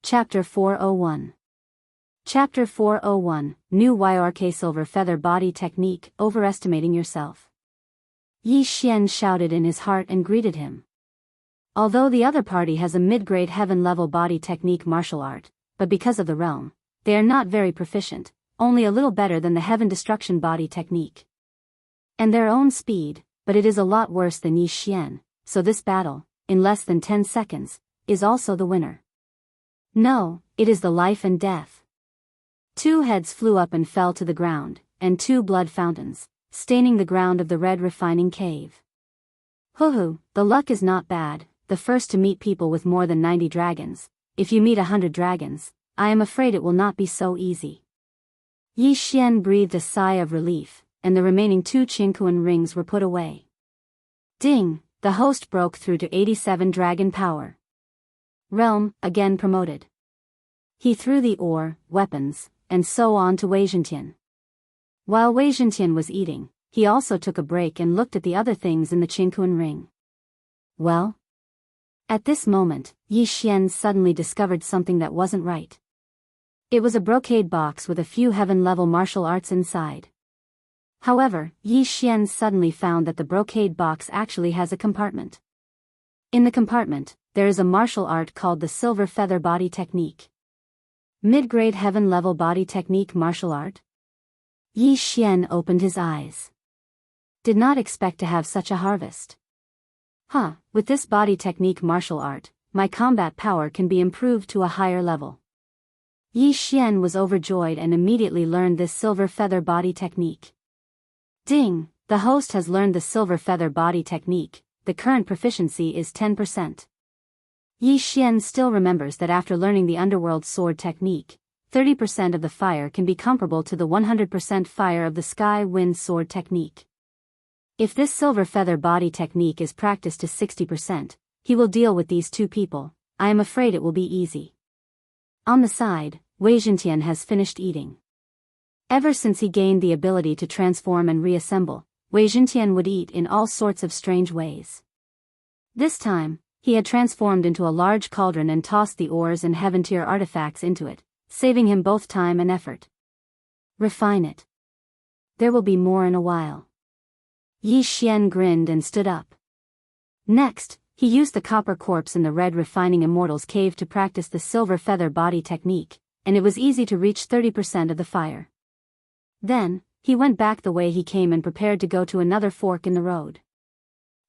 Chapter 401. Chapter 401, New YRK Silver Feather Body Technique, Overestimating Yourself. Yi Xian shouted in his heart and greeted him. Although the other party has a mid-grade heaven-level body technique martial art, but because of the realm, they are not very proficient, only a little better than the heaven destruction body technique. And their own speed, but it is a lot worse than Yi Xian, so this battle, in less than 10 seconds, is also the winner. No, it is the life and death. 2 heads flew up and fell to the ground, and 2 blood fountains, staining the ground of the red refining cave. Hoo-hoo, the luck is not bad, the first to meet people with more than 90 dragons. If you meet 100 dragons, I am afraid it will not be so easy. Yi Xian breathed a sigh of relief, and the remaining 2 Jianghu rings were put away. Ding, the host broke through to 87 dragon power. Realm, again promoted. He threw the ore, weapons, and so on to Wei Zhentian. While Wei Zhentian was eating, he also took a break and looked at the other things in the Jianghu ring. Well? At this moment, Yi Xian suddenly discovered something that wasn't right. It was a brocade box with a few heaven-level martial arts inside. However, Yi Xian suddenly found that the brocade box actually has a compartment. In the compartment, there is a martial art called the Silver Feather Body Technique. Mid-grade heaven-level body technique martial art? Yi Xian opened his eyes. Did not expect to have such a harvest. With this body technique martial art, my combat power can be improved to a higher level. Yi Xian was overjoyed and immediately learned this Silver Feather Body Technique. Ding, the host has learned the Silver Feather Body Technique, the current proficiency is 10%. Yi Xian still remembers that after learning the Underworld Sword Technique, 30% of the fire can be comparable to the 100% fire of the Sky Wind Sword Technique. If this Silver Feather Body Technique is practiced to 60%, he will deal with these 2 people. I am afraid it will be easy. On the side, Wei Zhentian has finished eating. Ever since he gained the ability to transform and reassemble, Wei Zhentian would eat in all sorts of strange ways. This time, he had transformed into a large cauldron and tossed the ores and heaven-tier artifacts into it, saving him both time and effort. Refine it. There will be more in a while. Yi Xian grinned and stood up. Next, he used the copper corpse in the red refining immortal's cave to practice the Silver Feather Body Technique, and it was easy to reach 30% of the fire. Then, he went back the way he came and prepared to go to another fork in the road.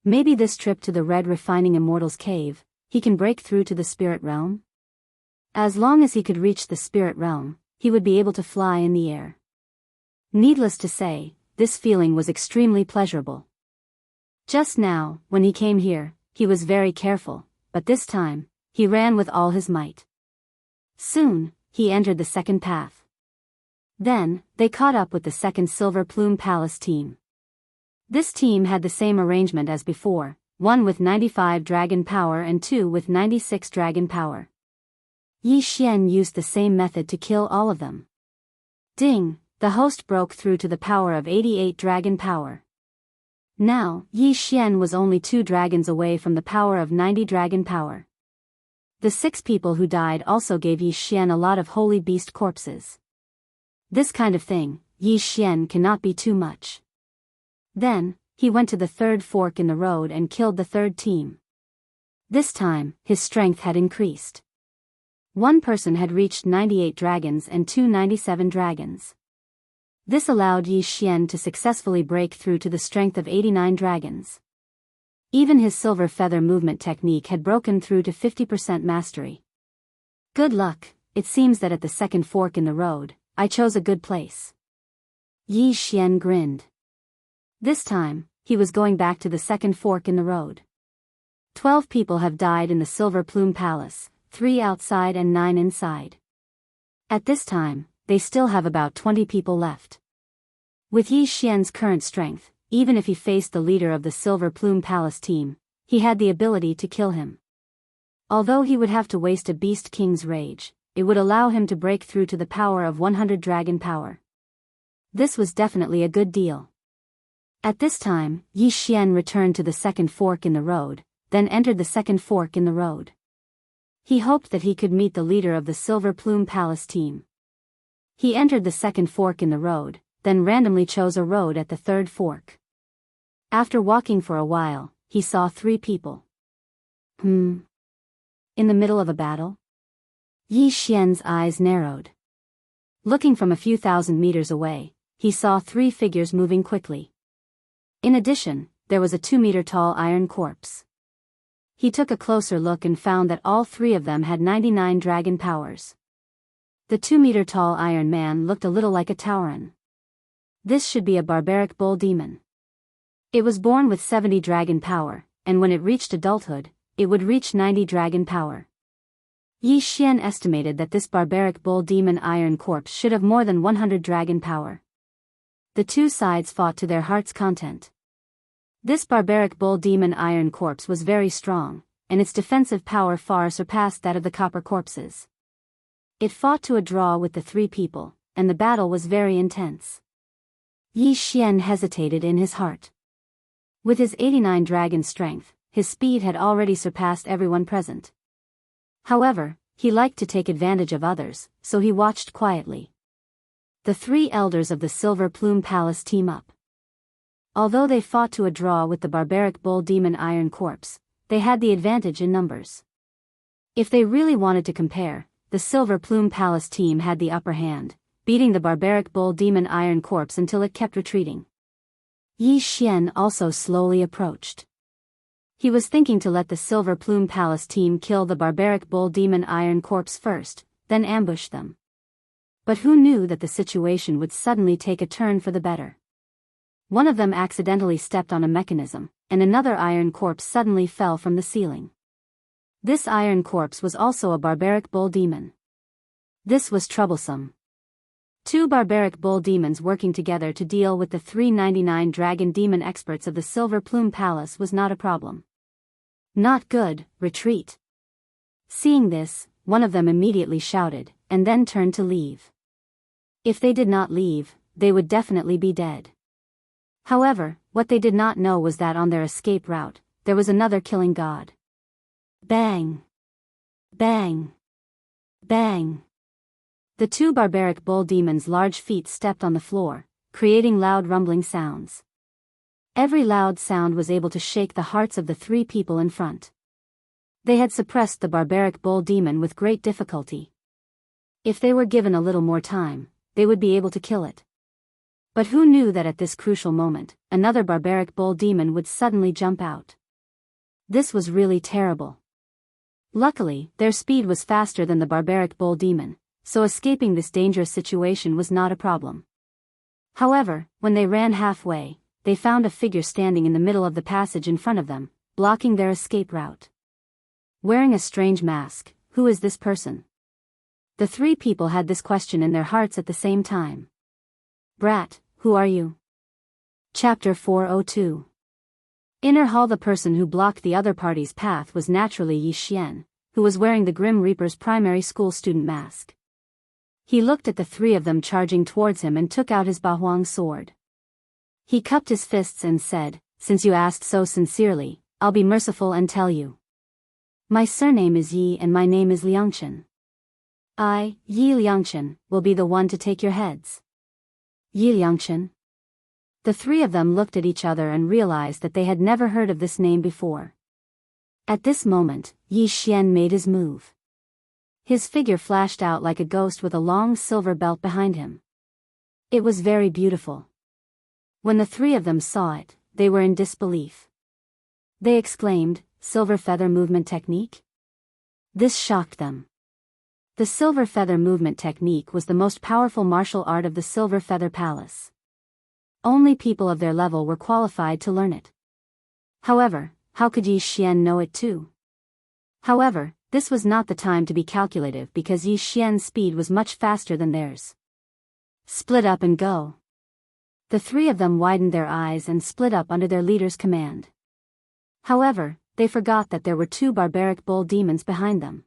Maybe this trip to the red refining immortal's cave, he can break through to the spirit realm? As long as he could reach the spirit realm, he would be able to fly in the air. Needless to say, this feeling was extremely pleasurable. Just now, when he came here, he was very careful, but this time, he ran with all his might. Soon, he entered the second path. Then, they caught up with the second Silver Plume Palace team. This team had the same arrangement as before, 1 with 95 dragon power and 2 with 96 dragon power. Yi Xian used the same method to kill all of them. Ding, the host broke through to the power of 88 dragon power. Now, Yi Xian was only 2 dragons away from the power of 90 dragon power. The 6 people who died also gave Yi Xian a lot of holy beast corpses. This kind of thing, Yi Xian cannot be too much. Then, he went to the third fork in the road and killed the third team. This time, his strength had increased. 1 person had reached 98 dragons and 2 97 dragons. This allowed Yi Xian to successfully break through to the strength of 89 dragons. Even his Silver Feather movement technique had broken through to 50% mastery. Good luck, it seems that at the second fork in the road, I chose a good place. Yi Xian grinned. This time, he was going back to the second fork in the road. 12 people have died in the Silver Plume Palace, 3 outside and 9 inside. At this time, they still have about 20 people left. With Yi Xian's current strength, even if he faced the leader of the Silver Plume Palace team, he had the ability to kill him. Although he would have to waste a Beast King's rage, it would allow him to break through to the power of 100 dragon power. This was definitely a good deal. At this time, Yi Xian returned to the second fork in the road, then entered the second fork in the road. He hoped that he could meet the leader of the Silver Plume Palace team. He entered the second fork in the road, then randomly chose a road at the third fork. After walking for a while, he saw 3 people. In the middle of a battle? Yi Xian's eyes narrowed. Looking from a few thousand meters away, he saw 3 figures moving quickly. In addition, there was a 2-meter-tall iron corpse. He took a closer look and found that all 3 of them had 99 dragon powers. The 2-meter-tall Iron Man looked a little like a Tauren. This should be a barbaric bull demon. It was born with 70 dragon power, and when it reached adulthood, it would reach 90 dragon power. Yi Xian estimated that this barbaric bull demon iron corpse should have more than 100 dragon power. The 2 sides fought to their heart's content. This barbaric bull demon iron corpse was very strong, and its defensive power far surpassed that of the copper corpses. It fought to a draw with the 3 people, and the battle was very intense. Yi Xian hesitated in his heart. With his 89 dragon strength, his speed had already surpassed everyone present. However, he liked to take advantage of others, so he watched quietly. The 3 elders of the Silver Plume Palace team up. Although they fought to a draw with the barbaric bull demon iron corpse, they had the advantage in numbers. If they really wanted to compare, the Silver Plume Palace team had the upper hand, beating the barbaric bull demon iron corpse until it kept retreating. Yi Xian also slowly approached. He was thinking to let the Silver Plume Palace team kill the barbaric bull demon iron corpse first, then ambush them. But who knew that the situation would suddenly take a turn for the better? One of them accidentally stepped on a mechanism, and another iron corpse suddenly fell from the ceiling. This iron corpse was also a barbaric bull demon. This was troublesome. 2 barbaric bull demons working together to deal with the 399 dragon demon experts of the Silver Plume Palace was not a problem. Not good, retreat. Seeing this, one of them immediately shouted, and then turned to leave. If they did not leave, they would definitely be dead. However, what they did not know was that on their escape route, there was another killing god. Bang! Bang! Bang! The 2 barbaric bull demons' large feet stepped on the floor, creating loud rumbling sounds. Every loud sound was able to shake the hearts of the 3 people in front. They had suppressed the barbaric bull demon with great difficulty. If they were given a little more time, they would be able to kill it. But who knew that at this crucial moment, another barbaric bull demon would suddenly jump out? This was really terrible. Luckily, their speed was faster than the barbaric bull demon, so escaping this dangerous situation was not a problem. However, when they ran halfway, they found a figure standing in the middle of the passage in front of them, blocking their escape route. Wearing a strange mask, who is this person? The 3 people had this question in their hearts at the same time. Brat, who are you? Chapter 402. Inner hall. The person who blocked the other party's path was naturally Yi Xian, who was wearing the Grim Reaper's primary school student mask. He looked at the 3 of them charging towards him and took out his Bahuang sword. He cupped his fists and said, "Since you asked so sincerely, I'll be merciful and tell you. My surname is Yi and my name is Liangchen. I, Yi Liangchen, will be the one to take your heads." Yi Liangchen? The 3 of them looked at each other and realized that they had never heard of this name before. At this moment, Yi Xian made his move. His figure flashed out like a ghost with a long silver belt behind him. It was very beautiful. When the 3 of them saw it, they were in disbelief. They exclaimed, "Silver feather movement technique?" This shocked them. The silver feather movement technique was the most powerful martial art of the Silver Feather Palace. Only people of their level were qualified to learn it. However, how could Yi Xian know it too? However, this was not the time to be calculative because Yi Xian's speed was much faster than theirs. Split up and go. The 3 of them widened their eyes and split up under their leader's command. However, they forgot that there were 2 barbaric bull demons behind them.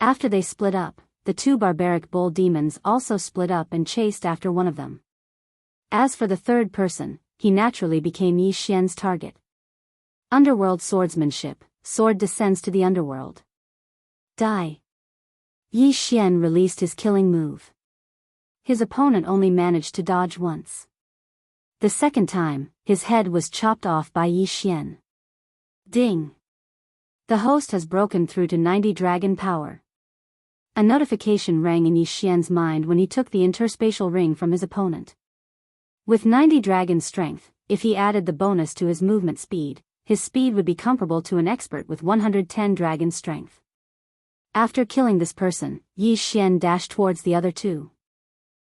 After they split up, the 2 barbaric bull demons also split up and chased after one of them. As for the 3rd person, he naturally became Yi Xian's target. Underworld swordsmanship, sword descends to the underworld. Die. Yi Xian released his killing move. His opponent only managed to dodge once. The second time, his head was chopped off by Yi Xian. Ding! The host has broken through to 90 dragon power. A notification rang in Yi Xian's mind when he took the interspatial ring from his opponent. With 90 dragon strength, if he added the bonus to his movement speed, his speed would be comparable to an expert with 110 dragon strength. After killing this person, Yi Xian dashed towards the other two.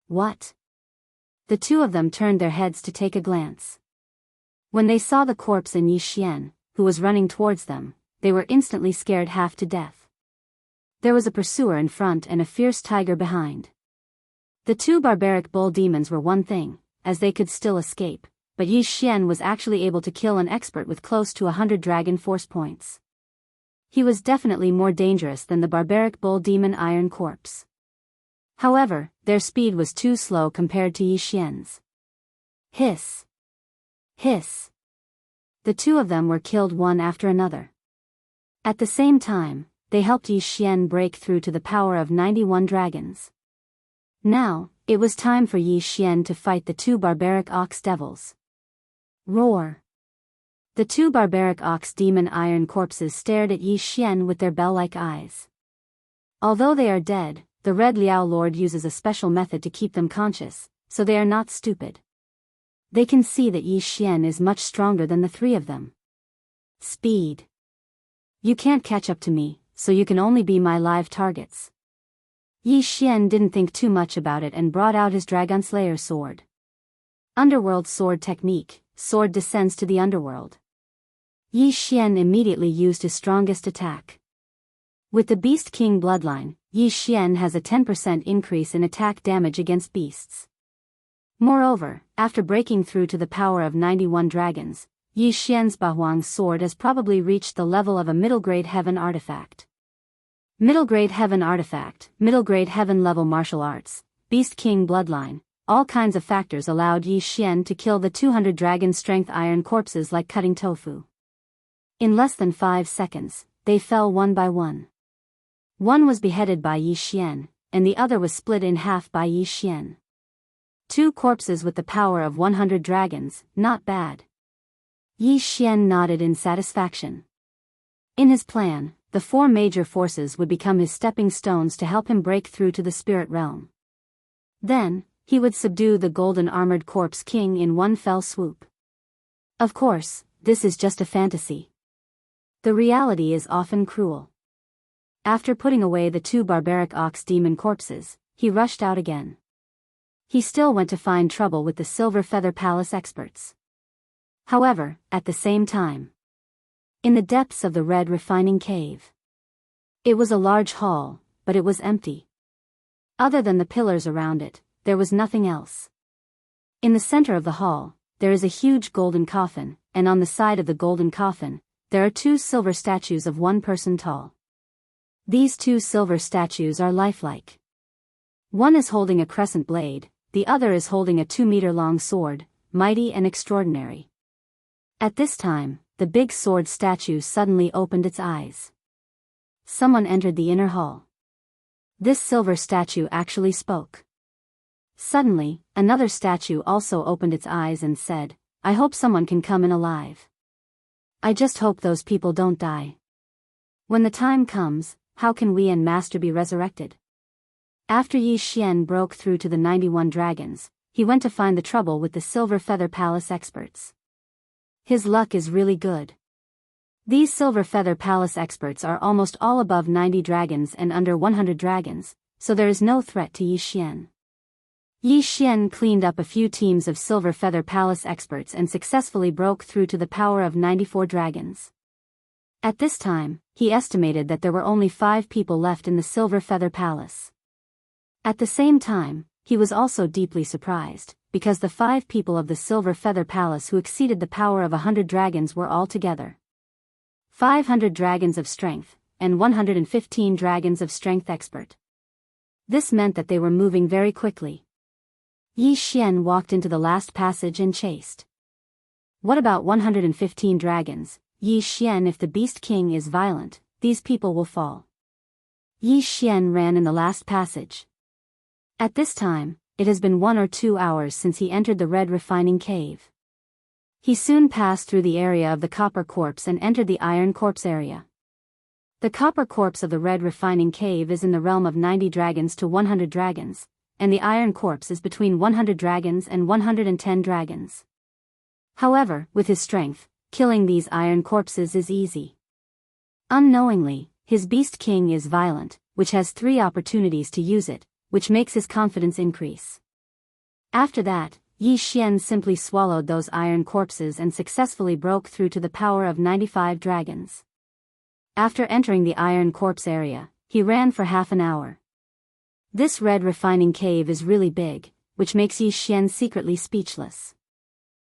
What? The two of them turned their heads to take a glance. When they saw the corpse in Yi Xian, who was running towards them, they were instantly scared half to death. There was a pursuer in front and a fierce tiger behind. The two barbaric bull demons were one thing, as they could still escape, but Yi Xian was actually able to kill an expert with close to 100 dragon force points. He was definitely more dangerous than the barbaric bull demon iron corpse. However, their speed was too slow compared to Yi Xian's. Hiss! Hiss! The two of them were killed one after another. At the same time, they helped Yi Xian break through to the power of 91 dragons. Now, it was time for Yi Xian to fight the two barbaric ox devils. Roar! The two barbaric ox demon iron corpses stared at Yi Xian with their bell-like eyes. Although they are dead, the Red Liao Lord uses a special method to keep them conscious, so they are not stupid. They can see that Yi Xian is much stronger than the three of them. Speed. You can't catch up to me, so you can only be my live targets. Yi Xian didn't think too much about it and brought out his Dragon Slayer sword. Underworld sword technique, sword descends to the underworld. Yi Xian immediately used his strongest attack. With the Beast King bloodline, Yi Xian has a 10% increase in attack damage against beasts. Moreover, after breaking through to the power of 91 dragons, Yi Xian's Bahuang sword has probably reached the level of a middle-grade heaven artifact. Middle-grade heaven artifact, middle-grade heaven level martial arts, Beast King bloodline, all kinds of factors allowed Yi Xian to kill the 200 dragon strength iron corpses like cutting tofu. In less than 5 seconds, they fell one by one. One was beheaded by Yi Xian, and the other was split in half by Yi Xian. Two corpses with the power of 100 dragons, not bad. Yi Xian nodded in satisfaction. In his plan, the 4 major forces would become his stepping stones to help him break through to the spirit realm. Then, he would subdue the golden armored corpse king in one fell swoop. Of course, this is just a fantasy. The reality is often cruel. After putting away the 2 barbaric ox demon corpses, he rushed out again. He still went to find trouble with the Silver Feather Palace experts. However, at the same time, in the depths of the red refining cave, it was a large hall, but it was empty. Other than the pillars around it, there was nothing else. In the center of the hall, there is a huge golden coffin, and on the side of the golden coffin, there are 2 silver statues of 1 person tall. These 2 silver statues are lifelike. One is holding a crescent blade, the other is holding a 2-meter-long sword, mighty and extraordinary. At this time, the big sword statue suddenly opened its eyes. Someone entered the inner hall. This silver statue actually spoke. Suddenly, another statue also opened its eyes and said, "I hope someone can come in alive. I just hope those people don't die. When the time comes, how can we and Master be resurrected?" After Yi Xian broke through to the 91 dragons, he went to find the trouble with the Silver Feather Palace experts. His luck is really good. These Silver Feather Palace experts are almost all above 90 dragons and under 100 dragons, so there is no threat to Yi Xian. Yi Xian cleaned up a few teams of Silver Feather Palace experts and successfully broke through to the power of 94 dragons. At this time, he estimated that there were only 5 people left in the Silver Feather Palace. At the same time, he was also deeply surprised, because the 5 people of the Silver Feather Palace who exceeded the power of 100 dragons were all together 500 dragons of strength, and 115 dragons of strength expert. This meant that they were moving very quickly. Yi Xian walked into the last passage and chased. What about 115 dragons, Yi Xian? If the Beast King is violent, these people will fall. Yi Xian ran in the last passage. At this time, it has been 1 or 2 hours since he entered the red refining cave. He soon passed through the area of the copper corpse and entered the iron corpse area. The copper corpse of the red refining cave is in the realm of 90 dragons to 100 dragons, and the iron corpse is between 100 dragons and 110 dragons. However, with his strength, killing these iron corpses is easy. Unknowingly, his beast king is violent, which has 3 opportunities to use it, which makes his confidence increase. After that, Yi Xian simply swallowed those iron corpses and successfully broke through to the power of 95 dragons. After entering the iron corpse area, he ran for half an hour. This red refining cave is really big, which makes Yi Xian secretly speechless.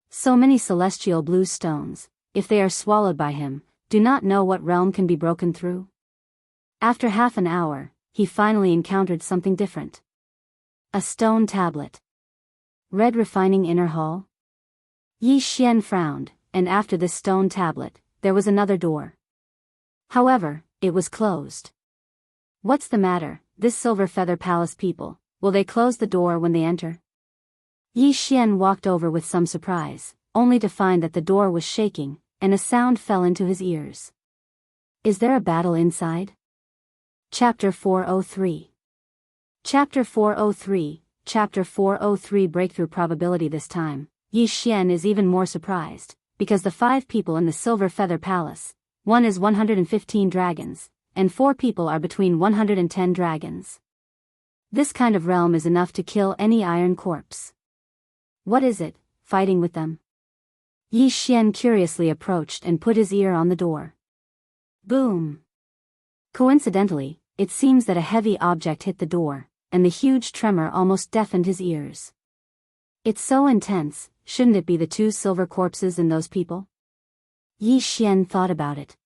So many celestial blue stones, if they are swallowed by him, do not know what realm can be broken through. After half an hour, he finally encountered something different. A stone tablet. Red refining inner hall? Yi Xian frowned, and after this stone tablet, there was another door. However, it was closed. What's the matter, this Silver Feather Palace people, will they close the door when they enter? Yi Xian walked over with some surprise, only to find that the door was shaking, and a sound fell into his ears. Is there a battle inside? Chapter 403. Chapter 403, Chapter 403 Breakthrough Probability. This time, Yi Xian is even more surprised, because the 5 people in the Silver Feather Palace, one is 115 dragons, and 4 people are between 110 dragons. This kind of realm is enough to kill any iron corpse. What is it, fighting with them? Yi Xian curiously approached and put his ear on the door. Boom! Coincidentally, it seems that a heavy object hit the door, and the huge tremor almost deafened his ears. It's so intense, shouldn't it be the 2 silver corpses in those people? Yi Xian thought about it.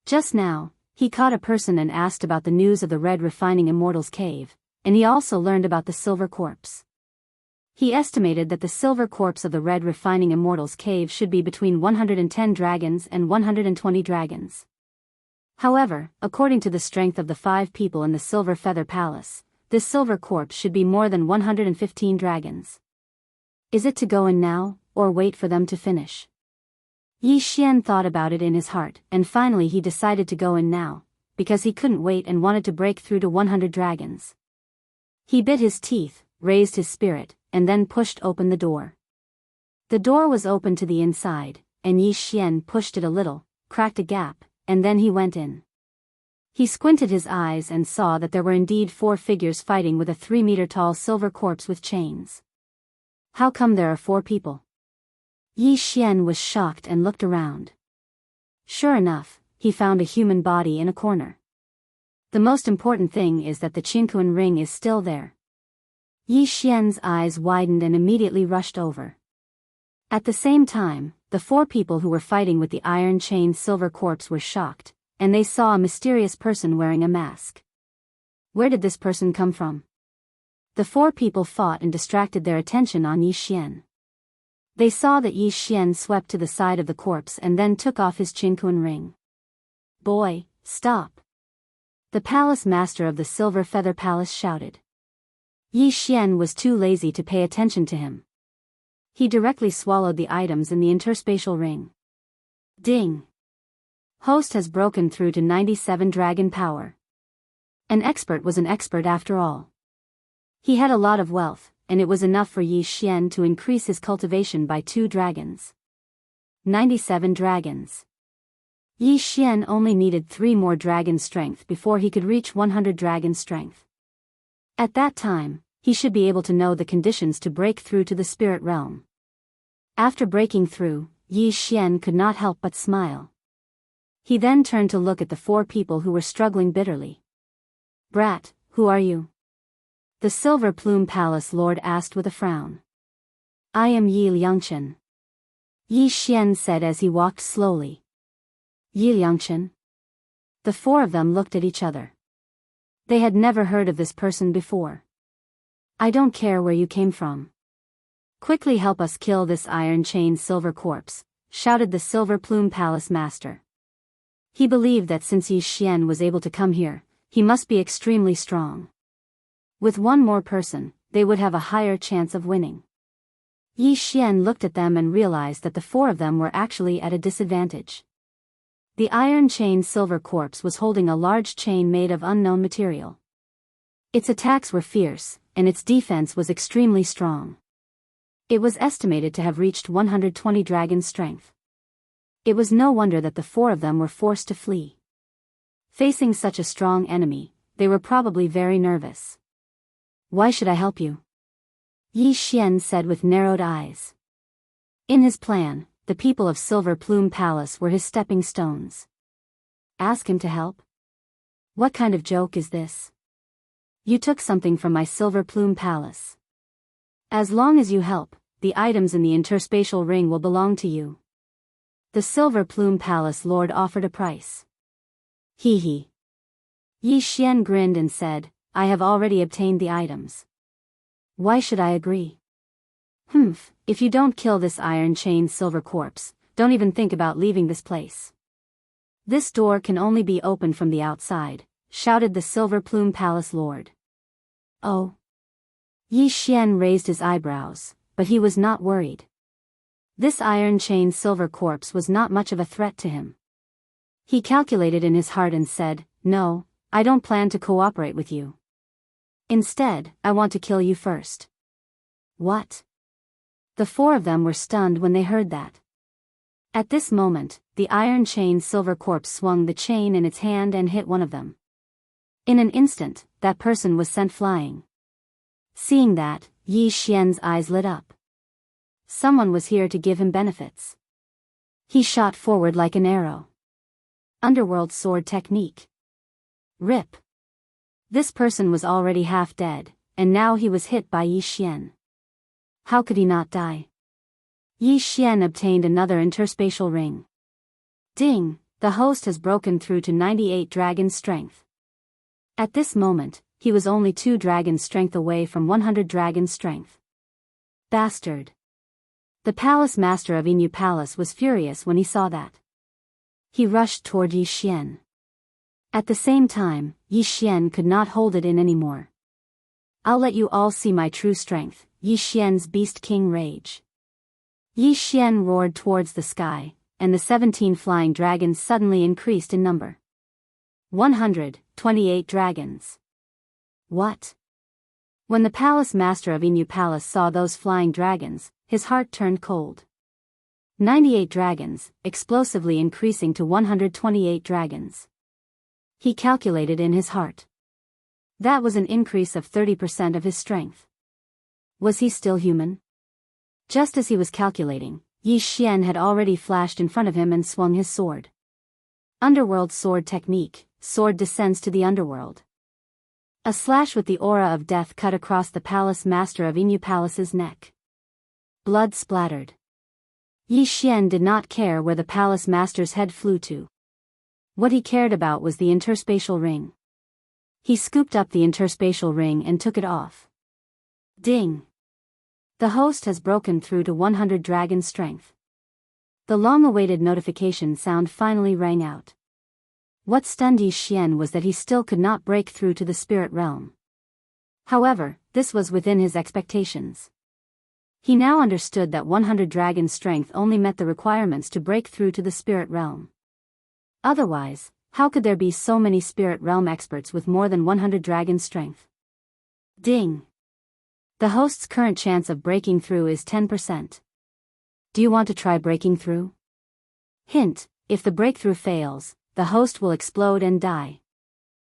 Just now, he caught a person and asked about the news of the Red Refining Immortals Cave, and he also learned about the silver corpse. He estimated that the silver corpse of the Red Refining Immortals Cave should be between 110 dragons and 120 dragons. However, according to the strength of the 5 people in the Silver Feather Palace, this silver corpse should be more than 115 dragons. Is it to go in now, or wait for them to finish? Yi Xian thought about it in his heart, and finally he decided to go in now, because he couldn't wait and wanted to break through to 100 dragons. He bit his teeth, raised his spirit, and then pushed open the door. The door was open to the inside, and Yi Xian pushed it a little, cracked a gap, and then he went in. He squinted his eyes and saw that there were indeed 4 figures fighting with a 3-meter-tall silver corpse with chains. How come there are 4 people? Yi Xian was shocked and looked around. Sure enough, he found a human body in a corner. The most important thing is that the Qinquan ring is still there. Yi Xian's eyes widened and immediately rushed over. At the same time, the 4 people who were fighting with the iron chain silver corpse were shocked, and they saw a mysterious person wearing a mask. Where did this person come from? The 4 people fought and distracted their attention on Yi Xian. They saw that Yi Xian swept to the side of the corpse and then took off his Qinquan ring. Boy, stop! The palace master of the Silver Feather Palace shouted. Yi Xian was too lazy to pay attention to him. He directly swallowed the items in the interspatial ring. Ding! Host has broken through to 97 dragon power. An expert was an expert after all. He had a lot of wealth, and it was enough for Yi Xian to increase his cultivation by 2 dragons. 97 dragons. Yi Xian only needed 3 more dragon strength before he could reach 100 dragon strength. At that time, he should be able to know the conditions to break through to the spirit realm. After breaking through, Yi Xian could not help but smile. He then turned to look at the 4 people who were struggling bitterly. Brat, who are you? The Silver Plume Palace Lord asked with a frown. I am Yi Liangchen. Yi Xian said as he walked slowly. Yi Liangchen? The 4 of them looked at each other. They had never heard of this person before. I don't care where you came from. Quickly help us kill this iron chain silver corpse, shouted the Silver Plume Palace Master. He believed that since Yi Xian was able to come here, he must be extremely strong. With one more person, they would have a higher chance of winning. Yi Xian looked at them and realized that the four of them were actually at a disadvantage. The iron chain silver corpse was holding a large chain made of unknown material. Its attacks were fierce, and its defense was extremely strong. It was estimated to have reached 120 dragon strength. It was no wonder that the four of them were forced to flee. Facing such a strong enemy, they were probably very nervous. "Why should I help you?" Yi Xian said with narrowed eyes. In his plan, the people of Silver Plume Palace were his stepping stones. Ask him to help? What kind of joke is this? You took something from my Silver Plume Palace. As long as you help, the items in the interspatial ring will belong to you. The Silver Plume Palace Lord offered a price. Hee hee. Yi Xian grinned and said, I have already obtained the items. Why should I agree? Humph, if you don't kill this iron chain silver corpse, don't even think about leaving this place. This door can only be opened from the outside, shouted the Silver Plume Palace Lord. Oh. Yi Xian raised his eyebrows, but he was not worried. This iron chain silver corpse was not much of a threat to him. He calculated in his heart and said, No, I don't plan to cooperate with you. Instead, I want to kill you first. What? The four of them were stunned when they heard that. At this moment, the iron chain silver corpse swung the chain in its hand and hit one of them. In an instant, that person was sent flying. Seeing that, Yi Xian's eyes lit up. Someone was here to give him benefits. He shot forward like an arrow. Underworld sword technique. Rip. This person was already half dead, and now he was hit by Yi Xian. How could he not die? Yi Xian obtained another interspatial ring. Ding, the host has broken through to 98 dragon strength. At this moment, he was only 2 dragon strength away from 100 dragon strength. Bastard. The palace master of Inu Palace was furious when he saw that. He rushed toward Yi Xian. At the same time, Yi Xian could not hold it in anymore. I'll let you all see my true strength, Yi Xian's Beast King rage. Yi Xian roared towards the sky, and the 17 flying dragons suddenly increased in number. 128 dragons. What? When the palace master of Inu Palace saw those flying dragons, his heart turned cold. 98 dragons, explosively increasing to 128 dragons. He calculated in his heart. That was an increase of 30% of his strength. Was he still human? Just as he was calculating, Yi Xian had already flashed in front of him and swung his sword. Underworld sword technique, sword descends to the underworld. A slash with the aura of death cut across the palace master of Inu Palace's neck. Blood splattered. Yi Xian did not care where the palace master's head flew to. What he cared about was the interspatial ring. He scooped up the interspatial ring and took it off. Ding! The host has broken through to 100 dragon strength. The long-awaited notification sound finally rang out. What stunned Yi Xian was that he still could not break through to the spirit realm. However, this was within his expectations. He now understood that 100 dragon strength only met the requirements to break through to the spirit realm. Otherwise, how could there be so many spirit realm experts with more than 100 dragon strength? Ding! The host's current chance of breaking through is 10%. Do you want to try breaking through? Hint, if the breakthrough fails, the host will explode and die.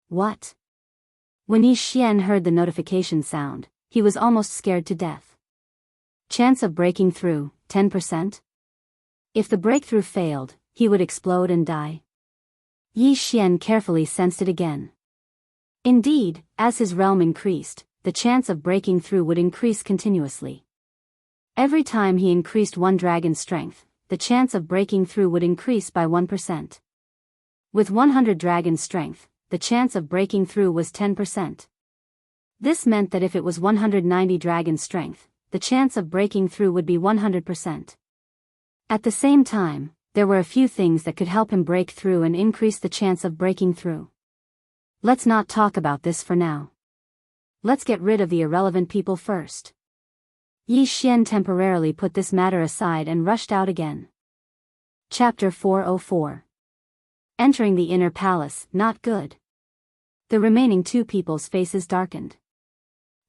What? When Yi Xian heard the notification sound, he was almost scared to death. Chance of breaking through, 10%? If the breakthrough failed, he would explode and die. Yi Xian carefully sensed it again. Indeed, as his realm increased, the chance of breaking through would increase continuously. Every time he increased 1 dragon strength, the chance of breaking through would increase by 1%. With 100 dragon strength, the chance of breaking through was 10%. This meant that if it was 190 dragon strength, the chance of breaking through would be 100%. At the same time, there were a few things that could help him break through and increase the chance of breaking through. Let's not talk about this for now. Let's get rid of the irrelevant people first. Yi Xian temporarily put this matter aside and rushed out again. Chapter 404. Entering the inner palace, not good. The remaining two people's faces darkened.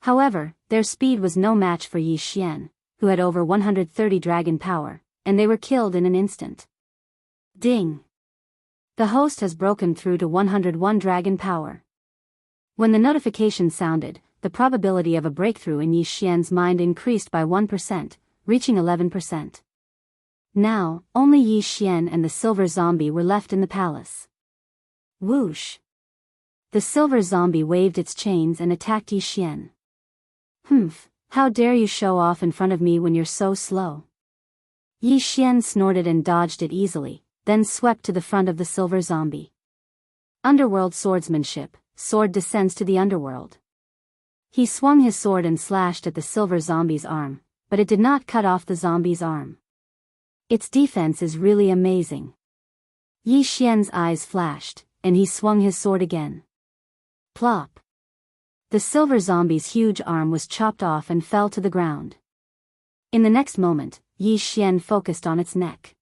However, their speed was no match for Yi Xian, who had over 130 dragon power, and they were killed in an instant. Ding! The host has broken through to 101 dragon power. When the notification sounded, the probability of a breakthrough in Yi Xian's mind increased by 1%, reaching 11%. Now, only Yi Xian and the silver zombie were left in the palace. Whoosh! The silver zombie waved its chains and attacked Yi Xian. Humph, how dare you show off in front of me when you're so slow? Yi Xian snorted and dodged it easily, then swept to the front of the silver zombie. Underworld swordsmanship, sword descends to the underworld. He swung his sword and slashed at the silver zombie's arm, but it did not cut off the zombie's arm. Its defense is really amazing. Yi Xian's eyes flashed, and he swung his sword again. Plop! The silver zombie's huge arm was chopped off and fell to the ground. In the next moment, Yi Xian focused on its neck.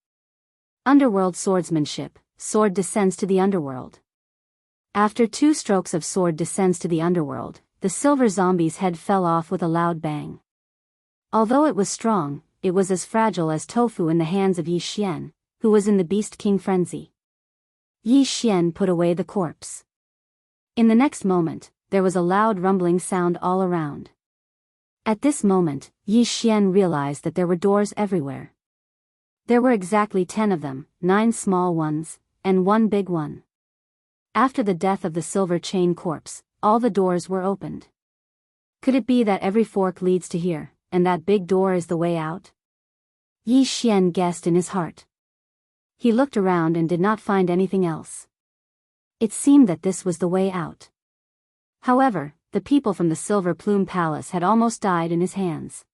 Underworld swordsmanship, sword descends to the underworld. After 2 strokes of sword descends to the underworld, the silver zombie's head fell off with a loud bang. Although it was strong, it was as fragile as tofu in the hands of Yi Xian, who was in the Beast King frenzy. Yi Xian put away the corpse. In the next moment, there was a loud rumbling sound all around. At this moment, Yi Xian realized that there were doors everywhere. There were exactly 10 of them, 9 small ones, and 1 big one. After the death of the silver chain corpse, all the doors were opened. Could it be that every fork leads to here, and that big door is the way out? Yi Xian guessed in his heart. He looked around and did not find anything else. It seemed that this was the way out. However, the people from the Silver Plume Palace had almost died in his hands.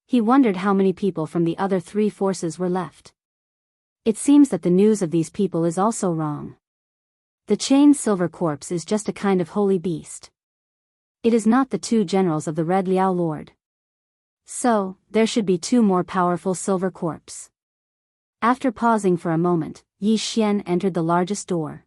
He wondered how many people from the other 3 forces were left. It seems that the news of these people is also wrong. The chained silver corpse is just a kind of holy beast. It is not the 2 generals of the Red Liao Lord. So, there should be 2 more powerful silver corpse. After pausing for a moment, Yi Xian entered the largest door.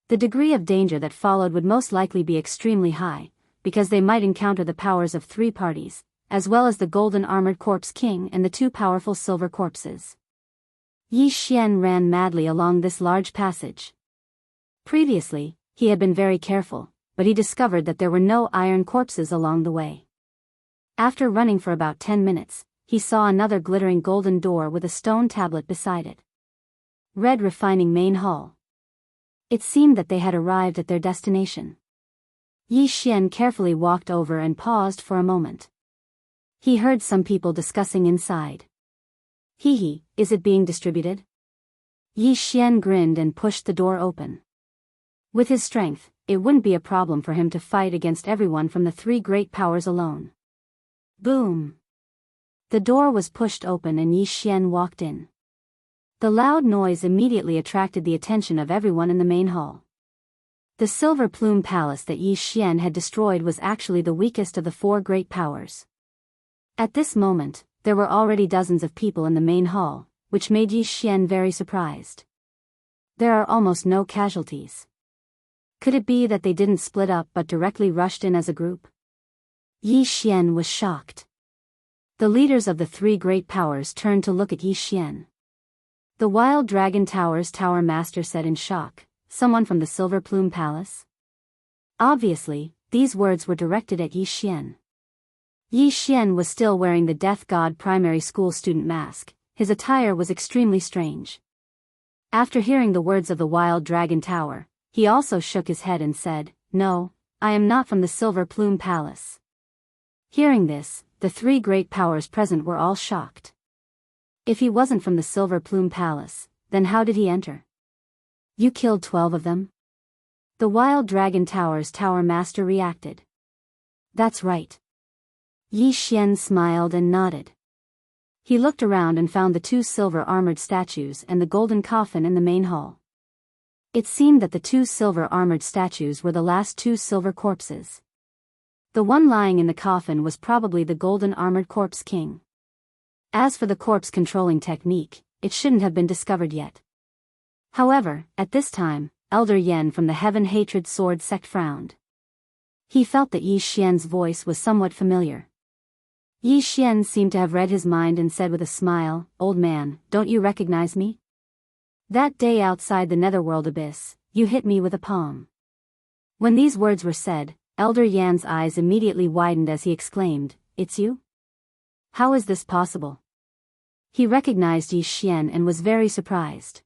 The degree of danger that followed would most likely be extremely high, because they might encounter the powers of 3 parties, as well as the golden armored corpse king and the 2 powerful silver corpses. Yi Xian ran madly along this large passage. Previously, he had been very careful, but he discovered that there were no iron corpses along the way. After running for about 10 minutes, he saw another glittering golden door with a stone tablet beside it. Red Refining Main Hall. It seemed that they had arrived at their destination. Yi Xian carefully walked over and paused for a moment. He heard some people discussing inside. Hee, is it being distributed? Yi Xian grinned and pushed the door open. With his strength, it wouldn't be a problem for him to fight against everyone from the 3 great powers alone. Boom! The door was pushed open and Yi Xian walked in. The loud noise immediately attracted the attention of everyone in the main hall. The Silver Plume Palace that Yi Xian had destroyed was actually the weakest of the 4 great powers. At this moment, there were already dozens of people in the main hall, which made Yi Xian very surprised. There are almost no casualties. Could it be that they didn't split up but directly rushed in as a group? Yi Xian was shocked. The leaders of the 3 great powers turned to look at Yi Xian. The Wild Dragon Tower's Tower Master said in shock, "Someone from the Silver Plume Palace?" Obviously, these words were directed at Yi Xian. Yi Xian was still wearing the Death God primary school student mask. His attire was extremely strange. After hearing the words of the Wild Dragon Tower, he also shook his head and said, "No, I am not from the Silver Plume Palace." Hearing this, the 3 great powers present were all shocked. If he wasn't from the Silver Plume Palace, then how did he enter? You killed 12 of them? The Wild Dragon Tower's Tower Master reacted. That's right. Yi Xian smiled and nodded. He looked around and found the 2 silver-armored statues and the golden coffin in the main hall. It seemed that the two silver-armored statues were the last two silver corpses. The one lying in the coffin was probably the golden-armored corpse king. As for the corpse-controlling technique, it shouldn't have been discovered yet. However, at this time, Elder Yen from the Heaven Hatred Sword sect frowned. He felt that Yi Xian's voice was somewhat familiar. Yi Xian seemed to have read his mind and said with a smile, "Old man, don't you recognize me? That day outside the netherworld abyss, you hit me with a palm." When these words were said, Elder Yan's eyes immediately widened as he exclaimed, "It's you? How is this possible?" He recognized Yi Xian and was very surprised.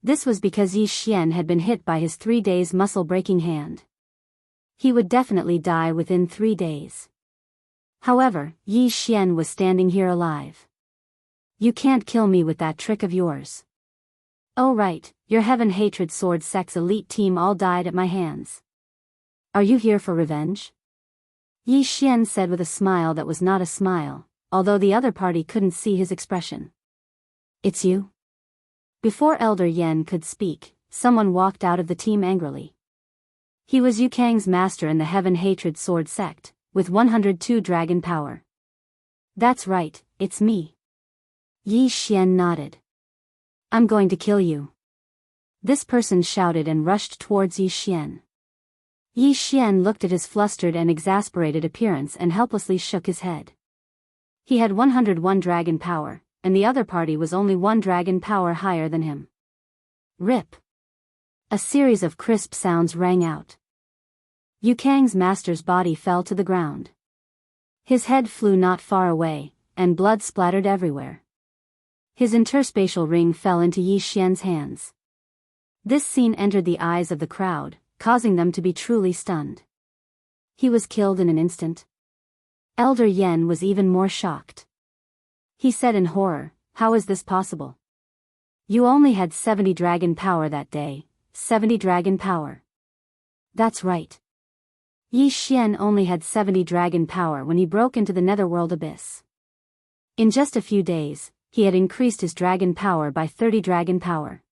This was because Yi Xian had been hit by his 3 days muscle-breaking hand. He would definitely die within 3 days. However, Yi Xian was standing here alive. "You can't kill me with that trick of yours." "Oh right, your Heaven Hatred Sword sect's elite team all died at my hands. Are you here for revenge?" Yi Xian said with a smile that was not a smile, although the other party couldn't see his expression. "It's you?" Before Elder Yen could speak, someone walked out of the team angrily. He was Yu Kang's master in the Heaven Hatred Sword sect, with 102 dragon power. "That's right, it's me." Yi Xian nodded. "I'm going to kill you." This person shouted and rushed towards Yi Xian. Yi Xian looked at his flustered and exasperated appearance and helplessly shook his head. He had 101 dragon power, and the other party was only 1 dragon power higher than him. Rip! A series of crisp sounds rang out. Yu Kang's master's body fell to the ground. His head flew not far away, and blood splattered everywhere. His interspatial ring fell into Yi Xian's hands. This scene entered the eyes of the crowd, causing them to be truly stunned. He was killed in an instant. Elder Yen was even more shocked. He said in horror, "How is this possible? You only had 70 dragon power that day, 70 dragon power." "That's right. Yi Xian only had 70 dragon power when he broke into the netherworld abyss. In just a few days, he had increased his dragon power by 30 dragon power."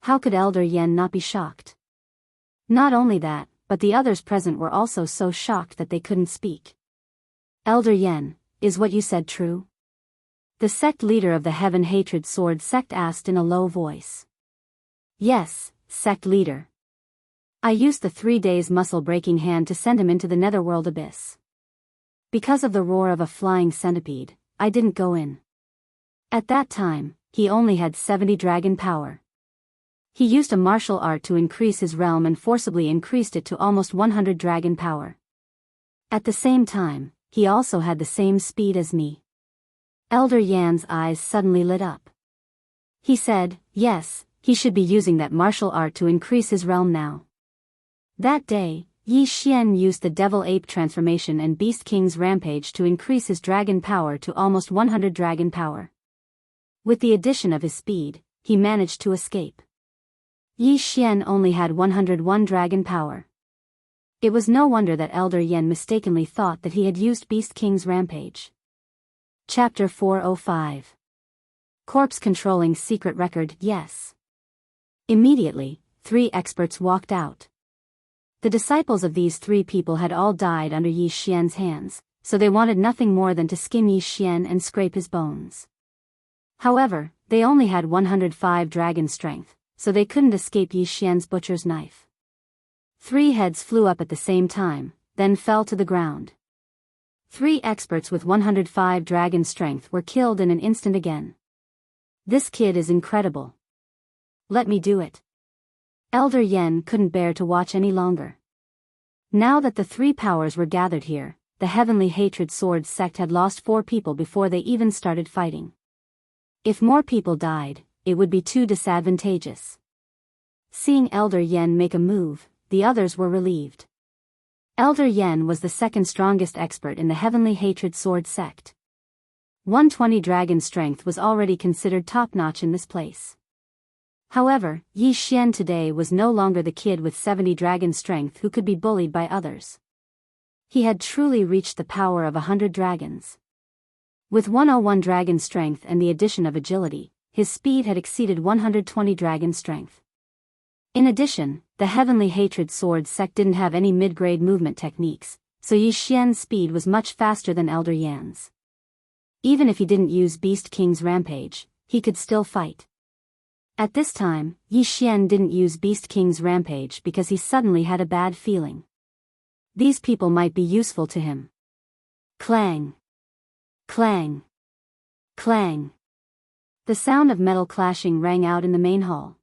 How could Elder Yen not be shocked? Not only that, but the others present were also so shocked that they couldn't speak. "Elder Yen, is what you said true?" The sect leader of the Heaven Hatred Sword sect asked in a low voice. "Yes, sect leader. I used the 3 days muscle-breaking hand to send him into the netherworld abyss. Because of the roar of a flying centipede, I didn't go in. At that time, he only had 70 dragon power. He used a martial art to increase his realm and forcibly increased it to almost 100 dragon power. At the same time, he also had the same speed as me." Elder Yan's eyes suddenly lit up. He said, yes, he should be using that martial art to increase his realm now. That day, Yi Xian used the Devil Ape transformation and Beast King's rampage to increase his dragon power to almost 100 dragon power. With the addition of his speed, he managed to escape. Yi Xian only had 101 dragon power. It was no wonder that Elder Yen mistakenly thought that he had used Beast King's rampage. Chapter 405. Corpse Controlling Secret Record. Yes. Immediately, 3 experts walked out. The disciples of these 3 people had all died under Yi Xian's hands, so they wanted nothing more than to skin Yi Xian and scrape his bones. However, they only had 105 dragon strength, so they couldn't escape Yi Xian's butcher's knife. 3 heads flew up at the same time, then fell to the ground. 3 experts with 105 dragon strength were killed in an instant again. This kid is incredible. Let me do it. Elder Yen couldn't bear to watch any longer. Now that the 3 powers were gathered here, the Heavenly Hatred Sword sect had lost 4 people before they even started fighting. If more people died, it would be too disadvantageous. Seeing Elder Yen make a move, the others were relieved. Elder Yen was the second strongest expert in the Heavenly Hatred Sword sect. 120 dragon strength was already considered top-notch in this place. However, Yi Xian today was no longer the kid with 70 dragon strength who could be bullied by others. He had truly reached the power of 100 dragons. With 101 dragon strength and the addition of agility, his speed had exceeded 120 dragon strength. In addition, the Heavenly Hatred Sword sect didn't have any mid-grade movement techniques, so Yi Xian's speed was much faster than Elder Yan's. Even if he didn't use Beast King's Rampage, he could still fight. At this time, Yi Xian didn't use Beast King's Rampage because he suddenly had a bad feeling. These people might be useful to him. Clang! Clang! Clang! The sound of metal clashing rang out in the main hall.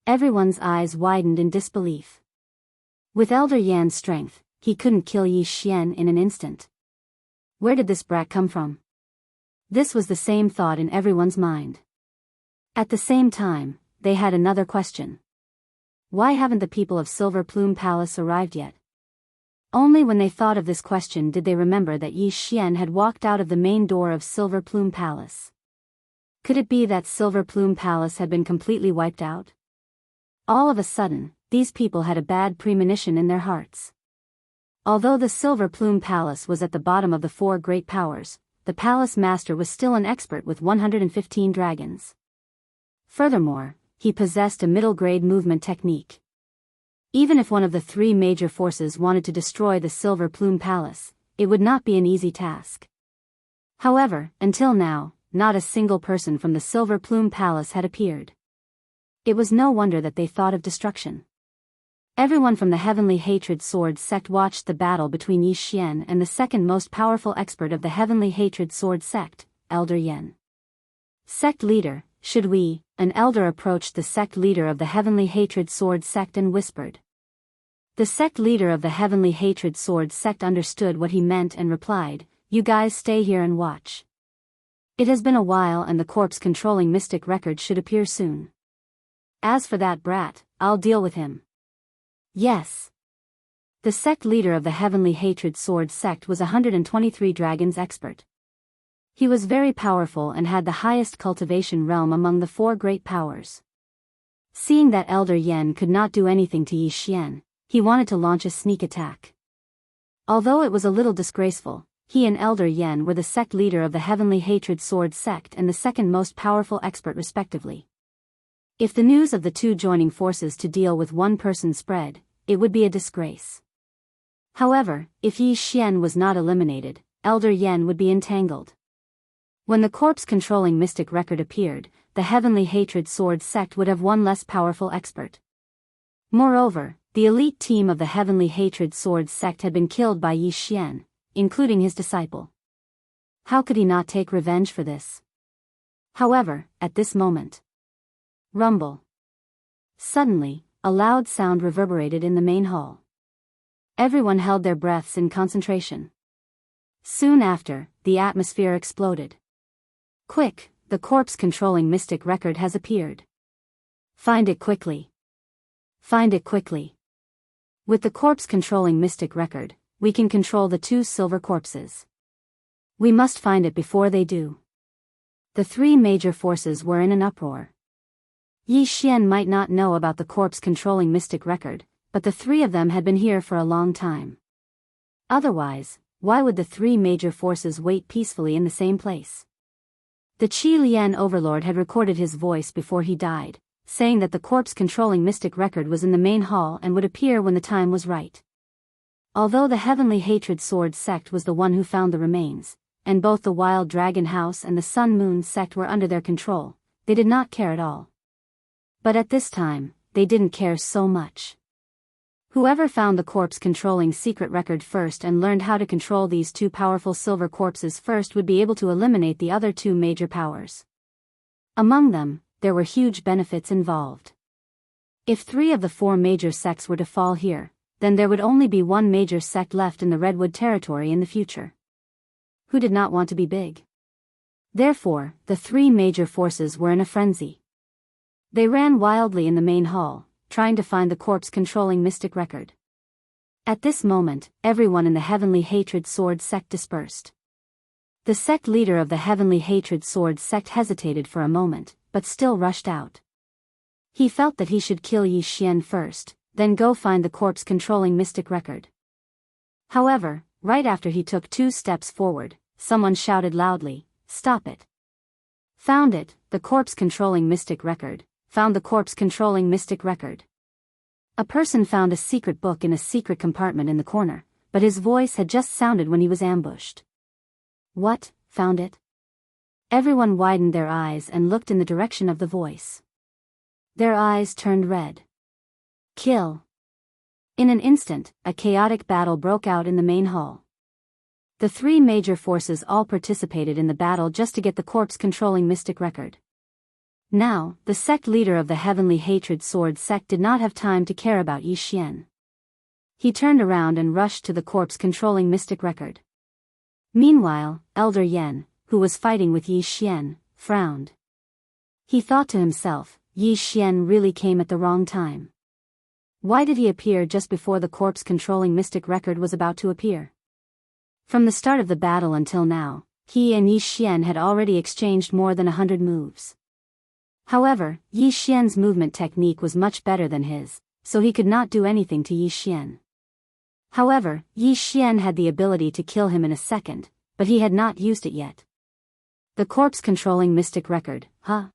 Everyone's eyes widened in disbelief. With Elder Yan's strength, he couldn't kill Yi Xian in an instant. Where did this brat come from? This was the same thought in everyone's mind. At the same time, they had another question. Why haven't the people of Silver Plume Palace arrived yet? Only when they thought of this question did they remember that Yi Xian had walked out of the main door of Silver Plume Palace. Could it be that Silver Plume Palace had been completely wiped out? All of a sudden, these people had a bad premonition in their hearts. Although the Silver Plume Palace was at the bottom of the four great powers, the palace master was still an expert with 115 dragons. Furthermore, he possessed a middle-grade movement technique. Even if one of the three major forces wanted to destroy the Silver Plume Palace, it would not be an easy task. However, until now, not a single person from the Silver Plume Palace had appeared. It was no wonder that they thought of destruction. Everyone from the Heavenly Hatred Sword sect watched the battle between Yi Xian and the second most powerful expert of the Heavenly Hatred Sword sect, Elder Yan. Sect leader, should we? An elder approached the sect leader of the Heavenly Hatred Sword sect and whispered. The sect leader of the Heavenly Hatred Sword sect understood what he meant and replied, "You guys stay here and watch. It has been a while and the corpse-controlling mystic record should appear soon. As for that brat, I'll deal with him." Yes. The sect leader of the Heavenly Hatred Sword sect was 123 dragons expert. He was very powerful and had the highest cultivation realm among the four great powers. Seeing that Elder Yan could not do anything to Yi Xian, he wanted to launch a sneak attack. Although it was a little disgraceful, he and Elder Yan were the sect leader of the Heavenly Hatred Sword sect and the second most powerful expert respectively. If the news of the two joining forces to deal with one person spread, it would be a disgrace. However, if Yi Xian was not eliminated, Elder Yan would be entangled. When the corpse-controlling mystic record appeared, the Heavenly Hatred Sword sect would have one less powerful expert. Moreover, the elite team of the Heavenly Hatred Sword sect had been killed by Yi Xian, including his disciple. How could he not take revenge for this? However, at this moment, rumble. Suddenly, a loud sound reverberated in the main hall. Everyone held their breaths in concentration. Soon after, the atmosphere exploded. Quick, the corpse-controlling mystic record has appeared. Find it quickly. Find it quickly. With the corpse-controlling mystic record, we can control the two silver corpses. We must find it before they do. The three major forces were in an uproar. Yi Xian might not know about the corpse-controlling mystic record, but the three of them had been here for a long time. Otherwise, why would the three major forces wait peacefully in the same place? The Qi Lian overlord had recorded his voice before he died, saying that the corpse-controlling mystic record was in the main hall and would appear when the time was right. Although the Heavenly Hatred Sword sect was the one who found the remains, and both the Wild Dragon House and the Sun Moon sect were under their control, they did not care at all. But at this time, they didn't care so much. Whoever found the corpse-controlling secret record first and learned how to control these two powerful silver corpses first would be able to eliminate the other two major powers. Among them, there were huge benefits involved. If three of the four major sects were to fall here, then there would only be one major sect left in the Redwood territory in the future. Who did not want to be big? Therefore, the three major forces were in a frenzy. They ran wildly in the main hall, trying to find the corpse-controlling mystic record. At this moment, everyone in the Heavenly Hatred Sword sect dispersed. The sect leader of the Heavenly Hatred Sword sect hesitated for a moment, but still rushed out. He felt that he should kill Yi Xian first, then go find the corpse-controlling mystic record. However, right after he took 2 steps forward, someone shouted loudly, "Stop it!" Found it, the corpse-controlling mystic record. Found the corpse-controlling mystic record. A person found a secret book in a secret compartment in the corner, but his voice had just sounded when he was ambushed. What, found it? Everyone widened their eyes and looked in the direction of the voice. Their eyes turned red. Kill. In an instant, a chaotic battle broke out in the main hall. The three major forces all participated in the battle just to get the corpse-controlling mystic record. Now, the sect leader of the Heavenly Hatred Sword sect did not have time to care about Yi Xian. He turned around and rushed to the corpse-controlling mystic record. Meanwhile, Elder Yan, who was fighting with Yi Xian, frowned. He thought to himself, Yi Xian really came at the wrong time. Why did he appear just before the corpse-controlling mystic record was about to appear? From the start of the battle until now, he and Yi Xian had already exchanged more than 100 moves. However, Yi Xian's movement technique was much better than his, so he could not do anything to Yi Xian. However, Yi Xian had the ability to kill him in a second, but he had not used it yet. The corpse-controlling mystic record, huh?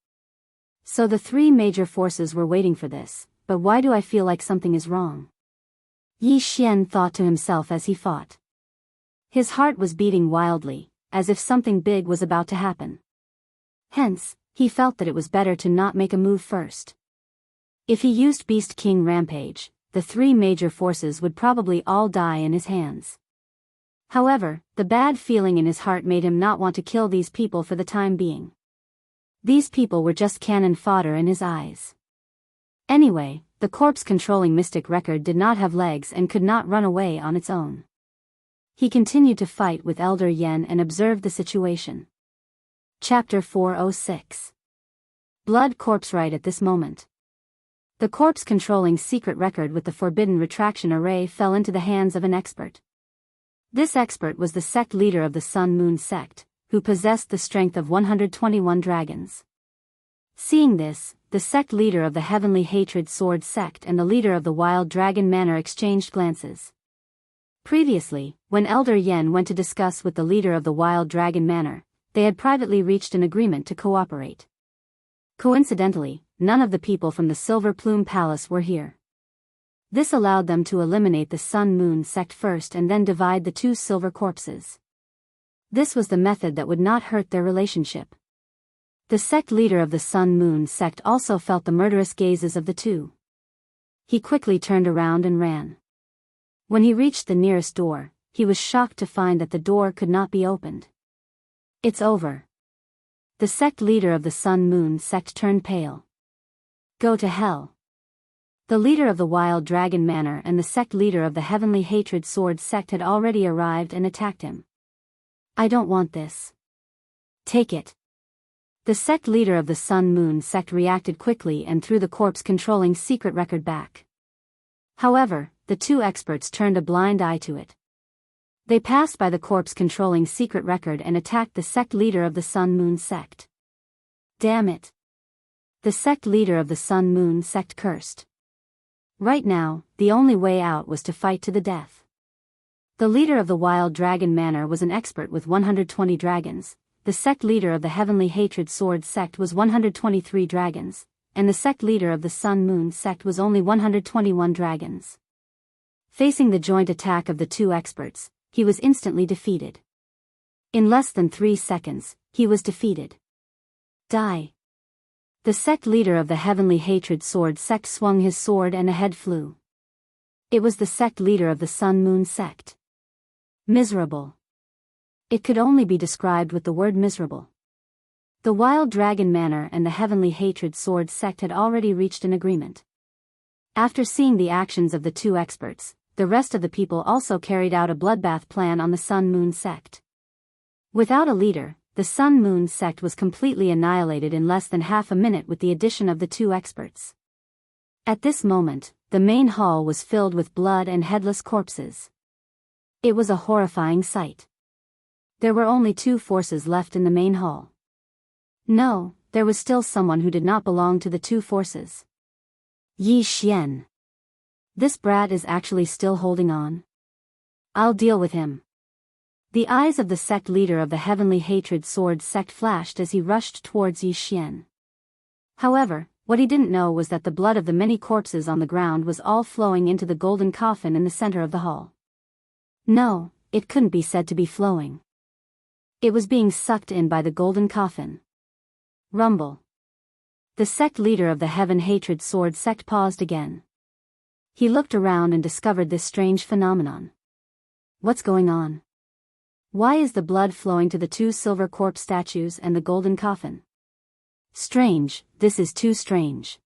So the three major forces were waiting for this, but why do I feel like something is wrong? Yi Xian thought to himself as he fought. His heart was beating wildly, as if something big was about to happen. Hence, he felt that it was better to not make a move first. If he used Beast King Rampage, the three major forces would probably all die in his hands. However, the bad feeling in his heart made him not want to kill these people for the time being. These people were just cannon fodder in his eyes. Anyway, the corpse-controlling mystic record did not have legs and could not run away on its own. He continued to fight with Elder Yan and observed the situation. Chapter 406. Blood Corpse. Right at this moment, the corpse-controlling secret record with the forbidden retraction array fell into the hands of an expert. This expert was the sect leader of the Sun Moon sect, who possessed the strength of 121 dragons. Seeing this, the sect leader of the Heavenly Hatred Sword sect and the leader of the Wild Dragon Manor exchanged glances. Previously, when Elder Yan went to discuss with the leader of the Wild Dragon Manor, they had privately reached an agreement to cooperate. Coincidentally, none of the people from the Silver Plume Palace were here. This allowed them to eliminate the Sun Moon sect first and then divide the two silver corpses. This was the method that would not hurt their relationship. The sect leader of the Sun Moon sect also felt the murderous gazes of the two. He quickly turned around and ran. When he reached the nearest door, he was shocked to find that the door could not be opened. It's over. The sect leader of the Sun Moon sect turned pale. Go to hell. The leader of the Wild Dragon Manor and the sect leader of the Heavenly Hatred Sword sect had already arrived and attacked him. I don't want this. Take it. The sect leader of the Sun Moon sect reacted quickly and threw the corpse-controlling secret record back. However, the two experts turned a blind eye to it. They passed by the corpse-controlling secret record and attacked the sect leader of the Sun Moon sect. Damn it. The sect leader of the Sun Moon sect cursed. Right now, the only way out was to fight to the death. The leader of the Wild Dragon Manor was an expert with 120 dragons, the sect leader of the Heavenly Hatred Sword sect was 123 dragons, and the sect leader of the Sun Moon sect was only 121 dragons. Facing the joint attack of the two experts, he was instantly defeated. In less than 3 seconds, he was defeated. Die. The sect leader of the Heavenly Hatred Sword sect swung his sword and a head flew. It was the sect leader of the Sun Moon sect. Miserable. It could only be described with the word miserable. The Wild Dragon Manor and the Heavenly Hatred Sword sect had already reached an agreement. After seeing the actions of the two experts, the rest of the people also carried out a bloodbath plan on the Sun Moon sect. Without a leader, the Sun Moon sect was completely annihilated in less than half a minute with the addition of the two experts. At this moment, the main hall was filled with blood and headless corpses. It was a horrifying sight. There were only 2 forces left in the main hall. No, there was still someone who did not belong to the 2 forces. Yi Xian. This brat is actually still holding on. I'll deal with him. The eyes of the sect leader of the Heavenly Hatred Sword sect flashed as he rushed towards Yi Xian. However, What he didn't know was that the blood of the many corpses on the ground was all flowing into the golden coffin in the center of the hall. No, it couldn't be said to be flowing. It was being sucked in by the golden coffin. Rumble. The sect leader of the Heaven Hatred Sword sect paused again. He looked around and discovered this strange phenomenon. What's going on? Why is the blood flowing to the two silver corpse statues and the golden coffin? Strange, this is too strange.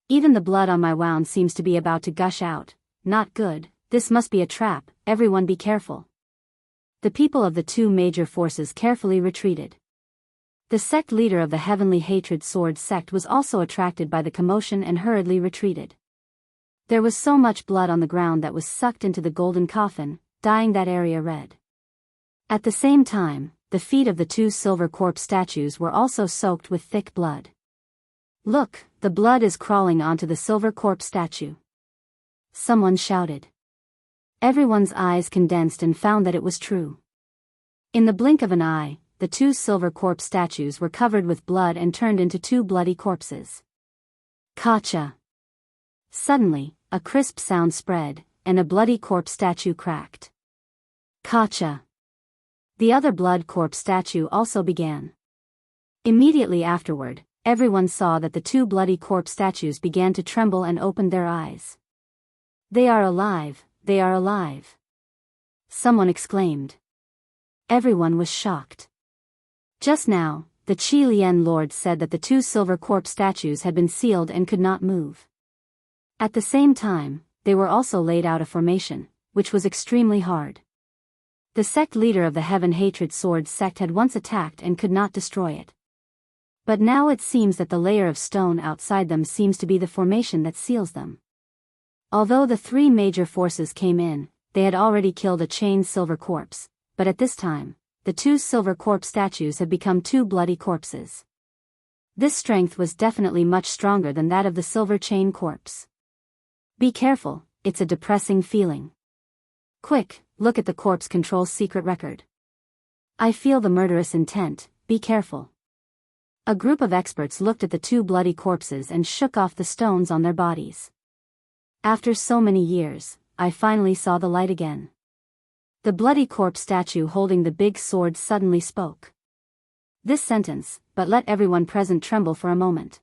Even the blood on my wound seems to be about to gush out. Not good, this must be a trap, everyone be careful. The people of the two major forces carefully retreated. The sect leader of the Heavenly Hatred Sword sect was also attracted by the commotion and hurriedly retreated. There was so much blood on the ground that was sucked into the golden coffin, dyeing that area red. At the same time, the feet of the two silver corpse statues were also soaked with thick blood. Look, the blood is crawling onto the silver corpse statue. Someone shouted. Everyone's eyes condensed and found that it was true. In the blink of an eye, the two silver corpse statues were covered with blood and turned into two bloody corpses. Kacha! Suddenly, a crisp sound spread, and a bloody corpse statue cracked. Kacha! The other blood corpse statue also began. Immediately afterward, everyone saw that the two bloody corpse statues began to tremble and opened their eyes. They are alive, they are alive! Someone exclaimed. Everyone was shocked. Just now, the Qi Lian Lord said that the two silver corpse statues had been sealed and could not move. At the same time, they were also laid out a formation, which was extremely hard. The sect leader of the Heaven Hatred Sword sect had once attacked and could not destroy it. But now it seems that the layer of stone outside them seems to be the formation that seals them. Although the three major forces came in, they had already killed a chained silver corpse, but at this time, the two silver corpse statues had become two bloody corpses. This strength was definitely much stronger than that of the silver chain corpse. Be careful, it's a depressing feeling. Quick, look at the corpse control's secret record. I feel the murderous intent, be careful. A group of experts looked at the two bloody corpses and shook off the stones on their bodies. After so many years, I finally saw the light again. The bloody corpse statue holding the big sword suddenly spoke. This sentence, but let everyone present tremble for a moment.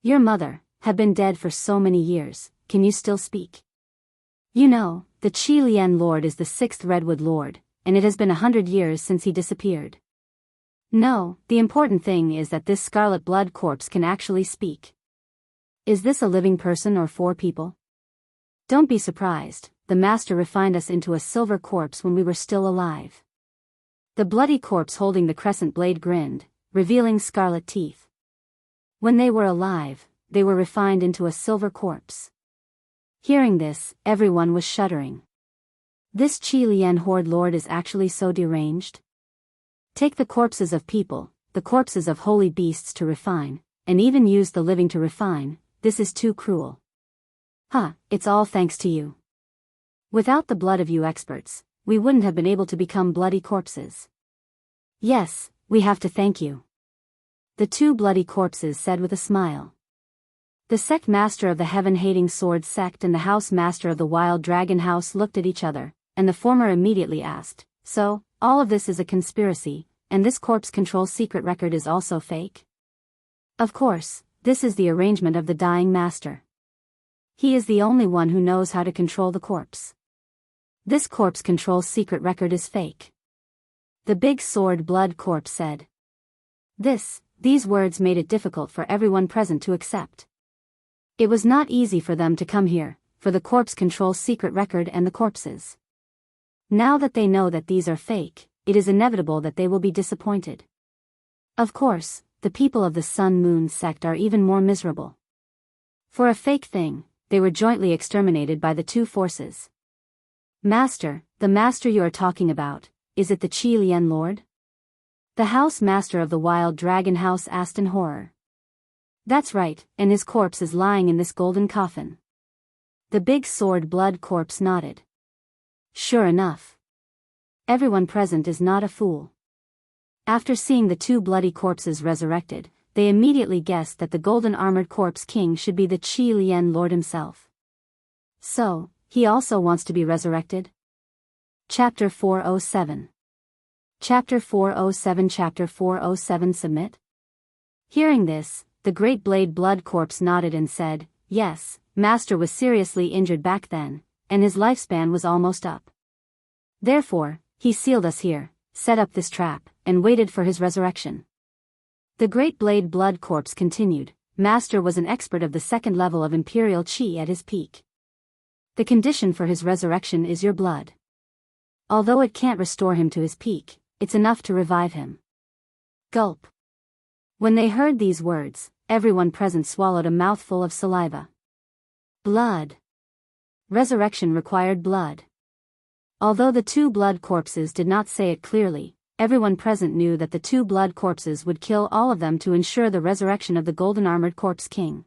Your mother, had been dead for so many years, can you still speak? You know, the Qi Lian Lord is the sixth Redwood Lord, and it has been 100 years since he disappeared. No, the important thing is that this scarlet blood corpse can actually speak. Is this a living person or four people? Don't be surprised, the master refined us into a silver corpse when we were still alive. The bloody corpse holding the crescent blade grinned, revealing scarlet teeth. When they were alive, they were refined into a silver corpse. Hearing this, everyone was shuddering. This Qi Lian Horde Lord is actually so deranged? Take the corpses of people, the corpses of holy beasts to refine, and even use the living to refine, this is too cruel. It's all thanks to you. Without the blood of you experts, we wouldn't have been able to become bloody corpses. Yes, we have to thank you. The two bloody corpses said with a smile. The sect master of the heaven-hating sword sect and the house master of the wild dragon house looked at each other, and the former immediately asked, so, all of this is a conspiracy, and this corpse control secret record is also fake? Of course, this is the arrangement of the dying master. He is the only one who knows how to control the corpse. This corpse control secret record is fake. The big sword blood corpse said. These words made it difficult for everyone present to accept. It was not easy for them to come here, for the corpse control secret record and the corpses. Now that they know that these are fake, it is inevitable that they will be disappointed. Of course, the people of the Sun Moon sect are even more miserable. For a fake thing, they were jointly exterminated by the two forces. Master, the master you are talking about, is it the Qi Lian Lord? The house master of the wild dragon house asked in horror. That's right, and his corpse is lying in this golden coffin. The big sword blood corpse nodded. Sure enough. Everyone present is not a fool. After seeing the two bloody corpses resurrected, they immediately guessed that the golden armored corpse king should be the Qi Lian Lord himself. So, he also wants to be resurrected? Chapter 407. Chapter 407 Chapter 407 Submit? Hearing this, the great blade blood corpse nodded and said, yes, Master was seriously injured back then, and his lifespan was almost up. Therefore, he sealed us here, set up this trap, and waited for his resurrection. The great blade blood corpse continued, Master was an expert of the second level of Imperial Qi at his peak. The condition for his resurrection is your blood. Although it can't restore him to his peak, it's enough to revive him. Gulp. When they heard these words, everyone present swallowed a mouthful of saliva. Blood. Resurrection required blood. Although the two blood corpses did not say it clearly, everyone present knew that the two blood corpses would kill all of them to ensure the resurrection of the golden armored corpse king.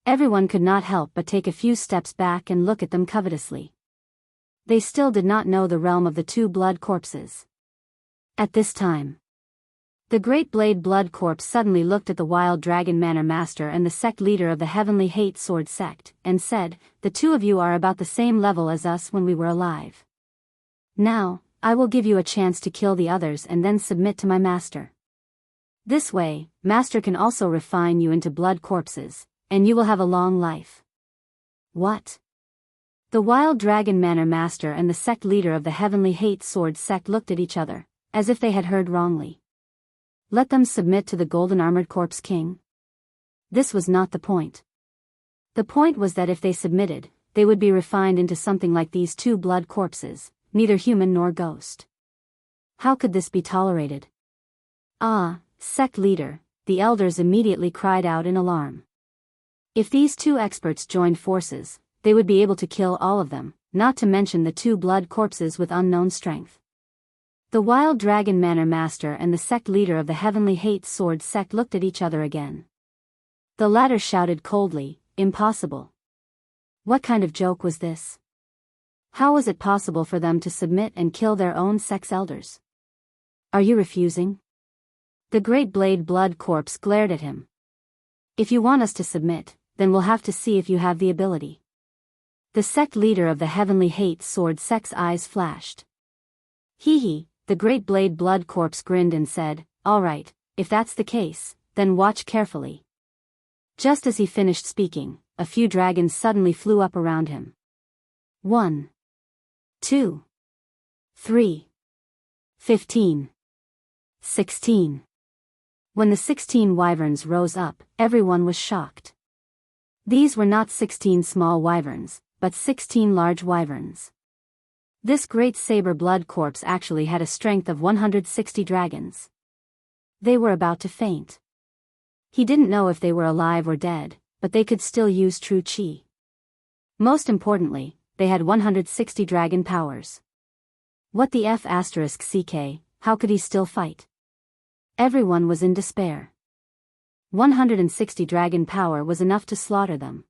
Everyone could not help but take a few steps back and look at them covetously. They still did not know the realm of the two blood corpses. At this time, the great blade blood corpse suddenly looked at the wild dragon manor master and the sect leader of the heavenly hate sword sect, and said, the two of you are about the same level as us when we were alive. Now, I will give you a chance to kill the others and then submit to my master. This way, master can also refine you into blood corpses, and you will have a long life. What? The wild dragon manor master and the sect leader of the heavenly hate sword sect looked at each other, as if they had heard wrongly. Let them submit to the golden armored corpse king? This was not the point. The point was that if they submitted, they would be refined into something like these two blood corpses, neither human nor ghost. How could this be tolerated? Ah, sect leader, the elders immediately cried out in alarm. If these two experts joined forces, they would be able to kill all of them, not to mention the two blood corpses with unknown strength. The wild dragon manor master and the sect leader of the heavenly hate sword sect looked at each other again. The latter shouted coldly, impossible. What kind of joke was this? How was it possible for them to submit and kill their own sect's elders? Are you refusing? The great blade blood corpse glared at him. If you want us to submit, then we'll have to see if you have the ability. The sect leader of the heavenly hate sword sect's eyes flashed. Hee. The great blade blood corpse grinned and said, all right, if that's the case, then watch carefully. Just as he finished speaking, a few dragons suddenly flew up around him. 1, 2, 3, 15, 16. When the 16 wyverns rose up, everyone was shocked. These were not 16 small wyverns, but 16 large wyverns. This great saber blood corpse actually had a strength of 160 dragons. They were about to faint. He didn't know if they were alive or dead, but they could still use true Qi. Most importantly, they had 160 dragon powers. What the F***ck, how could he still fight? Everyone was in despair. 160 dragon power was enough to slaughter them.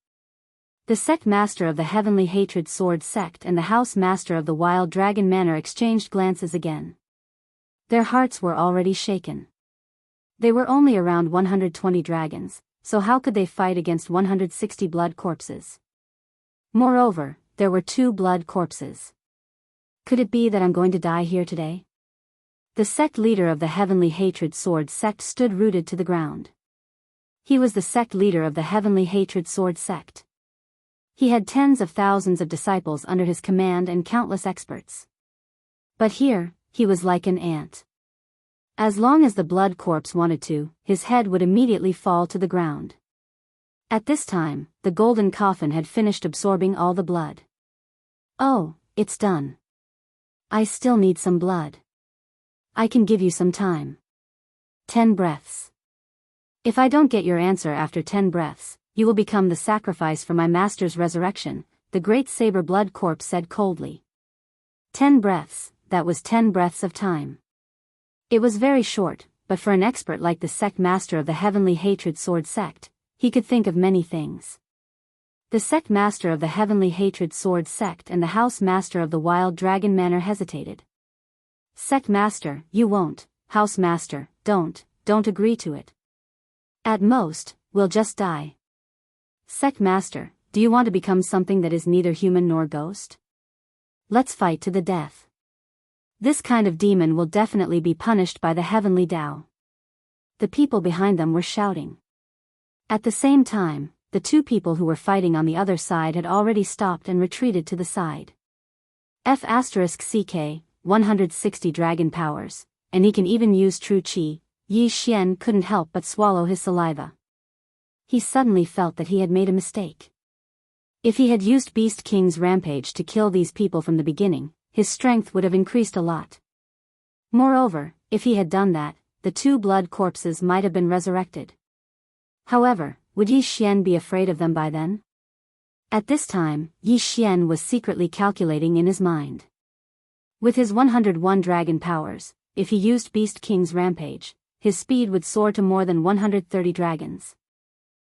The sect master of the heavenly hatred sword sect and the house master of the wild dragon manor exchanged glances again. Their hearts were already shaken. They were only around 120 dragons, so how could they fight against 160 blood corpses? Moreover, there were 2 blood corpses. Could it be that I'm going to die here today? The sect leader of the heavenly hatred sword sect stood rooted to the ground. He was the sect leader of the heavenly hatred sword sect. He had tens of thousands of disciples under his command and countless experts. But here, he was like an ant. As long as the blood corpse wanted to, his head would immediately fall to the ground. At this time, the golden coffin had finished absorbing all the blood. Oh, it's done. I still need some blood. I can give you some time. 10 breaths. If I don't get your answer after 10 breaths, you will become the sacrifice for my master's resurrection, the great saber blood corpse said coldly. 10 breaths, that was 10 breaths of time. It was very short, but for an expert like the sect master of the heavenly hatred sword sect, he could think of many things. The sect master of the heavenly hatred sword sect and the house master of the wild dragon manor hesitated. Sect master, you won't. House master, don't agree to it. At most, we'll just die. Sect Master, do you want to become something that is neither human nor ghost? Let's fight to the death. This kind of demon will definitely be punished by the heavenly Tao. The people behind them were shouting. At the same time, the two people who were fighting on the other side had already stopped and retreated to the side. F***CK, 160 dragon powers, and he can even use true chi. Yi Xian couldn't help but swallow his saliva. He suddenly felt that he had made a mistake. If he had used Beast King's rampage to kill these people from the beginning, his strength would have increased a lot. Moreover, if he had done that, the two blood corpses might have been resurrected. However, would Yi Xian be afraid of them by then? At this time, Yi Xian was secretly calculating in his mind. With his 101 dragon powers, if he used Beast King's rampage, his speed would soar to more than 130 dragons.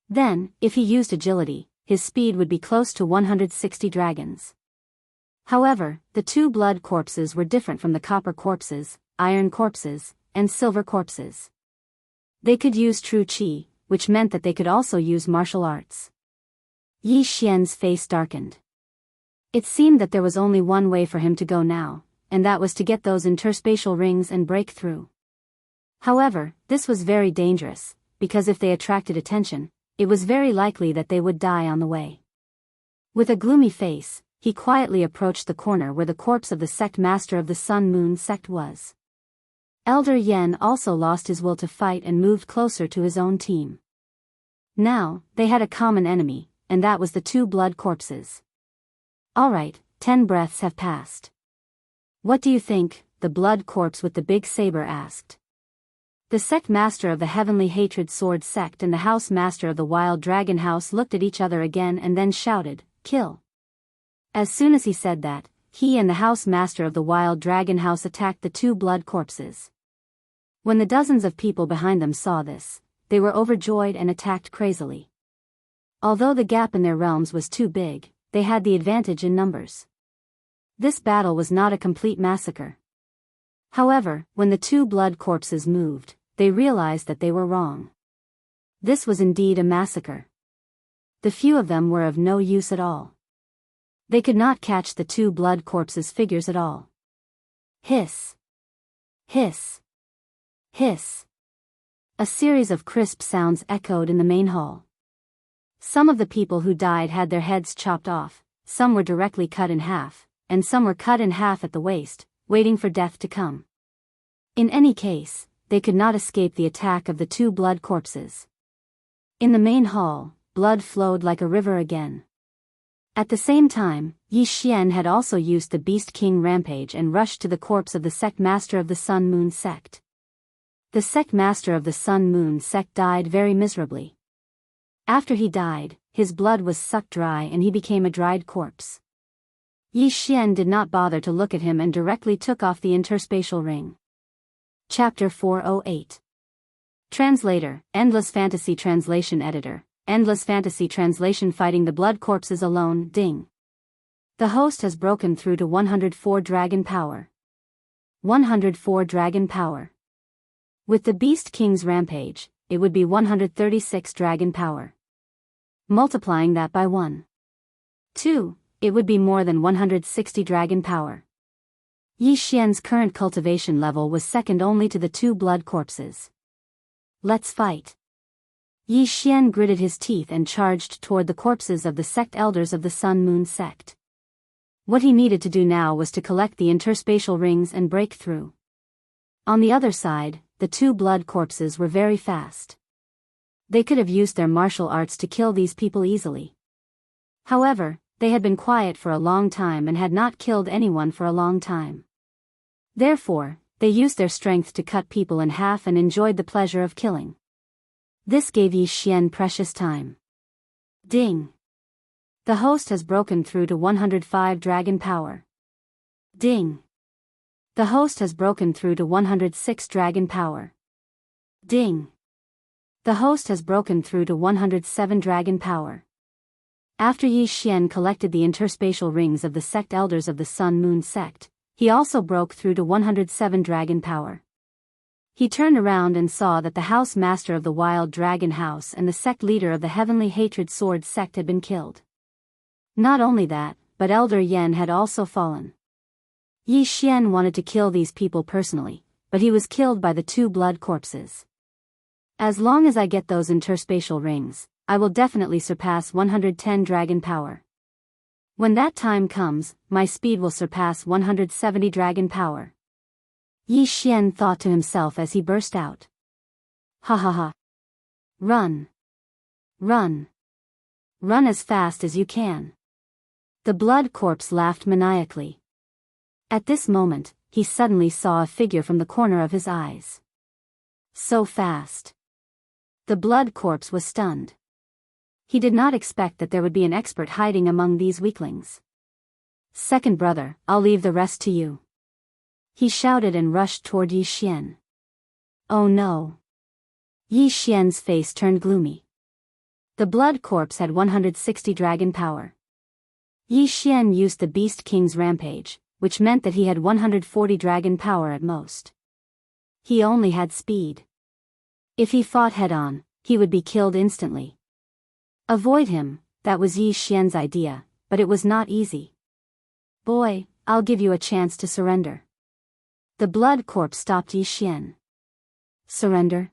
Then, if he used agility, his speed would be close to 160 dragons. However, the two blood corpses were different from the copper corpses, iron corpses, and silver corpses. They could use true chi, which meant that they could also use martial arts. Yi Xian's face darkened. It seemed that there was only one way for him to go now, and that was to get those interspatial rings and break through. However, this was very dangerous, because if they attracted attention, it was very likely that they would die on the way. With a gloomy face, he quietly approached the corner where the corpse of the sect master of the Sun Moon sect was. Elder Yen also lost his will to fight and moved closer to his own team. Now, they had a common enemy, and that was the two blood corpses. Alright, 10 breaths have passed. What do you think? The blood corpse with the big saber asked. The sect master of the Heavenly Hatred Sword sect and the house master of the Wild Dragon House looked at each other again and then shouted, "Kill!" As soon as he said that, he and the house master of the Wild Dragon House attacked the two blood corpses. When the dozens of people behind them saw this, they were overjoyed and attacked crazily. Although the gap in their realms was too big, they had the advantage in numbers. This battle was not a complete massacre. However, when the two blood corpses moved, they realized that they were wrong. This was indeed a massacre. The few of them were of no use at all. They could not catch the two blood corpses' figures at all. Hiss! Hiss! Hiss! A series of crisp sounds echoed in the main hall. Some of the people who died had their heads chopped off, some were directly cut in half, and some were cut in half at the waist, waiting for death to come. In any case, they could not escape the attack of the two blood corpses. In the main hall, blood flowed like a river again. At the same time, Yi Xian had also used the Beast King rampage and rushed to the corpse of the sect master of the Sun Moon sect. The sect master of the Sun Moon sect died very miserably. After he died, his blood was sucked dry and he became a dried corpse. Yi Xian did not bother to look at him and directly took off the interspatial ring. Chapter 408. Translator, Endless Fantasy Translation Editor, Endless Fantasy Translation. Fighting the blood corpses alone. Ding. The host has broken through to 104 dragon power. 104 dragon power. With the Beast King's rampage, it would be 136 dragon power. Multiplying that by 1. 2, it would be more than 160 dragon power. Yi Xian's current cultivation level was second only to the two blood corpses. Let's fight. Yi Xian gritted his teeth and charged toward the corpses of the sect elders of the Sun Moon sect. What he needed to do now was to collect the interspatial rings and break through. On the other side, the two blood corpses were very fast. They could have used their martial arts to kill these people easily. However, they had been quiet for a long time and had not killed anyone for a long time. Therefore, they used their strength to cut people in half and enjoyed the pleasure of killing. This gave Yi Xian precious time. Ding. The host has broken through to 105 dragon power. Ding. The host has broken through to 106 dragon power. Ding. The host has broken through to 107 dragon power. After Yi Xian collected the interspatial rings of the sect elders of the Sun Moon sect, he also broke through to 107 dragon power. He turned around and saw that the house master of the Wild Dragon House and the sect leader of the Heavenly Hatred Sword sect had been killed. Not only that, but Elder Yen had also fallen. Yi Xian wanted to kill these people personally, but he was killed by the two blood corpses. As long as I get those interspatial rings, I will definitely surpass 110 dragon power. When that time comes, my speed will surpass 170 dragon power. Yi Xian thought to himself as he burst out. Ha ha ha. Run. Run. Run as fast as you can. The blood corpse laughed maniacally. At this moment, he suddenly saw a figure from the corner of his eyes. So fast. The blood corpse was stunned. He did not expect that there would be an expert hiding among these weaklings. Second brother, I'll leave the rest to you. He shouted and rushed toward Yi Xian. Oh no. Yi Xian's face turned gloomy. The blood corpse had 160 dragon power. Yi Xian used the Beast King's rampage, which meant that he had 140 dragon power at most. He only had speed. If he fought head-on, he would be killed instantly. Avoid him, that was Yi Xian's idea, but it was not easy. Boy, I'll give you a chance to surrender. The blood corpse stopped Yi Xian. Surrender?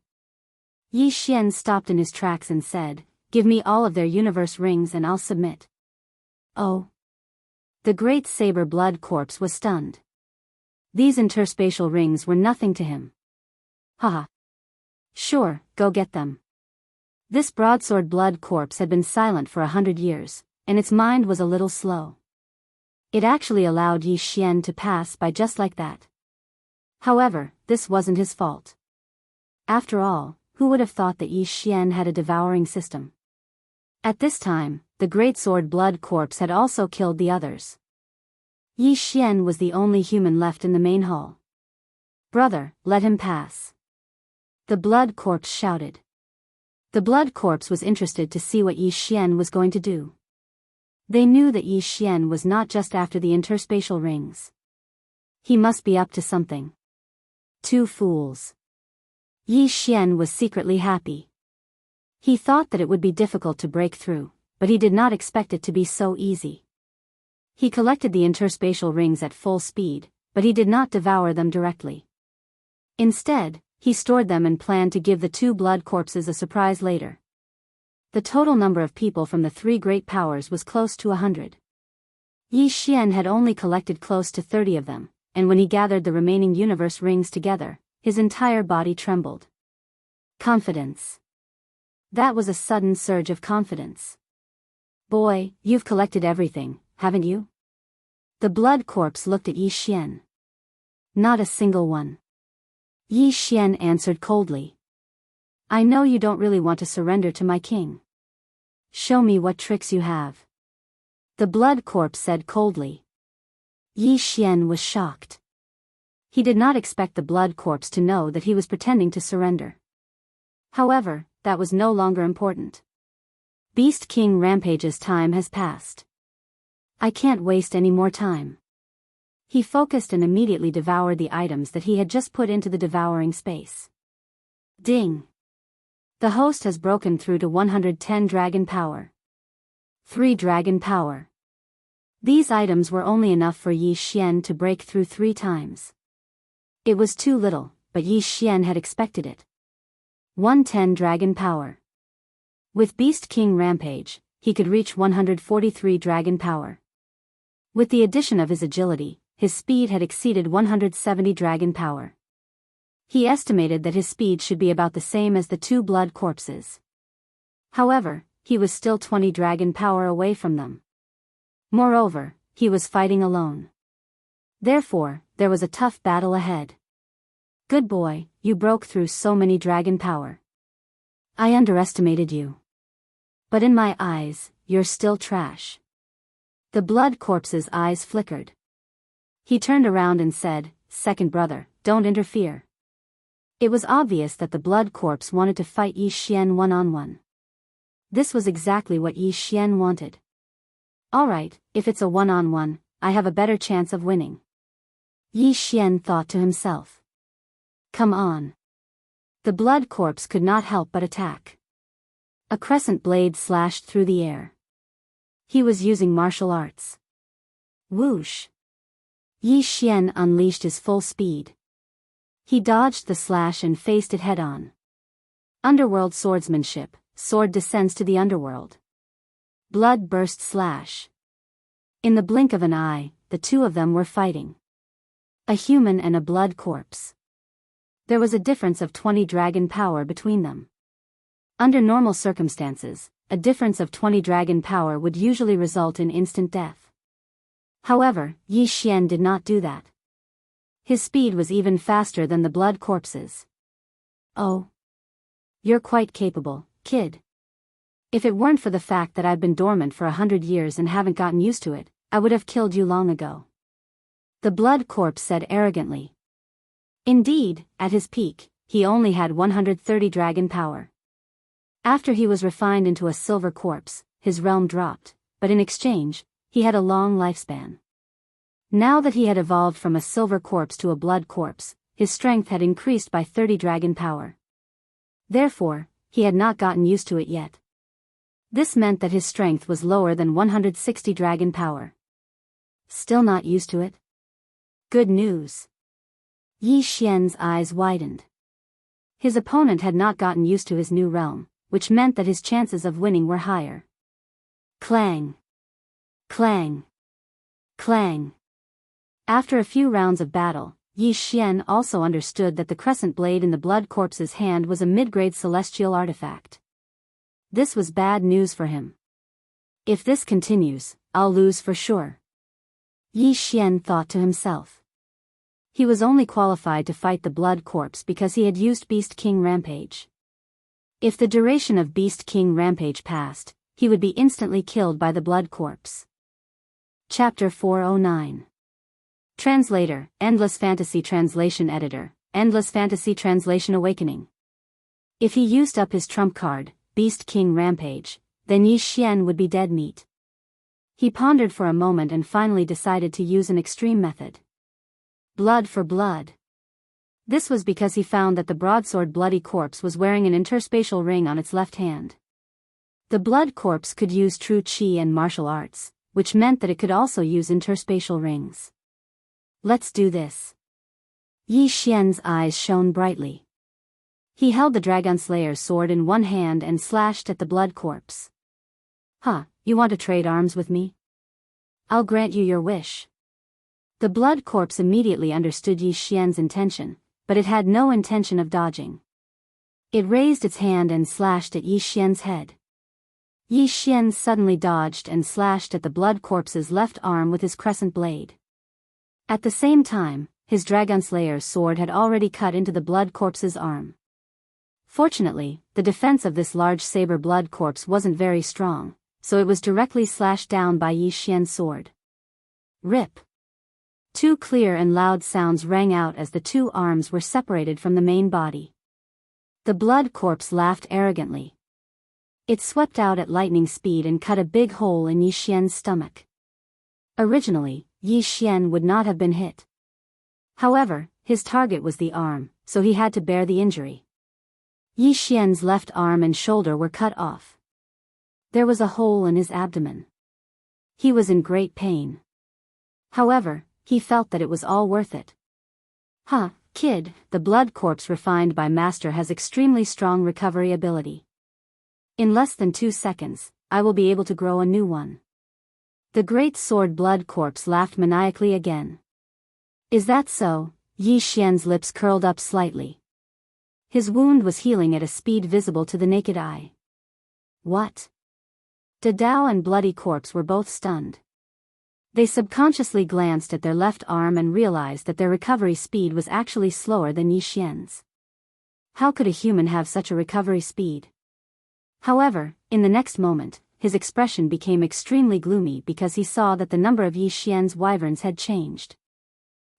Yi Xian stopped in his tracks and said, give me all of their universe rings and I'll submit. Oh. The great saber blood corpse was stunned. These interspatial rings were nothing to him. Haha. Sure, go get them. This broadsword blood corpse had been silent for 100 years, and its mind was a little slow. It actually allowed Yi Xian to pass by just like that. However, this wasn't his fault. After all, who would have thought that Yi Xian had a devouring system? At this time, the great sword blood corpse had also killed the others. Yi Xian was the only human left in the main hall. Brother, let him pass. The blood corpse shouted. The blood corpse was interested to see what Yi Xian was going to do. They knew that Yi Xian was not just after the interspatial rings. He must be up to something. Two fools. Yi Xian was secretly happy. He thought that it would be difficult to break through, but he did not expect it to be so easy. He collected the interspatial rings at full speed, but he did not devour them directly. Instead, he stored them and planned to give the two blood corpses a surprise later. The total number of people from the three great powers was close to 100. Yi Xian had only collected close to 30 of them, and when he gathered the remaining universe rings together, his entire body trembled. Confidence. That was a sudden surge of confidence. Boy, you've collected everything, haven't you? The blood corpse looked at Yi Xian. Not a single one. Yi Xian answered coldly. I know you don't really want to surrender to my king. Show me what tricks you have. The blood corpse said coldly. Yi Xian was shocked. He did not expect the blood corpse to know that he was pretending to surrender. However, that was no longer important. Beast King Rampage's time has passed. I can't waste any more time. He focused and immediately devoured the items that he had just put into the devouring space. Ding! The host has broken through to 110 dragon power. 3 dragon power. These items were only enough for Yi Xian to break through 3 times. It was too little, but Yi Xian had expected it. 110 dragon power. With Beast King Rampage, he could reach 143 dragon power. With the addition of his agility, his speed had exceeded 170 dragon power. He estimated that his speed should be about the same as the 2 blood corpses. However, he was still 20 dragon power away from them. Moreover, he was fighting alone. Therefore, there was a tough battle ahead. Good boy, you broke through so many dragon power. I underestimated you. But in my eyes, you're still trash. The blood corpse's eyes flickered. He turned around and said, Second brother, don't interfere. It was obvious that the blood corpse wanted to fight Yi Xian one-on-one. This was exactly what Yi Xian wanted. Alright, if it's a one-on-one, I have a better chance of winning. Yi Xian thought to himself. Come on. The blood corpse could not help but attack. A crescent blade slashed through the air. He was using martial arts. Whoosh! Yi Xian unleashed his full speed. He dodged the slash and faced it head-on. Underworld swordsmanship, sword descends to the underworld. Blood burst slash. In the blink of an eye, the two of them were fighting. A human and a blood corpse. There was a difference of 20 dragon power between them. Under normal circumstances, a difference of 20 dragon power would usually result in instant death. However, Yi Xian did not do that. His speed was even faster than the blood corpse's. Oh. You're quite capable, kid. If it weren't for the fact that I've been dormant for 100 years and haven't gotten used to it, I would have killed you long ago. The blood corpse said arrogantly. Indeed, at his peak, he only had 130 dragon power. After he was refined into a silver corpse, his realm dropped, but in exchange, he had a long lifespan. Now that he had evolved from a silver corpse to a blood corpse, his strength had increased by 30 dragon power. Therefore, he had not gotten used to it yet. This meant that his strength was lower than 160 dragon power. Still not used to it? Good news. Yi Xian's eyes widened. His opponent had not gotten used to his new realm, which meant that his chances of winning were higher. Clang! Clang! Clang! After a few rounds of battle, Yi Xian also understood that the crescent blade in the blood corpse's hand was a mid-grade celestial artifact. This was bad news for him. If this continues, I'll lose for sure. Yi Xian thought to himself. He was only qualified to fight the blood corpse because he had used Beast King Rampage. If the duration of Beast King Rampage passed, he would be instantly killed by the blood corpse. Chapter 409. Translator, Endless Fantasy Translation Editor, Endless Fantasy Translation Awakening. If he used up his trump card, Beast King Rampage, then Yi Xian would be dead meat. He pondered for a moment and finally decided to use an extreme method. Blood for blood. This was because he found that the broadsword bloody corpse was wearing an interspatial ring on its left hand. The blood corpse could use true qi and martial arts, which meant that it could also use interspatial rings. Let's do this. Yi Xian's eyes shone brightly. He held the Dragon Slayer's sword in one hand and slashed at the blood corpse. Huh, you want to trade arms with me? I'll grant you your wish. The blood corpse immediately understood Yi Xian's intention, but it had no intention of dodging. It raised its hand and slashed at Yi Xian's head. Yi Xian suddenly dodged and slashed at the blood corpse's left arm with his crescent blade. At the same time, his Dragon Slayer's sword had already cut into the blood corpse's arm. Fortunately, the defense of this large saber blood corpse wasn't very strong, so it was directly slashed down by Yi Xian's sword. Rip! Two clear and loud sounds rang out as the two arms were separated from the main body. The blood corpse laughed arrogantly. It swept out at lightning speed and cut a big hole in Yi Xian's stomach. Originally, Yi Xian would not have been hit. However, his target was the arm, so he had to bear the injury. Yi Xian's left arm and shoulder were cut off. There was a hole in his abdomen. He was in great pain. However, he felt that it was all worth it. Huh, kid, the blood corpse refined by Master has extremely strong recovery ability. In less than 2 seconds, I will be able to grow a new one. The great sword blood corpse laughed maniacally again. Is that so? Yi Xian's lips curled up slightly. His wound was healing at a speed visible to the naked eye. What? Dao and bloody corpse were both stunned. They subconsciously glanced at their left arm and realized that their recovery speed was actually slower than Yi Xian's. How could a human have such a recovery speed? However, in the next moment, his expression became extremely gloomy because he saw that the number of Yi Xian's wyverns had changed.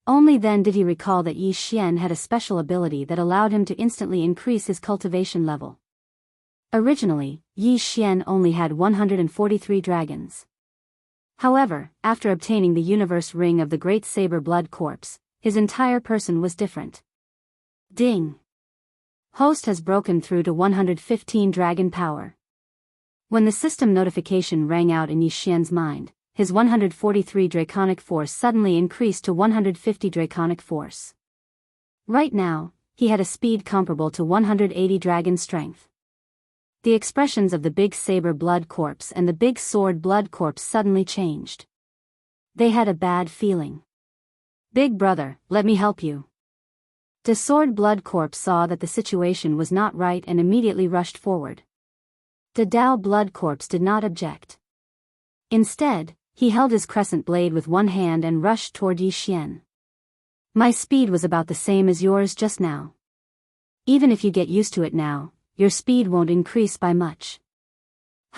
Only then did he recall that Yi Xian had a special ability that allowed him to instantly increase his cultivation level. Originally, Yi Xian only had 143 dragons. However, after obtaining the universe ring of the Great Saber Blood Corpse, his entire person was different. Ding! Host has broken through to 115 dragon power. When the system notification rang out in Yi Xian's mind, his 143 draconic force suddenly increased to 150 draconic force. Right now, he had a speed comparable to 180 dragon strength. The expressions of the big saber blood corpse and the big sword blood corpse suddenly changed. They had a bad feeling. "Big brother, let me help you." The sword blood corpse saw that the situation was not right and immediately rushed forward. The Dao blood corpse did not object. Instead, he held his crescent blade with one hand and rushed toward Yi Xian. "My speed was about the same as yours just now. Even if you get used to it now, your speed won't increase by much.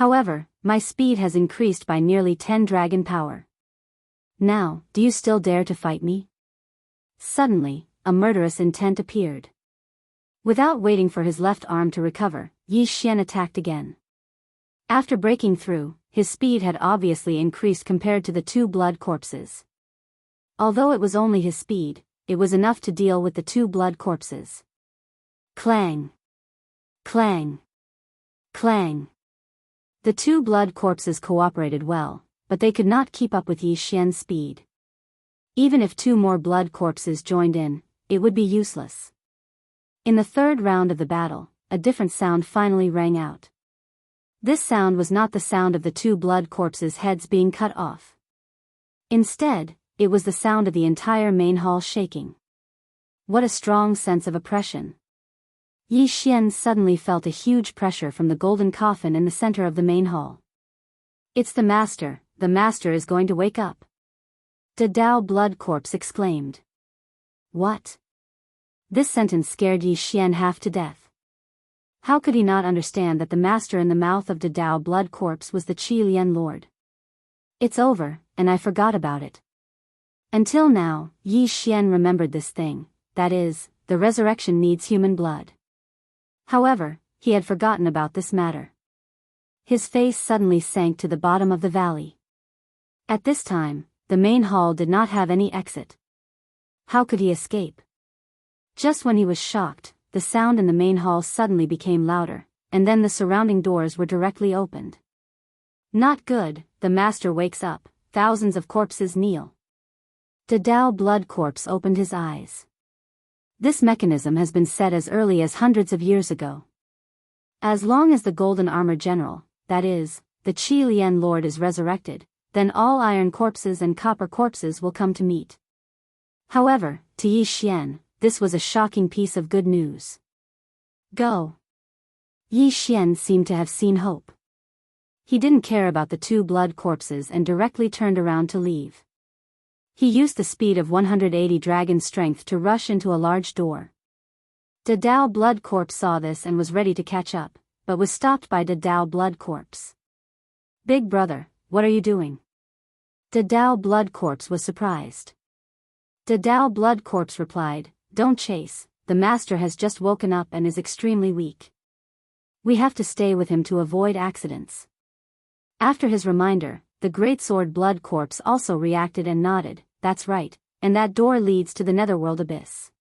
However, my speed has increased by nearly 10 dragon power. Now, do you still dare to fight me?" Suddenly, a murderous intent appeared. Without waiting for his left arm to recover, Yi Xian attacked again. After breaking through, his speed had obviously increased compared to the two blood corpses. Although it was only his speed, it was enough to deal with the two blood corpses. Clang! Clang! Clang! The two blood corpses cooperated well, but they could not keep up with Yi Xian's speed. Even if two more blood corpses joined in, it would be useless. In the third round of the battle, a different sound finally rang out. This sound was not the sound of the two blood corpses' heads being cut off. Instead, it was the sound of the entire main hall shaking. What a strong sense of oppression. Yi Xian suddenly felt a huge pressure from the golden coffin in the center of the main hall. "It's the master is going to wake up." The Dao blood corpse exclaimed. "What?" This sentence scared Yi Xian half to death. How could he not understand that the master in the mouth of the Dao blood corpse was the Qi Lian Lord? "It's over, and I forgot about it." Until now, Yi Xian remembered this thing, that is, the resurrection needs human blood. However, he had forgotten about this matter. His face suddenly sank to the bottom of the valley. At this time, the main hall did not have any exit. How could he escape? Just when he was shocked, the sound in the main hall suddenly became louder, and then the surrounding doors were directly opened. Not good, the master wakes up, thousands of corpses kneel. The Dao blood corpse opened his eyes. This mechanism has been set as early as hundreds of years ago. As long as the Golden Armor General, that is, the Qi Lian Lord is resurrected, then all iron corpses and copper corpses will come to meet. However, to Yi Xian, this was a shocking piece of good news. "Go." Yi Xian seemed to have seen hope. He didn't care about the two blood corpses and directly turned around to leave. He used the speed of 180 dragon strength to rush into a large door. The Dao blood corpse saw this and was ready to catch up, but was stopped by the Dao blood corpse. "Big brother, what are you doing?" The Dao blood corpse was surprised. The Dao blood corpse replied, "Don't chase, the master has just woken up and is extremely weak. We have to stay with him to avoid accidents." After his reminder, the great sword blood corpse also reacted and nodded, "That's right, and that door leads to the netherworld abyss.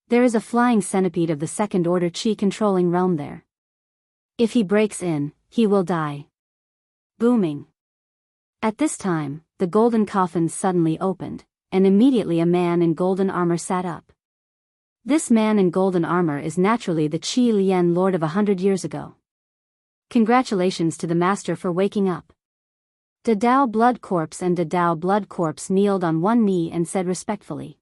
There is a flying centipede of the second order Qi controlling realm there. If he breaks in, he will die." Booming. At this time, the golden coffin suddenly opened, and immediately a man in golden armor sat up. This man in golden armor is naturally the Qi Lian Lord of 100 years ago. Congratulations to the master for waking up. The Dao blood corpse and the Dao blood corpse kneeled on one knee and said respectfully.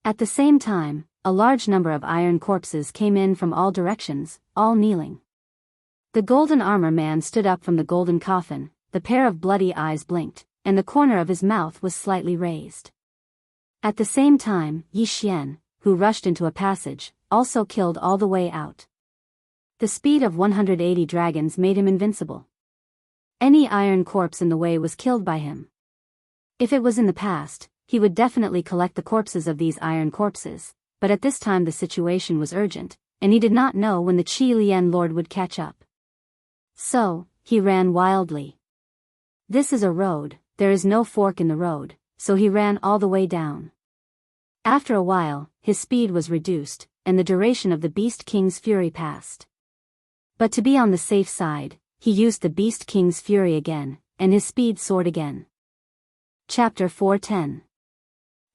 At the same time, a large number of iron corpses came in from all directions, all kneeling. The golden armor man stood up from the golden coffin, the pair of bloody eyes blinked, and the corner of his mouth was slightly raised. At the same time, Yi Xian, who rushed into a passage, also killed all the way out. The speed of 180 dragons made him invincible. Any iron corpse in the way was killed by him. If it was in the past, he would definitely collect the corpses of these iron corpses, but at this time the situation was urgent, and he did not know when the Qi Lian Lord would catch up. So, he ran wildly. This is a road, there is no fork in the road, so he ran all the way down. After a while, his speed was reduced, and the duration of the Beast King's fury passed. But to be on the safe side, he used the Beast King's fury again, and his speed soared again. Chapter 410.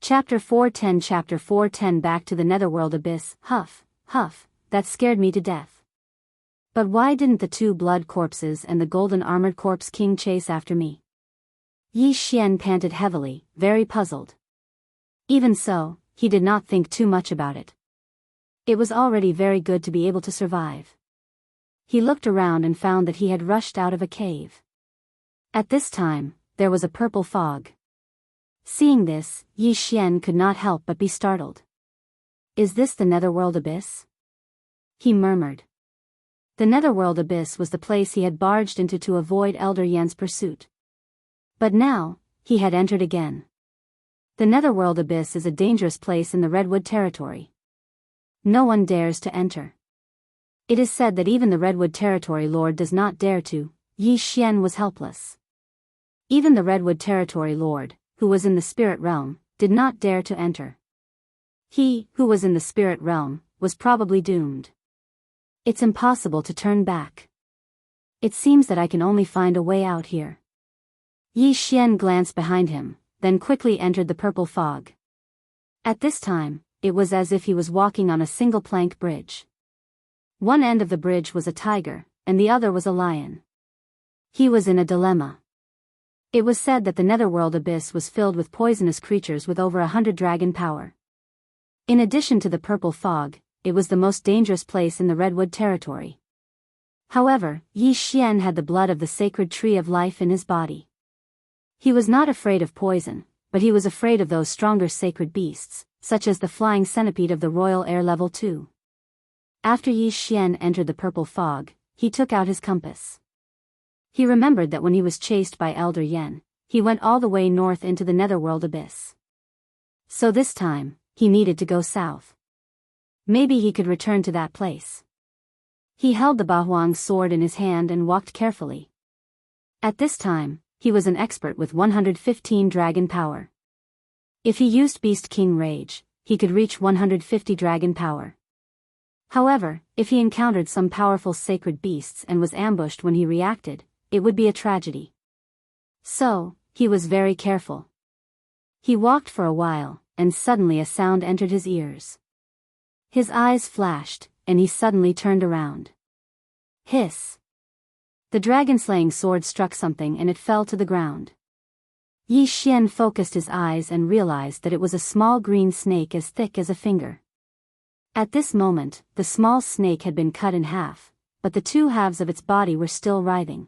Chapter 410 Back to the Netherworld Abyss. Huff, huff, that scared me to death. But why didn't the two blood corpses and the golden armored corpse king chase after me? Yi Xian panted heavily, very puzzled. Even so, he did not think too much about it. It was already very good to be able to survive. He looked around and found that he had rushed out of a cave. At this time, there was a purple fog. Seeing this, Yi Xian could not help but be startled. Is this the Netherworld Abyss? He murmured. The Netherworld Abyss was the place he had barged into to avoid Elder Yan's pursuit. But now, he had entered again. The Netherworld Abyss is a dangerous place in the Redwood Territory. No one dares to enter. It is said that even the Redwood Territory Lord does not dare to. Yi Xian was helpless. Even the Redwood Territory Lord, who was in the spirit realm, did not dare to enter. He, who was in the spirit realm, was probably doomed. It's impossible to turn back. It seems that I can only find a way out here. Yi Xian glanced behind him, then quickly entered the purple fog. At this time, it was as if he was walking on a single plank bridge. One end of the bridge was a tiger, and the other was a lion. He was in a dilemma. It was said that the Netherworld Abyss was filled with poisonous creatures with over 100 dragon power. In addition to the purple fog, it was the most dangerous place in the Redwood Territory. However, Yi Xian had the blood of the sacred tree of life in his body. He was not afraid of poison, but he was afraid of those stronger sacred beasts, such as the flying centipede of the Royal Air Level 2. After Yi Xian entered the purple fog, he took out his compass. He remembered that when he was chased by Elder Yan, he went all the way north into the Netherworld Abyss. So this time, he needed to go south. Maybe he could return to that place. He held the Bahuang sword in his hand and walked carefully. At this time, he was an expert with 115 dragon power. If he used Beast King Rage, he could reach 150 dragon power. However, if he encountered some powerful sacred beasts and was ambushed when he reacted, it would be a tragedy. So, he was very careful. He walked for a while, and suddenly a sound entered his ears. His eyes flashed, and he suddenly turned around. Hiss! The dragon-slaying sword struck something and it fell to the ground. Yi Xian focused his eyes and realized that it was a small green snake as thick as a finger. At this moment, the small snake had been cut in half, but the two halves of its body were still writhing.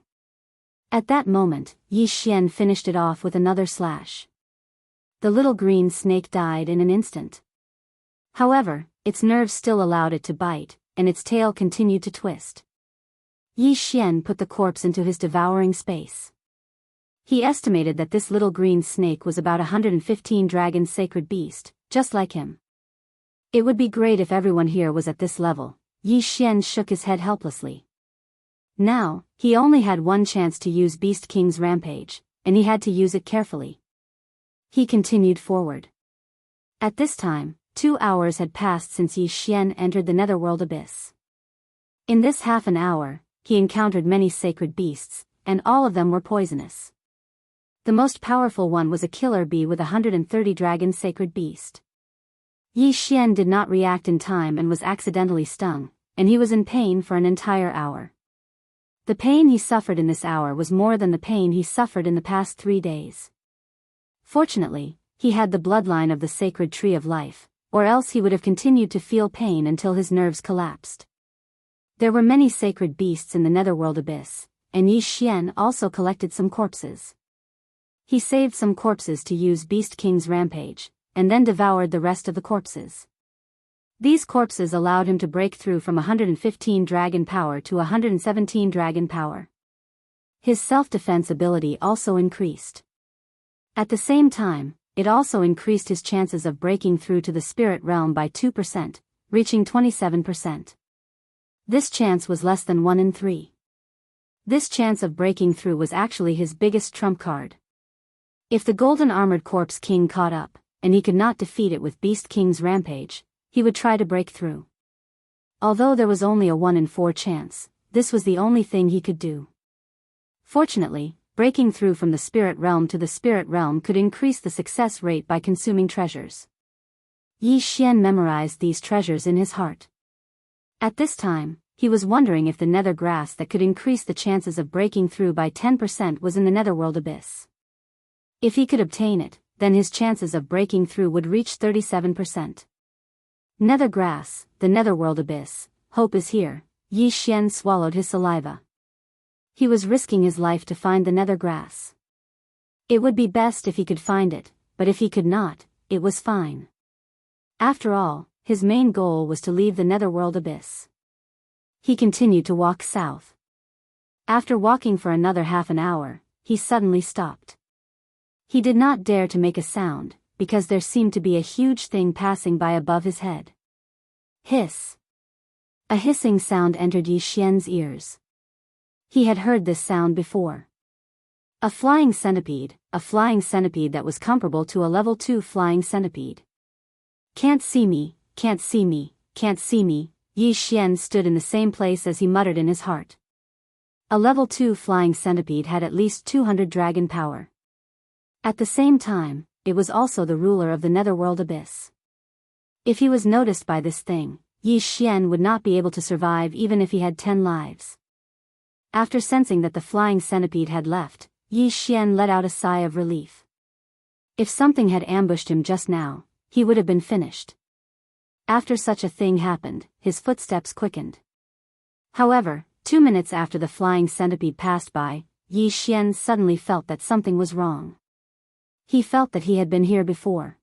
At that moment, Yi Xian finished it off with another slash. The little green snake died in an instant. However, its nerves still allowed it to bite, and its tail continued to twist. Yi Xian put the corpse into his devouring space. He estimated that this little green snake was about 115 dragon sacred beast, just like him. It would be great if everyone here was at this level. Yi Xian shook his head helplessly. Now, he only had one chance to use Beast King's Rampage, and he had to use it carefully. He continued forward. At this time, 2 hours had passed since Yi Xian entered the Netherworld Abyss. In this half an hour, he encountered many sacred beasts, and all of them were poisonous. The most powerful one was a killer bee with 130 dragon sacred beast. Yi Xian did not react in time and was accidentally stung, and he was in pain for an entire hour. The pain he suffered in this hour was more than the pain he suffered in the past 3 days. Fortunately, he had the bloodline of the sacred tree of life, or else he would have continued to feel pain until his nerves collapsed. There were many sacred beasts in the Netherworld Abyss, and Yi Xian also collected some corpses. He saved some corpses to use Beast King's Rampage, and then devoured the rest of the corpses. These corpses allowed him to break through from 115 dragon power to 117 dragon power. His self-defense ability also increased. At the same time, it also increased his chances of breaking through to the spirit realm by 2%, reaching 27%. This chance was less than 1 in 3. This chance of breaking through was actually his biggest trump card. If the golden armored corpse king caught up, and he could not defeat it with Beast King's rampage, he would try to break through. Although there was only a 1 in 4 chance, this was the only thing he could do. Fortunately, breaking through from the spirit realm to the spirit realm could increase the success rate by consuming treasures. Yi Xian memorized these treasures in his heart. At this time, he was wondering if the nether grass that could increase the chances of breaking through by 10% was in the netherworld abyss. If he could obtain it, then his chances of breaking through would reach 37%. Nether grass, the netherworld abyss, hope is here. Yi Xian swallowed his saliva. He was risking his life to find the nether grass. It would be best if he could find it, but if he could not, it was fine. After all, his main goal was to leave the netherworld abyss. He continued to walk south. After walking for another half an hour, he suddenly stopped. He did not dare to make a sound, because there seemed to be a huge thing passing by above his head. Hiss. A hissing sound entered Yi Xian's ears. He had heard this sound before. A flying centipede that was comparable to a level 2 flying centipede. Can't see me, can't see me, can't see me. Yi Xian stood in the same place as he muttered in his heart. A level 2 flying centipede had at least 200 dragon power. At the same time, it was also the ruler of the netherworld abyss. If he was noticed by this thing, Yi Xian would not be able to survive even if he had 10 lives. After sensing that the flying centipede had left, Yi Xian let out a sigh of relief. If something had ambushed him just now, he would have been finished. After such a thing happened, his footsteps quickened. However, 2 minutes after the flying centipede passed by, Yi Xian suddenly felt that something was wrong. He felt that he had been here before.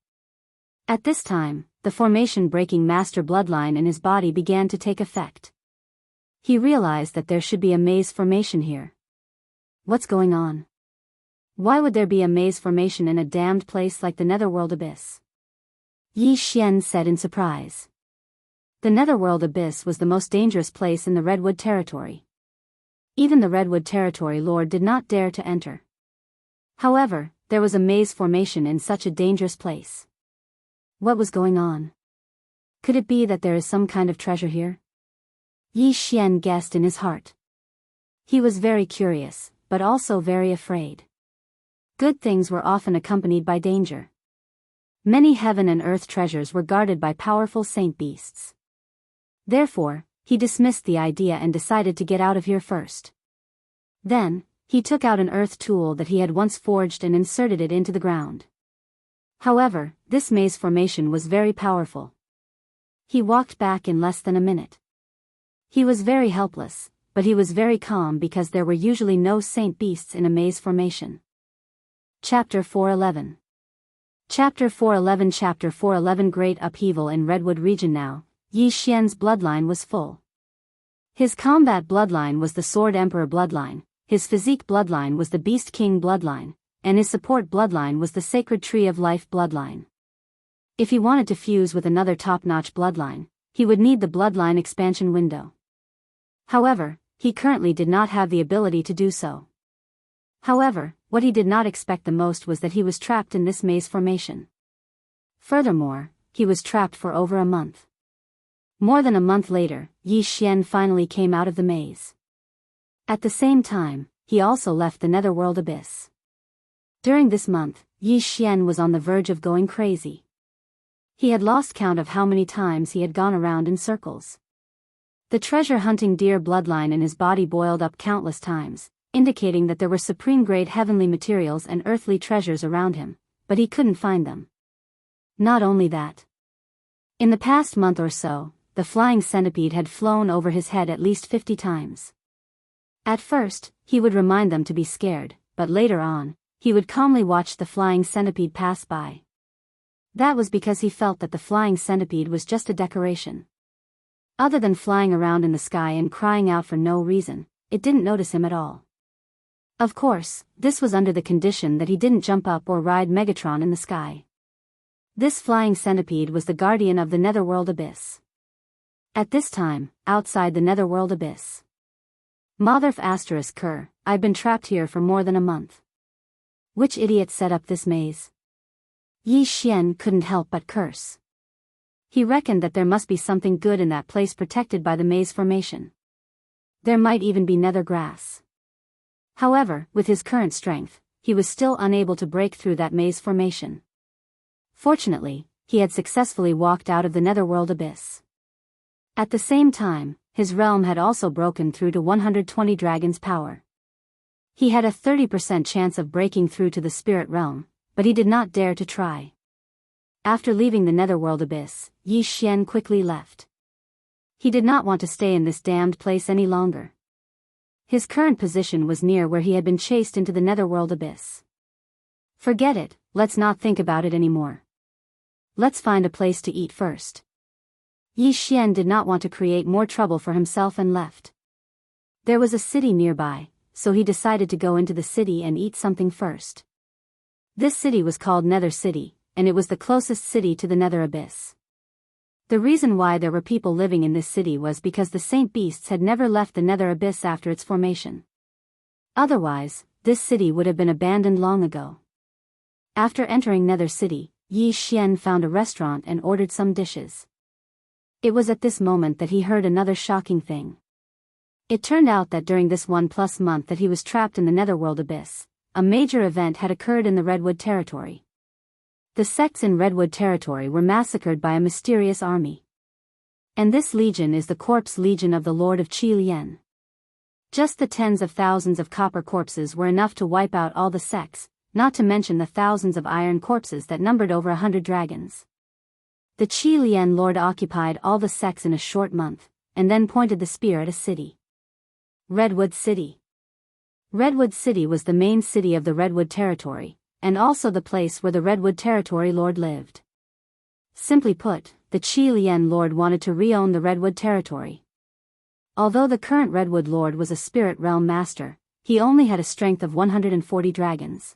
At this time, the formation-breaking master bloodline in his body began to take effect. He realized that there should be a maze formation here. What's going on? Why would there be a maze formation in a damned place like the netherworld abyss? Yi Xian said in surprise. The netherworld abyss was the most dangerous place in the Redwood territory. Even the Redwood territory lord did not dare to enter. However, there was a maze formation in such a dangerous place. What was going on? Could it be that there is some kind of treasure here? Yi Xian guessed in his heart. He was very curious, but also very afraid. Good things were often accompanied by danger. Many heaven and earth treasures were guarded by powerful saint beasts. Therefore, he dismissed the idea and decided to get out of here first. Then, he took out an earth tool that he had once forged and inserted it into the ground. However, this maze formation was very powerful. He walked back in less than a minute. He was very helpless, but he was very calm because there were usually no saint beasts in a maze formation. Chapter 411. Chapter 411 Great upheaval in Redwood region now. Yi Xian's bloodline was full. His combat bloodline was the Sword Emperor bloodline, his physique bloodline was the Beast King bloodline, and his support bloodline was the Sacred Tree of Life bloodline. If he wanted to fuse with another top-notch bloodline, he would need the bloodline expansion window. However, he currently did not have the ability to do so. However, what he did not expect the most was that he was trapped in this maze formation. Furthermore, he was trapped for over a month. More than a month later, Yi Xian finally came out of the maze. At the same time, he also left the netherworld abyss. During this month, Yi Xian was on the verge of going crazy. He had lost count of how many times he had gone around in circles. The treasure-hunting deer bloodline in his body boiled up countless times, indicating that there were supreme-grade heavenly materials and earthly treasures around him, but he couldn't find them. Not only that. In the past month or so, the flying centipede had flown over his head at least 50 times. At first, he would remind them to be scared, but later on, he would calmly watch the flying centipede pass by. That was because he felt that the flying centipede was just a decoration. Other than flying around in the sky and crying out for no reason, it didn't notice him at all. Of course, this was under the condition that he didn't jump up or ride Megatron in the sky. This flying centipede was the guardian of the netherworld abyss. At this time, outside the netherworld abyss. Motherf***Ker, I've been trapped here for more than a month. Which idiot set up this maze? Yi Xian couldn't help but curse. He reckoned that there must be something good in that place protected by the maze formation. There might even be nether grass. However, with his current strength, he was still unable to break through that maze formation. Fortunately, he had successfully walked out of the netherworld abyss. At the same time, his realm had also broken through to 120 dragons' power. He had a 30% chance of breaking through to the spirit realm, but he did not dare to try. After leaving the netherworld abyss, Yi Xian quickly left. He did not want to stay in this damned place any longer. His current position was near where he had been chased into the netherworld abyss. Forget it, let's not think about it anymore. Let's find a place to eat first. Yi Xian did not want to create more trouble for himself and left. There was a city nearby, so he decided to go into the city and eat something first. This city was called Nether City, and it was the closest city to the Nether Abyss. The reason why there were people living in this city was because the Saint Beasts had never left the Nether Abyss after its formation. Otherwise, this city would have been abandoned long ago. After entering Nether City, Yi Xian found a restaurant and ordered some dishes. It was at this moment that he heard another shocking thing. It turned out that during this 1+ month that he was trapped in the Netherworld Abyss, a major event had occurred in the Redwood Territory. The sects in Redwood Territory were massacred by a mysterious army. And this legion is the Corpse Legion of the Lord of Qi Lian. Just the tens of thousands of copper corpses were enough to wipe out all the sects, not to mention the thousands of iron corpses that numbered over 100 dragons. The Qi Lian Lord occupied all the sects in a short month, and then pointed the spear at a city. Redwood City. Redwood City was the main city of the Redwood Territory, and also the place where the Redwood Territory Lord lived. Simply put, the Qi Lian Lord wanted to re-own the Redwood Territory. Although the current Redwood Lord was a spirit realm master, he only had a strength of 140 dragons.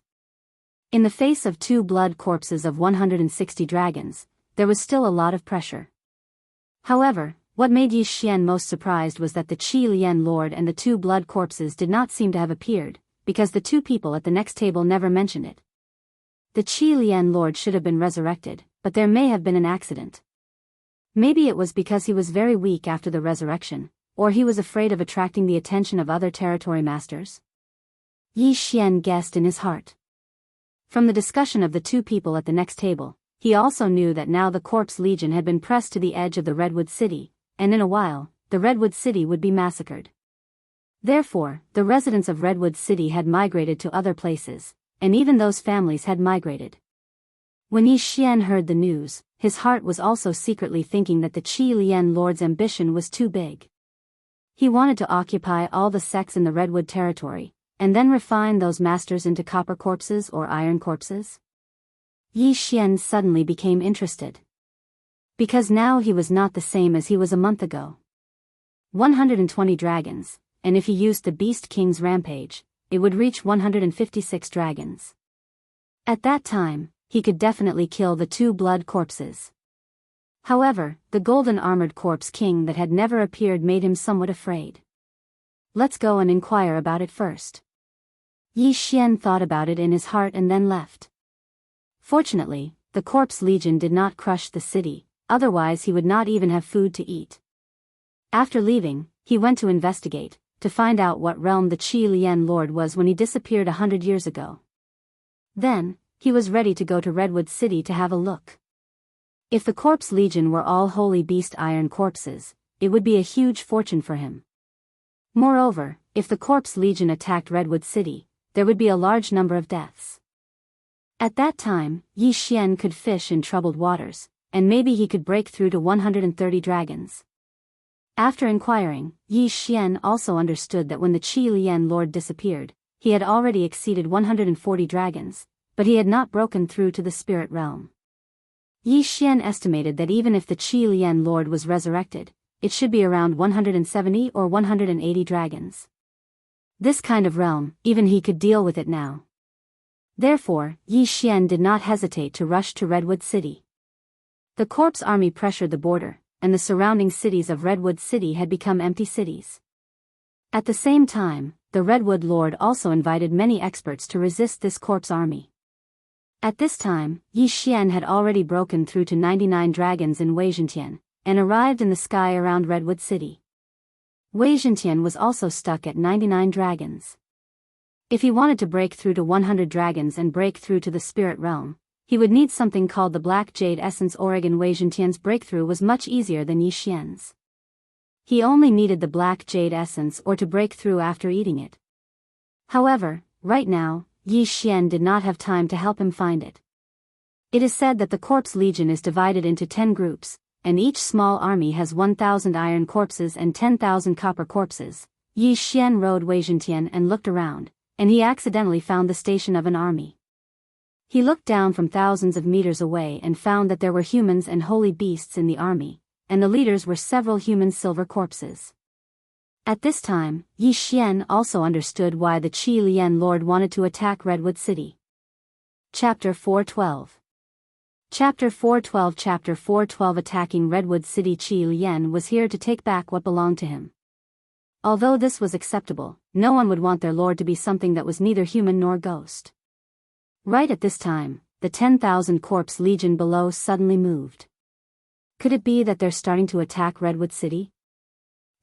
In the face of 2 blood corpses of 160 dragons, there was still a lot of pressure. However, what made Yi Xian most surprised was that the Qi Lian Lord and the 2 blood corpses did not seem to have appeared, because the 2 people at the next table never mentioned it. The Qi Lian Lord should have been resurrected, but there may have been an accident. Maybe it was because he was very weak after the resurrection, or he was afraid of attracting the attention of other territory masters. Yi Xian guessed in his heart. From the discussion of the 2 people at the next table, he also knew that now the Corpse Legion had been pressed to the edge of the Redwood City, and in a while, the Redwood City would be massacred. Therefore, the residents of Redwood City had migrated to other places, and even those families had migrated. When Yi Xian heard the news, his heart was also secretly thinking that the Qi Lian Lord's ambition was too big. He wanted to occupy all the sects in the Redwood Territory, and then refine those masters into copper corpses or iron corpses. Yi Xian suddenly became interested. Because now he was not the same as he was a month ago. 120 dragons, and if he used the Beast King's rampage, it would reach 156 dragons. At that time, he could definitely kill the 2 blood corpses. However, the golden armored corpse king that had never appeared made him somewhat afraid. Let's go and inquire about it first. Yi Xian thought about it in his heart and then left. Fortunately, the Corpse Legion did not crush the city, otherwise he would not even have food to eat. After leaving, he went to investigate, to find out what realm the Qi Lian Lord was when he disappeared 100 years ago. Then, he was ready to go to Redwood City to have a look. If the Corpse Legion were all holy beast iron corpses, it would be a huge fortune for him. Moreover, if the Corpse Legion attacked Redwood City, there would be a large number of deaths. At that time, Yi Xian could fish in troubled waters, and maybe he could break through to 130 dragons. After inquiring, Yi Xian also understood that when the Qi Lian Lord disappeared, he had already exceeded 140 dragons, but he had not broken through to the spirit realm. Yi Xian estimated that even if the Qi Lian Lord was resurrected, it should be around 170 or 180 dragons. This kind of realm, even he could deal with it now. Therefore, Yi Xian did not hesitate to rush to Redwood City. The corpse army pressured the border, and the surrounding cities of Redwood City had become empty cities. At the same time, the Redwood Lord also invited many experts to resist this corpse army. At this time, Yi Xian had already broken through to 99 dragons in Weizhantian, and arrived in the sky around Redwood City. Weizhantian was also stuck at 99 dragons. If he wanted to break through to 100 dragons and break through to the spirit realm, he would need something called the Black Jade Essence. Oregon Weizhantian's breakthrough was much easier than Yi Xian's. He only needed the Black Jade Essence or to break through after eating it. However, right now, Yi Xian did not have time to help him find it. It is said that the Corpse Legion is divided into 10 groups, and each small army has 1,000 iron corpses and 10,000 copper corpses. Yi Xian rode Weizhantian and looked around, and he accidentally found the station of an army. He looked down from thousands of meters away and found that there were humans and holy beasts in the army, and the leaders were several human silver corpses. At this time, Yi Xian also understood why the Qi Lian Lord wanted to attack Redwood City. Chapter 412. Chapter 412 Attacking Redwood City. Qi Lian was here to take back what belonged to him. Although this was acceptable, no one would want their lord to be something that was neither human nor ghost. Right at this time, the 10,000 Corpse Legion below suddenly moved. Could it be that they're starting to attack Redwood City?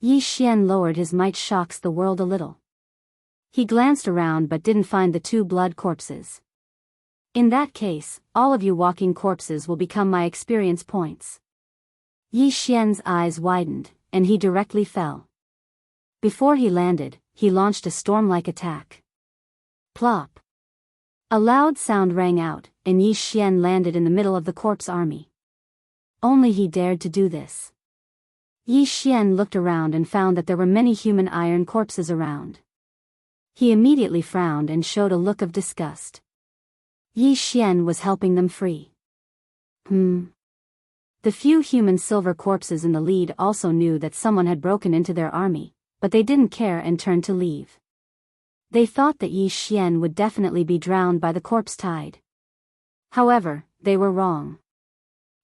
Yi Xian lowered his might. Shocks the world a little. He glanced around but didn't find the 2 blood corpses. In that case, all of you walking corpses will become my experience points. Yi Xian's eyes widened, and he directly fell. Before he landed, he launched a storm-like attack. Plop! A loud sound rang out, and Yi Xian landed in the middle of the corpse army. Only he dared to do this. Yi Xian looked around and found that there were many human iron corpses around. He immediately frowned and showed a look of disgust. Yi Xian was helping them free. The few human silver corpses in the lead also knew that someone had broken into their army, but they didn't care and turned to leave. They thought that Yi Xian would definitely be drowned by the corpse tide. However, they were wrong.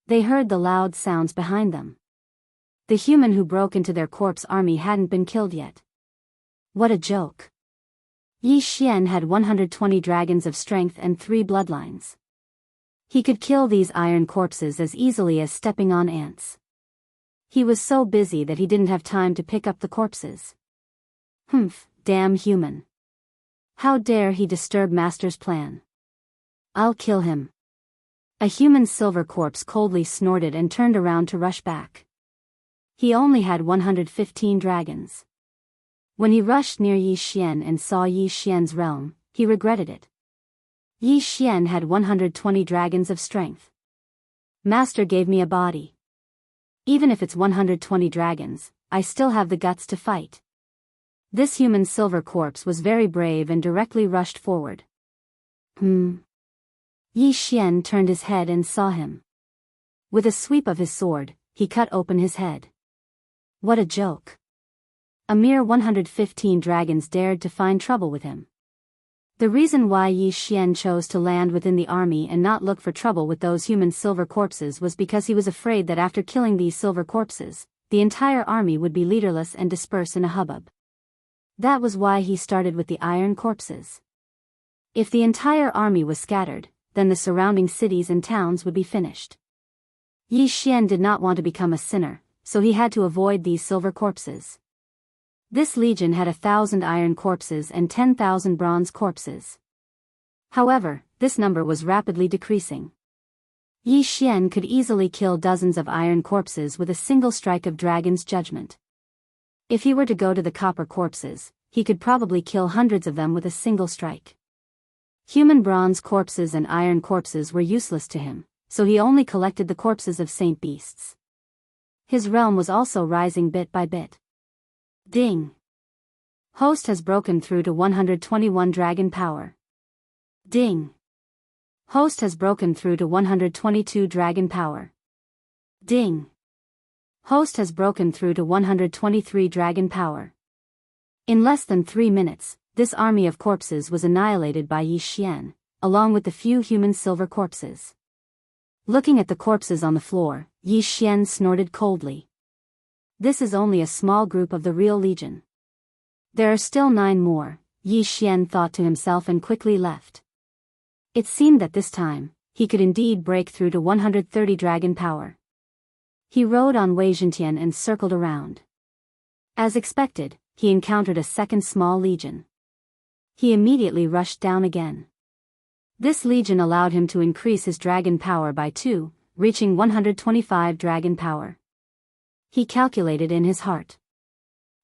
They heard the loud sounds behind them. The human who broke into their corpse army hadn't been killed yet. What a joke. Yi Xian had 120 dragons of strength and 3 bloodlines. He could kill these iron corpses as easily as stepping on ants. He was so busy that he didn't have time to pick up the corpses. Damn human. How dare he disturb Master's plan? I'll kill him. A human silver corpse coldly snorted and turned around to rush back. He only had 115 dragons. When he rushed near Yi Xian and saw Yi Xian's realm, he regretted it. Yi Xian had 120 dragons of strength. Master gave me a body. Even if it's 120 dragons, I still have the guts to fight. This human silver corpse was very brave and directly rushed forward. Yi Xian turned his head and saw him. With a sweep of his sword, he cut open his head. What a joke. A mere 115 dragons dared to find trouble with him. The reason why Yi Xian chose to land within the army and not look for trouble with those human silver corpses was because he was afraid that after killing these silver corpses, the entire army would be leaderless and disperse in a hubbub. That was why he started with the iron corpses. If the entire army was scattered, then the surrounding cities and towns would be finished. Yi Xian did not want to become a sinner, so he had to avoid these silver corpses. This legion had 1,000 iron corpses and 10,000 bronze corpses. However, this number was rapidly decreasing. Yi Xian could easily kill dozens of iron corpses with a single strike of Dragon's Judgment. If he were to go to the copper corpses, he could probably kill hundreds of them with a single strike. Human bronze corpses and iron corpses were useless to him, so he only collected the corpses of saint beasts. His realm was also rising bit by bit. Ding! Host has broken through to 121 dragon power. Ding! Host has broken through to 122 dragon power. Ding! Host has broken through to 123 dragon power. In less than 3 minutes, this army of corpses was annihilated by Yi Xian, along with the few human silver corpses. Looking at the corpses on the floor, Yi Xian snorted coldly. This is only a small group of the real legion. There are still 9 more, Yi Xian thought to himself and quickly left. It seemed that this time, he could indeed break through to 130 dragon power. He rode on Wei Zhentian and circled around. As expected, he encountered a second small legion. He immediately rushed down again. This legion allowed him to increase his dragon power by 2, reaching 125 dragon power. He calculated in his heart.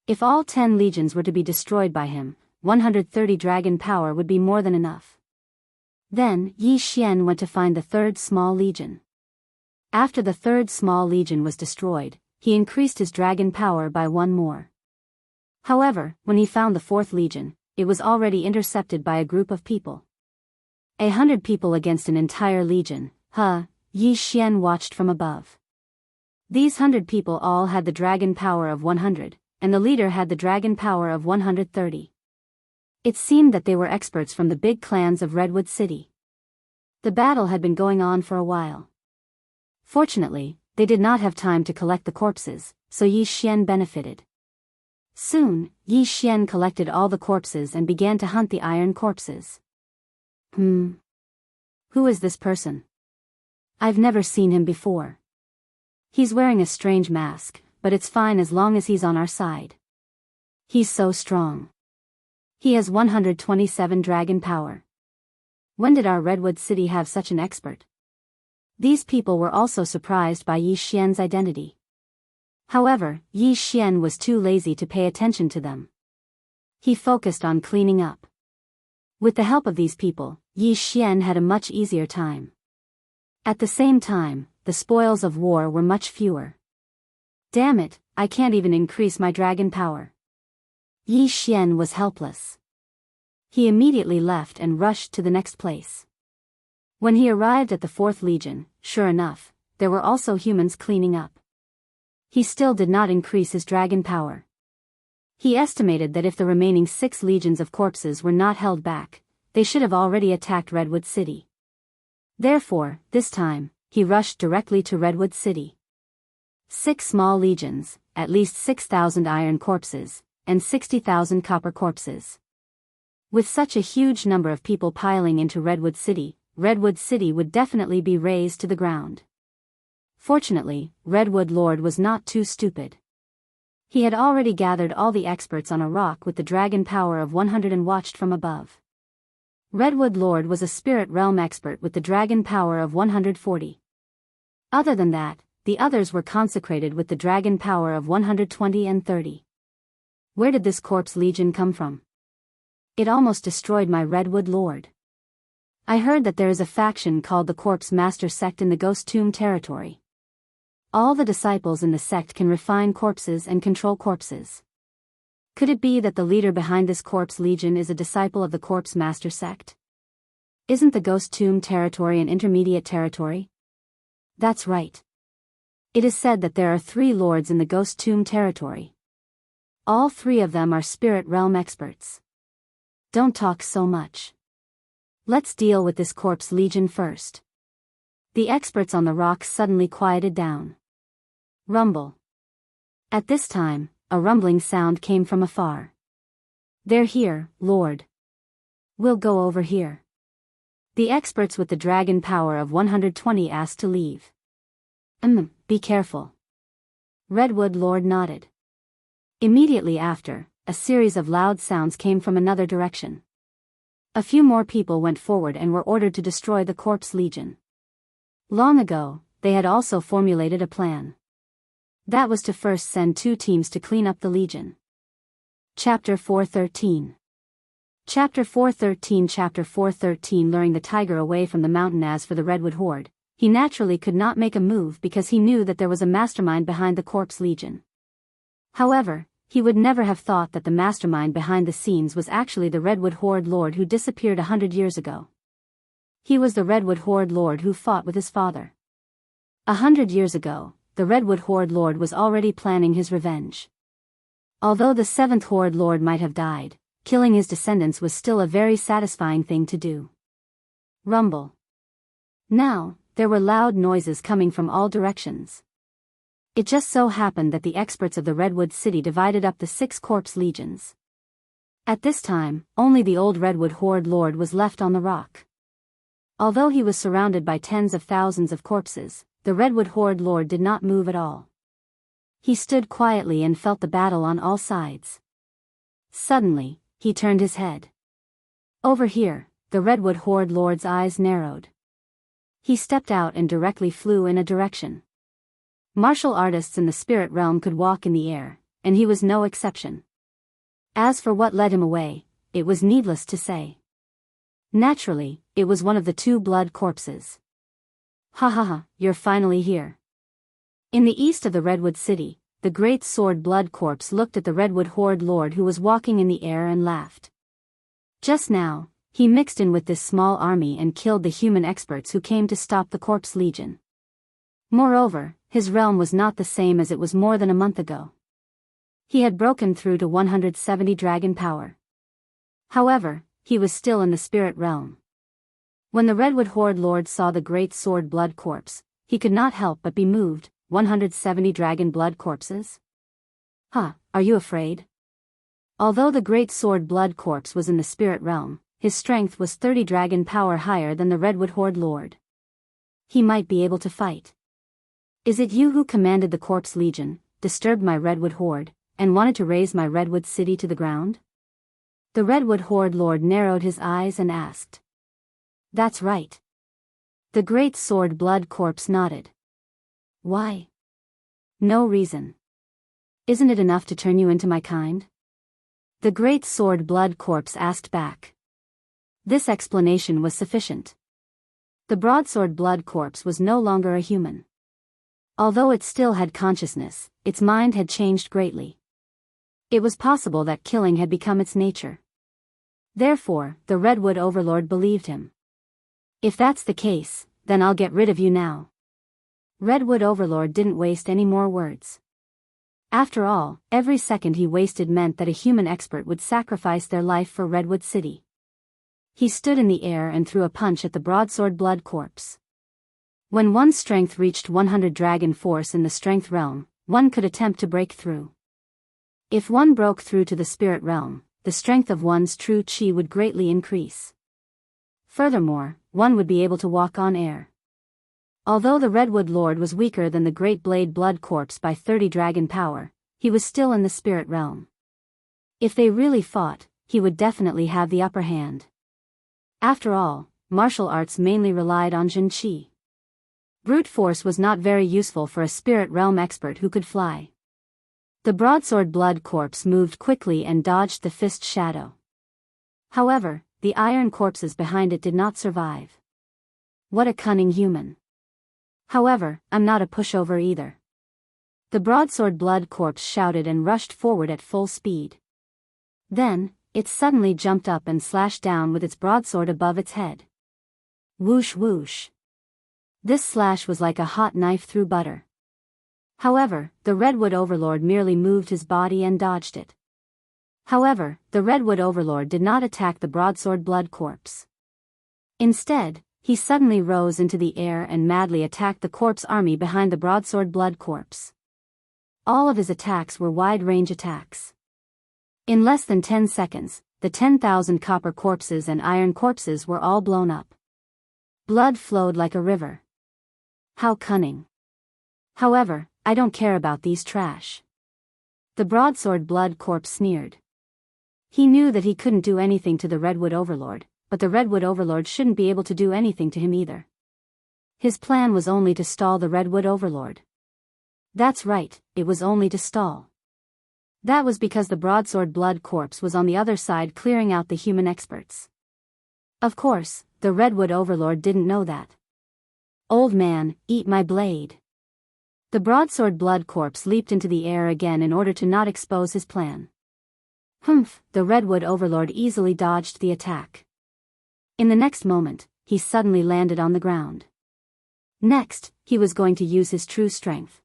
If all 10 legions were to be destroyed by him, 130 dragon power would be more than enough. Then Yi Xian went to find the third small legion. After the third small legion was destroyed, he increased his dragon power by 1 more. However, when he found the fourth legion, it was already intercepted by a group of people. 100 people against an entire legion, Yi Xian watched from above. These 100 people all had the dragon power of 100, and the leader had the dragon power of 130. It seemed that they were experts from the big clans of Redwood City. The battle had been going on for a while. Fortunately, they did not have time to collect the corpses, so Yi Xian benefited. Soon, Yi Xian collected all the corpses and began to hunt the iron corpses. Who is this person? I've never seen him before. He's wearing a strange mask, but it's fine as long as he's on our side. He's so strong. He has 127 dragon power. When did our Redwood City have such an expert? These people were also surprised by Yi Xian's identity. However, Yi Xian was too lazy to pay attention to them. He focused on cleaning up. With the help of these people, Yi Xian had a much easier time. At the same time, the spoils of war were much fewer. Damn it, I can't even increase my dragon power. Yi Xian was helpless. He immediately left and rushed to the next place. When he arrived at the fourth legion, sure enough, there were also humans cleaning up. He still did not increase his dragon power. He estimated that if the remaining 6 legions of corpses were not held back, they should have already attacked Redwood City. Therefore, this time, he rushed directly to Redwood City. 6 small legions, at least 6,000 iron corpses, and 60,000 copper corpses. With such a huge number of people piling into Redwood City would definitely be razed to the ground. Fortunately, Redwood Lord was not too stupid. He had already gathered all the experts on a rock with the dragon power of 100 and watched from above. Redwood Lord was a spirit realm expert with the dragon power of 140. Other than that, the others were consecrated with the dragon power of 120 and 30. Where did this corpse legion come from? It almost destroyed my Redwood Lord. I heard that there is a faction called the Corpse Master Sect in the Ghost Tomb territory. All the disciples in the sect can refine corpses and control corpses. Could it be that the leader behind this corpse legion is a disciple of the Corpse Master Sect? Isn't the Ghost Tomb territory an intermediate territory? That's right. It is said that there are 3 lords in the Ghost Tomb territory. All 3 of them are spirit realm experts. Don't talk so much. Let's deal with this corpse legion first. The experts on the rock suddenly quieted down. Rumble. At this time, a rumbling sound came from afar. They're here, Lord. We'll go over here. The experts with the dragon power of 120 asked to leave. Be careful. Redwood Lord nodded. Immediately after, a series of loud sounds came from another direction. A few more people went forward and were ordered to destroy the Corpse Legion. Long ago, they had also formulated a plan. That was to first send 2 teams to clean up the Legion. Chapter 413. Chapter 413 luring the tiger away from the mountain. As for the Redwood Horde, he naturally could not make a move because he knew that there was a mastermind behind the Corpse Legion. However, he would never have thought that the mastermind behind the scenes was actually the Redwood Horde Lord who disappeared 100 years ago. He was the Redwood Horde Lord who fought with his father. 100 years ago, the Redwood Horde Lord was already planning his revenge. Although the 7th Horde Lord might have died, killing his descendants was still a very satisfying thing to do. Rumble. Now, there were loud noises coming from all directions. It just so happened that the experts of the Redwood City divided up the 6 corpse legions. At this time, only the old Redwood Horde Lord was left on the rock. Although he was surrounded by tens of thousands of corpses, the Redwood Horde Lord did not move at all. He stood quietly and felt the battle on all sides. Suddenly, he turned his head. Over here, the Redwood Horde Lord's eyes narrowed. He stepped out and directly flew in a direction. Martial artists in the spirit realm could walk in the air, and he was no exception. As for what led him away, it was needless to say. Naturally, it was one of the two blood corpses. Ha ha ha, you're finally here. In the east of the Redwood City, the great sword blood corpse looked at the Redwood Horde Lord who was walking in the air and laughed. Just now, he mixed in with this small army and killed the human experts who came to stop the Corpse Legion. Moreover, his realm was not the same as it was more than a month ago. He had broken through to 170 dragon power. However, he was still in the spirit realm. When the Redwood Horde Lord saw the great sword blood corpse, he could not help but be moved. 170 dragon blood corpses? Huh, are you afraid? Although the great sword blood corpse was in the spirit realm, his strength was 30 dragon power higher than the Redwood Horde Lord. He might be able to fight. Is it you who commanded the Corpse Legion, disturbed my Redwood Horde, and wanted to raze my Redwood City to the ground? The Redwood Horde Lord narrowed his eyes and asked. That's right. The great sword blood corpse nodded. Why? No reason. Isn't it enough to turn you into my kind? The great sword blood corpse asked back. This explanation was sufficient. The broadsword blood corpse was no longer a human. Although it still had consciousness, its mind had changed greatly. It was possible that killing had become its nature. Therefore, the Redwood Overlord believed him. If that's the case, then I'll get rid of you now. Redwood Overlord didn't waste any more words. After all, every second he wasted meant that a human expert would sacrifice their life for Redwood City. He stood in the air and threw a punch at the broadsword blood corpse. When one's strength reached 100 dragon force in the strength realm, one could attempt to break through. If one broke through to the spirit realm, the strength of one's true chi would greatly increase. Furthermore, one would be able to walk on air. Although the Redwood Lord was weaker than the Great Blade Blood Corpse by 30 dragon power, he was still in the spirit realm. If they really fought, he would definitely have the upper hand. After all, martial arts mainly relied on Jin Chi. Brute force was not very useful for a spirit realm expert who could fly. The broadsword blood corpse moved quickly and dodged the fist shadow. However, the iron corpses behind it did not survive. What a cunning human. However, I'm not a pushover either. The broadsword blood corpse shouted and rushed forward at full speed. Then, it suddenly jumped up and slashed down with its broadsword above its head. Whoosh whoosh. This slash was like a hot knife through butter. However, the Redwood Overlord merely moved his body and dodged it. However, the Redwood Overlord did not attack the broadsword blood corpse. Instead, he suddenly rose into the air and madly attacked the corpse army behind the broadsword blood corpse. All of his attacks were wide-range attacks. In less than 10 seconds, the 10,000 copper corpses and iron corpses were all blown up. Blood flowed like a river. How cunning. However, I don't care about these trash. The broadsword blood corpse sneered. He knew that he couldn't do anything to the Redwood Overlord, but the Redwood Overlord shouldn't be able to do anything to him either. His plan was only to stall the Redwood Overlord. That's right, it was only to stall. That was because the broadsword blood corpse was on the other side clearing out the human experts. Of course, the Redwood Overlord didn't know that. Old man, eat my blade. The broadsword blood corpse leaped into the air again in order to not expose his plan. Humph, the Redwood Overlord easily dodged the attack. In the next moment, he suddenly landed on the ground. Next, he was going to use his true strength.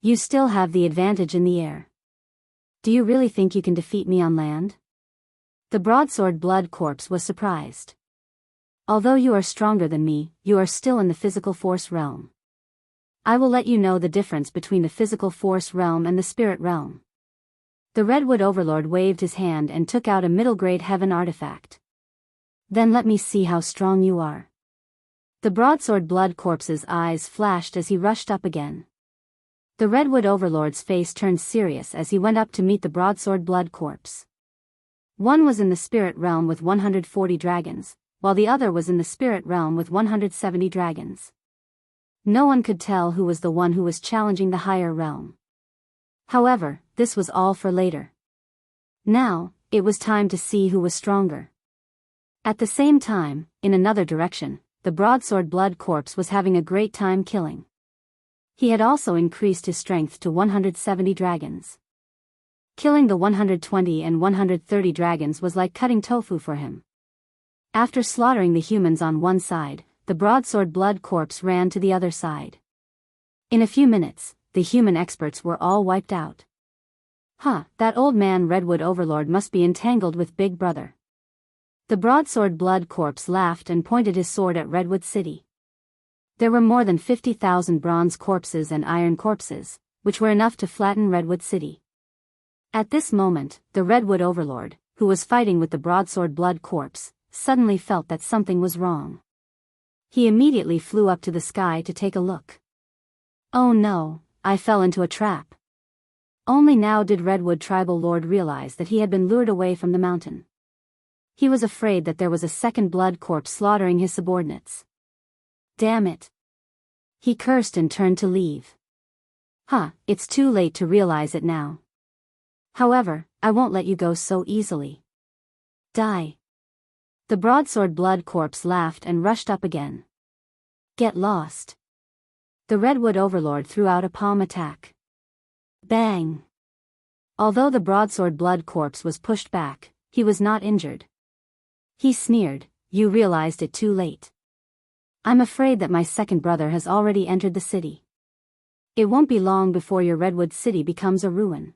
You still have the advantage in the air. Do you really think you can defeat me on land? The broadsword blood corpse was surprised. Although you are stronger than me, you are still in the physical force realm. I will let you know the difference between the physical force realm and the spirit realm. The Redwood Overlord waved his hand and took out a middle-grade heaven artifact. Then let me see how strong you are. The broadsword blood corpse's eyes flashed as he rushed up again. The Redwood Overlord's face turned serious as he went up to meet the broadsword blood corpse. One was in the spirit realm with 140 dragons, while the other was in the spirit realm with 170 dragons. No one could tell who was the one who was challenging the higher realm. However, this was all for later. Now, it was time to see who was stronger. At the same time, in another direction, the broadsword blood corpse was having a great time killing. He had also increased his strength to 170 dragons. Killing the 120 and 130 dragons was like cutting tofu for him. After slaughtering the humans on one side, the broadsword blood corpse ran to the other side. In a few minutes, the human experts were all wiped out. That old man Redwood Overlord must be entangled with Big Brother. The broadsword blood corpse laughed and pointed his sword at Redwood City. There were more than 50,000 bronze corpses and iron corpses, which were enough to flatten Redwood City. At this moment, the Redwood Overlord, who was fighting with the broadsword blood corpse, suddenly felt that something was wrong. He immediately flew up to the sky to take a look. Oh no, I fell into a trap. Only now did Redwood Tribal Lord realize that he had been lured away from the mountain. He was afraid that there was a second blood corpse slaughtering his subordinates. Damn it. He cursed and turned to leave. It's too late to realize it now. However, I won't let you go so easily. Die. The broadsword blood corpse laughed and rushed up again. Get lost. The Redwood Overlord threw out a palm attack. Bang! Although the broadsword blood corpse was pushed back, he was not injured. He sneered, "You realized it too late. I'm afraid that my second brother has already entered the city. It won't be long before your Redwood City becomes a ruin."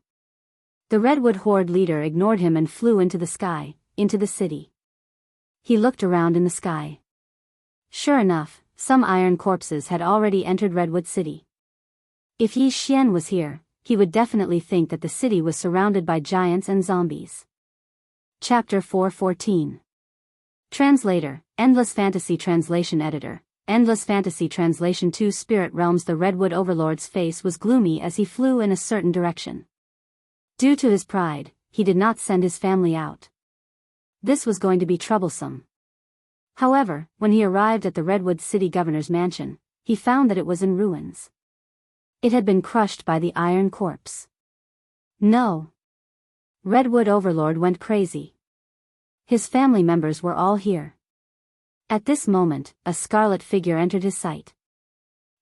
The Redwood Horde leader ignored him and flew into the sky, into the city. He looked around in the sky. Sure enough, some iron corpses had already entered Redwood City. If Yi Xian was here, he would definitely think that the city was surrounded by giants and zombies. Chapter 4:14. Translator, Endless Fantasy Translation Editor, Endless Fantasy Translation 2 Spirit Realms. The Redwood Overlord's face was gloomy as he flew in a certain direction. Due to his pride, he did not send his family out. This was going to be troublesome. However, when he arrived at the Redwood City Governor's mansion, he found that it was in ruins. It had been crushed by the iron corpse. No. Redwood Overlord went crazy. His family members were all here. At this moment, a scarlet figure entered his sight.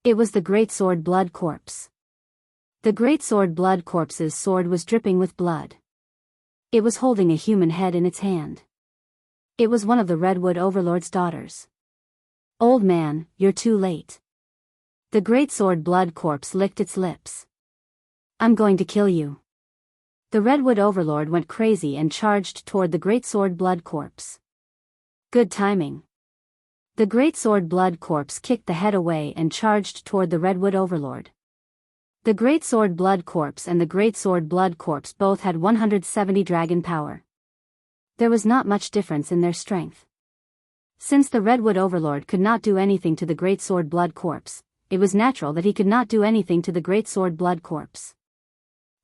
It was the Great Sword Blood Corpse. The Great Sword Blood Corpse's sword was dripping with blood. It was holding a human head in its hand. It was one of the Redwood Overlord's daughters. Old man, you're too late. The Great Sword Blood Corpse licked its lips. I'm going to kill you. The Redwood Overlord went crazy and charged toward the Great Sword Blood Corpse. Good timing. The Great Sword Blood Corpse kicked the head away and charged toward the Redwood Overlord. The Great Sword Blood Corpse and the Great Sword Blood Corpse both had 170 dragon power. There was not much difference in their strength. Since the Redwood Overlord could not do anything to the Great Sword Blood Corpse, it was natural that he could not do anything to the Great Sword Blood Corpse.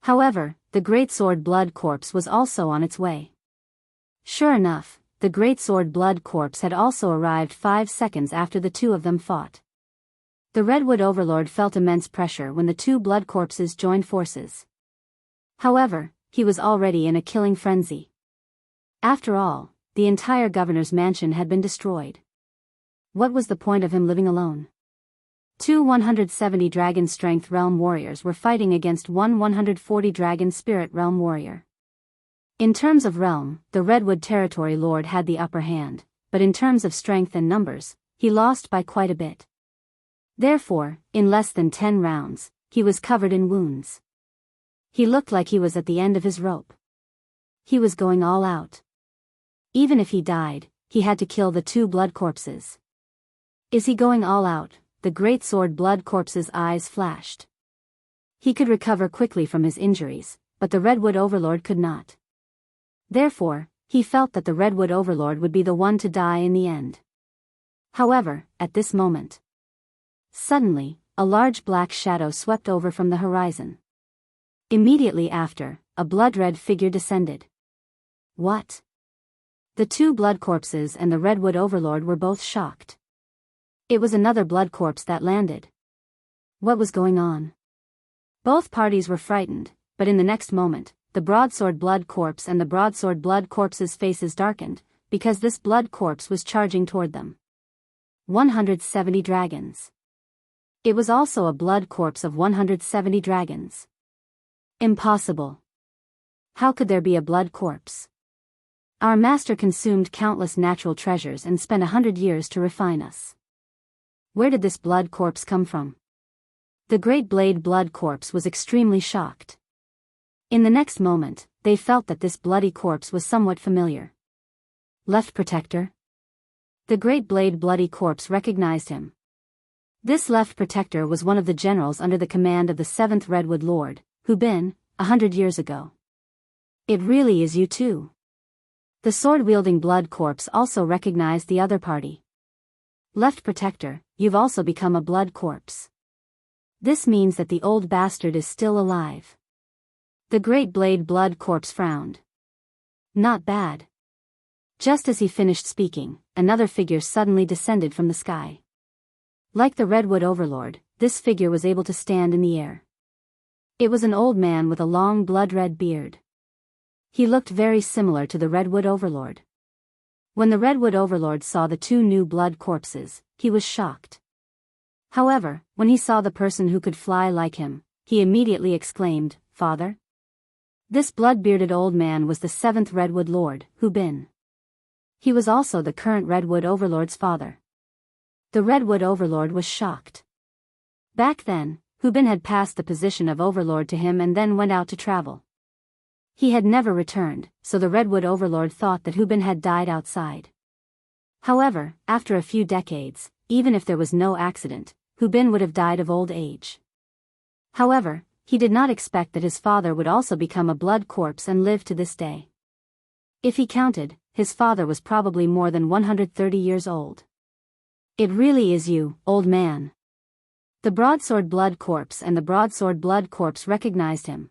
However, the Great Sword Blood Corpse was also on its way. Sure enough, the Great Sword Blood Corpse had also arrived 5 seconds after the two of them fought. The Redwood Overlord felt immense pressure when the two blood corpses joined forces. However, he was already in a killing frenzy. After all, the entire governor's mansion had been destroyed. What was the point of him living alone? Two 170 dragon strength realm warriors were fighting against one 140 dragon spirit realm warrior. In terms of realm, the Redwood Territory Lord had the upper hand, but in terms of strength and numbers, he lost by quite a bit. Therefore, in less than 10 rounds, he was covered in wounds. He looked like he was at the end of his rope. He was going all out. Even if he died, he had to kill the two blood corpses. Is he going all out? The Great Sword Blood Corpse's eyes flashed. He could recover quickly from his injuries, but the Redwood Overlord could not. Therefore, he felt that the Redwood Overlord would be the one to die in the end. However, at this moment, suddenly, a large black shadow swept over from the horizon. Immediately after, a blood-red figure descended. What? The two blood corpses and the Redwood Overlord were both shocked. It was another blood corpse that landed. What was going on? Both parties were frightened, but in the next moment, the broadsword blood corpse and the broadsword blood corpse's faces darkened, because this blood corpse was charging toward them. 170 dragons. It was also a blood corpse of 170 dragons. Impossible. How could there be a blood corpse? Our master consumed countless natural treasures and spent 100 years to refine us. Where did this blood corpse come from? The Great Blade blood corpse was extremely shocked. In the next moment, they felt that this bloody corpse was somewhat familiar. Left Protector? The Great Blade bloody corpse recognized him. This Left Protector was one of the generals under the command of the 7th Redwood Lord, who been, 100 years ago. It really is you too. The sword-wielding blood corpse also recognized the other party. Left Protector, you've also become a blood corpse. This means that the old bastard is still alive. The Great Blade blood corpse frowned. Not bad. Just as he finished speaking, another figure suddenly descended from the sky. Like the Redwood Overlord, this figure was able to stand in the air. It was an old man with a long blood-red beard. He looked very similar to the Redwood Overlord. When the Redwood Overlord saw the two new blood corpses, he was shocked. However, when he saw the person who could fly like him, he immediately exclaimed, "Father?" This blood-bearded old man was the 7th Redwood Lord, Hu Bin. He was also the current Redwood Overlord's father. The Redwood Overlord was shocked. Back then, Hu Bin had passed the position of Overlord to him and then went out to travel. He had never returned, so the Redwood Overlord thought that Hu Bin had died outside. However, after a few decades, even if there was no accident, Hu Bin would have died of old age. However, he did not expect that his father would also become a blood corpse and live to this day. If he counted, his father was probably more than 130 years old. It really is you, old man. The broadsword blood corpse and the broadsword blood corpse recognized him.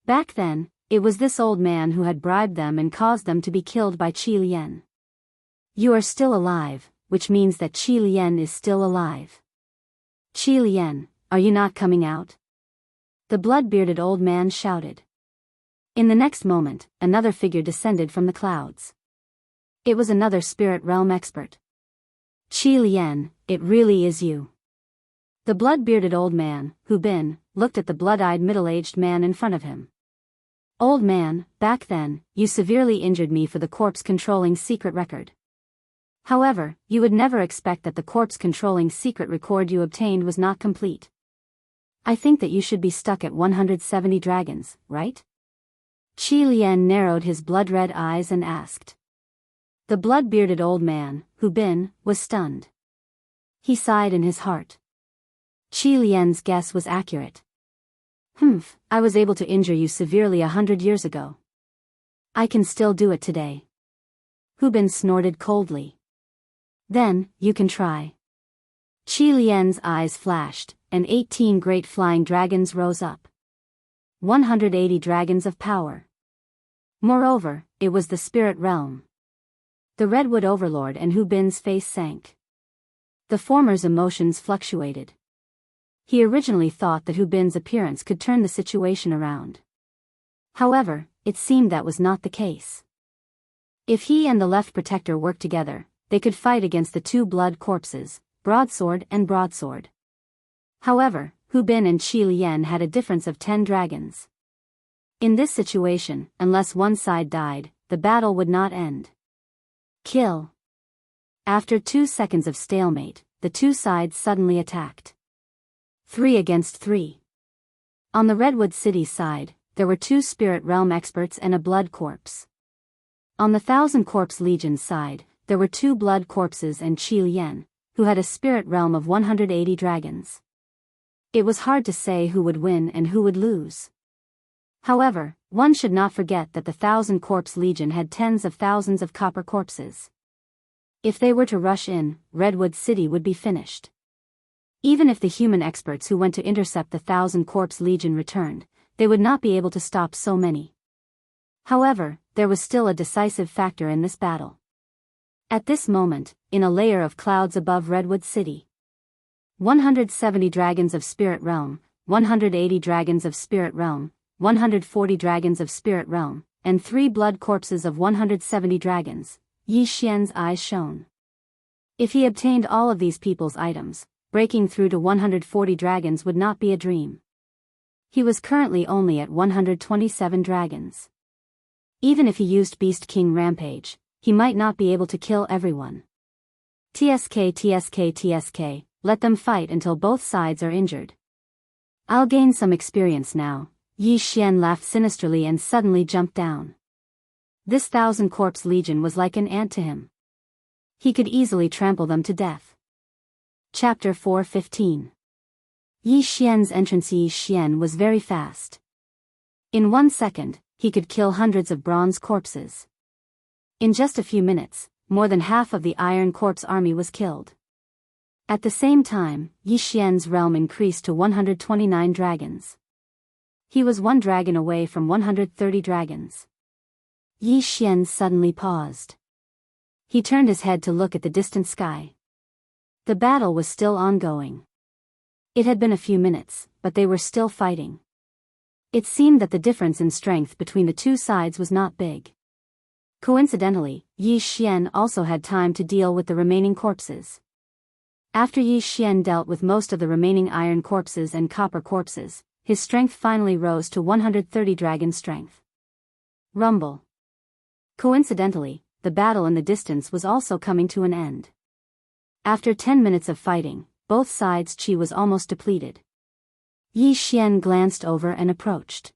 Back then, it was this old man who had bribed them and caused them to be killed by Qi Lian. You are still alive, which means that Qi Lian is still alive. Qi Lian, are you not coming out? The blood-bearded old man shouted. In the next moment, another figure descended from the clouds. It was another spirit realm expert. Qi Lian, it really is you. The blood-bearded old man, Hu Bin, looked at the blood-eyed middle-aged man in front of him. Old man, back then, you severely injured me for the corpse-controlling secret record. However, you would never expect that the corpse-controlling secret record you obtained was not complete. I think that you should be stuck at 170 dragons, right? Qi Lian narrowed his blood-red eyes and asked. The blood-bearded old man, Hu Bin, was stunned. He sighed in his heart. Qi Lian's guess was accurate. I was able to injure you severely 100 years ago. I can still do it today. Hu Bin snorted coldly. Then, you can try. Qi Lian's eyes flashed, and 18 great flying dragons rose up. 180 dragons of power. Moreover, it was the spirit realm. The Redwood Overlord and Hu Bin's face sank. The former's emotions fluctuated. He originally thought that Hu Bin's appearance could turn the situation around. However, it seemed that was not the case. If he and the Left Protector worked together, they could fight against the two blood corpses, Broadsword and Broadsword. However, Hu Bin and Qi Lian had a difference of 10 dragons. In this situation, unless one side died, the battle would not end. Kill. After 2 seconds of stalemate, the two sides suddenly attacked. 3 against 3. On the Redwood City side, there were 2 Spirit Realm experts and a blood corpse. On the Thousand Corpse Legion side, there were 2 blood corpses and Qi Lian, who had a Spirit Realm of 180 dragons. It was hard to say who would win and who would lose. However, one should not forget that the Thousand Corpse Legion had tens of thousands of copper corpses. If they were to rush in, Redwood City would be finished. Even if the human experts who went to intercept the 1,000-corpse legion returned, they would not be able to stop so many. However, there was still a decisive factor in this battle. At this moment, in a layer of clouds above Redwood City, 170 dragons of Spirit Realm, 180 dragons of Spirit Realm, 140 dragons of Spirit Realm, and 3 blood corpses of 170 dragons, Yi Xian's eyes shone. If he obtained all of these people's items, breaking through to 140 dragons would not be a dream. He was currently only at 127 dragons. Even if he used Beast King Rampage, he might not be able to kill everyone. TSK, let them fight until both sides are injured. I'll gain some experience now. Yi Xian laughed sinisterly and suddenly jumped down. This 1,000-corpse legion was like an ant to him. He could easily trample them to death. Chapter 4:15. Yi Xian's entrance. Yi Xian was very fast. In 1 second, he could kill hundreds of bronze corpses. In just a few minutes, more than half of the Iron Corpse army was killed. At the same time, Yi Xian's realm increased to 129 dragons. He was 1 dragon away from 130 dragons. Yi Xian suddenly paused. He turned his head to look at the distant sky. The battle was still ongoing. It had been a few minutes, but they were still fighting. It seemed that the difference in strength between the two sides was not big. Coincidentally, Yi Xian also had time to deal with the remaining corpses. After Yi Xian dealt with most of the remaining iron corpses and copper corpses, his strength finally rose to 130 dragon strength. Rumble. Coincidentally, the battle in the distance was also coming to an end. After 10 minutes of fighting, both sides' chi was almost depleted. Yi Xian glanced over and approached.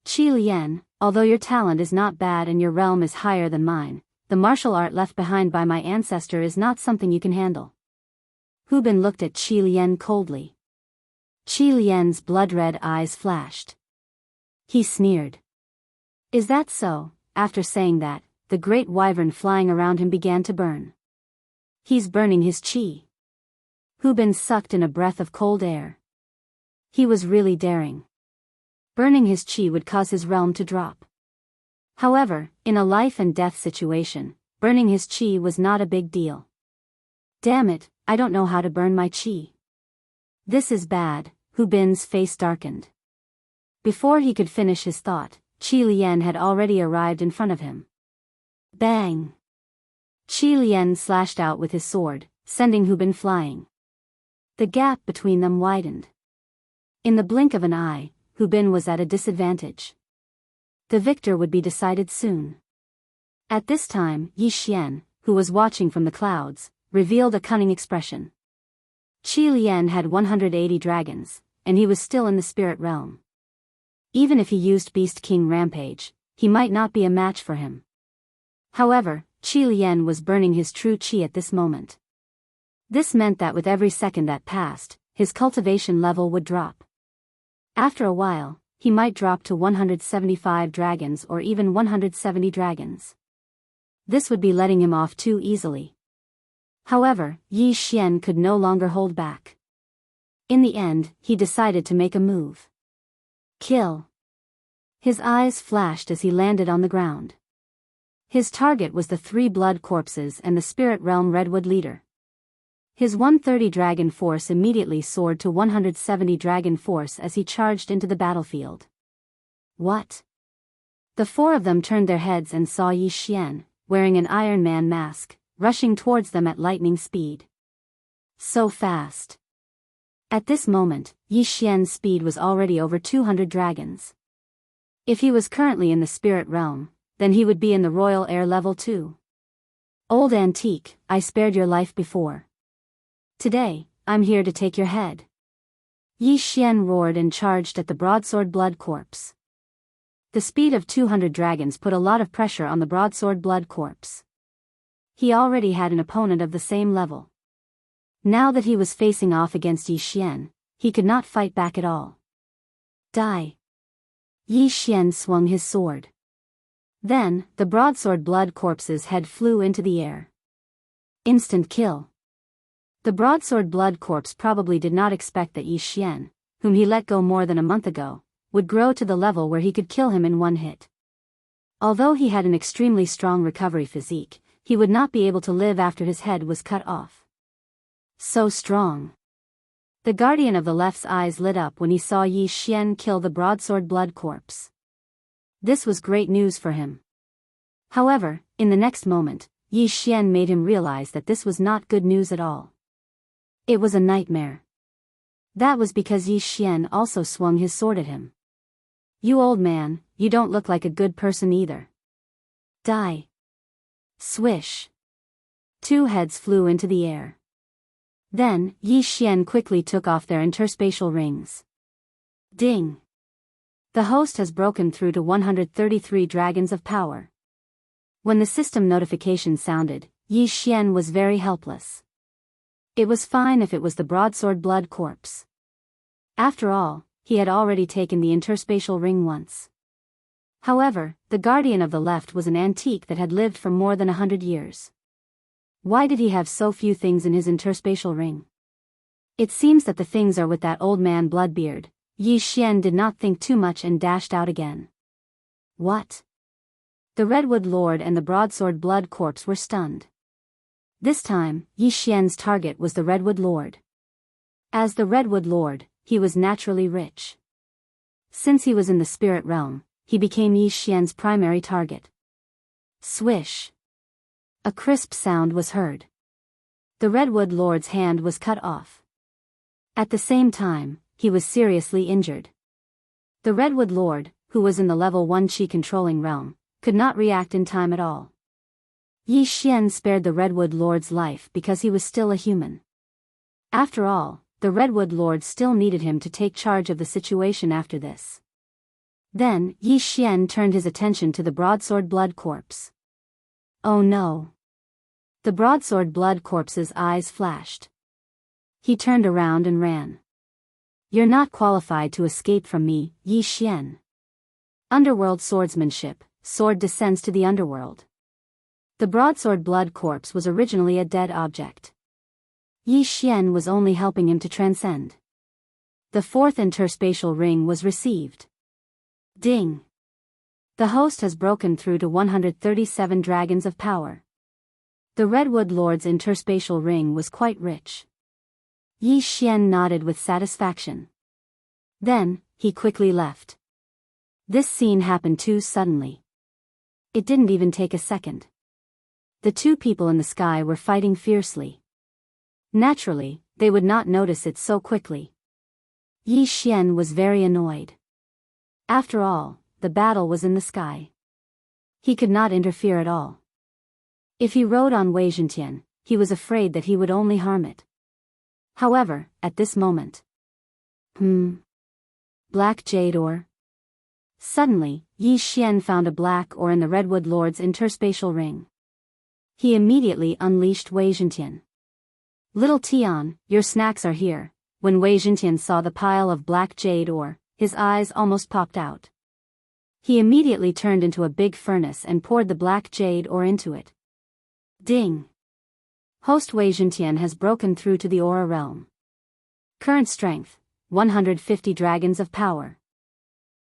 Qi Lian, although your talent is not bad and your realm is higher than mine, the martial art left behind by my ancestor is not something you can handle. Hu Bin looked at Qi Lian coldly. Qi Lian's blood-red eyes flashed. He sneered. Is that so? After saying that, the great wyvern flying around him began to burn. He's burning his chi. Hu Bin sucked in a breath of cold air. He was really daring. Burning his chi would cause his realm to drop. However, in a life and death situation, burning his chi was not a big deal. Damn it, I don't know how to burn my chi. This is bad. Hu Bin's face darkened. Before he could finish his thought, Qi Lian had already arrived in front of him. Bang! Qi Lian slashed out with his sword, sending Hu Bin flying. The gap between them widened. In the blink of an eye, Hu Bin was at a disadvantage. The victor would be decided soon. At this time, Yi Xian, who was watching from the clouds, revealed a cunning expression. Qi Lian had 180 dragons, and he was still in the spirit realm. Even if he used Beast King Rampage, he might not be a match for him. However, Qi Lian was burning his true qi at this moment. This meant that with every second that passed, his cultivation level would drop. After a while, he might drop to 175 dragons or even 170 dragons. This would be letting him off too easily. However, Yi Xian could no longer hold back. In the end, he decided to make a move. Kill. His eyes flashed as he landed on the ground. His target was the 3 blood corpses and the spirit realm redwood leader. His 130 dragon force immediately soared to 170 dragon force as he charged into the battlefield. What? The 4 of them turned their heads and saw Yi Xian, wearing an Iron Man mask, rushing towards them at lightning speed. So fast. At this moment, Yi Xian's speed was already over 200 dragons. If he was currently in the spirit realm, then he would be in the royal air level too. Old antique, I spared your life before. Today, I'm here to take your head. Yi Xian roared and charged at the broadsword blood corpse. The speed of 200 dragons put a lot of pressure on the broadsword blood corpse. He already had an opponent of the same level. Now that he was facing off against Yi Xian, he could not fight back at all. Die. Yi Xian swung his sword. Then, the broadsword blood corpse's head flew into the air. Instant kill. The broadsword blood corpse probably did not expect that Yi Xian, whom he let go more than a month ago, would grow to the level where he could kill him in one hit. Although he had an extremely strong recovery physique, he would not be able to live after his head was cut off. So strong. The guardian of the left's eyes lit up when he saw Yi Xian kill the broadsword blood corpse. This was great news for him. However, in the next moment, Yi Xian made him realize that this was not good news at all. It was a nightmare. That was because Yi Xian also swung his sword at him. You old man, you don't look like a good person either. Die. Swish. Two heads flew into the air. Then, Yi Xian quickly took off their interspatial rings. Ding. The host has broken through to 133 dragons of power. When the system notification sounded, Yi Xian was very helpless. It was fine if it was the broadsword blood corpse. After all, he had already taken the interspatial ring once. However, the guardian of the left was an antique that had lived for more than 100 years. Why did he have so few things in his interspatial ring? It seems that the things are with that old man Bloodbeard. Yi Xian did not think too much and dashed out again. What? The Redwood Lord and the broadsword blood corpse were stunned. This time, Yi Xian's target was the Redwood Lord. As the Redwood Lord, he was naturally rich. Since he was in the spirit realm, he became Yi Xian's primary target. Swish. A crisp sound was heard. The Redwood Lord's hand was cut off. At the same time, he was seriously injured. The Redwood Lord, who was in the level 1 Qi controlling realm, could not react in time at all. Yi Xian spared the Redwood Lord's life because he was still a human. After all, the Redwood Lord still needed him to take charge of the situation after this. Then, Yi Xian turned his attention to the broadsword blood corpse. Oh no. The broadsword blood corpse's eyes flashed. He turned around and ran. You're not qualified to escape from me, Yi Xian. Underworld swordsmanship, sword descends to the underworld. The broadsword blood corpse was originally a dead object. Yi Xian was only helping him to transcend. The fourth interspatial ring was received. Ding. The host has broken through to 137 dragons of power. The Redwood Lord's interspatial ring was quite rich. Yi Xian nodded with satisfaction. Then, he quickly left. This scene happened too suddenly. It didn't even take a second. The two people in the sky were fighting fiercely. Naturally, they would not notice it so quickly. Yi Xian was very annoyed. After all, the battle was in the sky. He could not interfere at all. If he rode on Wei Zhentian, he was afraid that he would only harm it. However, at this moment. Black jade ore. Suddenly, Yi Xian found a black ore in the Redwood Lord's interspatial ring. He immediately unleashed Wei Zhentian. Little Tian, your snacks are here. When Wei Zhentian saw the pile of black jade ore, his eyes almost popped out. He immediately turned into a big furnace and poured the black jade ore into it. Ding. Host Wei Zhentian has broken through to the aura realm. Current strength, 150 dragons of power.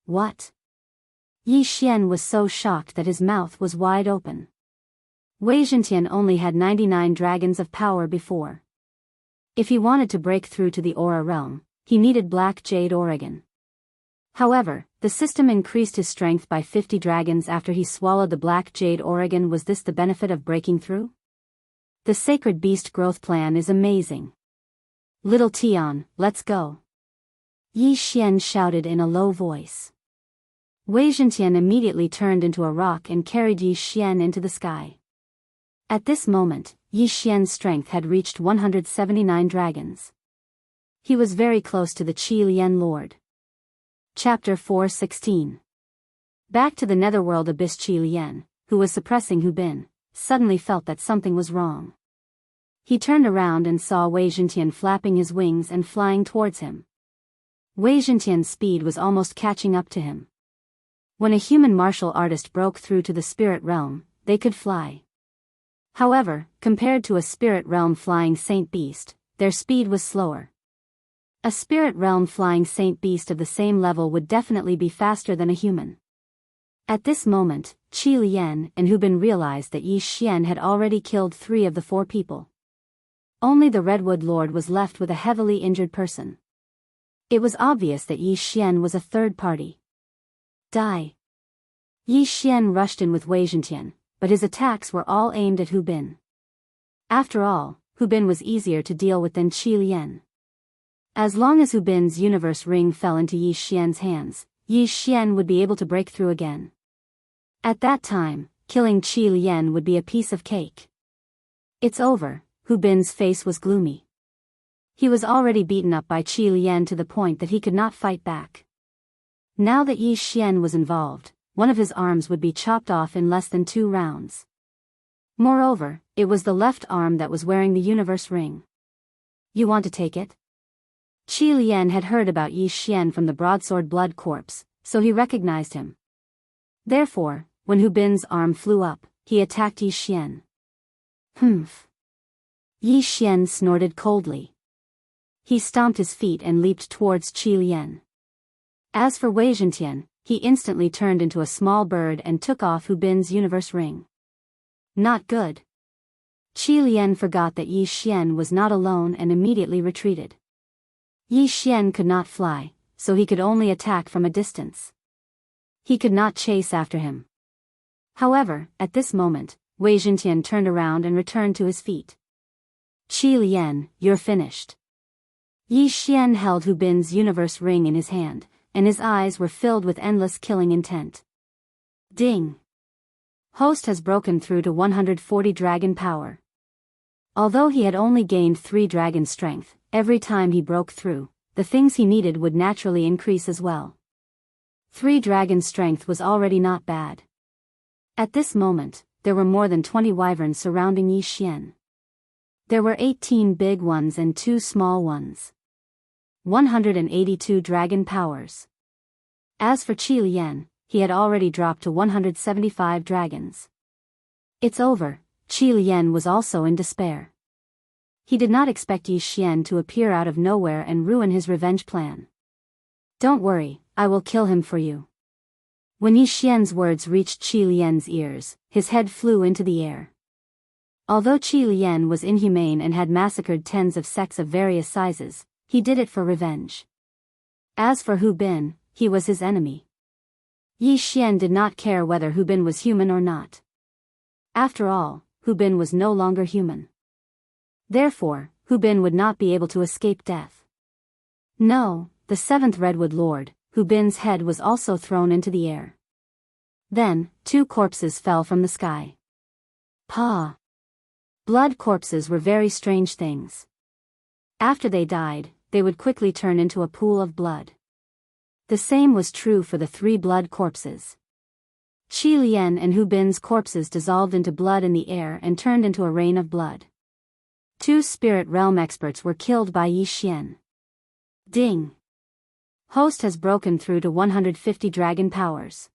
What? Yi Xian was so shocked that his mouth was wide open. Wei Zhentian only had 99 dragons of power before. If he wanted to break through to the aura realm, he needed black jade ore again. However, the system increased his strength by 50 dragons after he swallowed the black jade ore again. Was this the benefit of breaking through? The sacred beast growth plan is amazing. Little Tian, let's go. Yi Xian shouted in a low voice. Wei Zhentian immediately turned into a rock and carried Yi Xian into the sky. At this moment, Yi Xian's strength had reached 179 dragons. He was very close to the Qi Lian Lord. Chapter 4:16. Back to the netherworld abyss. Qi Lian, who was suppressing Hu Bin, suddenly felt that something was wrong. He turned around and saw Wei Zhentian flapping his wings and flying towards him. Wei Zhentian's speed was almost catching up to him. When a human martial artist broke through to the spirit realm, they could fly. However, compared to a spirit realm flying saint beast, their speed was slower. A spirit realm flying saint beast of the same level would definitely be faster than a human. At this moment, Qi Lian and Hu Bin realized that Yi Xian had already killed 3 of the 4 people. Only the Redwood Lord was left with a heavily injured person. It was obvious that Yi Xian was a third party. Die! Yi Xian rushed in with Wei Zhentian, but his attacks were all aimed at Hu Bin. After all, Hu Bin was easier to deal with than Qi Lian. As long as Hu Bin's universe ring fell into Yi Xian's hands, Yi Xian would be able to break through again. At that time, killing Qi Lian would be a piece of cake. It's over. Hu Bin's face was gloomy. He was already beaten up by Qi Lian to the point that he could not fight back. Now that Yi Xian was involved, one of his arms would be chopped off in less than 2 rounds. Moreover, it was the left arm that was wearing the universe ring. You want to take it? Qi Lian had heard about Yi Xian from the broadsword blood corpse, so he recognized him. Therefore, when Hu Bin's arm flew up, he attacked Yi Xian. Humph. Yi Xian snorted coldly. He stomped his feet and leaped towards Qi Lian. As for Wei Zhentian, he instantly turned into a small bird and took off Hu Bin's universe ring. Not good. Qi Lian forgot that Yi Xian was not alone and immediately retreated. Yi Xian could not fly, so he could only attack from a distance. He could not chase after him. However, at this moment, Wei Zhentian turned around and returned to his feet. Qi Lian, you're finished. Yi Xian held Hu Bin's universe ring in his hand, and his eyes were filled with endless killing intent. Ding! Host has broken through to 140 dragon power. Although he had only gained 3 dragon strength, every time he broke through, the things he needed would naturally increase as well. 3 dragon strength was already not bad. At this moment, there were more than 20 wyverns surrounding Yi Xian. There were 18 big ones and 2 small ones. 182 dragon powers. As for Qi Lian, he had already dropped to 175 dragons. It's over. Qi Lian was also in despair. He did not expect Yi Xian to appear out of nowhere and ruin his revenge plan. Don't worry, I will kill him for you. When Yi Xian's words reached Qi Lian's ears, his head flew into the air. Although Qi Lian was inhumane and had massacred tens of sects of various sizes, he did it for revenge. As for Hu Bin, he was his enemy. Yi Xian did not care whether Hu Bin was human or not. After all, Hu Bin was no longer human. Therefore, Hu Bin would not be able to escape death. No, the 7th Redwood Lord, Hu Bin's head was also thrown into the air. Then, 2 corpses fell from the sky. Pa! Blood corpses were very strange things. After they died, they would quickly turn into a pool of blood. The same was true for the 3 blood corpses. Qi Lian and Hu Bin's corpses dissolved into blood in the air and turned into a rain of blood. 2 spirit realm experts were killed by Yi Xian. Ding! Host has broken through to 150 dragon powers.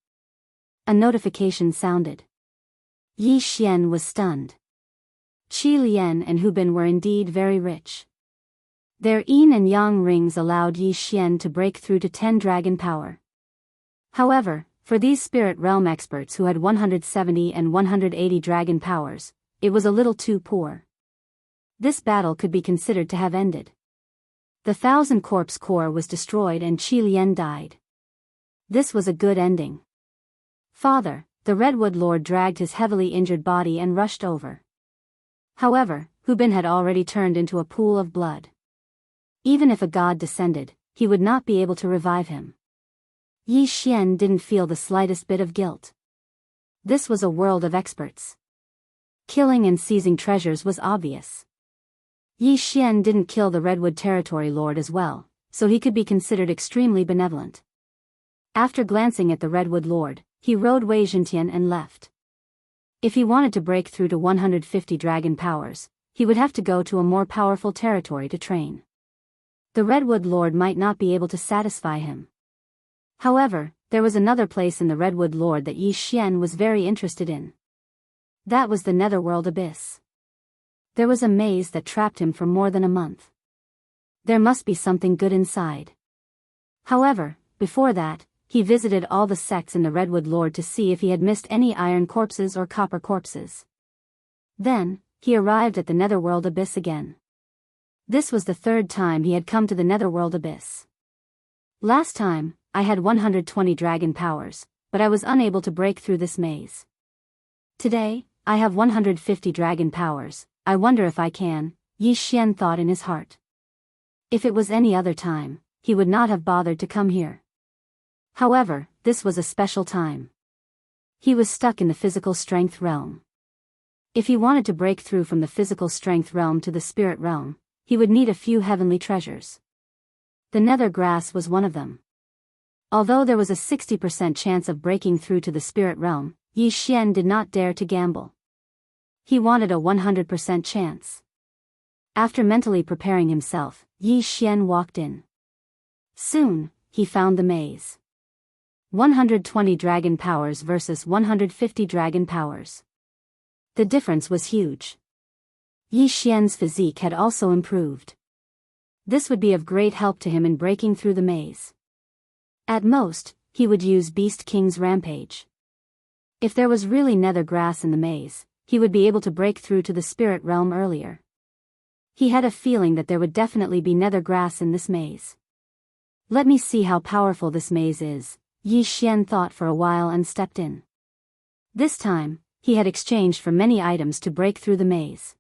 A notification sounded. Yi Xian was stunned. Qi Lian and Hu Bin were indeed very rich. Their yin and yang rings allowed Yi Xian to break through to 10 dragon power. However, for these spirit realm experts who had 170 and 180 dragon powers, it was a little too poor. This battle could be considered to have ended. The 1,000 corpse core was destroyed and Qi Lian died. This was a good ending. Father, the Redwood Lord dragged his heavily injured body and rushed over. However, Hu Bin had already turned into a pool of blood. Even if a god descended, he would not be able to revive him. Yi Xian didn't feel the slightest bit of guilt. This was a world of experts. Killing and seizing treasures was obvious. Yi Xian didn't kill the Redwood Territory Lord as well, so he could be considered extremely benevolent. After glancing at the Redwood Lord, he rode Wei Zhentian and left. If he wanted to break through to 150 dragon powers, he would have to go to a more powerful territory to train. The Redwood Lord might not be able to satisfy him. However, there was another place in the Redwood Lord that Yi Xian was very interested in. That was the netherworld abyss. There was a maze that trapped him for more than a month. There must be something good inside. However, before that, he visited all the sects in the Redwood Lord to see if he had missed any iron corpses or copper corpses. Then, he arrived at the netherworld abyss again. This was the third time he had come to the netherworld abyss. Last time, I had 120 dragon powers, but I was unable to break through this maze. Today, I have 150 dragon powers. I wonder if I can, Yi Xian thought in his heart. If it was any other time, he would not have bothered to come here. However, this was a special time. He was stuck in the physical strength realm. If he wanted to break through from the physical strength realm to the spirit realm, he would need a few heavenly treasures. The nether grass was one of them. Although there was a 60% chance of breaking through to the spirit realm, Yi Xian did not dare to gamble. He wanted a 100% chance. After mentally preparing himself, Yi Xian walked in. Soon, he found the maze. 120 dragon powers versus 150 dragon powers. The difference was huge. Yi Xian's physique had also improved. This would be of great help to him in breaking through the maze. At most, he would use Beast King's Rampage. If there was really nether grass in the maze, he would be able to break through to the spirit realm earlier. He had a feeling that there would definitely be nether grass in this maze. Let me see how powerful this maze is, Yi Xian thought for a while and stepped in. This time, he had exchanged for many items to break through the maze.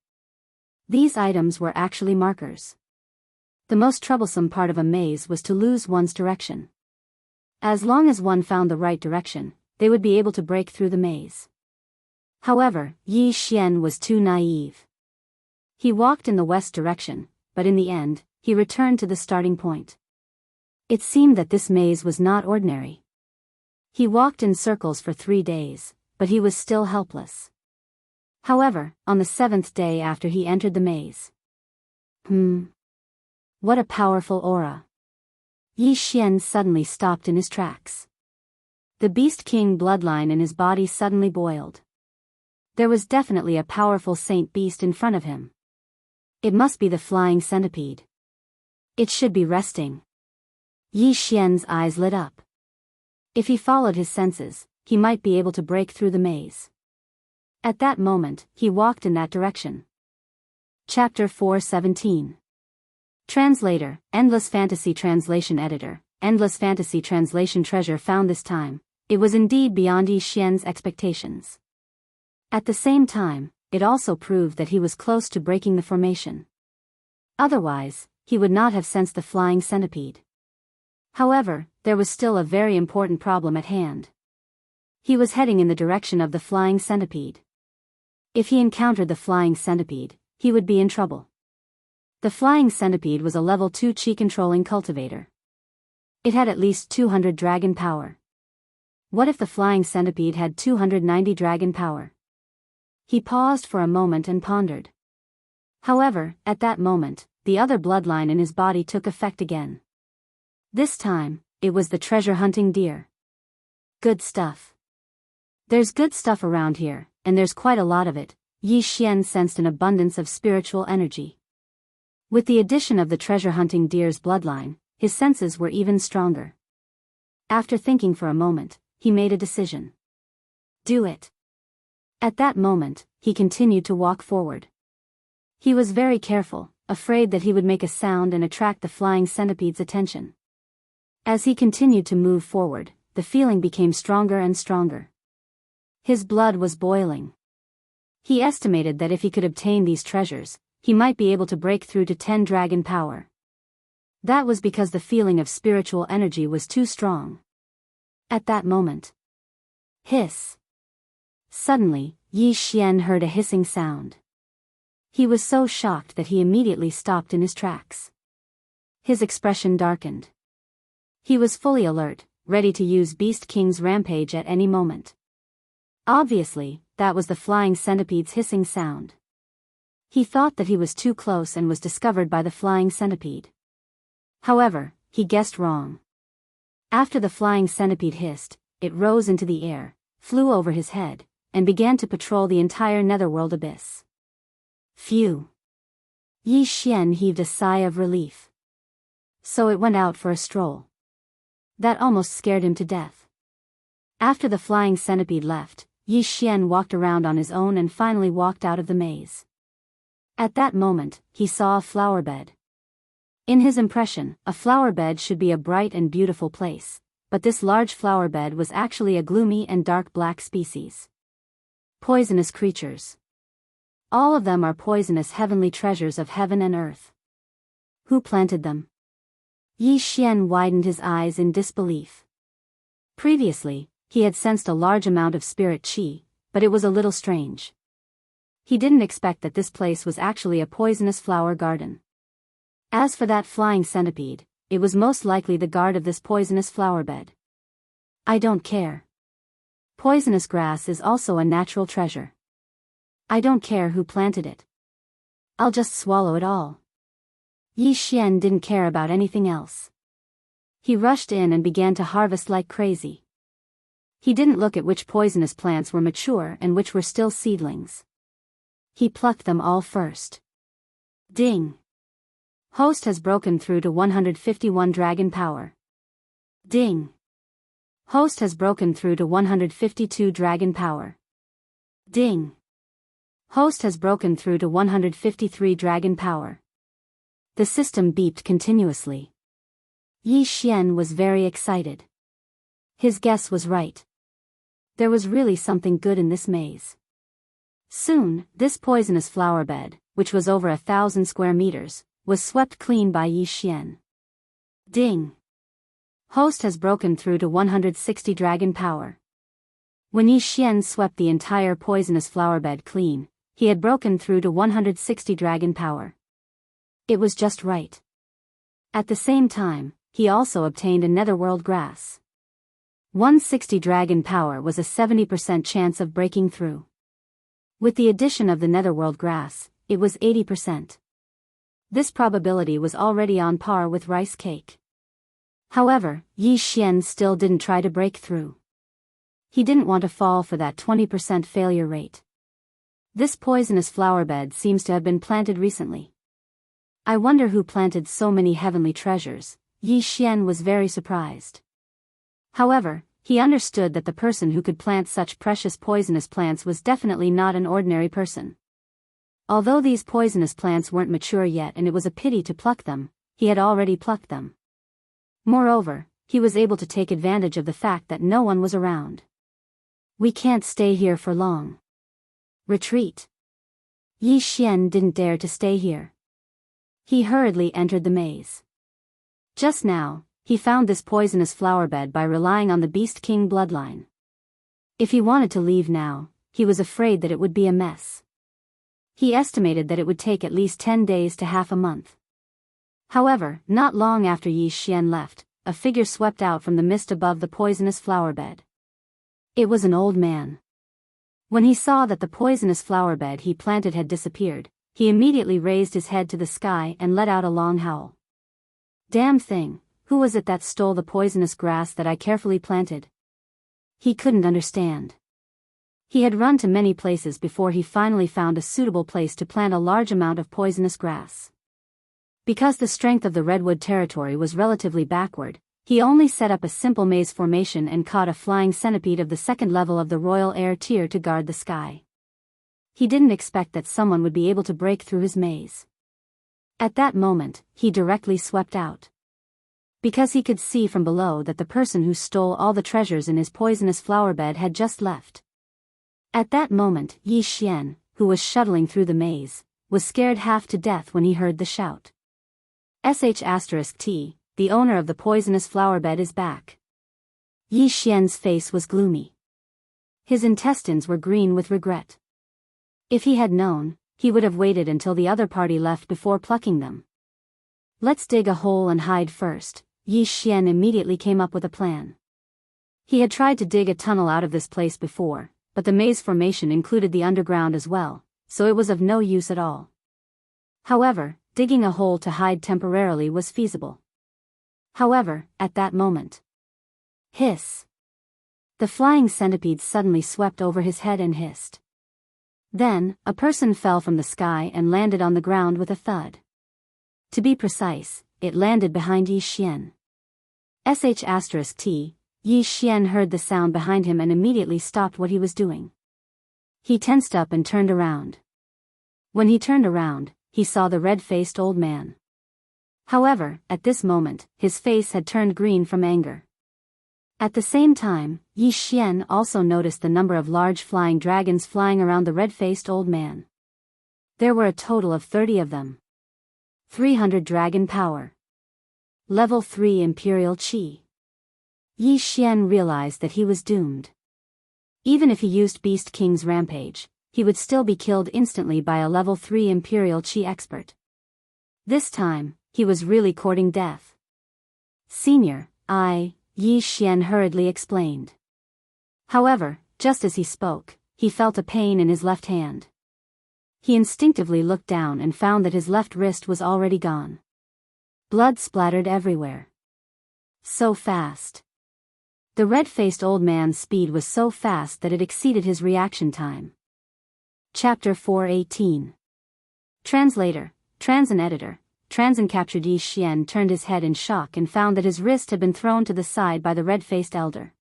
These items were actually markers. The most troublesome part of a maze was to lose one's direction. As long as one found the right direction, they would be able to break through the maze. However, Yi Xian was too naive. He walked in the west direction, but in the end, he returned to the starting point. It seemed that this maze was not ordinary. He walked in circles for 3 days, but he was still helpless. However, on the 7th day after he entered the maze. What a powerful aura. Yi Xian suddenly stopped in his tracks. The Beast King bloodline in his body suddenly boiled. There was definitely a powerful saint beast in front of him. It must be the flying centipede. It should be resting. Yi Xian's eyes lit up. If he followed his senses, he might be able to break through the maze. At that moment, he walked in that direction. Chapter 4:17. Translator, Endless Fantasy Translation Editor, Endless Fantasy Translation Treasure found this time. It was indeed beyond Yi Xian's expectations. At the same time, it also proved that he was close to breaking the formation. Otherwise, he would not have sensed the flying centipede. However, there was still a very important problem at hand. He was heading in the direction of the flying centipede. If he encountered the flying centipede, he would be in trouble. The flying centipede was a level 2 chi controlling cultivator. It had at least 200 dragon power. What if the flying centipede had 290 dragon power? He paused for a moment and pondered. However, at that moment, the other bloodline in his body took effect again. This time, it was the treasure-hunting deer. Good stuff. There's good stuff around here, and there's quite a lot of it. Yi Xian sensed an abundance of spiritual energy. With the addition of the treasure-hunting deer's bloodline, his senses were even stronger. After thinking for a moment, he made a decision. Do it. At that moment, he continued to walk forward. He was very careful, afraid that he would make a sound and attract the flying centipede's attention. As he continued to move forward, the feeling became stronger and stronger. His blood was boiling. He estimated that if he could obtain these treasures, he might be able to break through to 10 dragon power. That was because the feeling of spiritual energy was too strong. At that moment. Hiss. Suddenly, Yi Xian heard a hissing sound. He was so shocked that he immediately stopped in his tracks. His expression darkened. He was fully alert, ready to use Beast King's Rampage at any moment. Obviously, that was the flying centipede's hissing sound. He thought that he was too close and was discovered by the flying centipede. However, he guessed wrong. After the flying centipede hissed, it rose into the air, flew over his head, and began to patrol the entire netherworld abyss. Phew! Yi Xian heaved a sigh of relief. So it went out for a stroll. That almost scared him to death. After the flying centipede left, Yi Xian walked around on his own and finally walked out of the maze. At that moment, he saw a flower bed. In his impression, a flower bed should be a bright and beautiful place, but this large flower bed was actually a gloomy and dark black species. Poisonous creatures. All of them are poisonous heavenly treasures of heaven and earth. Who planted them? Yi Xian widened his eyes in disbelief. Previously, he had sensed a large amount of spirit qi, but it was a little strange. He didn't expect that this place was actually a poisonous flower garden. As for that flying centipede, it was most likely the guard of this poisonous flower bed. I don't care. Poisonous grass is also a natural treasure. I don't care who planted it. I'll just swallow it all. Yi Xian didn't care about anything else. He rushed in and began to harvest like crazy. He didn't look at which poisonous plants were mature and which were still seedlings. He plucked them all first. Ding! Host has broken through to 151 dragon power. Ding! Host has broken through to 152 dragon power. Ding! Host has broken through to 153 dragon power. The system beeped continuously. Yi Xian was very excited. His guess was right. There was really something good in this maze. Soon, this poisonous flower bed, which was over 1,000 square meters, was swept clean by Yi Xian. Ding! Host has broken through to 160 dragon power. When Yi Xian swept the entire poisonous flower bed clean, he had broken through to 160 dragon power. It was just right. At the same time, he also obtained a netherworld grass. 160 dragon power was a 70% chance of breaking through. With the addition of the netherworld grass, it was 80%. This probability was already on par with rice cake. However, Yi Xian still didn't try to break through. He didn't want to fall for that 20% failure rate. This poisonous flower bed seems to have been planted recently. I wonder who planted so many heavenly treasures. Yi Xian was very surprised. However, he understood that the person who could plant such precious poisonous plants was definitely not an ordinary person. Although these poisonous plants weren't mature yet and it was a pity to pluck them, he had already plucked them. Moreover, he was able to take advantage of the fact that no one was around. We can't stay here for long. Retreat. Yi Xian didn't dare to stay here. He hurriedly entered the maze. Just now, he found this poisonous flower bed by relying on the Beast King bloodline. If he wanted to leave now, he was afraid that it would be a mess. He estimated that it would take at least 10 days to half a month. However, not long after Yi Xian left, a figure swept out from the mist above the poisonous flower bed. It was an old man. When he saw that the poisonous flower bed he planted had disappeared, he immediately raised his head to the sky and let out a long howl. Damn thing, who was it that stole the poisonous grass that I carefully planted? He couldn't understand. He had run to many places before he finally found a suitable place to plant a large amount of poisonous grass. Because the strength of the redwood territory was relatively backward, he only set up a simple maze formation and caught a flying centipede of the second level of the royal air tier to guard the sky. He didn't expect that someone would be able to break through his maze. At that moment, he directly swept out. Because he could see from below that the person who stole all the treasures in his poisonous flower bed had just left. At that moment, Yi Xian, who was shuttling through the maze, was scared half to death when he heard the shout. *T, the owner of the poisonous flower bed is back. Yi Xian's face was gloomy. His intestines were green with regret. If he had known, he would have waited until the other party left before plucking them. Let's dig a hole and hide first. Yi Xian immediately came up with a plan. He had tried to dig a tunnel out of this place before, but the maze formation included the underground as well, so it was of no use at all. However, digging a hole to hide temporarily was feasible. However, at that moment. Hiss! The flying centipede suddenly swept over his head and hissed. Then, a person fell from the sky and landed on the ground with a thud. To be precise, it landed behind Yi Xian. *T. Yi Xian heard the sound behind him and immediately stopped what he was doing. He tensed up and turned around. When he turned around, he saw the red-faced old man. However, at this moment, his face had turned green from anger. At the same time, Yi Xian also noticed the number of large flying dragons flying around the red-faced old man. There were a total of 30 of them. 300 dragon power. Level 3 Imperial Qi. Yi Xian realized that he was doomed. Even if he used Beast King's Rampage, he would still be killed instantly by a level 3 Imperial Qi expert. This time, he was really courting death. Senior, Yi Xian hurriedly explained. However, just as he spoke, he felt a pain in his left hand. He instinctively looked down and found that his left wrist was already gone. Blood splattered everywhere. So fast. The red-faced old man's speed was so fast that it exceeded his reaction time. Chapter 4:18. Translator, Transin Editor. Transin captured Yi Xian turned his head in shock and found that his wrist had been thrown to the side by the red-faced elder.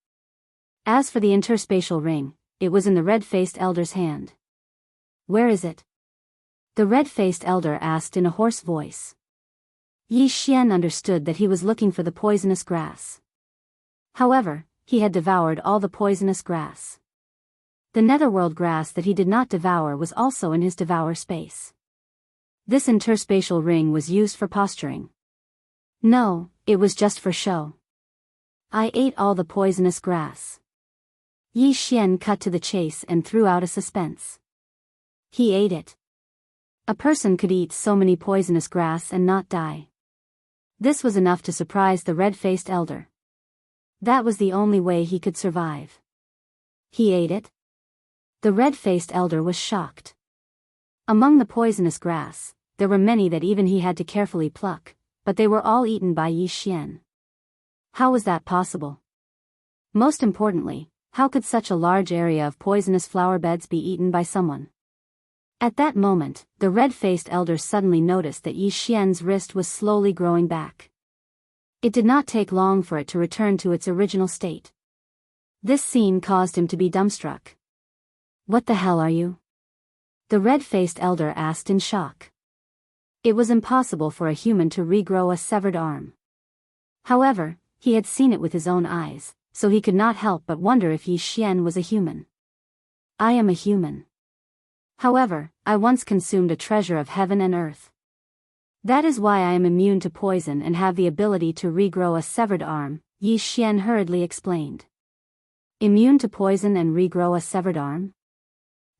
As for the interspatial ring, it was in the red-faced elder's hand. Where is it? The red-faced elder asked in a hoarse voice. Yi Xian understood that he was looking for the poisonous grass. However, he had devoured all the poisonous grass. The netherworld grass that he did not devour was also in his devour space. This interspatial ring was used for posturing. No, it was just for show. I ate all the poisonous grass. Yi Xian cut to the chase and threw out a suspense. He ate it. A person could eat so many poisonous grass and not die. This was enough to surprise the red-faced elder. That was the only way he could survive. He ate it? The red-faced elder was shocked. Among the poisonous grass, there were many that even he had to carefully pluck, but they were all eaten by Yi Xian. How was that possible? Most importantly, how could such a large area of poisonous flower beds be eaten by someone? At that moment, the red-faced elder suddenly noticed that Yi Xian's wrist was slowly growing back. It did not take long for it to return to its original state. This scene caused him to be dumbstruck. What the hell are you? The red-faced elder asked in shock. It was impossible for a human to regrow a severed arm. However, he had seen it with his own eyes, so he could not help but wonder if Yi Xian was a human. I am a human. However, I once consumed a treasure of heaven and earth. That is why I am immune to poison and have the ability to regrow a severed arm, Yi Xian hurriedly explained. Immune to poison and regrow a severed arm?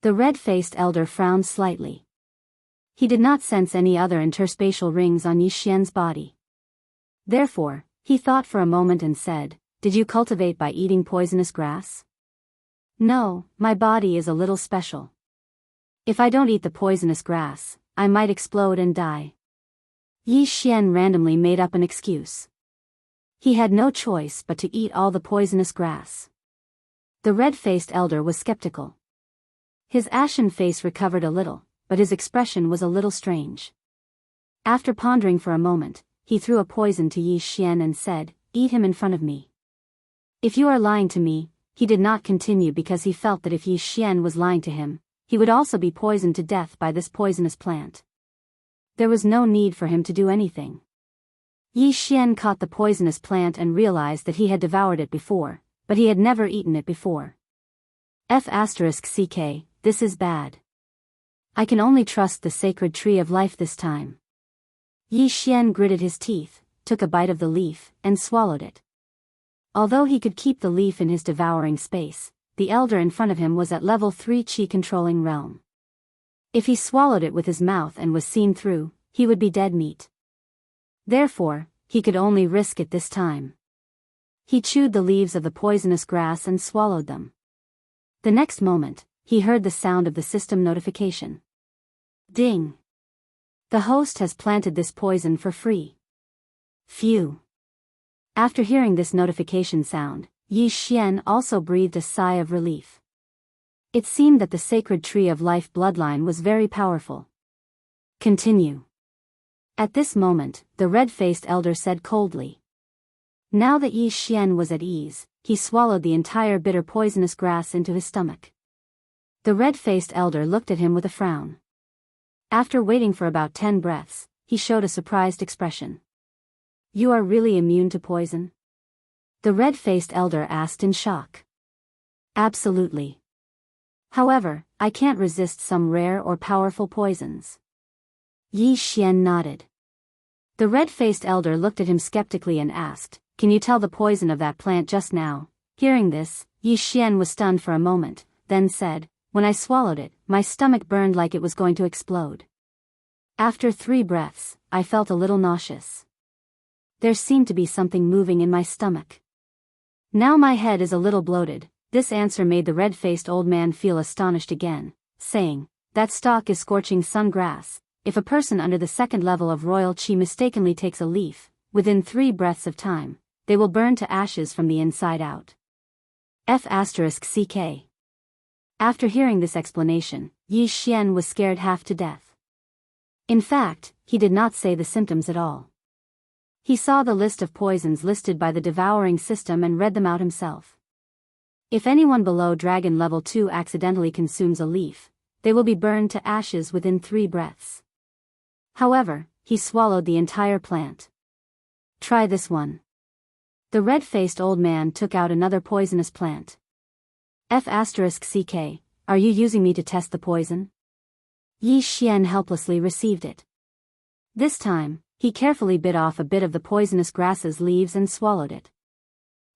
The red-faced elder frowned slightly. He did not sense any other interspatial rings on Yi Xian's body. Therefore, he thought for a moment and said, Did you cultivate by eating poisonous grass? No, my body is a little special. If I don't eat the poisonous grass, I might explode and die. Yi Xian randomly made up an excuse. He had no choice but to eat all the poisonous grass. The red-faced elder was skeptical. His ashen face recovered a little, but his expression was a little strange. After pondering for a moment, he threw a poison to Yi Xian and said, Eat him in front of me. If you are lying to me, he did not continue because he felt that if Yi Xian was lying to him, he would also be poisoned to death by this poisonous plant. There was no need for him to do anything. Yi Xian caught the poisonous plant and realized that he had devoured it before, but he had never eaten it before. *CK, this is bad. I can only trust the sacred tree of life this time. Yi Xian gritted his teeth, took a bite of the leaf, and swallowed it. Although he could keep the leaf in his devouring space, the elder in front of him was at level 3 Qi controlling realm. If he swallowed it with his mouth and was seen through, he would be dead meat. Therefore, he could only risk it this time. He chewed the leaves of the poisonous grass and swallowed them. The next moment, he heard the sound of the system notification. Ding! The host has planted this poison for free. Phew! After hearing this notification sound, Yi Xian also breathed a sigh of relief. It seemed that the sacred tree of life bloodline was very powerful. Continue. At this moment, the red-faced elder said coldly. Now that Yi Xian was at ease, he swallowed the entire bitter poisonous grass into his stomach. The red-faced elder looked at him with a frown. After waiting for about 10 breaths, he showed a surprised expression. You are really immune to poison? The red-faced elder asked in shock. Absolutely. However, I can't resist some rare or powerful poisons. Yi Xian nodded. The red-faced elder looked at him skeptically and asked, Can you tell the poison of that plant just now? Hearing this, Yi Xian was stunned for a moment, then said, When I swallowed it, my stomach burned like it was going to explode. After 3 breaths, I felt a little nauseous. There seemed to be something moving in my stomach. Now my head is a little bloated. This answer made the red-faced old man feel astonished again, saying, That stalk is scorching sun grass. If a person under the 2nd level of royal qi mistakenly takes a leaf, within 3 breaths of time, they will burn to ashes from the inside out. F***ck. After hearing this explanation, Yi Xian was scared half to death. In fact, he did not say the symptoms at all. He saw the list of poisons listed by the devouring system and read them out himself. If anyone below dragon level 2 accidentally consumes a leaf, they will be burned to ashes within 3 breaths. However, he swallowed the entire plant. Try this one. The red-faced old man took out another poisonous plant. F***ck, are you using me to test the poison? Yi Xian helplessly received it. This time, he carefully bit off a bit of the poisonous grass's leaves and swallowed it.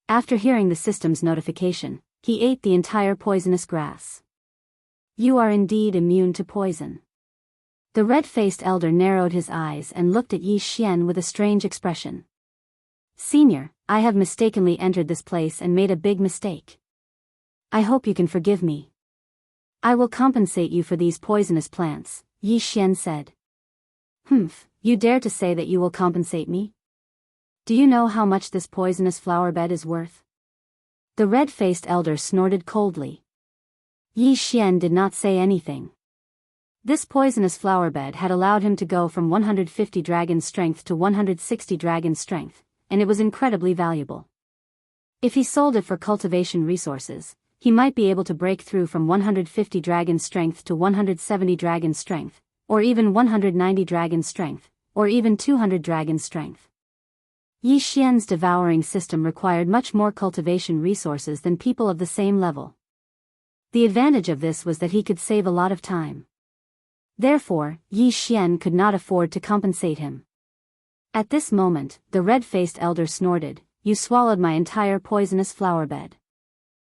After hearing the system's notification, he ate the entire poisonous grass. You are indeed immune to poison. The red-faced elder narrowed his eyes and looked at Yi Xian with a strange expression. Senior, I have mistakenly entered this place and made a big mistake. I hope you can forgive me. I will compensate you for these poisonous plants, Yi Xian said. Humph, you dare to say that you will compensate me? Do you know how much this poisonous flower bed is worth? The red-faced elder snorted coldly. Yi Xian did not say anything. This poisonous flower bed had allowed him to go from 150 dragon strength to 160 dragon strength, and it was incredibly valuable. If he sold it for cultivation resources, he might be able to break through from 150 dragon strength to 170 dragon strength, or even 190 dragon strength, or even 200 dragon strength. Yi Xian's devouring system required much more cultivation resources than people of the same level. The advantage of this was that he could save a lot of time. Therefore, Yi Xian could not afford to compensate him. At this moment, the red-faced elder snorted, You swallowed my entire poisonous flower bed.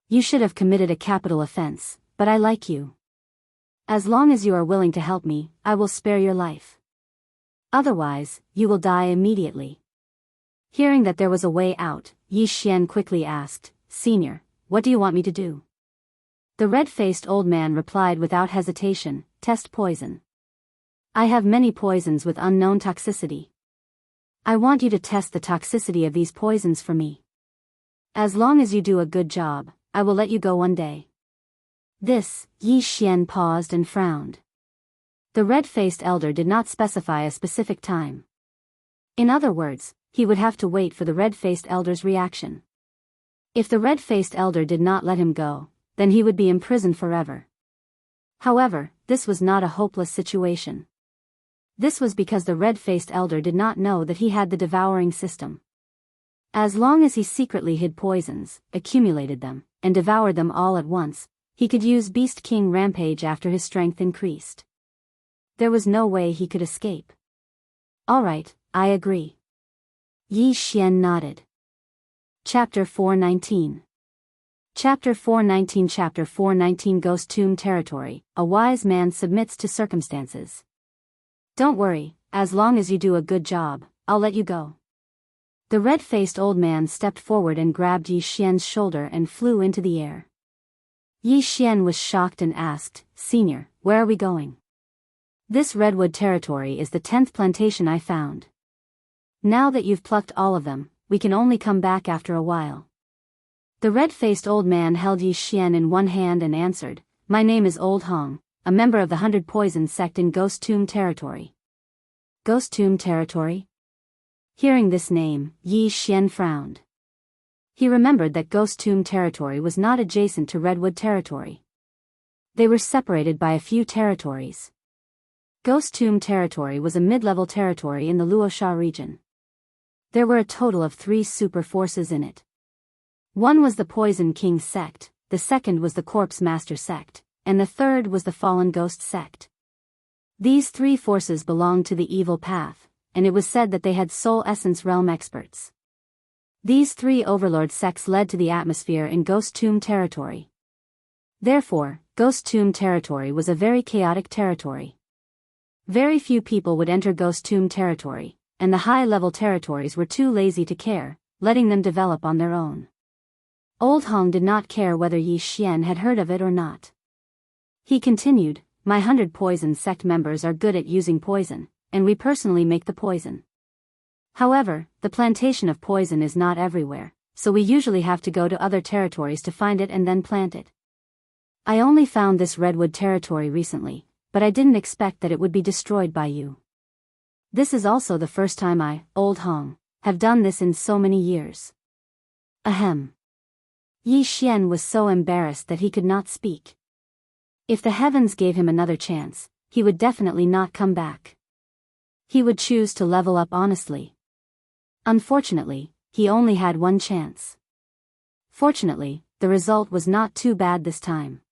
You should have committed a capital offense, but I like you. As long as you are willing to help me, I will spare your life. Otherwise, you will die immediately. Hearing that there was a way out, Yi Xian quickly asked, Senior, what do you want me to do? The red-faced old man replied without hesitation, Test poison. I have many poisons with unknown toxicity. I want you to test the toxicity of these poisons for me. As long as you do a good job, I will let you go one day. This, Yi Xian paused and frowned. The red-faced elder did not specify a specific time. In other words, he would have to wait for the red-faced elder's reaction. If the red-faced elder did not let him go, then he would be imprisoned forever. However, this was not a hopeless situation. This was because the red-faced elder did not know that he had the devouring system. As long as he secretly hid poisons, accumulated them, and devoured them all at once, he could use Beast King Rampage after his strength increased. There was no way he could escape. Alright, I agree. Yi Xian nodded. Chapter 419. Chapter 419 Chapter 419 Ghost Tomb Territory. A wise man submits to circumstances. Don't worry, as long as you do a good job, I'll let you go. The red-faced old man stepped forward and grabbed Yi Xian's shoulder and flew into the air. Yi Xian was shocked and asked, Senior, where are we going? This redwood territory is the 10th plantation I found. Now that you've plucked all of them, we can only come back after a while. The red-faced old man held Yi Xian in one hand and answered, "My name is Old Hong, a member of the 100 Poison sect in Ghost Tomb Territory." Ghost Tomb Territory? Hearing this name, Yi Xian frowned. He remembered that Ghost Tomb Territory was not adjacent to Redwood Territory. They were separated by a few territories. Ghost Tomb Territory was a mid-level territory in the Luosha region. There were a total of 3 super forces in it. One was the Poison King sect, the second was the Corpse Master sect, and the third was the Fallen Ghost sect. These 3 forces belonged to the evil path, and it was said that they had soul essence realm experts. These 3 overlord sects led to the atmosphere in Ghost Tomb Territory. Therefore, Ghost Tomb Territory was a very chaotic territory. Very few people would enter Ghost Tomb Territory, and the high-level territories were too lazy to care, letting them develop on their own. Old Hong did not care whether Yi Xian had heard of it or not. He continued, "My 100 Poison sect members are good at using poison, and we personally make the poison. However, the plantation of poison is not everywhere, so we usually have to go to other territories to find it and then plant it. I only found this Redwood territory recently, but I didn't expect that it would be destroyed by you. This is also the first time I, Old Hong, have done this in so many years." Ahem. Yi Xian was so embarrassed that he could not speak. If the heavens gave him another chance, he would definitely not come back. He would choose to level up honestly. Unfortunately, he only had one chance. Fortunately, the result was not too bad this time.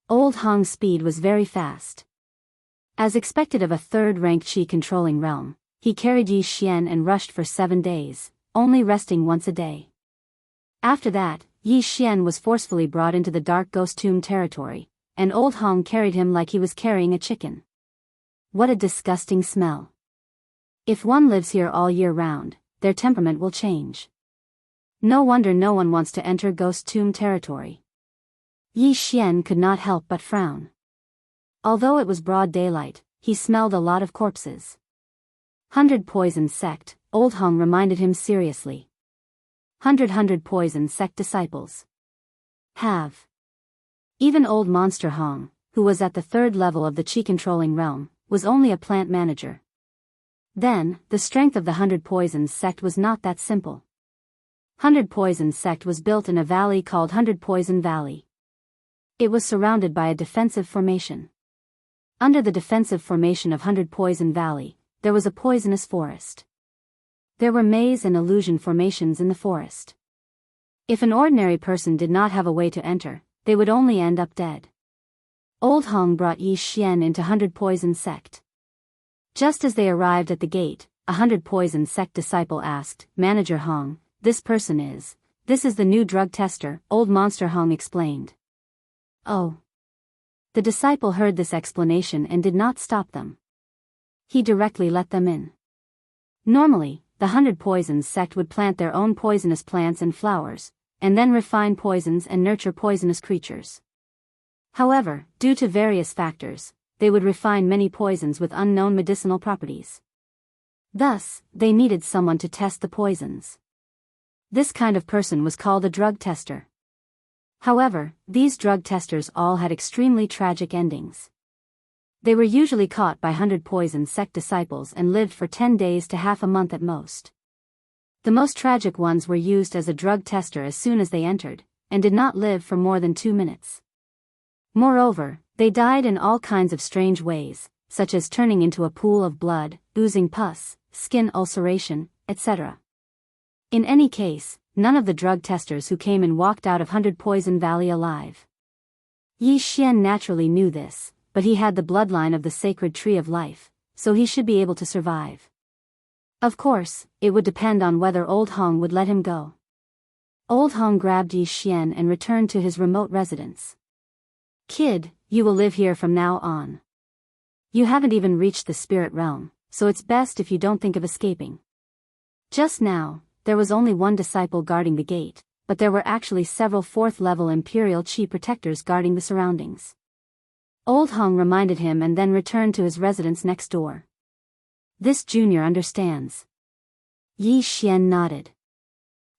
Old Hong's speed was very fast. As expected of a third-rank Qi-controlling realm, he carried Yi Xian and rushed for 7 days, only resting once a day. After that, Yi Xian was forcefully brought into the dark Ghost Tomb Territory, and Old Hong carried him like he was carrying a chicken. What a disgusting smell. If one lives here all year round, their temperament will change. No wonder no one wants to enter Ghost Tomb Territory. Yi Xian could not help but frown. Although it was broad daylight, he smelled a lot of corpses. 100 Poison sect, Old Hong reminded him seriously. 100 Poison sect disciples. Have. Even old Monster Hong, who was at the 3rd level of the Qi-controlling realm, was only a plant manager. Then, the strength of the 100 Poison sect was not that simple. 100 Poison sect was built in a valley called 100 Poison Valley. It was surrounded by a defensive formation. Under the defensive formation of 100 Poison Valley, there was a poisonous forest. There were maze and illusion formations in the forest. If an ordinary person did not have a way to enter, they would only end up dead. Old Hong brought Yi Xian into 100 Poison sect. Just as they arrived at the gate, a 100 Poison sect disciple asked, "Manager Hong, this is the new drug tester," Old Monster Hong explained. Oh. The disciple heard this explanation and did not stop them. He directly let them in. Normally, the 100 Poison sect would plant their own poisonous plants and flowers, and then refine poisons and nurture poisonous creatures. However, due to various factors, they would refine many poisons with unknown medicinal properties. Thus, they needed someone to test the poisons. This kind of person was called a drug tester. However, these drug testers all had extremely tragic endings. They were usually caught by 100 Poison sect disciples and lived for 10 days to half a month at most. The most tragic ones were used as a drug tester as soon as they entered, and did not live for more than 2 minutes. Moreover, they died in all kinds of strange ways, such as turning into a pool of blood, oozing pus, skin ulceration, etc. In any case, none of the drug testers who came in walked out of 100 Poison Valley alive. Yi Xian naturally knew this, but he had the bloodline of the sacred tree of life, so he should be able to survive. Of course, it would depend on whether Old Hong would let him go. Old Hong grabbed Yi Xian and returned to his remote residence. "Kid, you will live here from now on. You haven't even reached the spirit realm, so it's best if you don't think of escaping." Just now, there was only one disciple guarding the gate, but there were actually several 4th-level Imperial Qi protectors guarding the surroundings. Old Hong reminded him and then returned to his residence next door. "This junior understands." Yi Xian nodded.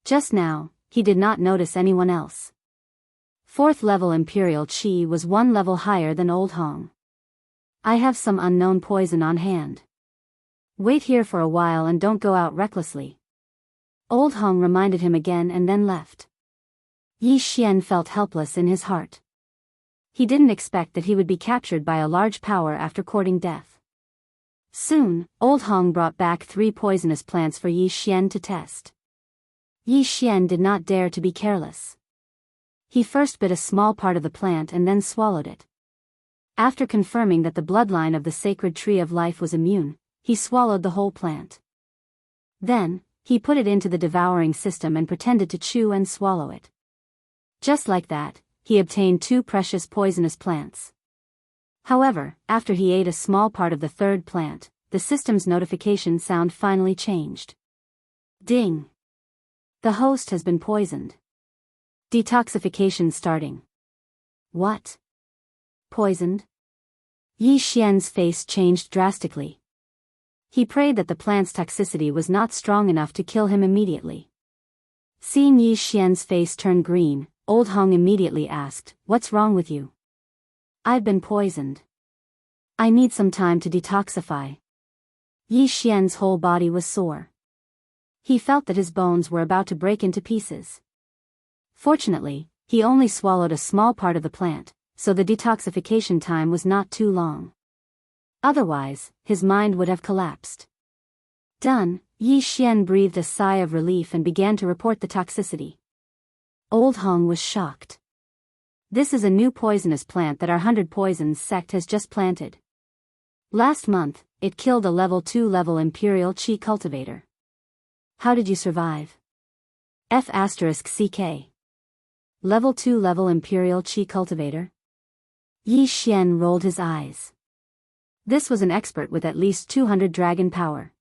Just now, he did not notice anyone else. 4th level Imperial Qi was 1 level higher than Old Hong. I have some unknown poison on hand. Wait here for a while and don't go out recklessly. Old Hong reminded him again and then left. Yi Xian felt helpless in his heart. He didn't expect that he would be captured by a large power after courting death. Soon, Old Hong brought back 3 poisonous plants for Yi Xian to test. Yi Xian did not dare to be careless. He first bit a small part of the plant and then swallowed it. After confirming that the bloodline of the sacred tree of life was immune, he swallowed the whole plant. Then, he put it into the devouring system and pretended to chew and swallow it. Just like that, he obtained 2 precious poisonous plants. However, after he ate a small part of the 3rd plant, the system's notification sound finally changed. Ding! The host has been poisoned. Detoxification starting. What? Poisoned? Yi Xian's face changed drastically. He prayed that the plant's toxicity was not strong enough to kill him immediately. Seeing Yi Xian's face turn green, Old Hong immediately asked, "What's wrong with you?" "I've been poisoned. I need some time to detoxify." Yi Xian's whole body was sore. He felt that his bones were about to break into pieces. Fortunately, he only swallowed a small part of the plant, so the detoxification time was not too long. Otherwise, his mind would have collapsed. Done, Yi Xian breathed a sigh of relief and began to report the toxicity. Old Hong was shocked. This is a new poisonous plant that our 100 Poisons sect has just planted. Last month, it killed a level 2 Imperial Qi cultivator. How did you survive? F***CK. Level 2 Imperial Qi cultivator? Yi Xian rolled his eyes. This was an expert with at least 200 dragon power.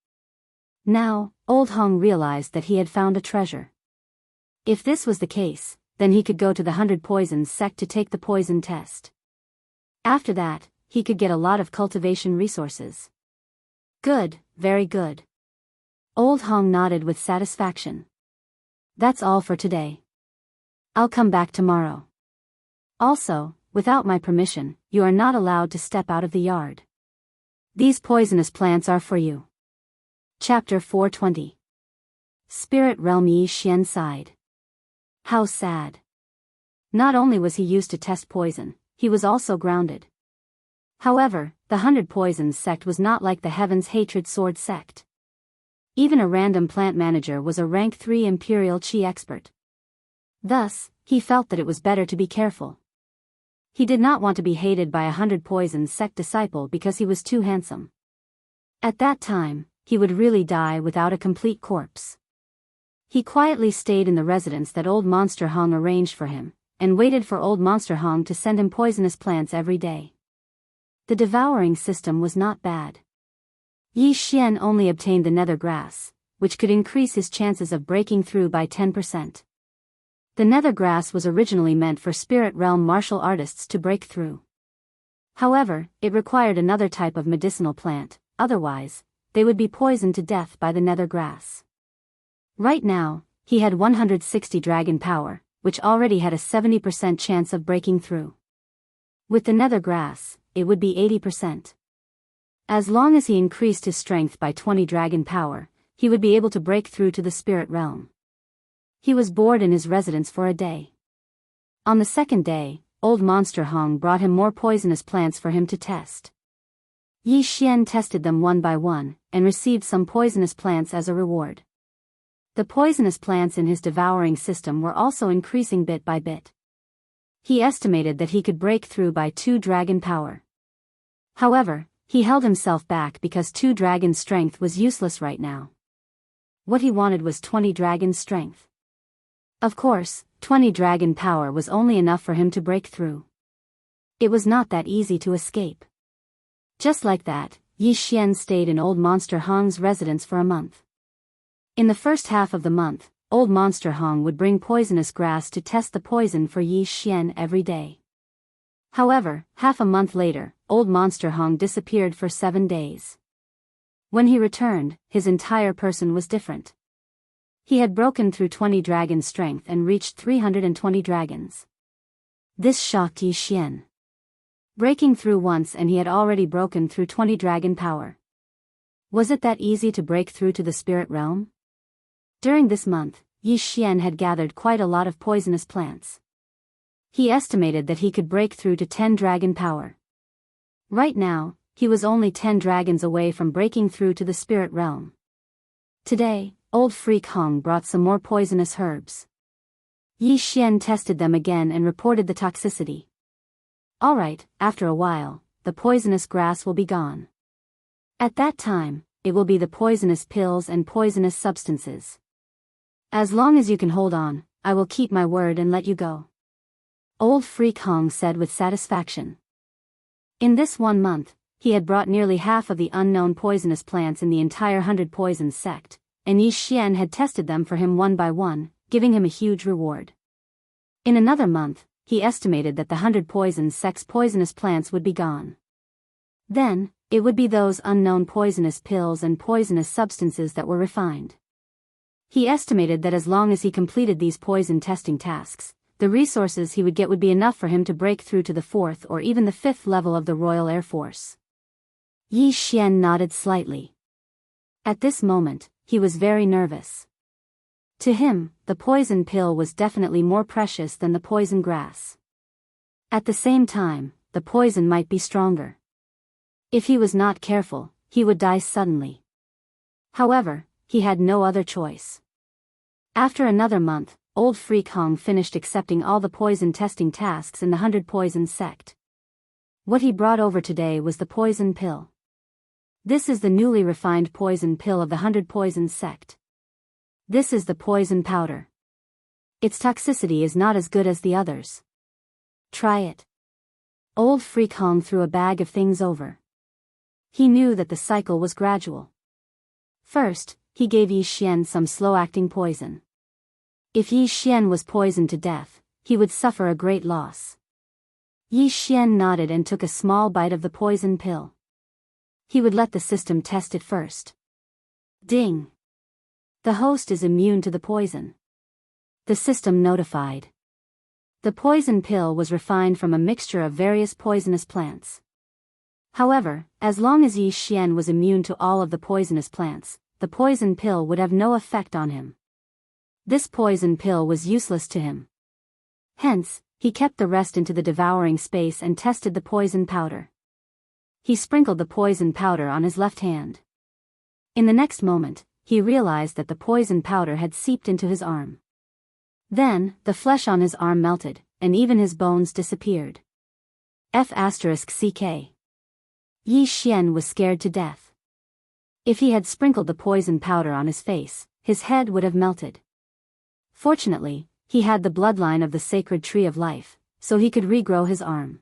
Now, Old Hong realized that he had found a treasure. If this was the case, then he could go to the 100 Poisons sect to take the poison test. After that, he could get a lot of cultivation resources. Good, very good. Old Hong nodded with satisfaction. That's all for today. I'll come back tomorrow. Also, without my permission, you are not allowed to step out of the yard. These poisonous plants are for you. Chapter 420. Spirit Realm. Yi Xian sighed. How sad. Not only was he used to test poison, he was also grounded. However, the 100 Poisons sect was not like the Heaven's Hatred Sword sect. Even a random plant manager was a rank 3 Imperial Qi expert. Thus, he felt that it was better to be careful. He did not want to be hated by a 100 Poisons sect disciple because he was too handsome. At that time, he would really die without a complete corpse. He quietly stayed in the residence that Old Monster Hong arranged for him, and waited for Old Monster Hong to send him poisonous plants every day. The devouring system was not bad. Yi Xian only obtained the nether grass, which could increase his chances of breaking through by 10%. The nether grass was originally meant for spirit realm martial artists to break through. However, it required another type of medicinal plant, otherwise, they would be poisoned to death by the nether grass. Right now, he had 160 dragon power, which already had a 70% chance of breaking through. With the nether grass, it would be 80%. As long as he increased his strength by 20 dragon power, he would be able to break through to the spirit realm. He was bored in his residence for a day. On the second day, Old Monster Hong brought him more poisonous plants for him to test. Yi Xian tested them one by one, and received some poisonous plants as a reward. The poisonous plants in his devouring system were also increasing bit by bit. He estimated that he could break through by 2 dragon power. However, he held himself back because 2 dragon strength was useless right now. What he wanted was 20 dragon strength. Of course, 20 dragon power was only enough for him to break through. It was not that easy to escape. Just like that, Yi Xian stayed in Old Monster Hong's residence for a month. In the first half of the month, Old Monster Hong would bring poisonous grass to test the poison for Yi Xian every day. However, half a month later, Old Monster Hong disappeared for 7 days. When he returned, his entire person was different. He had broken through 20 dragon strength and reached 320 dragons. This shocked Yi Xian. Breaking through once and he had already broken through 20 dragon power. Was it that easy to break through to the spirit realm? During this month, Yi Xian had gathered quite a lot of poisonous plants. He estimated that he could break through to 10 dragon power. Right now, he was only 10 dragons away from breaking through to the spirit realm. Today, old Freak Hong brought some more poisonous herbs. Yi Xian tested them again and reported the toxicity. Alright, after a while, the poisonous grass will be gone. At that time, it will be the poisonous pills and poisonous substances. As long as you can hold on, I will keep my word and let you go. Old Freak Hong said with satisfaction. In this 1 month, he had brought nearly half of the unknown poisonous plants in the entire 100 Poisons sect, and Yi Xian had tested them for him one by one, giving him a huge reward. In another month, he estimated that the 100 Poisons sect's poisonous plants would be gone. Then, it would be those unknown poisonous pills and poisonous substances that were refined. He estimated that as long as he completed these poison testing tasks, the resources he would get would be enough for him to break through to the 4th or even the 5th level of the Royal Air Force. Yi Xian nodded slightly. At this moment, he was very nervous. To him, the poison pill was definitely more precious than the poison grass. At the same time, the poison might be stronger. If he was not careful, he would die suddenly. However, he had no other choice. After another month, old Freak Hong finished accepting all the poison testing tasks in the 100 Poisons sect. What he brought over today was the poison pill. This is the newly refined poison pill of the 100 Poisons sect. This is the poison powder. Its toxicity is not as good as the others. Try it. Old Freak Hong threw a bag of things over. He knew that the cycle was gradual. First, he gave Yi Xian some slow-acting poison. If Yi Xian was poisoned to death, he would suffer a great loss. Yi Xian nodded and took a small bite of the poison pill. He would let the system test it first. Ding! The host is immune to the poison. The system notified. The poison pill was refined from a mixture of various poisonous plants. However, as long as Yi Xian was immune to all of the poisonous plants, the poison pill would have no effect on him. This poison pill was useless to him. Hence, he kept the rest into the devouring space and tested the poison powder. He sprinkled the poison powder on his left hand. In the next moment, he realized that the poison powder had seeped into his arm. Then, the flesh on his arm melted, and even his bones disappeared. F***ck. Yi Xian was scared to death. If he had sprinkled the poison powder on his face, his head would have melted. Fortunately, he had the bloodline of the sacred tree of life, so he could regrow his arm.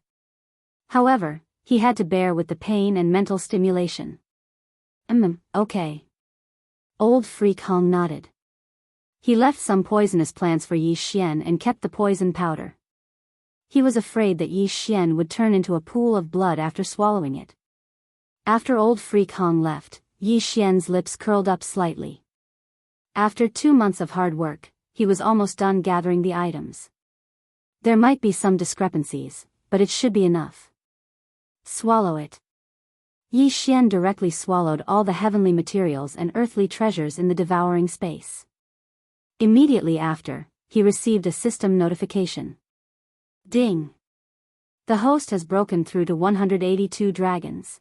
However, he had to bear with the pain and mental stimulation. Okay. Old Freak Hong nodded. He left some poisonous plants for Yi Xian and kept the poison powder. He was afraid that Yi Xian would turn into a pool of blood after swallowing it. After old Freak Hong left, Yi Xian's lips curled up slightly. After 2 months of hard work, he was almost done gathering the items. There might be some discrepancies, but it should be enough. Swallow it. Yi Xian directly swallowed all the heavenly materials and earthly treasures in the devouring space. Immediately after, he received a system notification. Ding! The host has broken through to 182 dragons.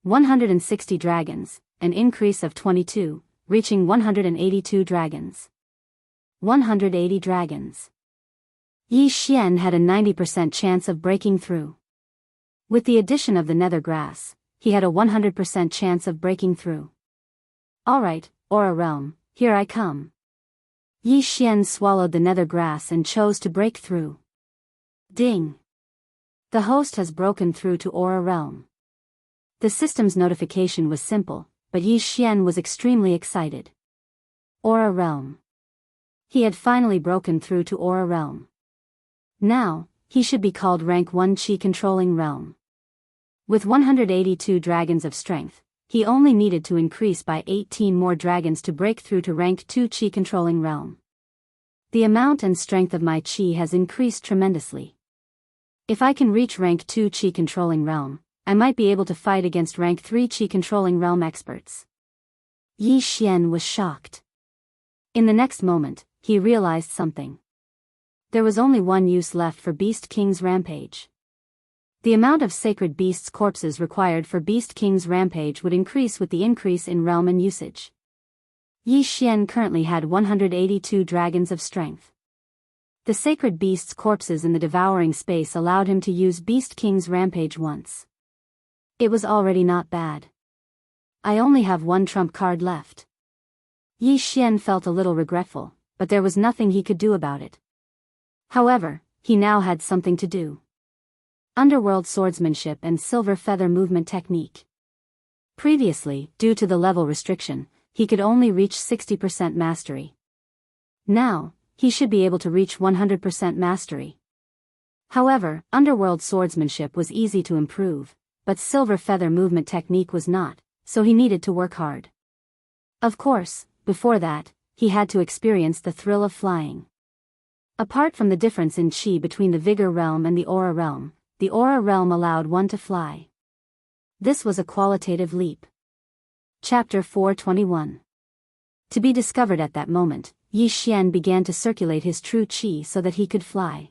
160 dragons, an increase of 22, reaching 182 dragons. 180 dragons. Yi Xian had a 90% chance of breaking through. With the addition of the nether grass, he had a 100% chance of breaking through. Alright, Aura Realm, here I come. Yi Xian swallowed the nether grass and chose to break through. Ding! The host has broken through to Aura Realm. The system's notification was simple, but Yi Xian was extremely excited. Aura Realm. He had finally broken through to Aura Realm. Now, he should be called Rank 1 Qi Controlling Realm. With 182 dragons of strength, he only needed to increase by 18 more dragons to break through to rank 2 Qi controlling realm. The amount and strength of my Qi has increased tremendously. If I can reach rank 2 Qi controlling realm, I might be able to fight against rank 3 Qi controlling realm experts. Yi Xian was shocked. In the next moment, he realized something. There was only one use left for Beast King's rampage. The amount of sacred beasts' corpses required for Beast King's rampage would increase with the increase in realm and usage. Yi Xian currently had 182 dragons of strength. The sacred beasts' corpses in the devouring space allowed him to use Beast King's rampage once. It was already not bad. I only have one trump card left. Yi Xian felt a little regretful, but there was nothing he could do about it. However, he now had something to do. Underworld swordsmanship and silver feather movement technique. Previously, due to the level restriction, he could only reach 60% mastery. Now, he should be able to reach 100% mastery. However, underworld swordsmanship was easy to improve, but silver feather movement technique was not, so he needed to work hard. Of course, before that, he had to experience the thrill of flying. Apart from the difference in Qi between the Vigor realm and the Aura realm allowed one to fly. This was a qualitative leap. Chapter 421. To be discovered at that moment, Yi Xian began to circulate his true Qi so that he could fly.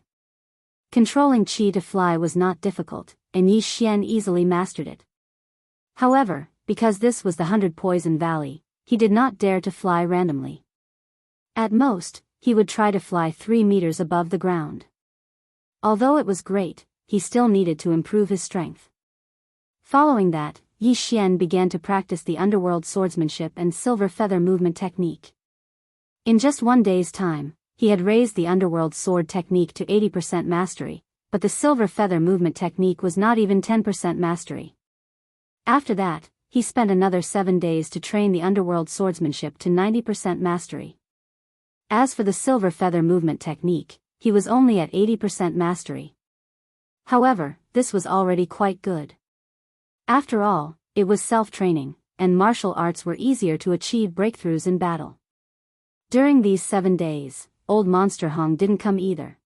Controlling Qi to fly was not difficult, and Yi Xian easily mastered it. However, because this was the 100 Poison Valley, he did not dare to fly randomly. At most, he would try to fly 3 meters above the ground. Although it was great, he still needed to improve his strength. Following that, Yi Xian began to practice the underworld swordsmanship and silver feather movement technique. In just 1 day's time, he had raised the underworld sword technique to 80% mastery, but the silver feather movement technique was not even 10% mastery. After that, he spent another 7 days to train the underworld swordsmanship to 90% mastery. As for the silver feather movement technique, he was only at 80% mastery. However, this was already quite good. After all, it was self-training, and martial arts were easier to achieve breakthroughs in battle. During these 7 days, Old Monster Hong didn't come either.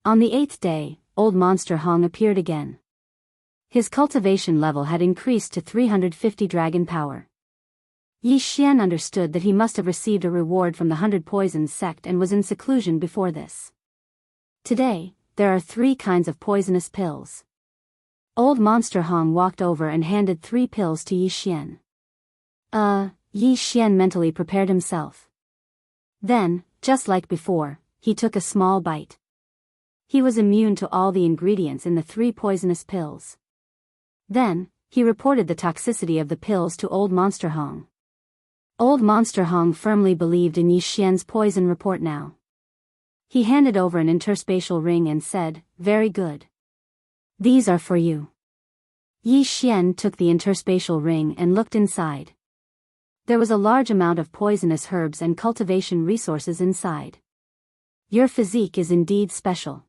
On the 8th day, Old Monster Hong appeared again. His cultivation level had increased to 350 dragon power. Yi Xian understood that he must have received a reward from the 100 Poisons sect and was in seclusion before this. Today, there are 3 kinds of poisonous pills. Old Monster Hong walked over and handed 3 pills to Yi Xian. Yi Xian mentally prepared himself. Then, just like before, he took a small bite. He was immune to all the ingredients in the 3 poisonous pills. Then, he reported the toxicity of the pills to Old Monster Hong. Old Monster Hong firmly believed in Yi Xian's poison report now. He handed over an interspatial ring and said, "Very good. These are for you." Yi Xian took the interspatial ring and looked inside. There was a large amount of poisonous herbs and cultivation resources inside. Your physique is indeed special.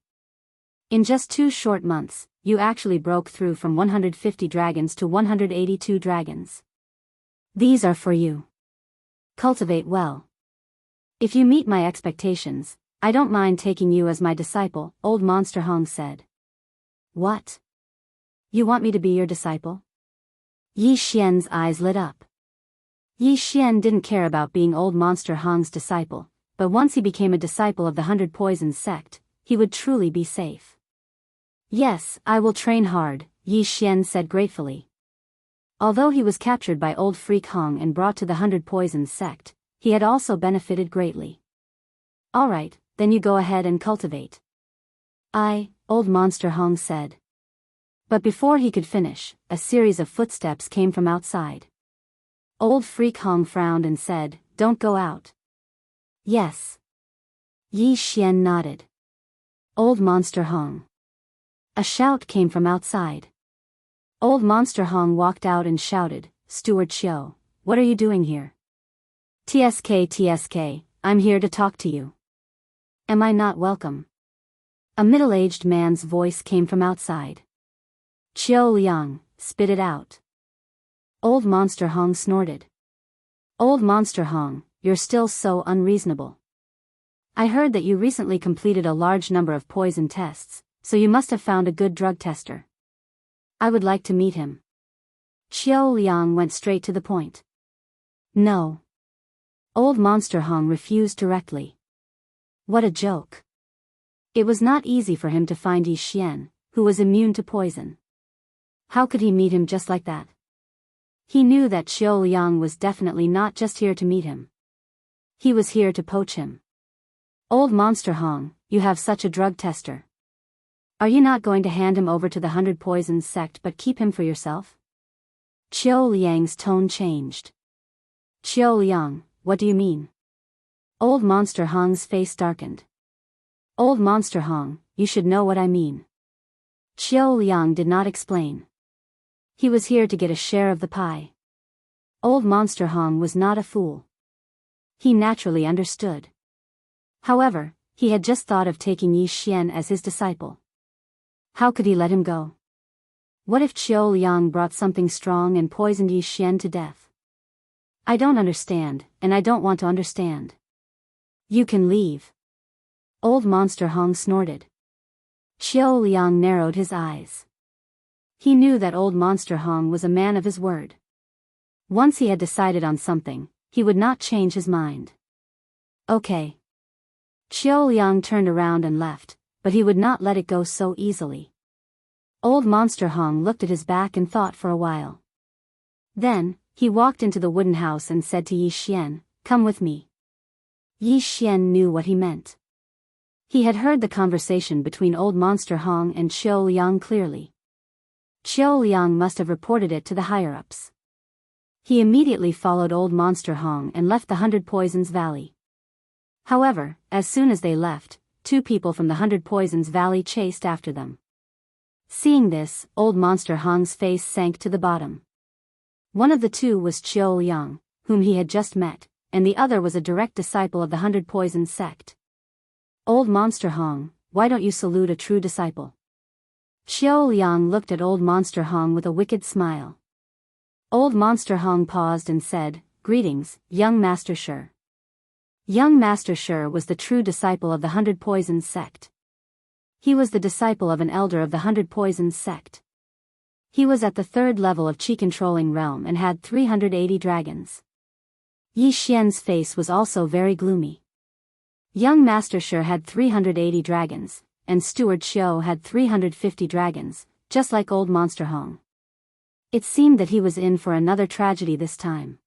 In just 2 short months, you actually broke through from 150 dragons to 182 dragons. These are for you. Cultivate well. If you meet my expectations, I don't mind taking you as my disciple, Old Monster Hong said. What? You want me to be your disciple? Yi Xian's eyes lit up. Yi Xian didn't care about being Old Monster Hong's disciple, but once he became a disciple of the 100 Poisons sect, he would truly be safe. Yes, I will train hard, Yi Xian said gratefully. Although he was captured by Old Freak Hong and brought to the 100 Poisons sect, he had also benefited greatly. Alright, then you go ahead and cultivate. Old Monster Hong said. But before he could finish, a series of footsteps came from outside. Old Freak Hong frowned and said, "Don't go out." Yes. Yi Xian nodded. Old Monster Hong. A shout came from outside. Old Monster Hong walked out and shouted, "Steward Xiao, what are you doing here?" TSK, I'm here to talk to you. Am I not welcome?" A middle-aged man's voice came from outside. "Qiu Liang, spit it out." Old Monster Hong snorted. Old Monster Hong, you're still so unreasonable. I heard that you recently completed a large number of poison tests, so you must have found a good drug tester. I would like to meet him. Xiao Liang went straight to the point. No. Old Monster Hong refused directly. What a joke. It was not easy for him to find Yi Xian, who was immune to poison. How could he meet him just like that? He knew that Xiao Liang was definitely not just here to meet him. He was here to poach him. Old Monster Hong, you have such a drug tester. Are you not going to hand him over to the 100 Poisons sect but keep him for yourself? Qiao Liang's tone changed. Qiao Liang, what do you mean? Old Monster Hong's face darkened. Old Monster Hong, you should know what I mean. Qiao Liang did not explain. He was here to get a share of the pie. Old Monster Hong was not a fool. He naturally understood. However, he had just thought of taking Yi Xian as his disciple. How could he let him go? What if Qiao Liang brought something strong and poisoned Yi Xian to death? I don't understand, and I don't want to understand. You can leave. Old Monster Hong snorted. Qiao Liang narrowed his eyes. He knew that Old Monster Hong was a man of his word. Once he had decided on something, he would not change his mind. Okay. Qiao Liang turned around and left, but he would not let it go so easily. Old Monster Hong looked at his back and thought for a while. Then, he walked into the wooden house and said to Yi Xian, "Come with me." Yi Xian knew what he meant. He had heard the conversation between Old Monster Hong and Qiao Liang clearly. Qiao Liang must have reported it to the higher-ups. He immediately followed Old Monster Hong and left the 100 Poisons Valley. However, as soon as they left, 2 people from the 100 Poisons Valley chased after them. Seeing this, Old Monster Hong's face sank to the bottom. One of the 2 was Qiao Liang, whom he had just met, and the other was a direct disciple of the 100 Poisons sect. Old Monster Hong, why don't you salute a true disciple? Qiao Liang looked at Old Monster Hong with a wicked smile. Old Monster Hong paused and said, "Greetings, young Master Shi." Young Master Shi was the true disciple of the 100 Poisons sect. He was the disciple of an elder of the 100 Poisons sect. He was at the 3rd level of Qi-controlling realm and had 380 dragons. Yi Xian's face was also very gloomy. Young Master Shi had 380 dragons, and Steward Xiao had 350 dragons, just like Old Monster Hong. It seemed that he was in for another tragedy this time.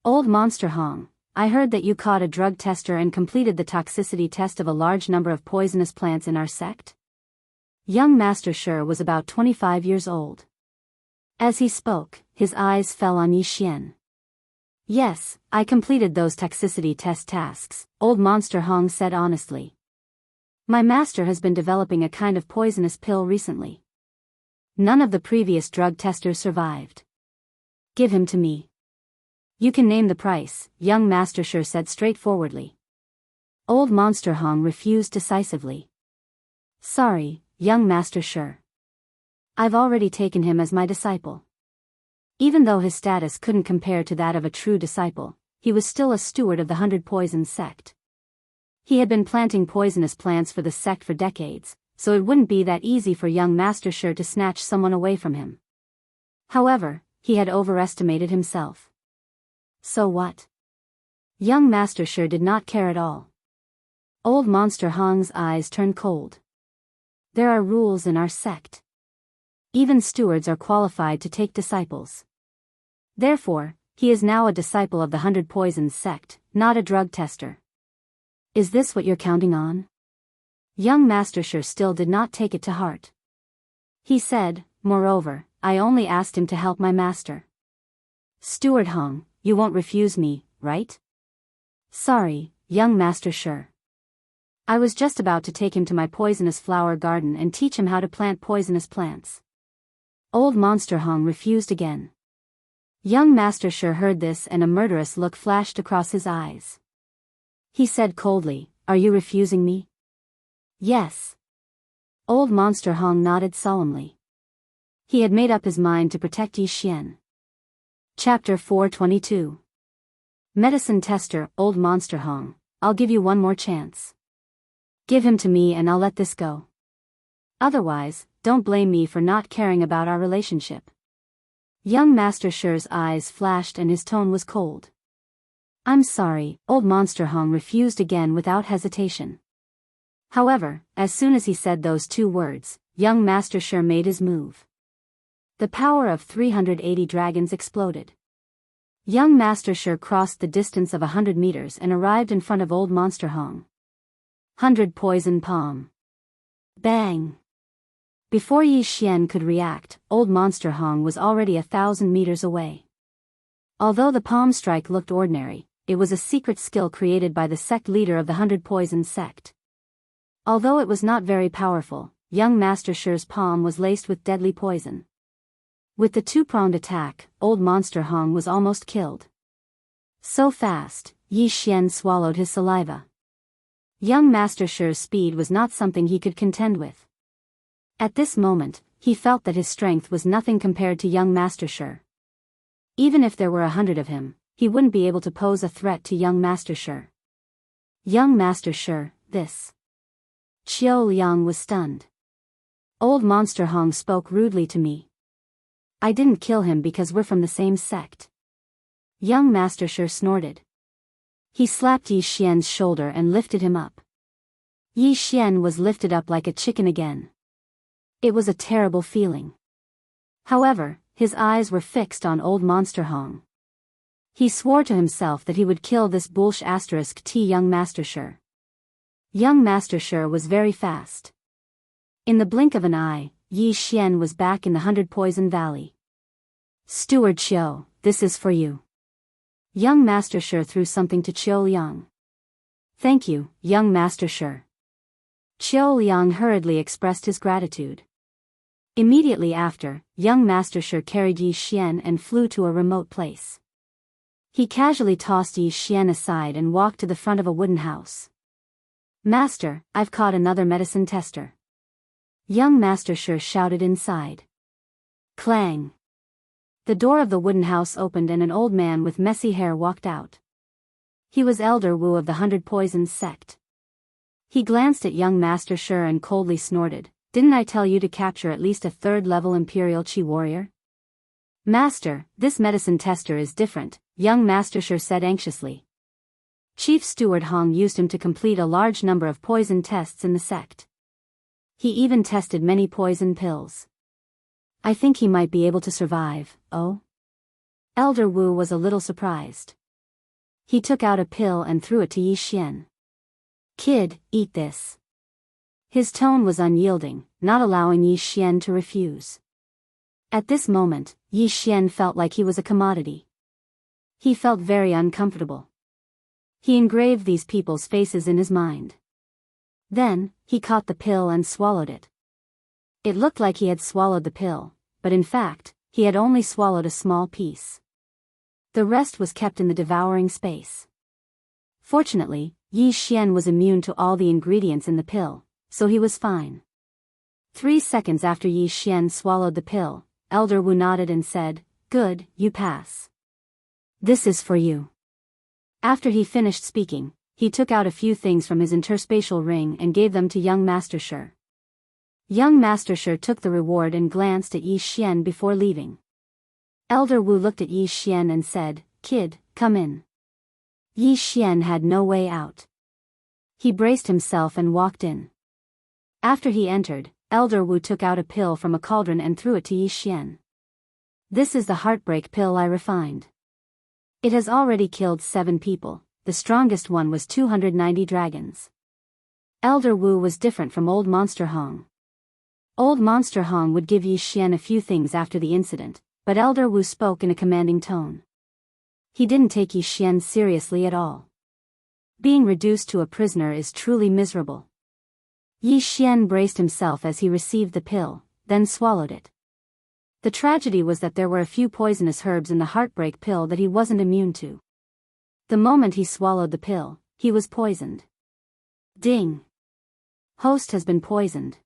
Old Monster Hong, I heard that you caught a drug tester and completed the toxicity test of a large number of poisonous plants in our sect? Young Master Shi was about 25 years old. As he spoke, his eyes fell on Yi Xian. Yes, I completed those toxicity test tasks, Old Monster Hong said honestly. My master has been developing a kind of poisonous pill recently. None of the previous drug testers survived. Give him to me. You can name the price, young Master Shi said straightforwardly. Old Monster Hong refused decisively. Sorry, young Master Shi. I've already taken him as my disciple. Even though his status couldn't compare to that of a true disciple, he was still a steward of the 100 Poisons sect. He had been planting poisonous plants for the sect for decades, so it wouldn't be that easy for young Master Shi to snatch someone away from him. However, he had overestimated himself. So what? Young Master Shi did not care at all. Old Monster Hong's eyes turned cold. There are rules in our sect. Even stewards are qualified to take disciples. Therefore, he is now a disciple of the 100 Poisons sect, not a drug tester. Is this what you're counting on? Young Master Shi still did not take it to heart. He said, moreover, I only asked him to help my master. Steward Hong, you won't refuse me, right? Sorry, young Master Shi. I was just about to take him to my poisonous flower garden and teach him how to plant poisonous plants. Old Monster Hong refused again. Young Master Shi heard this and a murderous look flashed across his eyes. He said coldly, Are you refusing me? Yes. Old Monster Hong nodded solemnly. He had made up his mind to protect Yi Xian. Chapter 422. Medicine Tester, Old Monster Hong, I'll give you one more chance. Give him to me and I'll let this go. Otherwise, don't blame me for not caring about our relationship. Young Master Shi's eyes flashed and his tone was cold. I'm sorry, Old Monster Hong refused again without hesitation. However, as soon as he said those two words, young Master Shi made his move. The power of 380 dragons exploded. Young Master Shi crossed the distance of 100 meters and arrived in front of Old Monster Hong. 100 poison palm. Bang! Before Yi Xian could react, Old Monster Hong was already 1,000 meters away. Although the palm strike looked ordinary, it was a secret skill created by the sect leader of the 100 Poison sect. Although it was not very powerful, young Master Shi's palm was laced with deadly poison. With the two-pronged attack, Old Monster Hong was almost killed. So fast, Yi Xian swallowed his saliva. Young Master Shi's speed was not something he could contend with. At this moment, he felt that his strength was nothing compared to young Master Shi. Even if there were 100 of him, he wouldn't be able to pose a threat to young Master Shi. Young Master Shi, this. Qiu Liang was stunned. Old Monster Hong spoke rudely to me. I didn't kill him because we're from the same sect. Young Master Shi snorted. He slapped Yi Xian's shoulder and lifted him up. Yi Xian was lifted up like a chicken again. It was a terrible feeling. However, his eyes were fixed on Old Monster Hong. He swore to himself that he would kill this bullsh *t young Master Shi. Young Master Shi was very fast. In the blink of an eye, Yi Xian was back in the 100 Poison Valley. Steward Qiu, this is for you. Young Master Shi threw something to Qiu Liang. Thank you, young Master Shi. Qiu Liang hurriedly expressed his gratitude. Immediately after, young Master Shi carried Yi Xian and flew to a remote place. He casually tossed Yi Xian aside and walked to the front of a wooden house. Master, I've caught another medicine tester. Young Master Shi shouted inside. Clang! The door of the wooden house opened and an old man with messy hair walked out. He was Elder Wu of the 100 Poisons sect. He glanced at young Master Shi and coldly snorted, Didn't I tell you to capture at least a 3rd-level Imperial Qi warrior? Master, this medicine tester is different, young Master Shi said anxiously. Chief Steward Hong used him to complete a large number of poison tests in the sect. He even tested many poison pills. I think he might be able to survive, oh? Elder Wu was a little surprised. He took out a pill and threw it to Yi Xian. Kid, eat this. His tone was unyielding, not allowing Yi Xian to refuse. At this moment, Yi Xian felt like he was a commodity. He felt very uncomfortable. He engraved these people's faces in his mind. Then, he caught the pill and swallowed it. It looked like he had swallowed the pill, but in fact, he had only swallowed a small piece. The rest was kept in the devouring space. Fortunately, Yi Xian was immune to all the ingredients in the pill, so he was fine. 3 seconds after Yi Xian swallowed the pill, Elder Wu nodded and said, Good, you pass. This is for you. After he finished speaking, he took out a few things from his interspatial ring and gave them to young Master Shi. Young Master Shi took the reward and glanced at Yi Xian before leaving. Elder Wu looked at Yi Xian and said, Kid, come in. Yi Xian had no way out. He braced himself and walked in. After he entered, Elder Wu took out a pill from a cauldron and threw it to Yi Xian. This is the heartbreak pill I refined. It has already killed 7 people, the strongest one was 290 dragons. Elder Wu was different from Old Monster Hong. Old Monster Hong would give Yi Xian a few things after the incident, but Elder Wu spoke in a commanding tone. He didn't take Yi Xian seriously at all. Being reduced to a prisoner is truly miserable. Yi Xian braced himself as he received the pill, then swallowed it. The tragedy was that there were a few poisonous herbs in the heartbreak pill that he wasn't immune to. The moment he swallowed the pill, he was poisoned. Ding! Host has been poisoned.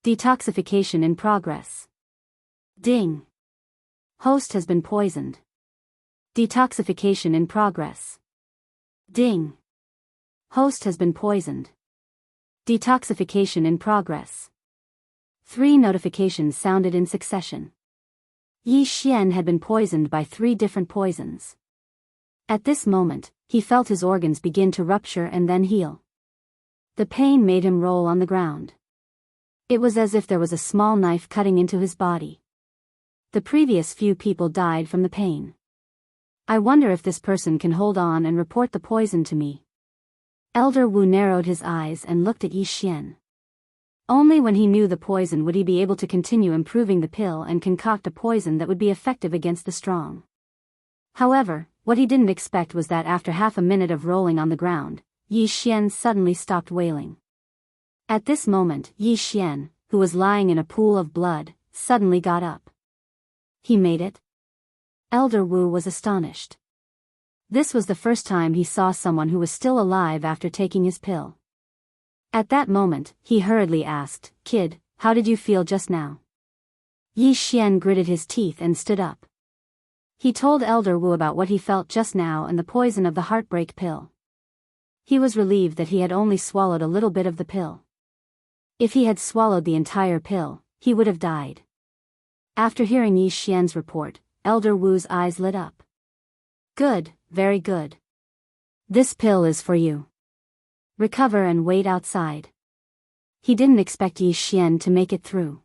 Detoxification in progress. Ding! Host has been poisoned. Detoxification in progress. Ding. Host has been poisoned. Detoxification in progress. 3 notifications sounded in succession. Yi Xian had been poisoned by 3 different poisons. At this moment, he felt his organs begin to rupture and then heal. The pain made him roll on the ground. It was as if there was a small knife cutting into his body. The previous few people died from the pain. I wonder if this person can hold on and report the poison to me. Elder Wu narrowed his eyes and looked at Yi Xian. Only when he knew the poison would he be able to continue improving the pill and concoct a poison that would be effective against the strong. However, what he didn't expect was that after half a minute of rolling on the ground, Yi Xian suddenly stopped wailing. At this moment, Yi Xian, who was lying in a pool of blood, suddenly got up. He made it? Elder Wu was astonished. This was the first time he saw someone who was still alive after taking his pill. At that moment, he hurriedly asked, "Kid, how did you feel just now?" Yi Xian gritted his teeth and stood up. He told Elder Wu about what he felt just now and the poison of the heartbreak pill. He was relieved that he had only swallowed a little bit of the pill. If he had swallowed the entire pill, he would have died. After hearing Yi Xian's report, Elder Wu's eyes lit up. "Good, very good. This pill is for you. Recover and wait outside." He didn't expect Yi Xian to make it through.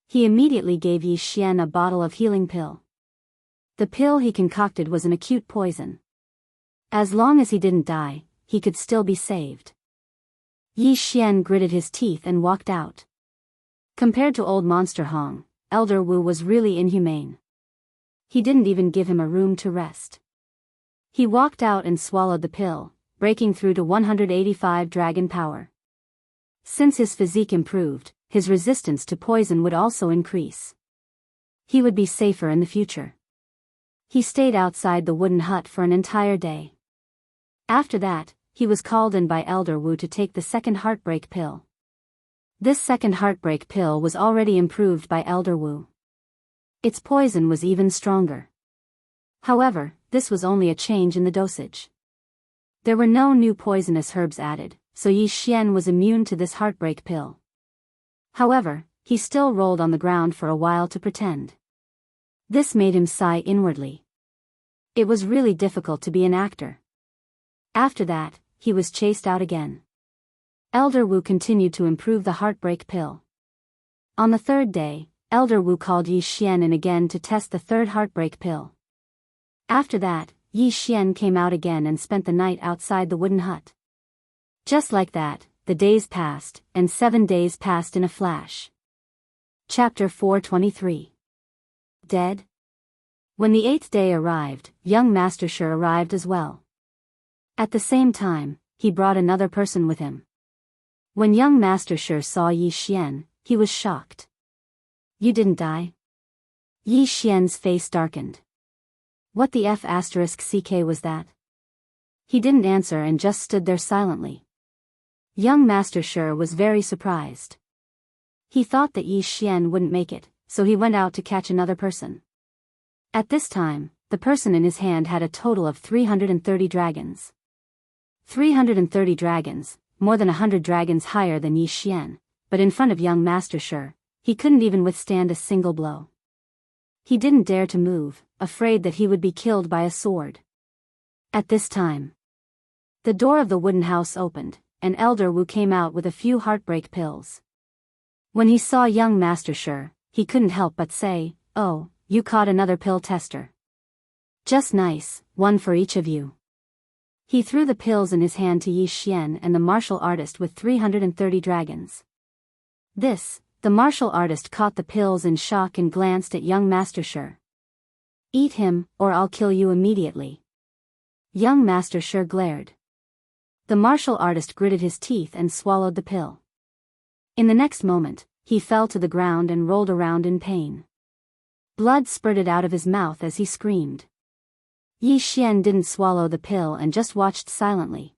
He immediately gave Yi Xian a bottle of healing pill. The pill he concocted was an acute poison. As long as he didn't die, he could still be saved. Yi Xian gritted his teeth and walked out. Compared to old Monster Hong, Elder Wu was really inhumane. He didn't even give him a room to rest. He walked out and swallowed the pill, breaking through to 185 dragon power. Since his physique improved, his resistance to poison would also increase. He would be safer in the future. He stayed outside the wooden hut for an entire day. After that, he was called in by Elder Wu to take the second heartbreak pill. This second heartbreak pill was already improved by Elder Wu. Its poison was even stronger. However, this was only a change in the dosage. There were no new poisonous herbs added, so Yi Xian was immune to this heartbreak pill. However, he still rolled on the ground for a while to pretend. This made him sigh inwardly. It was really difficult to be an actor. After that, he was chased out again. Elder Wu continued to improve the heartbreak pill. On the 3rd day, Elder Wu called Yi Xian in again to test the 3rd heartbreak pill. After that, Yi Xian came out again and spent the night outside the wooden hut. Just like that, the days passed, and 7 days passed in a flash. Chapter 423. Dead? When the 8th day arrived, young Master Shi arrived as well. At the same time, he brought another person with him. When young Master Shi saw Yi Xian, he was shocked. "You didn't die?" Yi Xian's face darkened. What the F***ck was that? He didn't answer and just stood there silently. Young Master Shi was very surprised. He thought that Yi Xian wouldn't make it, so he went out to catch another person. At this time, the person in his hand had a total of 330 dragons. 330 dragons, more than 100 dragons higher than Yi Xian, but in front of young Master Shi, he couldn't even withstand a single blow. He didn't dare to move, afraid that he would be killed by a sword. At this time, the door of the wooden house opened, and Elder Wu came out with a few heartbreak pills. When he saw young Master Shi, he couldn't help but say, "Oh, you caught another pill tester. Just nice, one for each of you." He threw the pills in his hand to Yi Xian and the martial artist with 330 dragons. The martial artist caught the pills in shock and glanced at young Master Shi. "Eat him, or I'll kill you immediately." Young Master Shi glared. The martial artist gritted his teeth and swallowed the pill. In the next moment, he fell to the ground and rolled around in pain. Blood spurted out of his mouth as he screamed. Yi Xian didn't swallow the pill and just watched silently.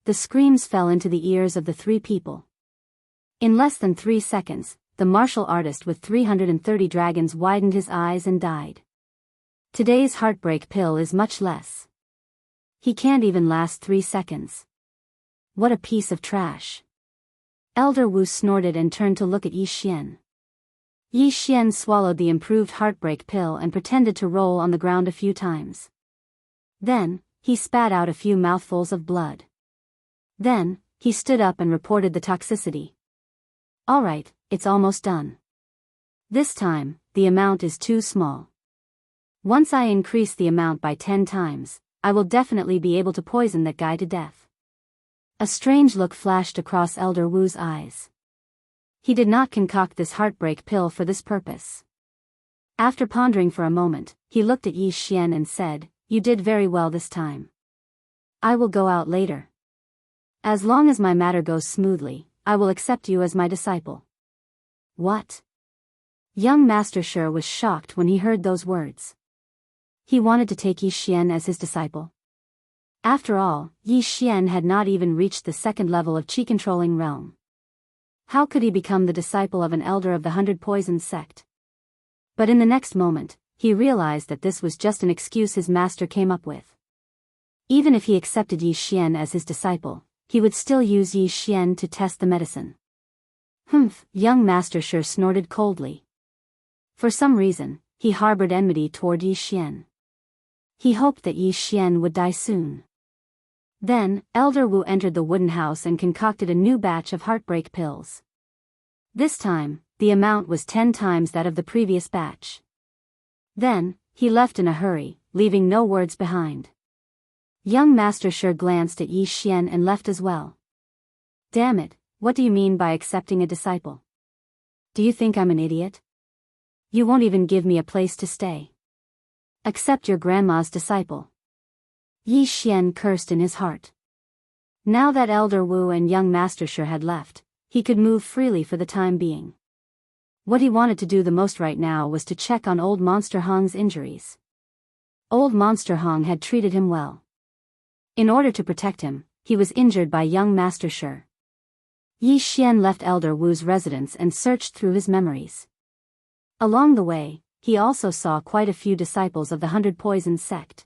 The screams fell into the ears of the 3 people. In less than 3 seconds, the martial artist with 330 dragons widened his eyes and died. Today's heartbreak pill is much less. He can't even last 3 seconds. What a piece of trash. Elder Wu snorted and turned to look at Yi Xian. Yi Xian swallowed the improved heartbreak pill and pretended to roll on the ground a few times. Then, he spat out a few mouthfuls of blood. Then, he stood up and reported the toxicity. Alright, it's almost done. This time, the amount is too small. Once I increase the amount by 10 times, I will definitely be able to poison that guy to death. A strange look flashed across Elder Wu's eyes. He did not concoct this heartbreak pill for this purpose. After pondering for a moment, he looked at Yi Xian and said, "You did very well this time. I will go out later. As long as my matter goes smoothly, I will accept you as my disciple." What? Young Master Shi was shocked when he heard those words. He wanted to take Yi Xian as his disciple. After all, Yi Xian had not even reached the second level of Qi-controlling realm. How could he become the disciple of an elder of the 100 Poisons sect? But in the next moment, he realized that this was just an excuse his master came up with. Even if he accepted Yi Xian as his disciple, he would still use Yi Xian to test the medicine. Humph, young Master Shi snorted coldly. For some reason, he harbored enmity toward Yi Xian. He hoped that Yi Xian would die soon. Then, Elder Wu entered the wooden house and concocted a new batch of heartbreak pills. This time, the amount was 10 times that of the previous batch. Then, he left in a hurry, leaving no words behind. Young Master Shi glanced at Yi Xian and left as well. Damn it, what do you mean by accepting a disciple? Do you think I'm an idiot? You won't even give me a place to stay. Accept your grandma's disciple. Yi Xian cursed in his heart. Now that Elder Wu and young Master Shi had left, he could move freely for the time being. What he wanted to do the most right now was to check on old Monster Hong's injuries. Old Monster Hong had treated him well. In order to protect him, he was injured by young Master Shi. Yi Xian left Elder Wu's residence and searched through his memories. Along the way, he also saw quite a few disciples of the 100 Poisons sect.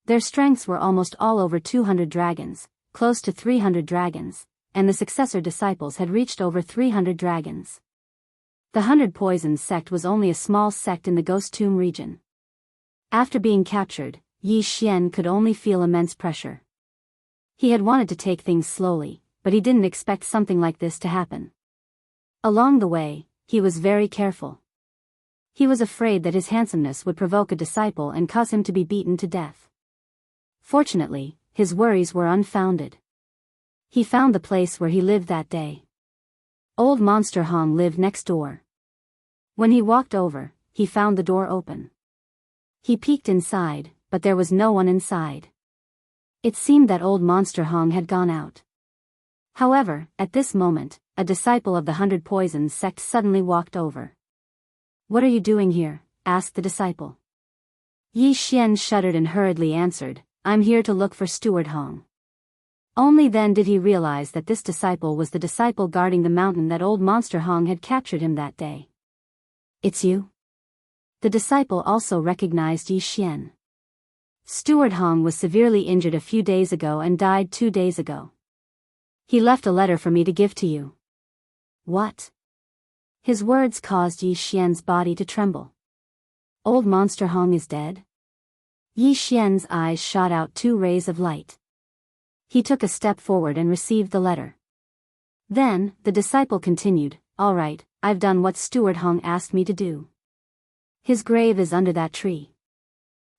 Their strengths were almost all over 200 dragons, close to 300 dragons, and the successor disciples had reached over 300 dragons. The 100 Poisons sect was only a small sect in the Ghost Tomb region. After being captured, Yi Xian could only feel immense pressure. He had wanted to take things slowly, but he didn't expect something like this to happen. Along the way, he was very careful. He was afraid that his handsomeness would provoke a disciple and cause him to be beaten to death. Fortunately, his worries were unfounded. He found the place where he lived that day. Old Monster Hong lived next door. When he walked over, he found the door open. He peeked inside, but there was no one inside. It seemed that old Monster Hong had gone out. However, at this moment, a disciple of the 100 Poisons sect suddenly walked over. "What are you doing here?" asked the disciple. Yi Xian shuddered and hurriedly answered, "I'm here to look for Steward Hong." Only then did he realize that this disciple was the disciple guarding the mountain that old Monster Hong had captured him that day. "It's you?" The disciple also recognized Yi Xian. Steward Hong was severely injured a few days ago and died 2 days ago. He left a letter for me to give to you. What? His words caused Yi Xian's body to tremble. Old Monster Hong is dead? Yi Xian's eyes shot out 2 rays of light. He took a step forward and received the letter. Then, the disciple continued, "All right, I've done what Steward Hong asked me to do. His grave is under that tree."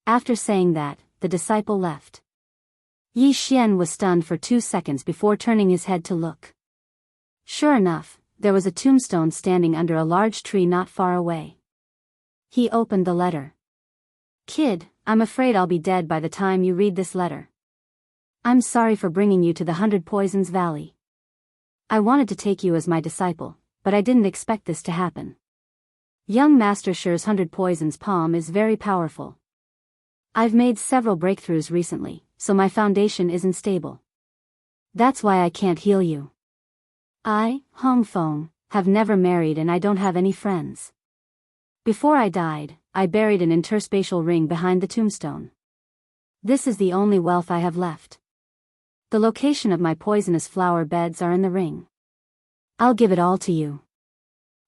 After saying that, the disciple left. Yi Xian was stunned for 2 seconds before turning his head to look. Sure enough, there was a tombstone standing under a large tree not far away. He opened the letter. "Kid, I'm afraid I'll be dead by the time you read this letter. I'm sorry for bringing you to the 100 Poisons Valley. I wanted to take you as my disciple, but I didn't expect this to happen. Young Master Shi's 100 Poisons palm is very powerful. I've made several breakthroughs recently, so my foundation isn't stable. That's why I can't heal you. I, Hong Feng, have never married and I don't have any friends. Before I died, I buried an interspatial ring behind the tombstone. This is the only wealth I have left. The location of my poisonous flower beds are in the ring. I'll give it all to you.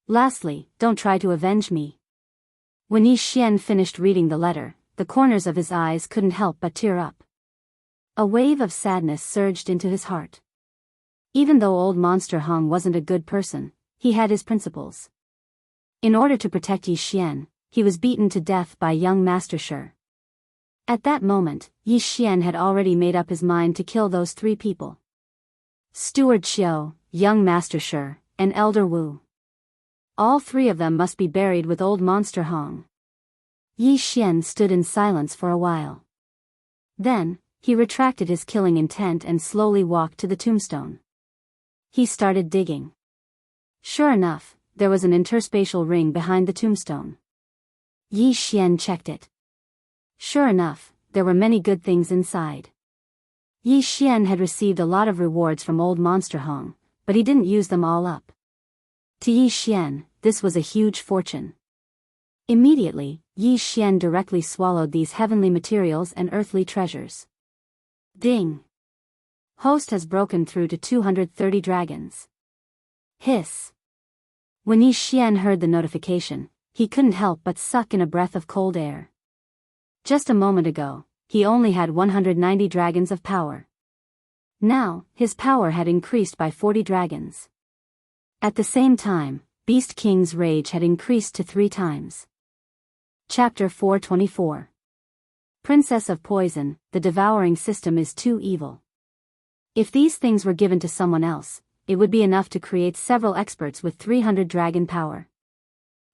Lastly, don't try to avenge me." When Yi Xian finished reading the letter, the corners of his eyes couldn't help but tear up. A wave of sadness surged into his heart. Even though old Monster Hong wasn't a good person, he had his principles. In order to protect Yi Xian, he was beaten to death by young Master Shi. At that moment, Yi Xian had already made up his mind to kill those three people. Steward Xiao, young Master Shi, and Elder Wu. All three of them must be buried with old Monster Hong. Yi Xian stood in silence for a while. Then, he retracted his killing intent and slowly walked to the tombstone. He started digging. Sure enough, there was an interspatial ring behind the tombstone. Yi Xian checked it. Sure enough, there were many good things inside. Yi Xian had received a lot of rewards from old Monster Hong, but he didn't use them all up. To Yi Xian, this was a huge fortune. Immediately, Yi Xian directly swallowed these heavenly materials and earthly treasures. Ding! Host has broken through to 230 dragons. Hiss! When Yi Xian heard the notification, he couldn't help but suck in a breath of cold air. Just a moment ago, he only had 190 dragons of power. Now, his power had increased by 40 dragons. At the same time, Beast King's rage had increased to 3 times. Chapter 424. Princess of Poison, the devouring system is too evil. If these things were given to someone else, it would be enough to create several experts with 300 dragon power.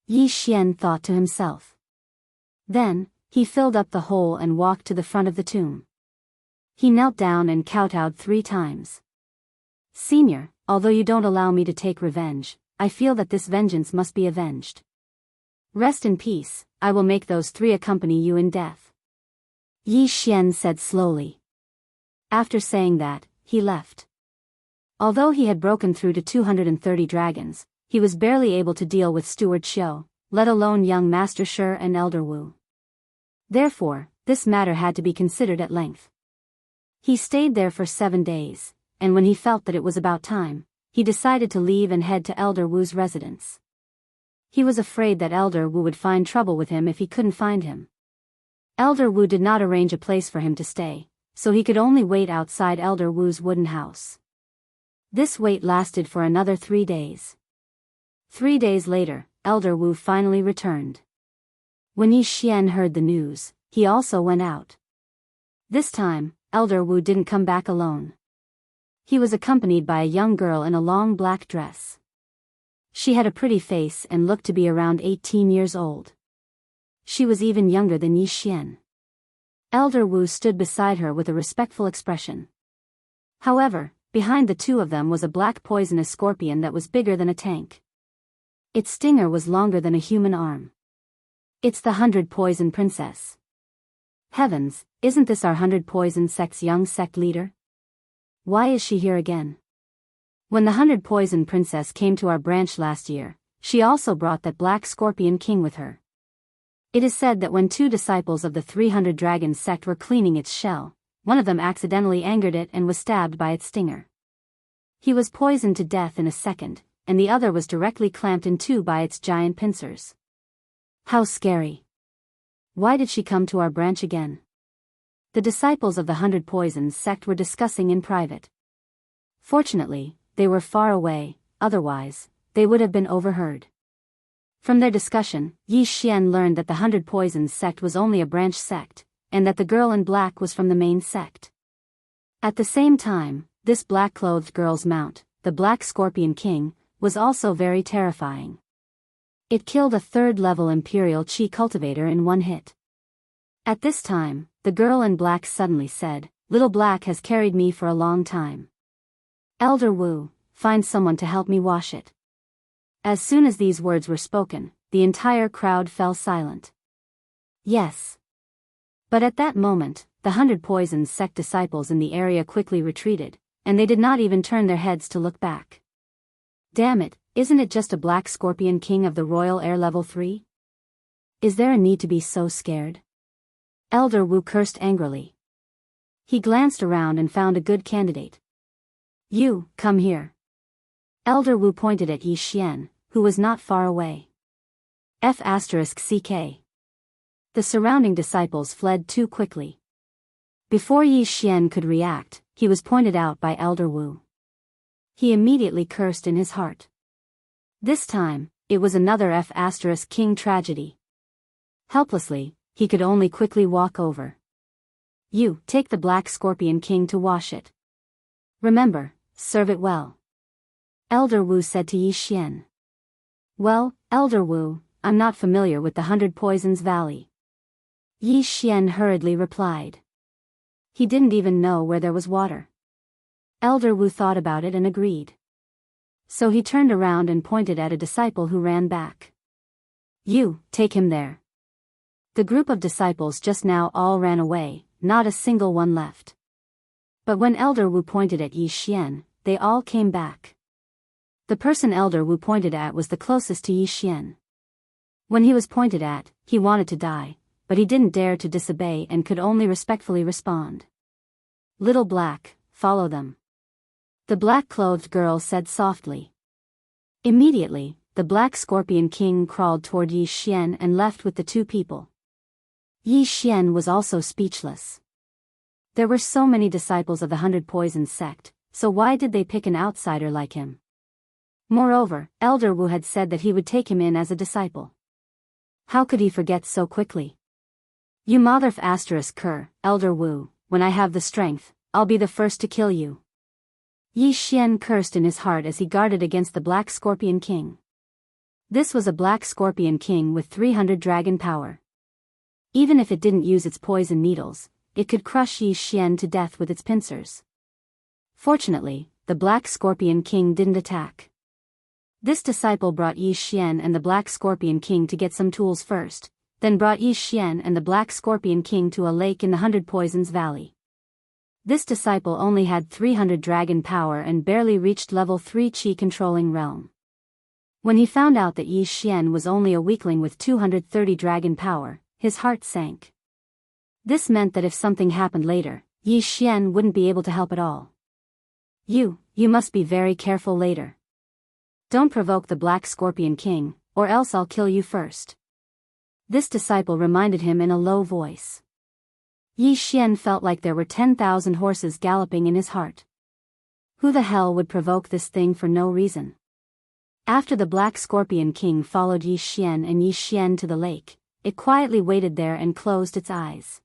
Yi Xian thought to himself. Then, he filled up the hole and walked to the front of the tomb. He knelt down and kowtowed 3 times. "Senior, although you don't allow me to take revenge, I feel that this vengeance must be avenged. Rest in peace, I will make those 3 accompany you in death," Yi Xian said slowly. After saying that, he left. Although he had broken through to 230 dragons, he was barely able to deal with Steward Xiao, let alone young Master Shi and Elder Wu. Therefore, this matter had to be considered at length. He stayed there for 7 days, and when he felt that it was about time, he decided to leave and head to Elder Wu's residence. He was afraid that Elder Wu would find trouble with him if he couldn't find him. Elder Wu did not arrange a place for him to stay, so he could only wait outside Elder Wu's wooden house. This wait lasted for another 3 days. 3 days later, Elder Wu finally returned. When Yi Xian heard the news, he also went out. This time, Elder Wu didn't come back alone. He was accompanied by a young girl in a long black dress. She had a pretty face and looked to be around 18 years old. She was even younger than Yi Xian. Elder Wu stood beside her with a respectful expression. However, behind the two of them was a black poisonous scorpion that was bigger than a tank. Its stinger was longer than a human arm. "It's the 100 Poison Princess. Heavens, isn't this our 100 Poison sect's young sect leader? Why is she here again? When the 100 Poison Princess came to our branch last year, she also brought that black scorpion king with her. It is said that when 2 disciples of the 300 Dragon sect were cleaning its shell, one of them accidentally angered it and was stabbed by its stinger. He was poisoned to death in a second, and the other was directly clamped in 2 by its giant pincers. How scary. Why did she come to our branch again?" The disciples of the 100 Poisons sect were discussing in private. Fortunately, they were far away, otherwise, they would have been overheard. From their discussion, Yi Xian learned that the 100 Poisons sect was only a branch sect, and that the girl in black was from the main sect. At the same time, this black-clothed girl's mount, the Black Scorpion King, was also very terrifying. It killed a 3rd-level Imperial Qi cultivator in 1 hit. At this time, the girl in black suddenly said, "Little Black has carried me for a long time. Elder Wu, find someone to help me wash it." As soon as these words were spoken, the entire crowd fell silent. Yes. But at that moment, the 100 Poisons sect disciples in the area quickly retreated, and they did not even turn their heads to look back. Damn it, isn't it just a black scorpion king of the Royal Air Level 3? Is there a need to be so scared? Elder Wu cursed angrily. He glanced around and found a good candidate. You, come here. Elder Wu pointed at Yi Xian, who was not far away. F***CK. The surrounding disciples fled too quickly. Before Yi Xian could react, he was pointed out by Elder Wu. He immediately cursed in his heart. This time, it was another F***King tragedy. Helplessly, he could only quickly walk over. You, take the Black Scorpion King to wash it. Remember, serve it well. Elder Wu said to Yi Xian. Well, Elder Wu, I'm not familiar with the 100 Poisons Valley. Yi Xian hurriedly replied. He didn't even know where there was water. Elder Wu thought about it and agreed. So he turned around and pointed at a disciple who ran back. You, take him there. The group of disciples just now all ran away, not a single one left. But when Elder Wu pointed at Yi Xian, they all came back. The person Elder Wu pointed at was the closest to Yi Xian. When he was pointed at, he wanted to die, but he didn't dare to disobey and could only respectfully respond. Little Black, follow them. The black-clothed girl said softly. Immediately, the Black Scorpion King crawled toward Yi Xian and left with the two people. Yi Xian was also speechless. There were so many disciples of the 100 Poisons sect, so why did they pick an outsider like him? Moreover, Elder Wu had said that he would take him in as a disciple. How could he forget so quickly? You mother****, Elder Wu, when I have the strength, I'll be the first to kill you. Yi Xian cursed in his heart as he guarded against the Black Scorpion King. This was a Black Scorpion King with 300 dragon power. Even if it didn't use its poison needles, it could crush Yi Xian to death with its pincers. Fortunately, the Black Scorpion King didn't attack. This disciple brought Yi Xian and the Black Scorpion King to get some tools first, then brought Yi Xian and the Black Scorpion King to a lake in the 100 Poisons Valley. This disciple only had 300 dragon power and barely reached level 3 Qi controlling realm. When he found out that Yi Xian was only a weakling with 230 dragon power, his heart sank. This meant that if something happened later, Yi Xian wouldn't be able to help at all. You must be very careful later. Don't provoke the Black Scorpion King, or else I'll kill you first. This disciple reminded him in a low voice. Yi Xian felt like there were 10,000 horses galloping in his heart. Who the hell would provoke this thing for no reason? After the Black Scorpion King followed Yi Xian and Yi Xian to the lake, it quietly waited there and closed its eyes.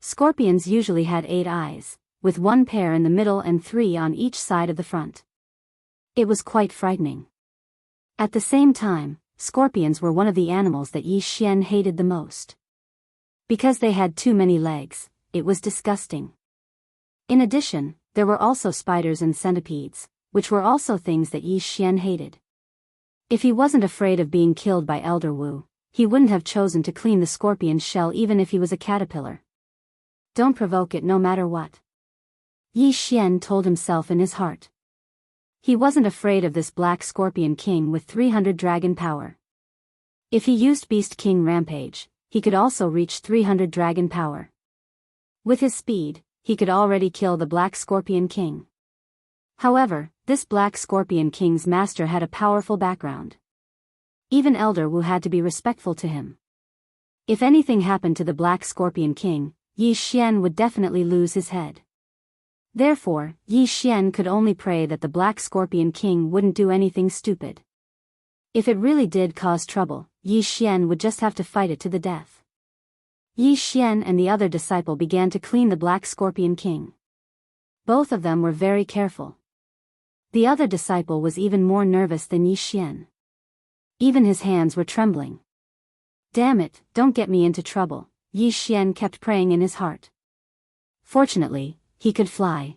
Scorpions usually had 8 eyes, with 1 pair in the middle and 3 on each side of the front. It was quite frightening. At the same time, scorpions were one of the animals that Yi Xian hated the most. Because they had too many legs, it was disgusting. In addition, there were also spiders and centipedes, which were also things that Yi Xian hated. If he wasn't afraid of being killed by Elder Wu, he wouldn't have chosen to clean the scorpion's shell even if he was a caterpillar. Don't provoke it no matter what. Yi Xian told himself in his heart. He wasn't afraid of this Black Scorpion King with 300 dragon power. If he used Beast King Rampage, he could also reach 300 dragon power. With his speed, he could already kill the Black Scorpion King. However, this Black Scorpion King's master had a powerful background. Even Elder Wu had to be respectful to him. If anything happened to the Black Scorpion King, Yi Xian would definitely lose his head. Therefore, Yi Xian could only pray that the Black Scorpion King wouldn't do anything stupid. If it really did cause trouble, Yi Xian would just have to fight it to the death. Yi Xian and the other disciple began to clean the Black Scorpion King. Both of them were very careful. The other disciple was even more nervous than Yi Xian. Even his hands were trembling. Damn it, don't get me into trouble, Yi Xian kept praying in his heart. Fortunately, he could fly.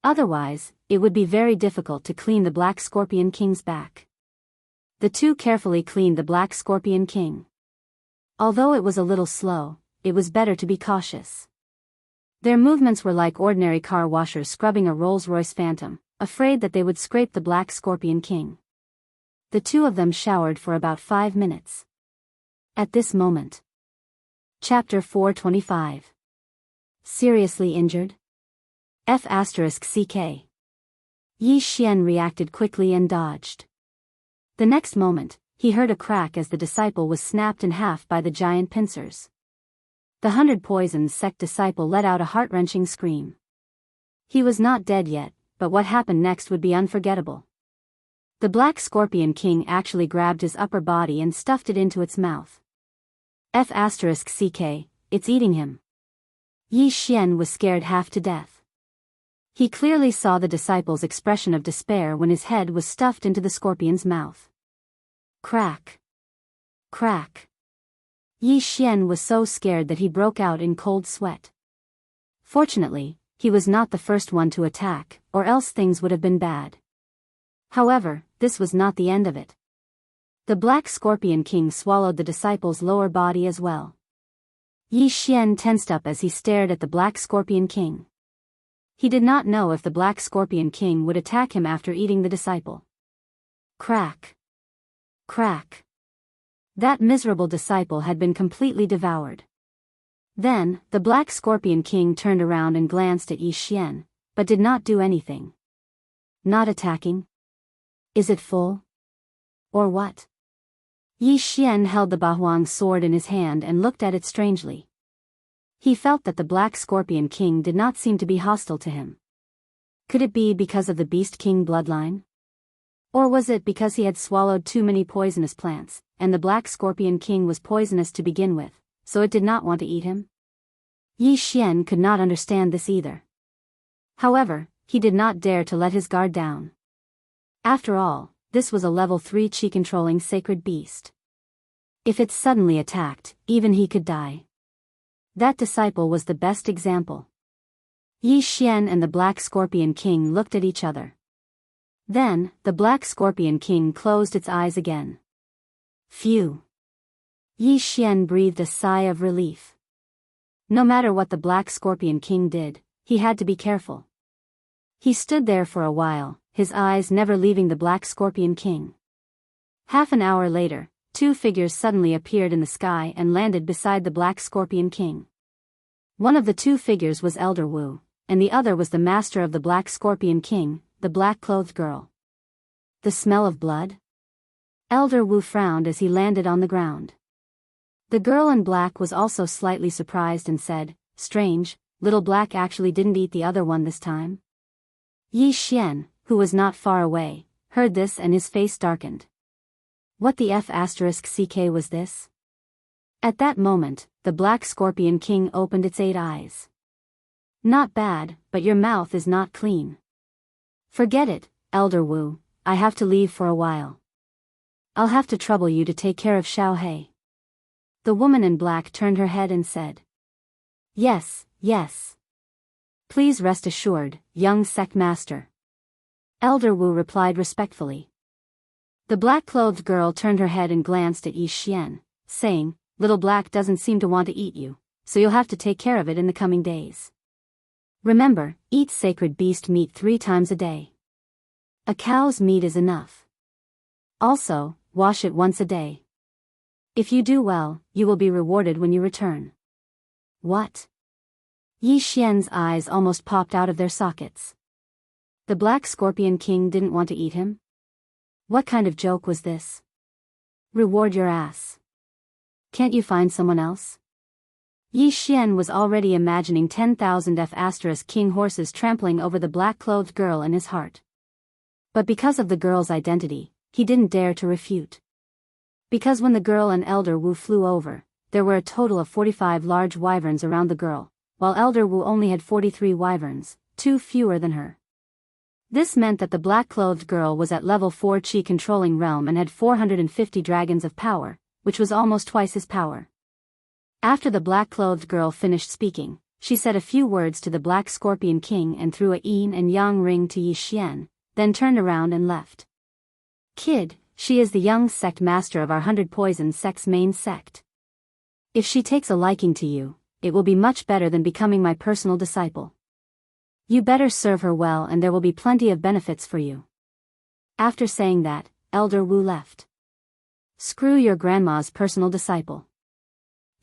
Otherwise, it would be very difficult to clean the Black Scorpion King's back. The two carefully cleaned the Black Scorpion King. Although it was a little slow, it was better to be cautious. Their movements were like ordinary car washers scrubbing a Rolls-Royce Phantom, afraid that they would scrape the Black Scorpion King. The two of them showered for about 5 minutes. At this moment. Chapter 425. Seriously injured? F***ck. Yi Xian reacted quickly and dodged. The next moment, he heard a crack as the disciple was snapped in half by the giant pincers. The 100 Poisons sect disciple let out a heart-wrenching scream. He was not dead yet, but what happened next would be unforgettable. The Black Scorpion King actually grabbed his upper body and stuffed it into its mouth. F***ck, it's eating him. Yi Xian was scared half to death. He clearly saw the disciple's expression of despair when his head was stuffed into the scorpion's mouth. Crack. Crack. Yi Xian was so scared that he broke out in cold sweat. Fortunately, he was not the first one to attack, or else things would have been bad. However, this was not the end of it. The Black Scorpion King swallowed the disciple's lower body as well. Yi Xian tensed up as he stared at the Black Scorpion King. He did not know if the Black Scorpion King would attack him after eating the disciple. Crack. Crack. That miserable disciple had been completely devoured. Then, the Black Scorpion King turned around and glanced at Yi Xian, but did not do anything. Not attacking? Is it full? Or what? Yi Xian held the Bahuang sword in his hand and looked at it strangely. He felt that the Black Scorpion King did not seem to be hostile to him. Could it be because of the Beast King bloodline? Or was it because he had swallowed too many poisonous plants, and the Black Scorpion King was poisonous to begin with, so it did not want to eat him? Yi Xian could not understand this either. However, he did not dare to let his guard down. After all, this was a level 3 chi-controlling sacred beast. If it suddenly attacked, even he could die. That disciple was the best example. Yi Xian and the Black Scorpion King looked at each other. Then, the Black Scorpion King closed its eyes again. Phew. Yi Xian breathed a sigh of relief. No matter what the Black Scorpion King did, he had to be careful. He stood there for a while, his eyes never leaving the Black Scorpion King. Half an hour later, 2 figures suddenly appeared in the sky and landed beside the Black Scorpion King. One of the 2 figures was Elder Wu, and the other was the master of the Black Scorpion King, the black-clothed girl. The smell of blood? Elder Wu frowned as he landed on the ground. The girl in black was also slightly surprised and said, "Strange, Little Black actually didn't eat the other one this time." Yi Xian, who was not far away, heard this and his face darkened. What the F***ck was this? At that moment, the Black Scorpion King opened its 8 eyes. Not bad, but your mouth is not clean. Forget it, Elder Wu, I have to leave for a while. I'll have to trouble you to take care of Xiao He. The woman in black turned her head and said. Yes, yes. Please rest assured, young sect master. Elder Wu replied respectfully. The black-clothed girl turned her head and glanced at Yi Xian, saying, Little Black doesn't seem to want to eat you, so you'll have to take care of it in the coming days. Remember, eat sacred beast meat 3 times a day. A cow's meat is enough. Also, wash it once a day. If you do well, you will be rewarded when you return. What? Yi Xian's eyes almost popped out of their sockets. The Black Scorpion King didn't want to eat him? What kind of joke was this? Reward your ass. Can't you find someone else? Yi Xian was already imagining 10,000 F***king horses trampling over the black-clothed girl in his heart. But because of the girl's identity, he didn't dare to refute. Because when the girl and Elder Wu flew over, there were a total of 45 large wyverns around the girl, while Elder Wu only had 43 wyverns, 2 fewer than her. This meant that the black-clothed girl was at level 4 chi-controlling realm and had 450 dragons of power, which was almost twice his power. After the black-clothed girl finished speaking, she said a few words to the Black Scorpion King and threw a yin and yang ring to Yi Xian, then turned around and left. Kid, she is the young sect master of our 100 Poison sect's main sect. If she takes a liking to you, it will be much better than becoming my personal disciple. You better serve her well and there will be plenty of benefits for you. After saying that, Elder Wu left. Screw your grandma's personal disciple.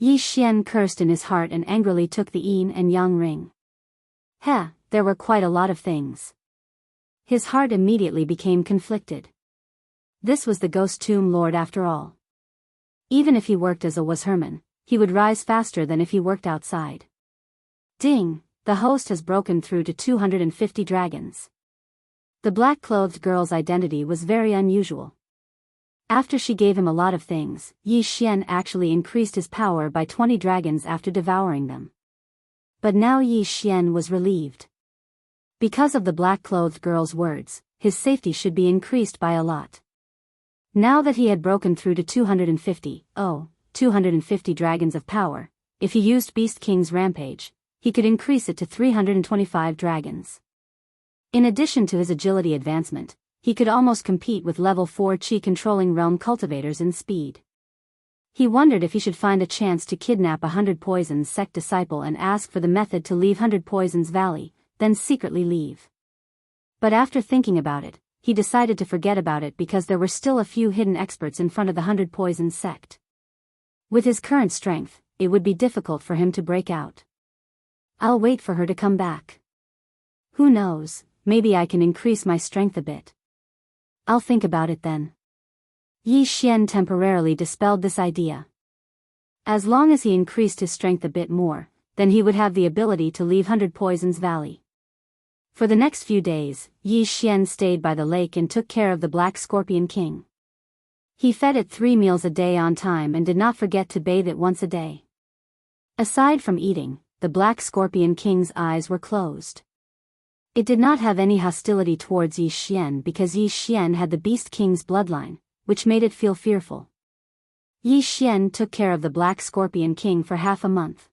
Yi Xian cursed in his heart and angrily took the yin and yang ring. There were quite a lot of things. His heart immediately became conflicted. This was the ghost tomb lord after all. Even if he worked as a washerman, he would rise faster than if he worked outside. Ding, the host has broken through to 250 dragons. The black-clothed girl's identity was very unusual. After she gave him a lot of things, Yi Xian actually increased his power by 20 dragons after devouring them. But now Yi Xian was relieved. Because of the black-clothed girl's words, his safety should be increased by a lot. Now that he had broken through to 250 dragons of power, if he used Beast King's Rampage, he could increase it to 325 dragons. In addition to his agility advancement, he could almost compete with level 4 Qi-controlling realm cultivators in speed. He wondered if he should find a chance to kidnap 100 Poisons sect disciple and ask for the method to leave 100 Poisons Valley, then secretly leave. But after thinking about it, he decided to forget about it because there were still a few hidden experts in front of the 100 Poisons sect. With his current strength, it would be difficult for him to break out. I'll wait for her to come back. Who knows, maybe I can increase my strength a bit. I'll think about it then. Yi Xian temporarily dispelled this idea. As long as he increased his strength a bit more, then he would have the ability to leave 100 Poisons Valley. For the next few days, Yi Xian stayed by the lake and took care of the Black Scorpion King. He fed it 3 meals a day on time and did not forget to bathe it once a day. Aside from eating, the Black Scorpion King's eyes were closed. It did not have any hostility towards Yi Xian because Yi Xian had the Beast King's bloodline, which made it feel fearful. Yi Xian took care of the Black Scorpion King for half a month.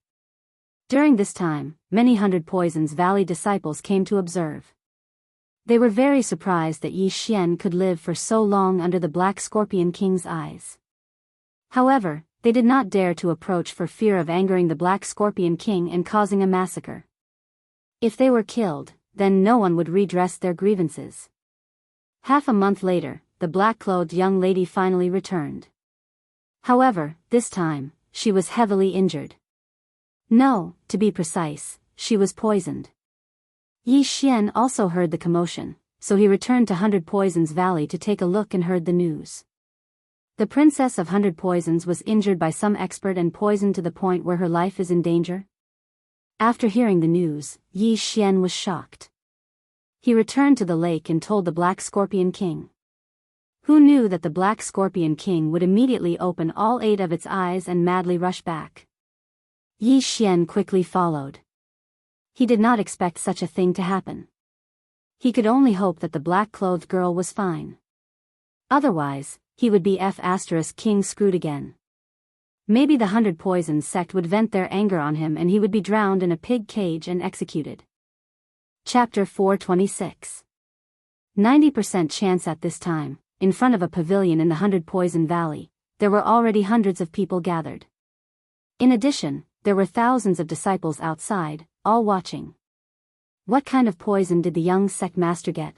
During this time, many 100 Poisons Valley disciples came to observe. They were very surprised that Yi Xian could live for so long under the Black Scorpion King's eyes. However, they did not dare to approach for fear of angering the Black Scorpion King and causing a massacre. If they were killed, then no one would redress their grievances. Half a month later, the black-clothed young lady finally returned. However, this time, she was heavily injured. No, to be precise, she was poisoned. Yi Xian also heard the commotion, so he returned to 100 Poisons Valley to take a look and heard the news. The Princess of 100 Poisons was injured by some expert and poisoned to the point where her life is in danger. After hearing the news, Yi Xian was shocked. He returned to the lake and told the Black Scorpion King. Who knew that the Black Scorpion King would immediately open all 8 of its eyes and madly rush back? Yi Xian quickly followed. He did not expect such a thing to happen. He could only hope that the black-clothed girl was fine. Otherwise, he would be King screwed again. Maybe the 100 Poisons sect would vent their anger on him and he would be drowned in a pig cage and executed. Chapter 426. 90% chance. At this time, in front of a pavilion in the 100 Poison Valley, there were already hundreds of people gathered. In addition, there were thousands of disciples outside, all watching. What kind of poison did the young sect master get?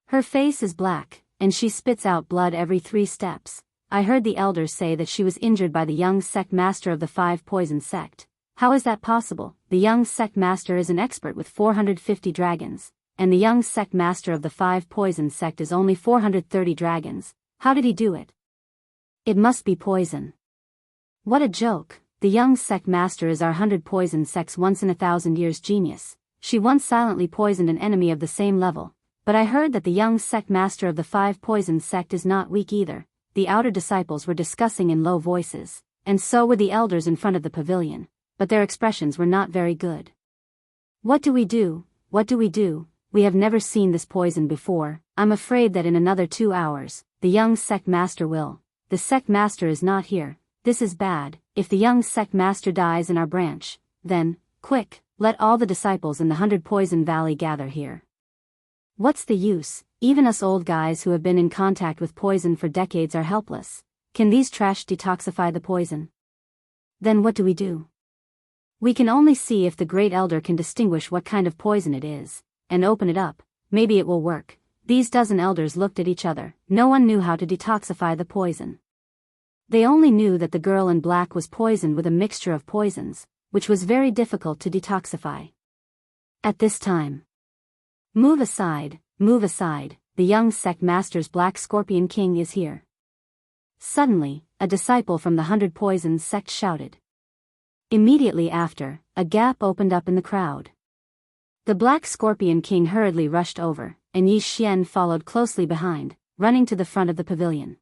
Her face is black, and she spits out blood every 3 steps. I heard the elders say that she was injured by the young sect master of the 5 Poison sect. How is that possible? The young sect master is an expert with 450 dragons, and the young sect master of the 5 Poison sect is only 430 dragons. How did he do it? It must be poison. What a joke. The young sect master is our 100 Poison sect's once in a 1,000 years genius. She once silently poisoned an enemy of the same level, but I heard that the young sect master of the 5 Poison sect is not weak either. The outer disciples were discussing in low voices, and so were the elders in front of the pavilion, but their expressions were not very good. What do we do? What do we do? We have never seen this poison before. I'm afraid that in another 2 hours, the young sect master will. The sect master is not here. This is bad. If the young sect master dies in our branch, then, quick, let all the disciples in the 100 Poison Valley gather here. What's the use? Even us old guys who have been in contact with poison for decades are helpless. Can these trash detoxify the poison? Then what do we do? We can only see if the great elder can distinguish what kind of poison it is, and open it up. Maybe it will work. These dozen elders looked at each other. No one knew how to detoxify the poison. They only knew that the girl in black was poisoned with a mixture of poisons, which was very difficult to detoxify. At this time, move aside, the young sect master's Black Scorpion King is here. Suddenly, a disciple from the 100 Poisons sect shouted. Immediately after, a gap opened up in the crowd. The Black Scorpion King hurriedly rushed over, and Yi Xian followed closely behind, running to the front of the pavilion.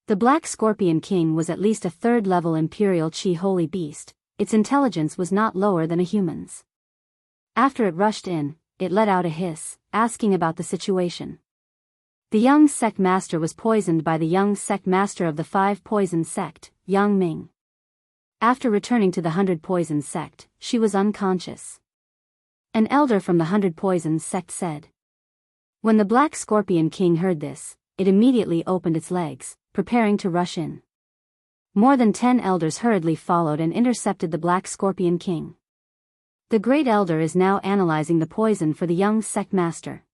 The Black Scorpion King was at least a third-level Imperial Qi holy beast. Its intelligence was not lower than a human's. After it rushed in, it let out a hiss, asking about the situation. The young sect master was poisoned by the young sect master of the 5 Poison sect, Yang Ming. After returning to the 100 Poison sect, she was unconscious. An elder from the 100 Poison sect said. When the Black Scorpion King heard this, it immediately opened its legs, preparing to rush in. More than 10 elders hurriedly followed and intercepted the Black Scorpion King. The Great Elder is now analyzing the poison for the young sect master.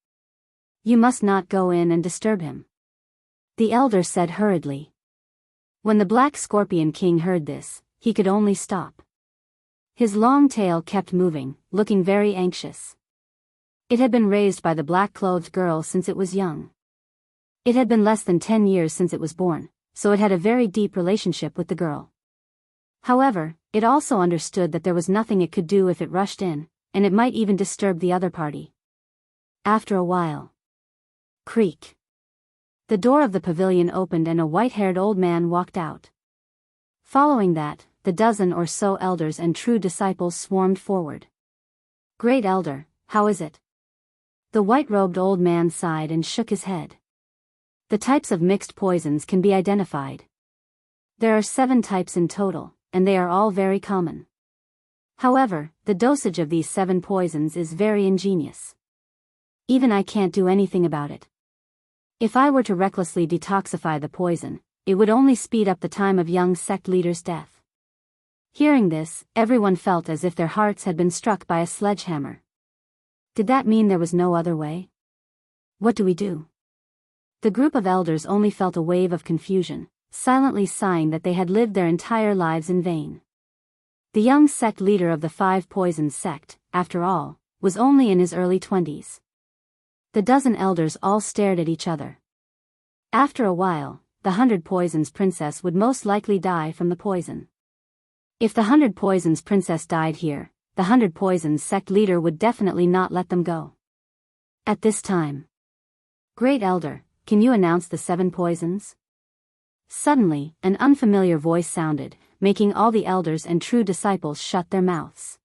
You must not go in and disturb him, the elder said hurriedly. When the Black Scorpion King heard this, he could only stop. His long tail kept moving, looking very anxious. It had been raised by the black-clothed girl since it was young. It had been less than 10 years since it was born, so it had a very deep relationship with the girl. However, it also understood that there was nothing it could do if it rushed in, and it might even disturb the other party. After a while, creak. The door of the pavilion opened and a white-haired old man walked out. Following that, the dozen or so elders and true disciples swarmed forward. Great Elder, how is it? The white-robed old man sighed and shook his head. The types of mixed poisons can be identified. There are 7 types in total, and they are all very common. However, the dosage of these 7 poisons is very ingenious. Even I can't do anything about it. If I were to recklessly detoxify the poison, it would only speed up the time of young sect leader's death. Hearing this, everyone felt as if their hearts had been struck by a sledgehammer. Did that mean there was no other way? What do we do? The group of elders only felt a wave of confusion, silently sighing that they had lived their entire lives in vain. The young sect leader of the 5 Poisons sect, after all, was only in his early 20s. The dozen elders all stared at each other. After a while, the 100 Poisons princess would most likely die from the poison. If the 100 Poisons princess died here, the 100 Poisons sect leader would definitely not let them go. At this time, Great Elder, can you announce the 7 poisons? Suddenly, an unfamiliar voice sounded, making all the elders and true disciples shut their mouths.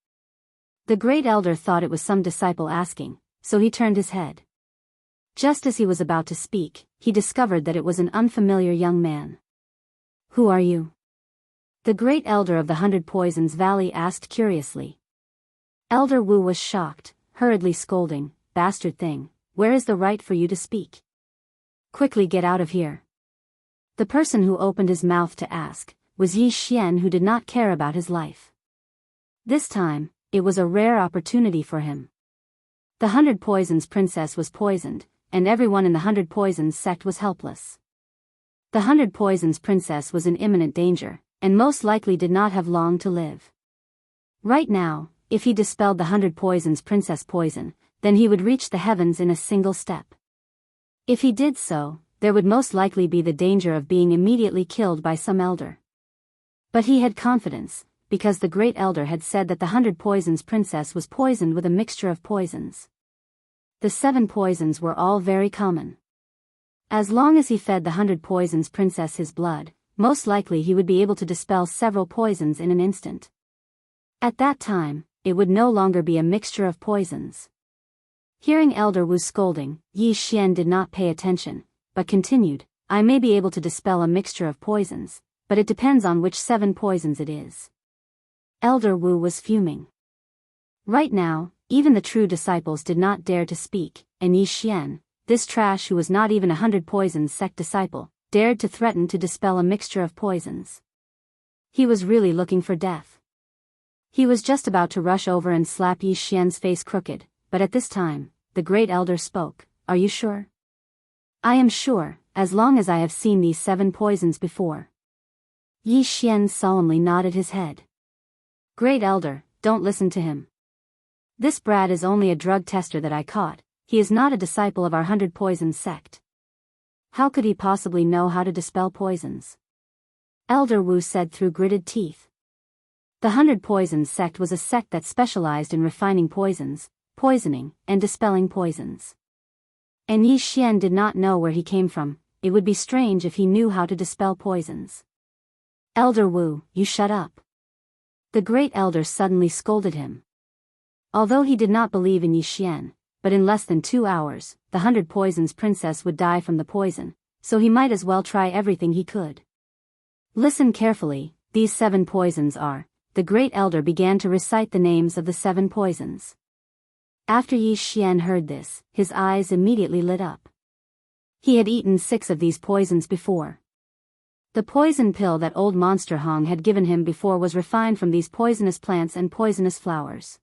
The Great Elder thought it was some disciple asking, so he turned his head. Just as he was about to speak, he discovered that it was an unfamiliar young man. Who are you? The Great Elder of the 100 Poisons Valley asked curiously. Elder Wu was shocked, hurriedly scolding, "Bastard thing, where is the right for you to speak? Quickly get out of here." The person who opened his mouth to ask was Yi Xian, who did not care about his life. This time, it was a rare opportunity for him. The 100 Poisons princess was poisoned, and everyone in the 100 Poisons sect was helpless. The 100 Poisons princess was in imminent danger, and most likely did not have long to live. Right now, if he dispelled the 100 Poisons princess poison, then he would reach the heavens in a single step. If he did so, there would most likely be the danger of being immediately killed by some elder. But he had confidence, because the Great Elder had said that the 100 Poisons princess was poisoned with a mixture of poisons. The 7 poisons were all very common. As long as he fed the 100 Poisons princess his blood, most likely he would be able to dispel several poisons in an instant. At that time, it would no longer be a mixture of poisons. Hearing Elder Wu's scolding, Yi Xian did not pay attention, but continued, "I may be able to dispel a mixture of poisons, but it depends on which 7 poisons it is." Elder Wu was fuming. Right now, even the true disciples did not dare to speak, and Yi Xian, this trash who was not even a 100 Poisons sect disciple, dared to threaten to dispel a mixture of poisons. He was really looking for death. He was just about to rush over and slap Yi Xian's face crooked, but at this time, the Great Elder spoke. "Are you sure?" "I am sure, as long as I have seen these 7 poisons before." Yi Xian solemnly nodded his head. Great Elder, don't listen to him. This brat is only a drug tester that I caught, he is not a disciple of our 100 Poisons sect. How could he possibly know how to dispel poisons? Elder Wu said through gritted teeth. The 100 Poisons sect was a sect that specialized in refining poisons, poisoning, and dispelling poisons. And Yi Xian did not know where he came from. It would be strange if he knew how to dispel poisons. Elder Wu, you shut up. The great elder suddenly scolded him. Although he did not believe in Yi Xian, but in less than 2 hours, the 100 Poisons princess would die from the poison, so he might as well try everything he could. Listen carefully, these 7 poisons are. The great elder began to recite the names of the 7 poisons. After Yi Xian heard this, his eyes immediately lit up. He had eaten 6 of these poisons before. The poison pill that old Monster Hong had given him before was refined from these poisonous plants and poisonous flowers.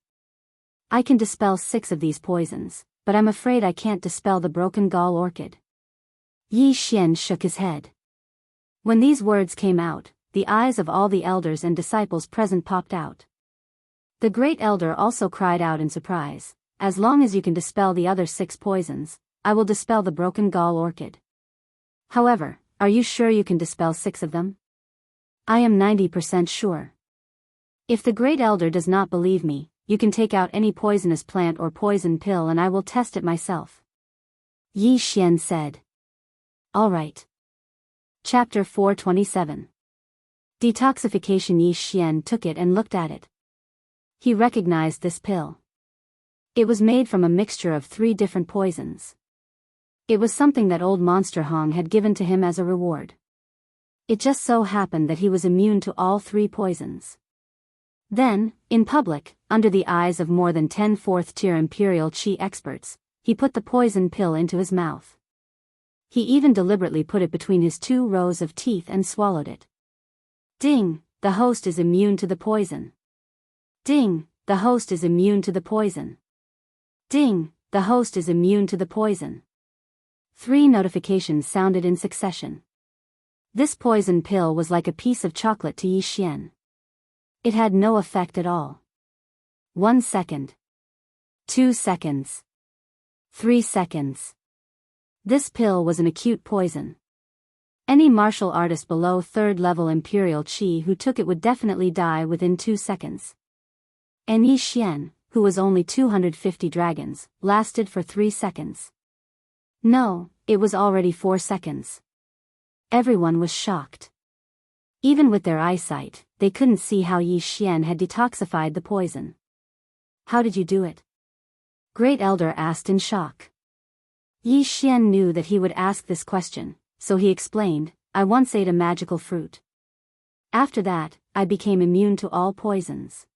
I can dispel 6 of these poisons, but I'm afraid I can't dispel the broken gall orchid. Yi Xian shook his head. When these words came out, the eyes of all the elders and disciples present popped out. The great elder also cried out in surprise, as long as you can dispel the other 6 poisons, I will dispel the broken gall orchid. However, are you sure you can dispel 6 of them? I am 90% sure. If the great elder does not believe me, you can take out any poisonous plant or poison pill and I will test it myself. Yi Xian said. All right. Chapter 427. Detoxification. Yi Xian took it and looked at it. He recognized this pill. It was made from a mixture of 3 different poisons. It was something that old Monster Hong had given to him as a reward. It just so happened that he was immune to all 3 poisons. Then, in public, under the eyes of more than 10 4th-tier Imperial Qi experts, he put the poison pill into his mouth. He even deliberately put it between his 2 rows of teeth and swallowed it. Ding, the host is immune to the poison. Ding, the host is immune to the poison. Ding, the host is immune to the poison. 3 notifications sounded in succession. This poison pill was like a piece of chocolate to Yi Xian. It had no effect at all. 1 second. 2 seconds. 3 seconds. This pill was an acute poison. Any martial artist below 3rd level Imperial Qi who took it would definitely die within 2 seconds. And Yi Xian, who was only 250 dragons, lasted for 3 seconds. No, it was already 4 seconds. Everyone was shocked. Even with their eyesight, they couldn't see how Yi Xian had detoxified the poison. How did you do it? Great Elder asked in shock. Yi Xian knew that he would ask this question, so he explained, I once ate a magical fruit. After that, I became immune to all poisons.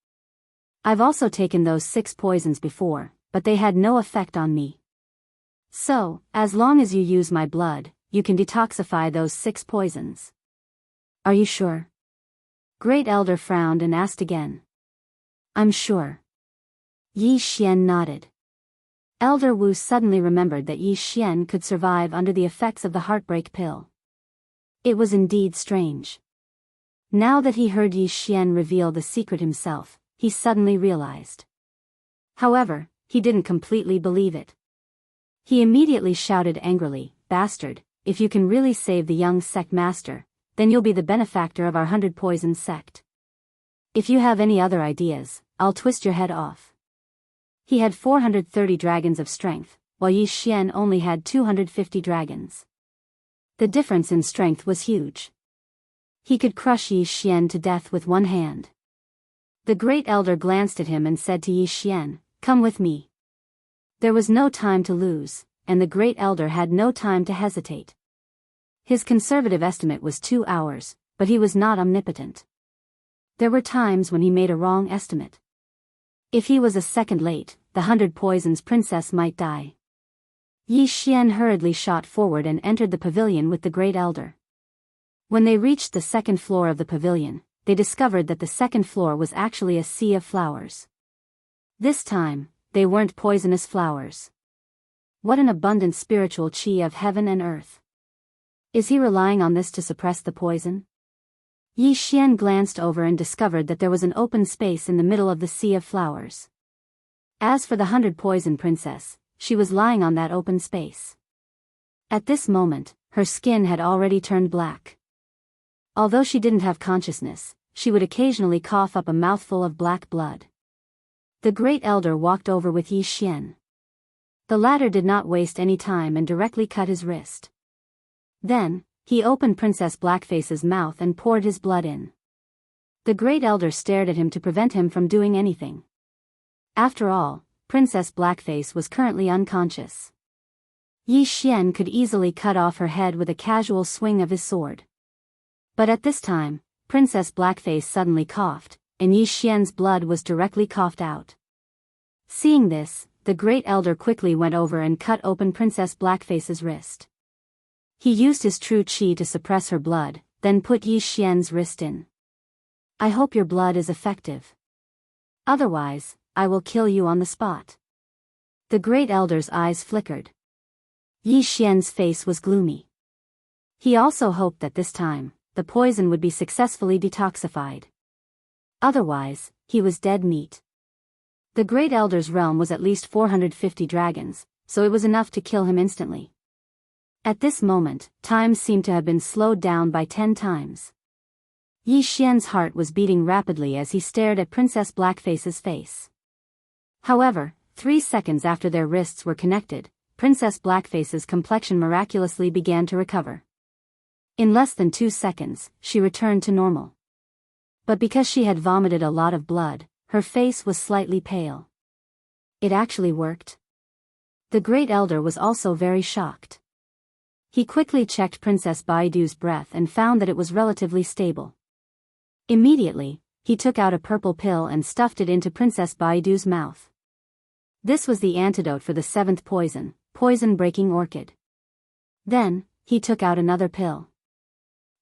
I've also taken those 6 poisons before, but they had no effect on me. So, as long as you use my blood, you can detoxify those 6 poisons. Are you sure? Great Elder frowned and asked again. I'm sure. Yi Xian nodded. Elder Wu suddenly remembered that Yi Xian could survive under the effects of the heartbreak pill. It was indeed strange. Now that he heard Yi Xian reveal the secret himself, he suddenly realized. However, he didn't completely believe it. He immediately shouted angrily, Bastard, if you can really save the young sect master, then you'll be the benefactor of our 100 Poisons sect. If you have any other ideas, I'll twist your head off. He had 430 dragons of strength, while Yi Xian only had 250 dragons. The difference in strength was huge. He could crush Yi Xian to death with one hand. The great elder glanced at him and said to Yi Xian, Come with me. There was no time to lose, and the great elder had no time to hesitate. His conservative estimate was 2 hours, but he was not omnipotent. There were times when he made a wrong estimate. If he was a second late, the 100 Poisons princess might die. Yi Xian hurriedly shot forward and entered the pavilion with the great elder. When they reached the 2nd floor of the pavilion, they discovered that the 2nd floor was actually a sea of flowers. This time, they weren't poisonous flowers. What an abundant spiritual qi of heaven and earth. Is he relying on this to suppress the poison? Yi Xian glanced over and discovered that there was an open space in the middle of the sea of flowers. As for the 100 Poison Princess, she was lying on that open space. At this moment, her skin had already turned black. Although she didn't have consciousness, she would occasionally cough up a mouthful of black blood. The Great Elder walked over with Yi Xian. The latter did not waste any time and directly cut his wrist. Then, he opened Princess Blackface's mouth and poured his blood in. The Great Elder stared at him to prevent him from doing anything. After all, Princess Blackface was currently unconscious. Yi Xian could easily cut off her head with a casual swing of his sword. But at this time, Princess Blackface suddenly coughed, and Yi Xian's blood was directly coughed out. Seeing this, the Great Elder quickly went over and cut open Princess Blackface's wrist. He used his true qi to suppress her blood, then put Yi Xian's wrist in. "I hope your blood is effective. Otherwise, I will kill you on the spot." The Great Elder's eyes flickered. Yi Xian's face was gloomy. He also hoped that this time, the poison would be successfully detoxified. Otherwise, he was dead meat. The Great Elder's realm was at least 450 dragons, so it was enough to kill him instantly. At this moment, time seemed to have been slowed down by 10 times. Yi Xian's heart was beating rapidly as he stared at Princess Blackface's face. However, 3 seconds after their wrists were connected, Princess Blackface's complexion miraculously began to recover. In less than 2 seconds, she returned to normal. But because she had vomited a lot of blood, her face was slightly pale. It actually worked. The Great Elder was also very shocked. He quickly checked Princess Baidu's breath and found that it was relatively stable. Immediately, he took out a purple pill and stuffed it into Princess Baidu's mouth. This was the antidote for the 7th poison, poison-breaking orchid. Then, he took out another pill.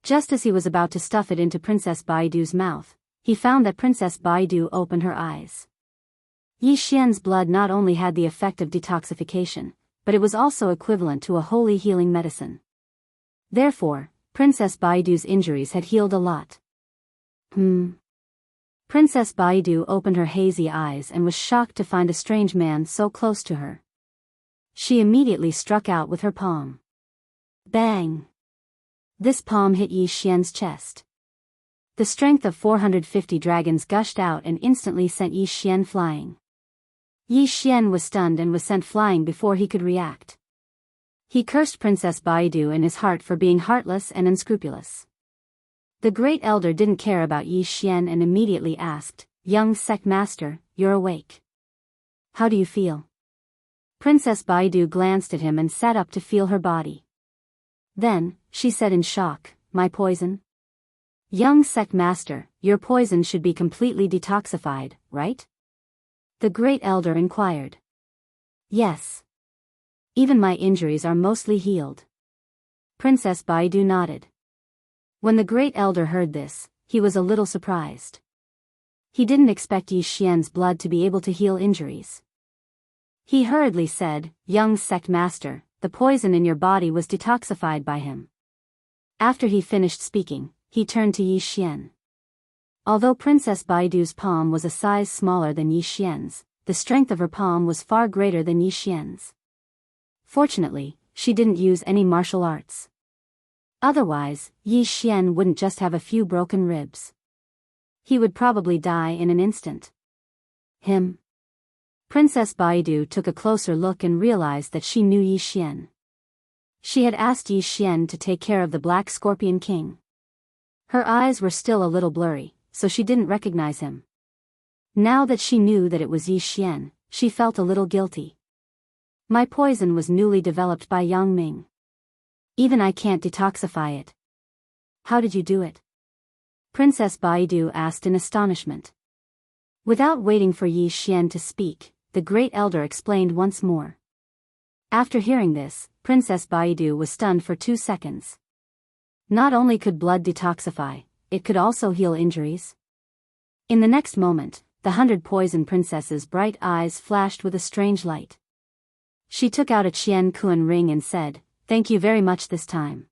Just as he was about to stuff it into Princess Baidu's mouth, he found that Princess Baidu opened her eyes. Yi Xian's blood not only had the effect of detoxification, but it was also equivalent to a holy healing medicine. Therefore, Princess Baidu's injuries had healed a lot. Princess Baidu opened her hazy eyes and was shocked to find a strange man so close to her. She immediately struck out with her palm. Bang! This palm hit Yi Xian's chest. The strength of 450 dragons gushed out and instantly sent Yi Xian flying. Yi Xian was stunned and was sent flying before he could react. He cursed Princess Baidu in his heart for being heartless and unscrupulous. The Great Elder didn't care about Yi Xian and immediately asked, "Young sect master, you're awake. How do you feel?" Princess Baidu glanced at him and sat up to feel her body. Then, she said in shock, "My poison?" "Young sect master, your poison should be completely detoxified, right?" The Great Elder inquired. "Yes. Even my injuries are mostly healed." Princess Baidu nodded. When the Great Elder heard this, he was a little surprised. He didn't expect Yi Xian's blood to be able to heal injuries. He hurriedly said, "Young sect master, the poison in your body was detoxified by him." After he finished speaking, he turned to Yi Xian. Although Princess Baidu's palm was a size smaller than Yi Xian's, the strength of her palm was far greater than Yi Xian's. Fortunately, she didn't use any martial arts. Otherwise, Yi Xian wouldn't just have a few broken ribs. He would probably die in an instant. Princess Baidu took a closer look and realized that she knew Yi Xian. She had asked Yi Xian to take care of the Black Scorpion King. Her eyes were still a little blurry, so she didn't recognize him. Now that she knew that it was Yi Xian, she felt a little guilty. "My poison was newly developed by Yang Ming. Even I can't detoxify it. How did you do it?" Princess Baidu asked in astonishment. Without waiting for Yi Xian to speak, the Great Elder explained once more. After hearing this, Princess Baidu was stunned for 2 seconds. Not only could blood detoxify, it could also heal injuries. In the next moment, the 100 Poison Princess's bright eyes flashed with a strange light. She took out a Qian Kuan ring and said, "Thank you very much this time."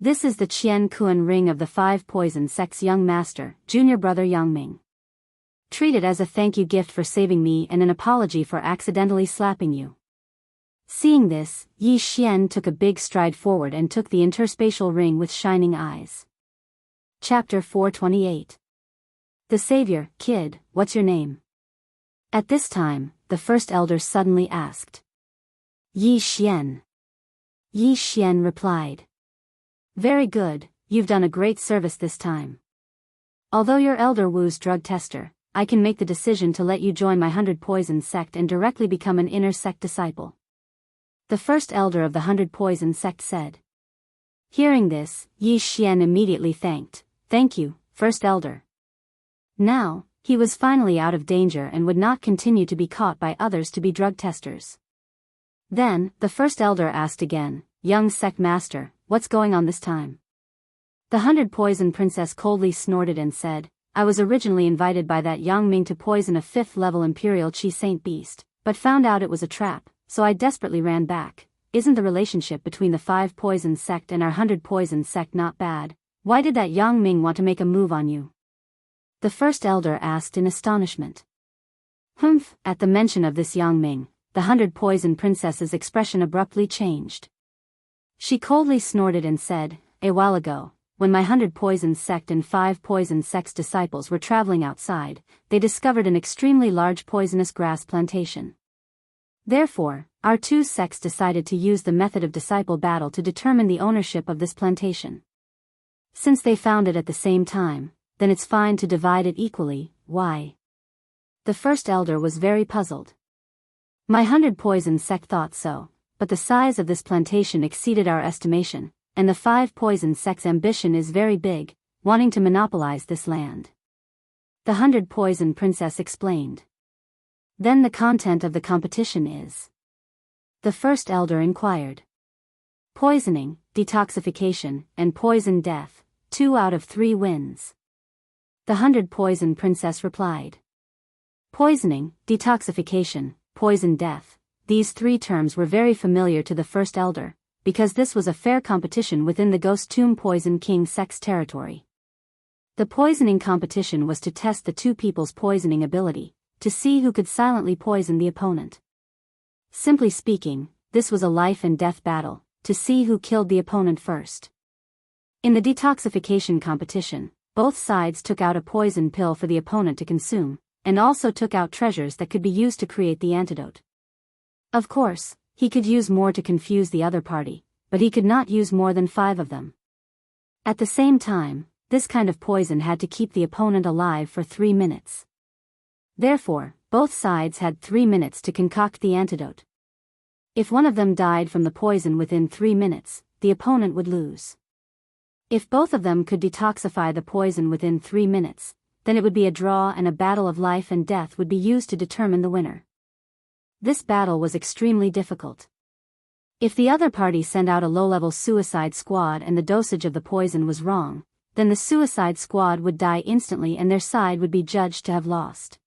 This is the Qian Kuan ring of the 5 poison sect's young master, junior brother Yangming. Treat it as a thank you gift for saving me and an apology for accidentally slapping you. Seeing this, Yi Xian took a big stride forward and took the interspatial ring with shining eyes. Chapter 428. The Savior, Kid, what's your name? At this time, the first elder suddenly asked. Yi Xian. Yi Xian replied. Very good, you've done a great service this time. Although you're Elder Wu's drug tester, I can make the decision to let you join my 100 Poison sect and directly become an inner sect disciple. The first elder of the 100 Poison sect said. Hearing this, Yi Xian immediately thanked. Thank you, first elder. Now, he was finally out of danger and would not continue to be caught by others to be drug testers. Then, the first elder asked again, young sect master, what's going on this time? The 100 Poison princess coldly snorted and said, I was originally invited by that Yangming to poison a 5th level Imperial Chi Saint beast, but found out it was a trap, so I desperately ran back. Isn't the relationship between the 5 Poison sect and our 100 Poison sect not bad? Why did that Yangming want to make a move on you? The first elder asked in astonishment. Humph, at the mention of this Yangming, the 100 Poison princess's expression abruptly changed. She coldly snorted and said, a while ago, when my 100 Poison sect and 5 Poison sect's disciples were traveling outside, they discovered an extremely large poisonous grass plantation. Therefore, our 2 sects decided to use the method of disciple battle to determine the ownership of this plantation. Since they found it at the same time, then it's fine to divide it equally. Why? The first elder was very puzzled. My 100 Poison sect thought so, but the size of this plantation exceeded our estimation, and the 5 Poison sect's ambition is very big, wanting to monopolize this land. The 100 Poison princess explained. Then the content of the competition is? The first elder inquired. Poisoning, detoxification, and poison death, 2 out of 3 wins. The 100 Poison princess replied. Poisoning, detoxification, poison death, these 3 terms were very familiar to the first elder, because this was a fair competition within the Ghost Tomb Poison King sect's territory. The poisoning competition was to test the 2 people's poisoning ability, to see who could silently poison the opponent. Simply speaking, this was a life and death battle, to see who killed the opponent first. In the detoxification competition, both sides took out a poison pill for the opponent to consume, and also took out treasures that could be used to create the antidote. Of course, he could use more to confuse the other party, but he could not use more than 5 of them. At the same time, this kind of poison had to keep the opponent alive for 3 minutes. Therefore, both sides had 3 minutes to concoct the antidote. If one of them died from the poison within 3 minutes, the opponent would lose. If both of them could detoxify the poison within 3 minutes, then it would be a draw and a battle of life and death would be used to determine the winner. This battle was extremely difficult. If the other party sent out a low-level suicide squad and the dosage of the poison was wrong, then the suicide squad would die instantly and their side would be judged to have lost.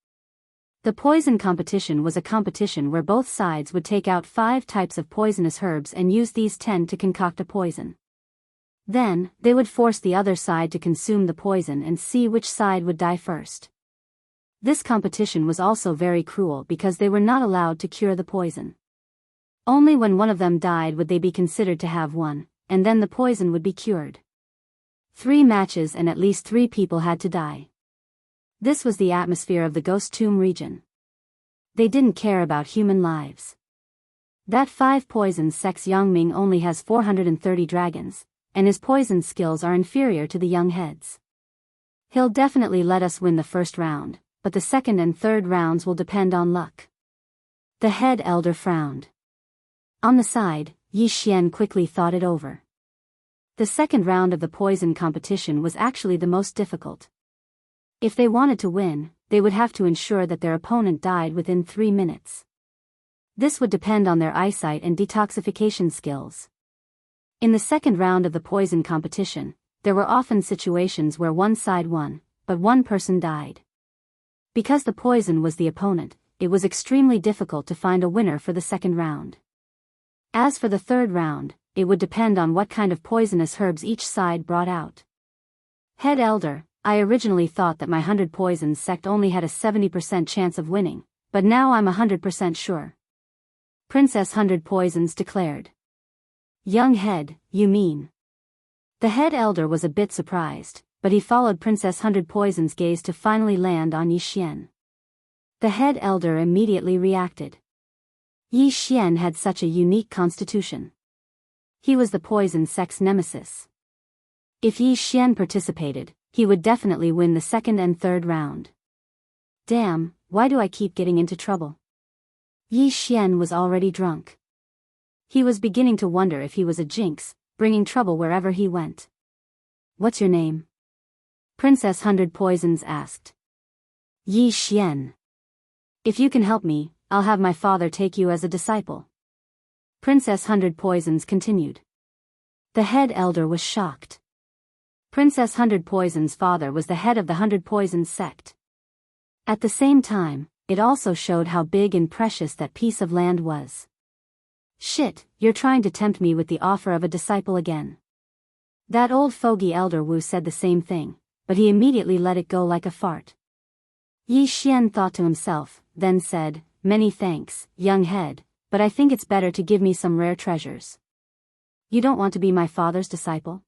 The poison competition was a competition where both sides would take out 5 types of poisonous herbs and use these 10 to concoct a poison. Then, they would force the other side to consume the poison and see which side would die first. This competition was also very cruel because they were not allowed to cure the poison. Only when one of them died would they be considered to have won, and then the poison would be cured. 3 matches and at least 3 people had to die. This was the atmosphere of the Ghost Tomb region. They didn't care about human lives. That 5 Poison sect's Yangming only has 430 dragons, and his poison skills are inferior to the young heads. He'll definitely let us win the first round, but the second and third rounds will depend on luck. The head elder frowned. On the side, Yi Xian quickly thought it over. The second round of the poison competition was actually the most difficult. If they wanted to win, they would have to ensure that their opponent died within 3 minutes. This would depend on their eyesight and detoxification skills. In the second round of the poison competition, there were often situations where one side won, but one person died. Because the poison was the opponent, it was extremely difficult to find a winner for the second round. As for the third round, it would depend on what kind of poisonous herbs each side brought out. Head Elder, I originally thought that my 100 Poisons sect only had a 70% chance of winning, but now I'm 100% sure. Princess 100 Poisons declared. Young Head, you mean? The Head Elder was a bit surprised, but he followed Princess 100 Poisons' gaze to finally land on Yi Xian. The Head Elder immediately reacted. Yi Xian had such a unique constitution. He was the poison sect's nemesis. If Yi Xian participated, he would definitely win the second and third round. Damn, why do I keep getting into trouble? Yi Xian was already drunk. He was beginning to wonder if he was a jinx, bringing trouble wherever he went. What's your name? Princess 100 Poisons asked. Yi Xian. If you can help me, I'll have my father take you as a disciple. Princess 100 Poisons continued. The Head Elder was shocked. Princess 100 Poisons' father was the head of the 100 Poisons sect. At the same time, it also showed how big and precious that piece of land was. Shit, you're trying to tempt me with the offer of a disciple again. That old fogey Elder Wu said the same thing, but he immediately let it go like a fart. Yi Xian thought to himself, then said, Many thanks, young head, but I think it's better to give me some rare treasures. You don't want to be my father's disciple?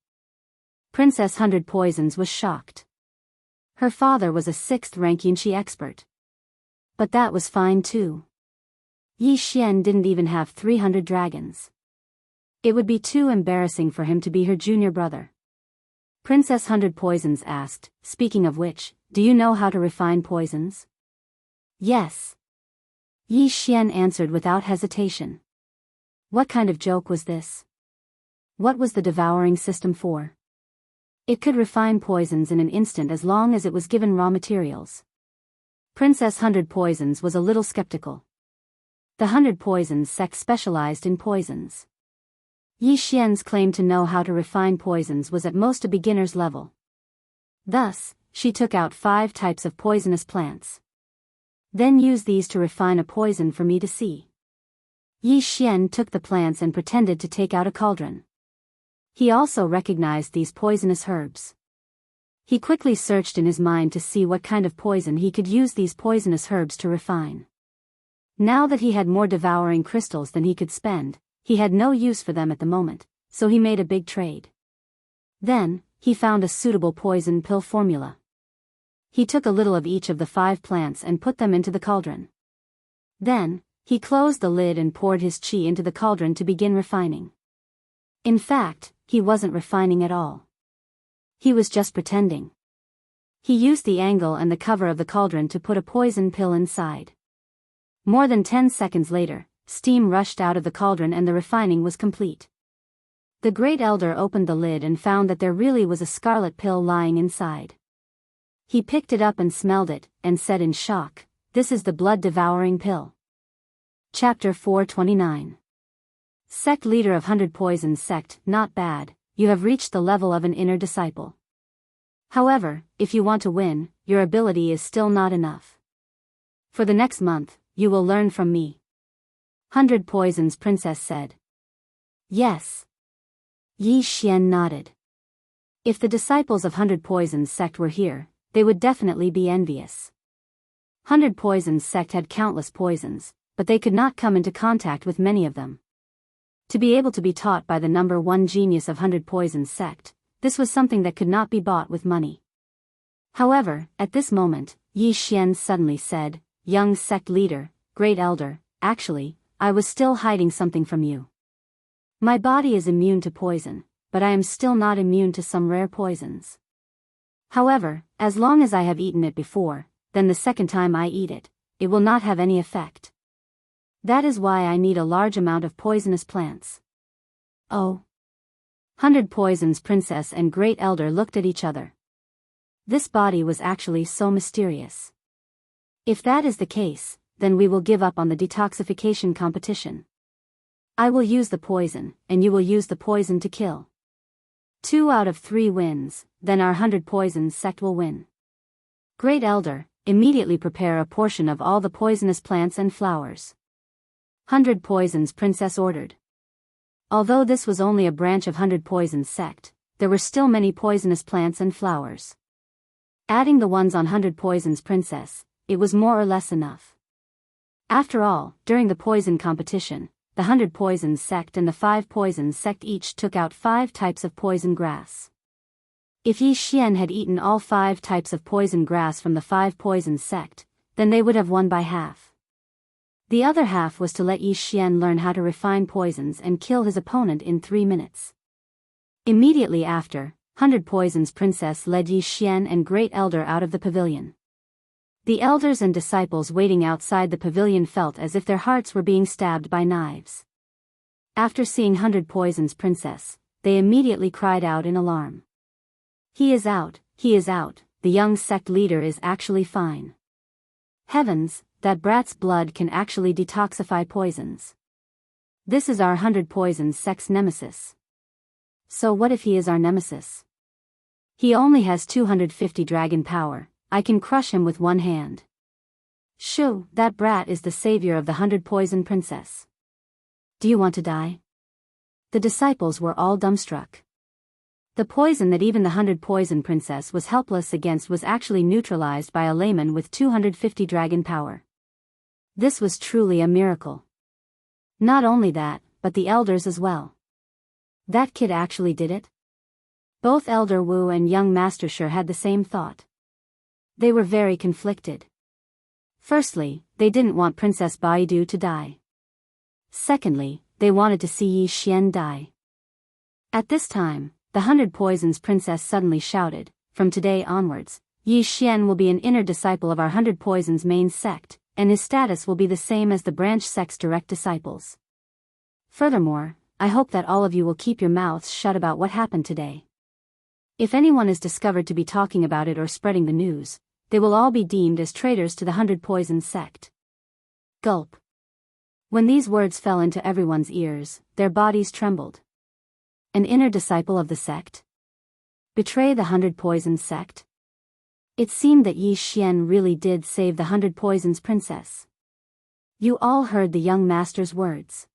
Princess 100 Poisons was shocked. Her father was a 6th rank Yunqi expert. But that was fine too. Yi Xian didn't even have 300 dragons. It would be too embarrassing for him to be her junior brother. Princess 100 Poisons asked, speaking of which, do you know how to refine poisons? Yes. Yi Xian answered without hesitation. What kind of joke was this? What was the devouring system for? It could refine poisons in an instant as long as it was given raw materials. Princess 100 Poisons was a little skeptical. The 100 Poisons sect specialized in poisons. Yi Xian's claim to know how to refine poisons was at most a beginner's level. Thus, she took out 5 types of poisonous plants. Then use these to refine a poison for me to see. Yi Xian took the plants and pretended to take out a cauldron. He also recognized these poisonous herbs. He quickly searched in his mind to see what kind of poison he could use these poisonous herbs to refine. Now that he had more devouring crystals than he could spend, he had no use for them at the moment, so he made a big trade. Then, he found a suitable poison pill formula. He took a little of each of the 5 plants and put them into the cauldron. Then, he closed the lid and poured his qi into the cauldron to begin refining. In fact, he wasn't refining at all. He was just pretending. He used the angle and the cover of the cauldron to put a poison pill inside. More than 10 seconds later, steam rushed out of the cauldron and the refining was complete. The Great Elder opened the lid and found that there really was a scarlet pill lying inside. He picked it up and smelled it, and said in shock, "This is the blood-devouring pill." Chapter 429. Sect Leader of 100 Poisons Sect, not bad, you have reached the level of an inner disciple. However, if you want to win, your ability is still not enough. For the next month, you will learn from me. 100 Poisons Princess said. Yes. Yi Xian nodded. If the disciples of 100 Poisons Sect were here, they would definitely be envious. 100 Poisons Sect had countless poisons, but they could not come into contact with many of them. To be able to be taught by the number 1 genius of 100 Poisons Sect, this was something that could not be bought with money. However, at this moment, Yi Xian suddenly said, "Young sect leader, Great Elder, actually, I was still hiding something from you. My body is immune to poison, but I am still not immune to some rare poisons. However, as long as I have eaten it before, then the second time I eat it, it will not have any effect. That is why I need a large amount of poisonous plants." Oh. 100 Poisons Princess and Great Elder looked at each other. This body was actually so mysterious. If that is the case, then we will give up on the detoxification competition. I will use the poison, and you will use the poison to kill. 2 out of 3 wins, then our 100 Poisons Sect will win. Great Elder, immediately prepare a portion of all the poisonous plants and flowers. 100 Poisons Princess ordered. Although this was only a branch of 100 Poisons sect, there were still many poisonous plants and flowers. Adding the ones on 100 Poisons Princess, it was more or less enough. After all, during the poison competition, the 100 Poisons sect and the 5 Poisons sect each took out 5 types of poison grass. If Yi Xian had eaten all 5 types of poison grass from the 5 Poisons sect, then they would have won by half. The other half was to let Yi Xian learn how to refine poisons and kill his opponent in 3 minutes. Immediately after, 100 Poisons Princess led Yi Xian and Great Elder out of the pavilion. The elders and disciples waiting outside the pavilion felt as if their hearts were being stabbed by knives. After seeing 100 Poisons Princess, they immediately cried out in alarm. He is out, the young sect leader is actually fine. Heavens, that brat's blood can actually detoxify poisons. This is our 100 Poisons sect's nemesis. So what if he is our nemesis? He only has 250 dragon power, I can crush him with one hand. Shoo, that brat is the savior of the 100 Poison Princess. Do you want to die? The disciples were all dumbstruck. The poison that even the 100 Poison Princess was helpless against was actually neutralized by a layman with 250 dragon power. This was truly a miracle. Not only that, but the elders as well. That kid actually did it? Both Elder Wu and young Master Shi had the same thought. They were very conflicted. Firstly, they didn't want Princess Baidu to die. Secondly, they wanted to see Yi Xian die. At this time, the 100 Poisons Princess suddenly shouted, "From today onwards, Yi Xian will be an inner disciple of our 100 Poisons main sect, and his status will be the same as the branch sect's direct disciples. Furthermore, I hope that all of you will keep your mouths shut about what happened today. If anyone is discovered to be talking about it or spreading the news, they will all be deemed as traitors to the 100 Poisons sect." Gulp. When these words fell into everyone's ears, their bodies trembled. An inner disciple of the sect? Betray the 100 Poisons sect? It seemed that Yi Xian really did save the 100 Poisons Princess. You all heard the young master's words.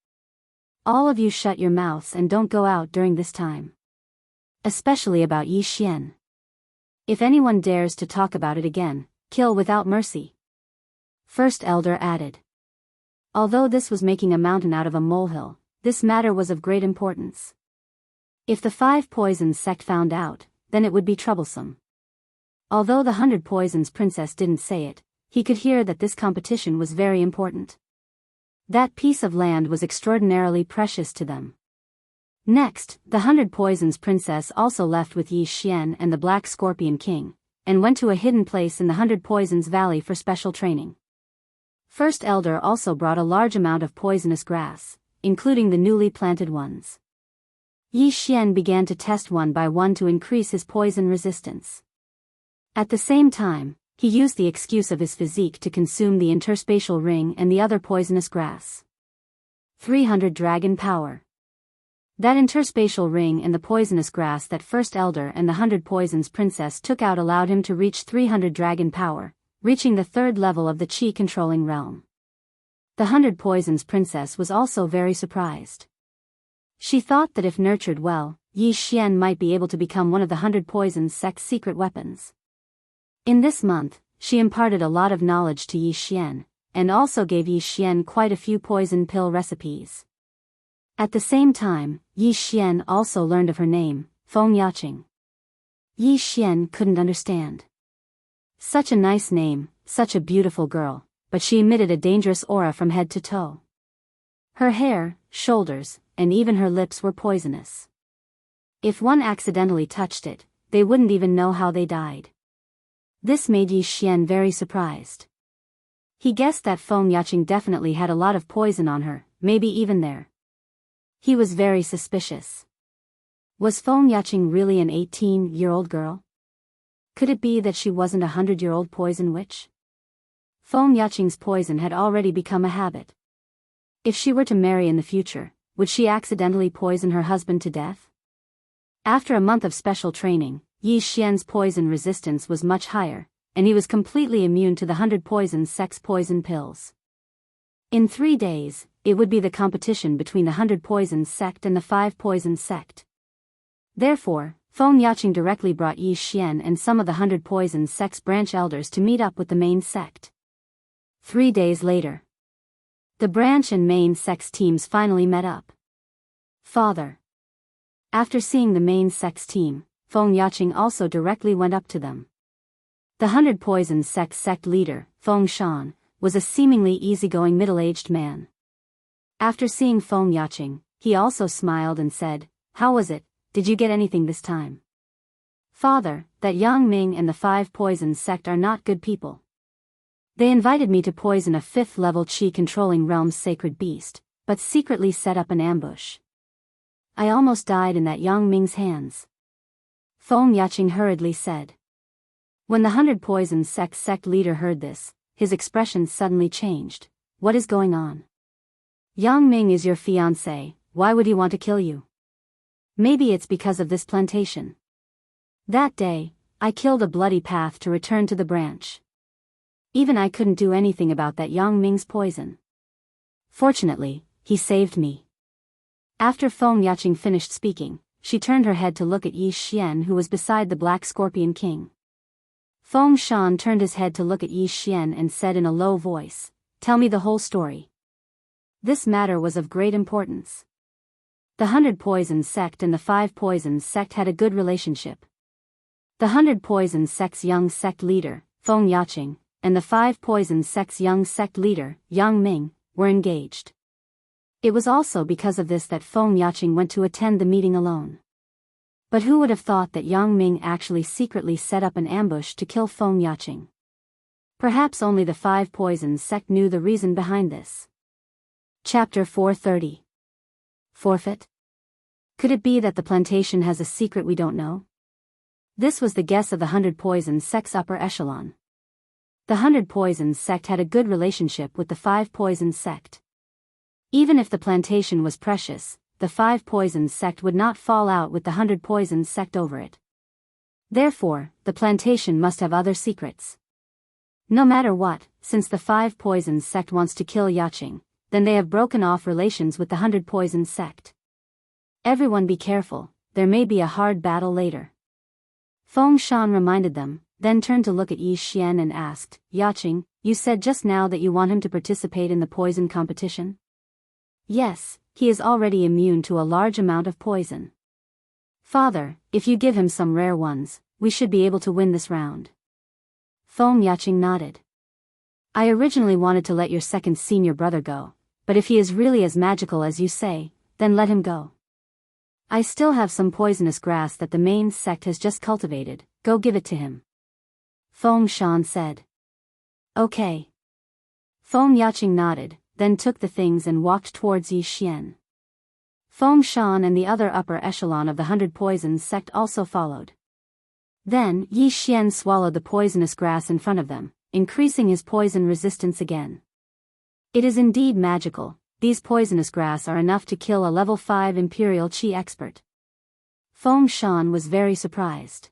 All of you shut your mouths and don't go out during this time. Especially about Yi Xian. If anyone dares to talk about it again, kill without mercy. First Elder added. Although this was making a mountain out of a molehill, this matter was of great importance. If the 5 Poisons sect found out, then it would be troublesome. Although the 100 Poisons Princess didn't say it, he could hear that this competition was very important. That piece of land was extraordinarily precious to them. Next, the 100 Poisons Princess also left with Yi Xian and the Black Scorpion King, and went to a hidden place in the 100 Poisons Valley for special training. First Elder also brought a large amount of poisonous grass, including the newly planted ones. Yi Xian began to test one by one to increase his poison resistance. At the same time, he used the excuse of his physique to consume the interspatial ring and the other poisonous grass. 300 dragon power. That interspatial ring and the poisonous grass that First Elder and the 100 Poisons Princess took out allowed him to reach 300 dragon power, reaching the 3rd level of the Qi-controlling realm. The 100 Poisons Princess was also very surprised. She thought that if nurtured well, Yi Xian might be able to become one of the 100 Poisons sect's secret weapons. In this month, she imparted a lot of knowledge to Yi Xian, and also gave Yi Xian quite a few poison pill recipes. At the same time, Yi Xian also learned of her name, Feng Yaqing. Yi Xian couldn't understand. Such a nice name, such a beautiful girl, but she emitted a dangerous aura from head to toe. Her hair, shoulders, and even her lips were poisonous. If one accidentally touched it, they wouldn't even know how they died. This made Yi Xian very surprised. He guessed that Feng Yaqing definitely had a lot of poison on her, maybe even there. He was very suspicious. Was Feng Yaqing really an 18-year-old girl? Could it be that she wasn't a 100-year-old poison witch? Feng Yaqing's poison had already become a habit. If she were to marry in the future, would she accidentally poison her husband to death? After a month of special training, Yi Xian's poison resistance was much higher, and he was completely immune to the 100 Poisons sect's poison pills. In 3 days, it would be the competition between the 100 Poisons sect and the 5 Poisons sect. Therefore, Feng Yaqing directly brought Yi Xian and some of the 100 Poisons sect's branch elders to meet up with the main sect. 3 days later, the branch and main sect's teams finally met up. Father. After seeing the main sect's team, Feng Yaqing also directly went up to them. The 100 Poisons sect leader, Feng Shan, was a seemingly easygoing middle-aged man. After seeing Feng Yaqing, he also smiled and said, "How was it? Did you get anything this time?" "Father, that Yang Ming and the 5 Poisons sect are not good people. They invited me to poison a 5th-level Qi-controlling realm's sacred beast, but secretly set up an ambush. I almost died in that Yang Ming's hands," Feng Yaqing hurriedly said. When the 100 Poisons sect leader heard this, his expression suddenly changed. "What is going on? Yang Ming is your fiancé, why would he want to kill you? Maybe it's because of this plantation. That day, I killed a bloody path to return to the branch. Even I couldn't do anything about that Yang Ming's poison. Fortunately, he saved me." After Feng Yaqing finished speaking, she turned her head to look at Yi Xian, who was beside the Black Scorpion King. Feng Shan turned his head to look at Yi Xian and said in a low voice, "Tell me the whole story." This matter was of great importance. The 100 Poisons sect and the 5 Poisons sect had a good relationship. The 100 Poisons sect's young sect leader, Feng Yaqing, and the 5 Poisons sect's young sect leader, Yang Ming, were engaged. It was also because of this that Feng Yaqing went to attend the meeting alone. But who would have thought that Yang Ming actually secretly set up an ambush to kill Feng Yaqing? Perhaps only the 5 Poisons sect knew the reason behind this. Chapter 430. Forfeit? Could it be that the plantation has a secret we don't know? This was the guess of the 100 Poisons sect's upper echelon. The 100 Poisons sect had a good relationship with the 5 Poisons sect. Even if the plantation was precious, the 5 Poisons sect would not fall out with the 100 Poisons sect over it. Therefore, the plantation must have other secrets. No matter what, since the 5 Poisons sect wants to kill Yaqing, then they have broken off relations with the 100 Poisons sect. Everyone be careful, there may be a hard battle later. Feng Shan reminded them, then turned to look at Yi Xian and asked, "Yaqing, you said just now that you want him to participate in the poison competition?" "Yes, he is already immune to a large amount of poison. Father, if you give him some rare ones, we should be able to win this round." Feng Yaqing nodded. "I originally wanted to let your second senior brother go, but if he is really as magical as you say, then let him go. I still have some poisonous grass that the main sect has just cultivated, go give it to him," Feng Shan said. "Okay." Feng Yaqing nodded, then took the things and walked towards Yi Xian. Feng Shan and the other upper echelon of the 100 Poisons sect also followed. Then, Yi Xian swallowed the poisonous grass in front of them, increasing his poison resistance again. It is indeed magical, these poisonous grass are enough to kill a level 5 Imperial Qi expert. Feng Shan was very surprised.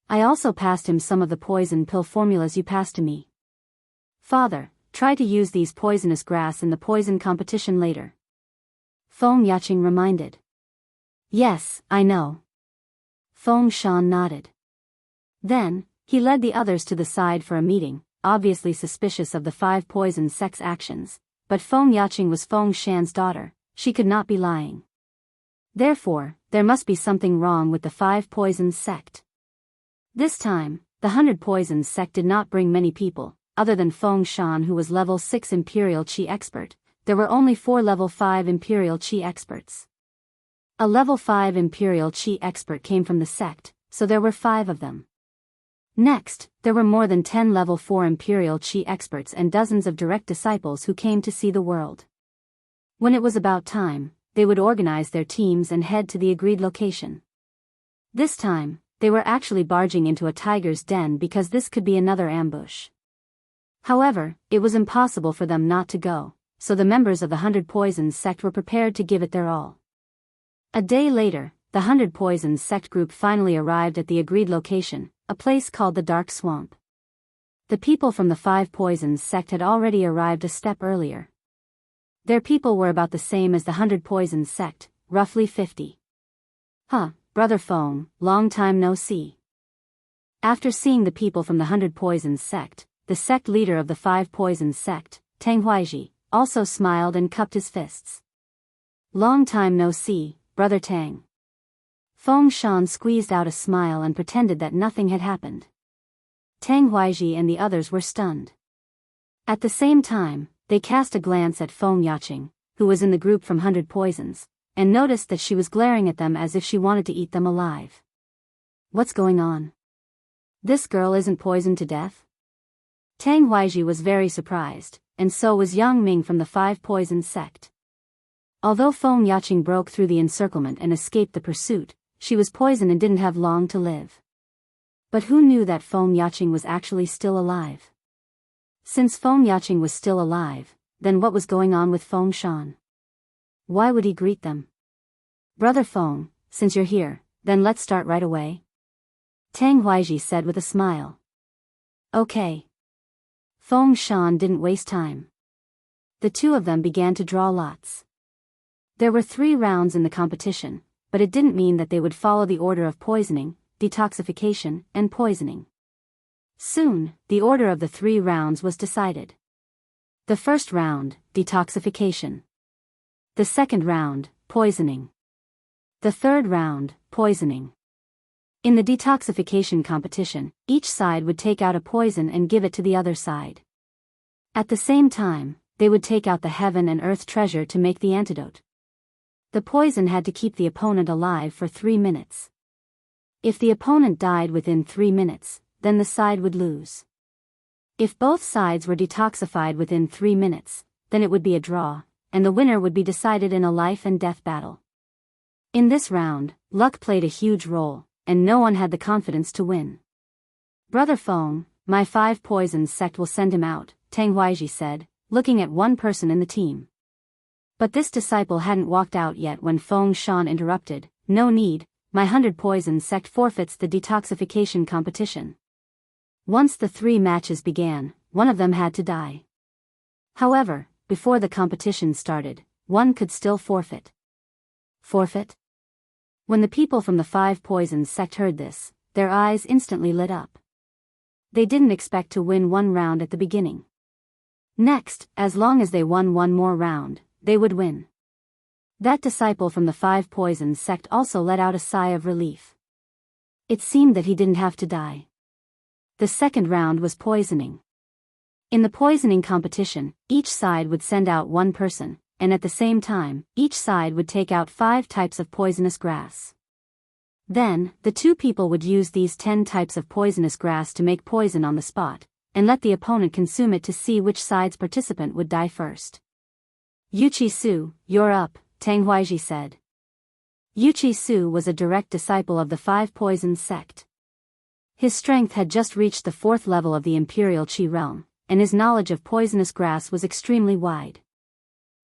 "I also passed him some of the poison pill formulas you passed to me. Father, try to use these poisonous grass in the poison competition later," Feng Yaqing reminded. "Yes, I know." Feng Shan nodded. Then, he led the others to the side for a meeting, obviously suspicious of the 5 Poisons sect's actions, but Feng Yaqing was Feng Shan's daughter, she could not be lying. Therefore, there must be something wrong with the 5 Poisons sect. This time, the 100 Poisons sect did not bring many people. Other than Feng Shan, who was level 6 Imperial Qi expert, there were only 4 level 5 Imperial Qi experts. A level 5 Imperial Qi expert came from the sect, so there were 5 of them. Next, there were more than 10 level 4 Imperial Qi experts and dozens of direct disciples who came to see the world. When it was about time, they would organize their teams and head to the agreed location. This time, they were actually barging into a tiger's den because this could be another ambush. However, it was impossible for them not to go, so the members of the 100 Poisons sect were prepared to give it their all. A day later, the 100 Poisons sect group finally arrived at the agreed location, a place called the Dark Swamp. The people from the 5 Poisons sect had already arrived a step earlier. Their people were about the same as the 100 Poisons sect, roughly 50. Huh, Brother Feng, long time no see. After seeing the people from the 100 Poisons sect, the sect leader of the 5 Poisons sect, Tang Huaiji, also smiled and cupped his fists. Long time no see, Brother Tang. Feng Shan squeezed out a smile and pretended that nothing had happened. Tang Huaiji and the others were stunned. At the same time, they cast a glance at Feng Yaqing, who was in the group from 100 Poisons, and noticed that she was glaring at them as if she wanted to eat them alive. What's going on? This girl isn't poisoned to death? Tang Huaiji was very surprised, and so was Yang Ming from the 5 Poisons sect. Although Feng Yaqing broke through the encirclement and escaped the pursuit, she was poisoned and didn't have long to live. But who knew that Feng Yaqing was actually still alive? Since Feng Yaqing was still alive, then what was going on with Feng Shan? Why would he greet them? Brother Feng, since you're here, then let's start right away. Tang Huaiji said with a smile. Okay. Feng Shan didn't waste time. The two of them began to draw lots. There were 3 rounds in the competition, but it didn't mean that they would follow the order of poisoning, detoxification, and poisoning. Soon, the order of the 3 rounds was decided. The first round, detoxification. The second round, poisoning. The third round, poisoning. In the detoxification competition, each side would take out a poison and give it to the other side. At the same time, they would take out the heaven and earth treasure to make the antidote. The poison had to keep the opponent alive for 3 minutes. If the opponent died within 3 minutes, then the side would lose. If both sides were detoxified within 3 minutes, then it would be a draw, and the winner would be decided in a life and death battle. In this round, luck played a huge role, and no one had the confidence to win. Brother Feng, my 5 Poisons sect will send him out, Tang Huaiji said, looking at one person in the team. But this disciple hadn't walked out yet when Feng Shan interrupted. No need, my 100 Poisons sect forfeits the detoxification competition. Once the 3 matches began, one of them had to die. However, before the competition started, one could still forfeit. Forfeit? When the people from the 5 Poisons sect heard this, their eyes instantly lit up. They didn't expect to win 1 round at the beginning. Next, as long as they won 1 more round, they would win. That disciple from the 5 Poisons sect also let out a sigh of relief. It seemed that he didn't have to die. The second round was poisoning. In the poisoning competition, each side would send out 1 person, and at the same time, each side would take out 5 types of poisonous grass. Then, the 2 people would use these 10 types of poisonous grass to make poison on the spot, and let the opponent consume it to see which side's participant would die first. Yuqi Su, you're up, Tang Huaiji said. Yuqi Su was a direct disciple of the 5 Poisons sect. His strength had just reached the 4th level of the Imperial Qi realm, and his knowledge of poisonous grass was extremely wide.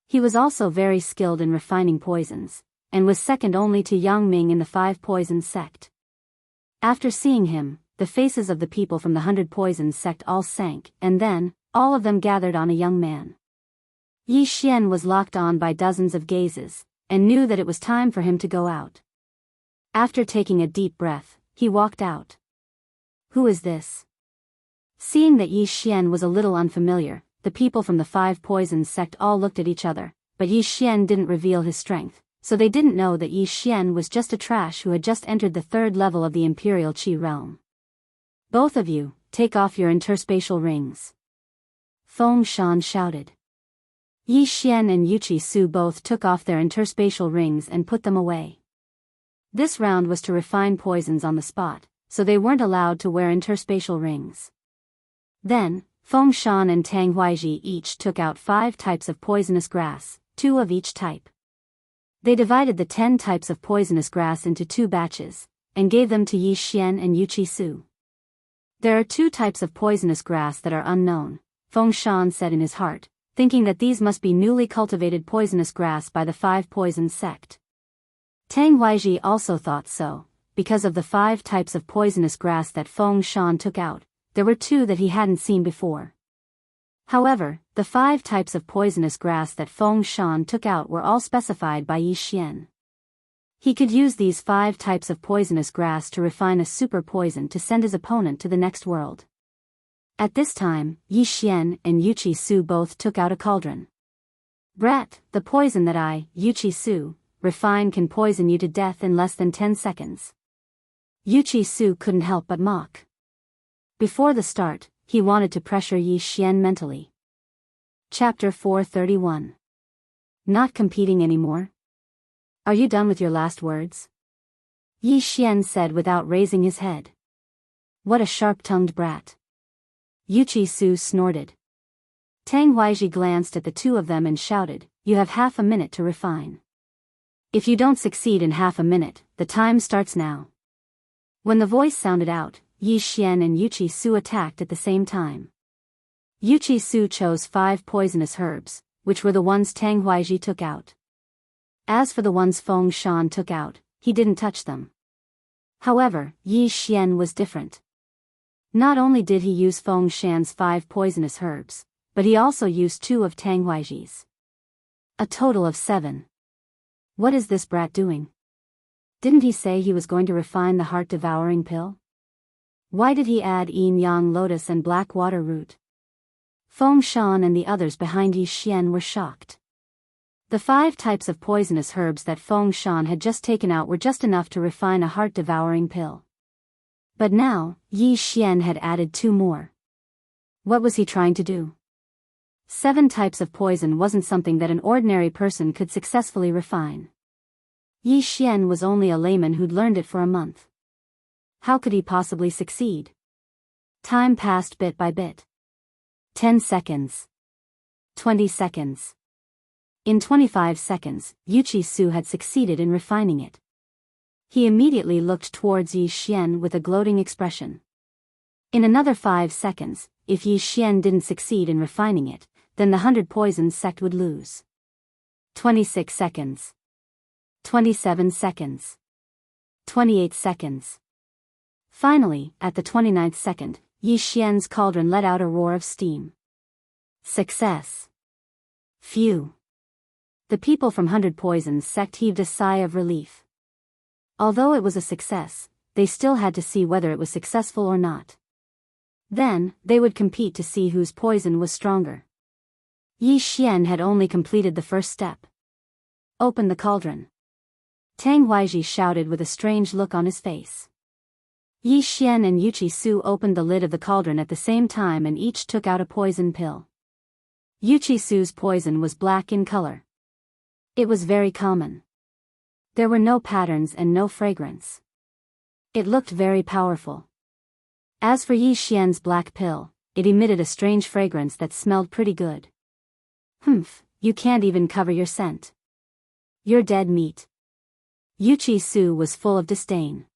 He was also very skilled in refining poisons, and was second only to Yang Ming in the 5 Poisons sect. After seeing him, the faces of the people from the 100 Poisons sect all sank, and then, all of them gathered on a young man. Yi Xian was locked on by dozens of gazes, and knew that it was time for him to go out. After taking a deep breath, he walked out. Who is this? Seeing that Yi Xian was a little unfamiliar, the people from the 5 Poisons sect all looked at each other, but Yi Xian didn't reveal his strength, so they didn't know that Yi Xian was just a trash who had just entered the 3rd level of the Imperial Qi realm. Both of you, take off your interspatial rings. Feng Shan shouted. Yi Xian and Yuqi Su both took off their interspatial rings and put them away. This round was to refine poisons on the spot, so they weren't allowed to wear interspatial rings. Then, Feng Shan and Tang Huaiji each took out 5 types of poisonous grass, 2 of each type. They divided the 10 types of poisonous grass into 2 batches, and gave them to Yi Xian and Yuqi Su. There are 2 types of poisonous grass that are unknown, Feng Shan said in his heart, thinking that these must be newly cultivated poisonous grass by the 5 Poisons sect. Tang Huaiji also thought so, because of the 5 types of poisonous grass that Feng Shan took out, there were 2 that he hadn't seen before. However, the 5 types of poisonous grass that Feng Shan took out were all specified by Yi Xian. He could use these 5 types of poisonous grass to refine a super poison to send his opponent to the next world. At this time, Yi Xian and Yuchi Su both took out a cauldron. Brat, the poison that I, Yuchi Su, refine can poison you to death in less than 10 seconds. Yuchi Su couldn't help but mock. Before the start, he wanted to pressure Yi Xian mentally. Chapter 431. Not competing anymore? Are you done with your last words? Yi Xian said without raising his head. What a sharp-tongued brat. Yuchi Su snorted. Tang Huaizhi glanced at the two of them and shouted, "You have half a minute to refine. If you don't succeed in half a minute, the time starts now." When the voice sounded out, Yi Xian and Yuchi Su attacked at the same time. Yuchi Su chose 5 poisonous herbs, which were the ones Tang Huaizhi took out. As for the ones Feng Shan took out, he didn't touch them. However, Yi Xian was different. Not only did he use Feng Shan's 5 poisonous herbs, but he also used 2 of Tang Huaizhi's. A total of 7. What is this brat doing? Didn't he say he was going to refine the heart-devouring pill? Why did he add yin-yang lotus and black water root? Feng Shan and the others behind Yi Xian were shocked. The 5 types of poisonous herbs that Feng Shan had just taken out were just enough to refine a heart-devouring pill. But now, Yi Xian had added 2 more. What was he trying to do? 7 types of poison wasn't something that an ordinary person could successfully refine. Yi Xian was only a layman who'd learned it for a month. How could he possibly succeed? Time passed bit by bit. 10 seconds. 20 seconds. In 25 seconds, Yuchi Su had succeeded in refining it. He immediately looked towards Yi Xian with a gloating expression. In another 5 seconds, if Yi Xian didn't succeed in refining it, then the 100 Poisons sect would lose. 26 seconds. 27 seconds. 28 seconds. Finally, at the 29th second, Yi Xian's cauldron let out a roar of steam. Success. Phew. The people from 100 Poisons sect heaved a sigh of relief. Although it was a success, they still had to see whether it was successful or not. Then, they would compete to see whose poison was stronger. Yi Xian had only completed the first step. Open the cauldron. Tang Huaizhi shouted with a strange look on his face. Yi Xian and Yuchi Su opened the lid of the cauldron at the same time and each took out a poison pill. Yuchi Su's poison was black in color. It was very common. There were no patterns and no fragrance. It looked very powerful. As for Yi Xian's black pill, it emitted a strange fragrance that smelled pretty good. Humph, you can't even cover your scent. You're dead meat. Yuchi Su was full of disdain.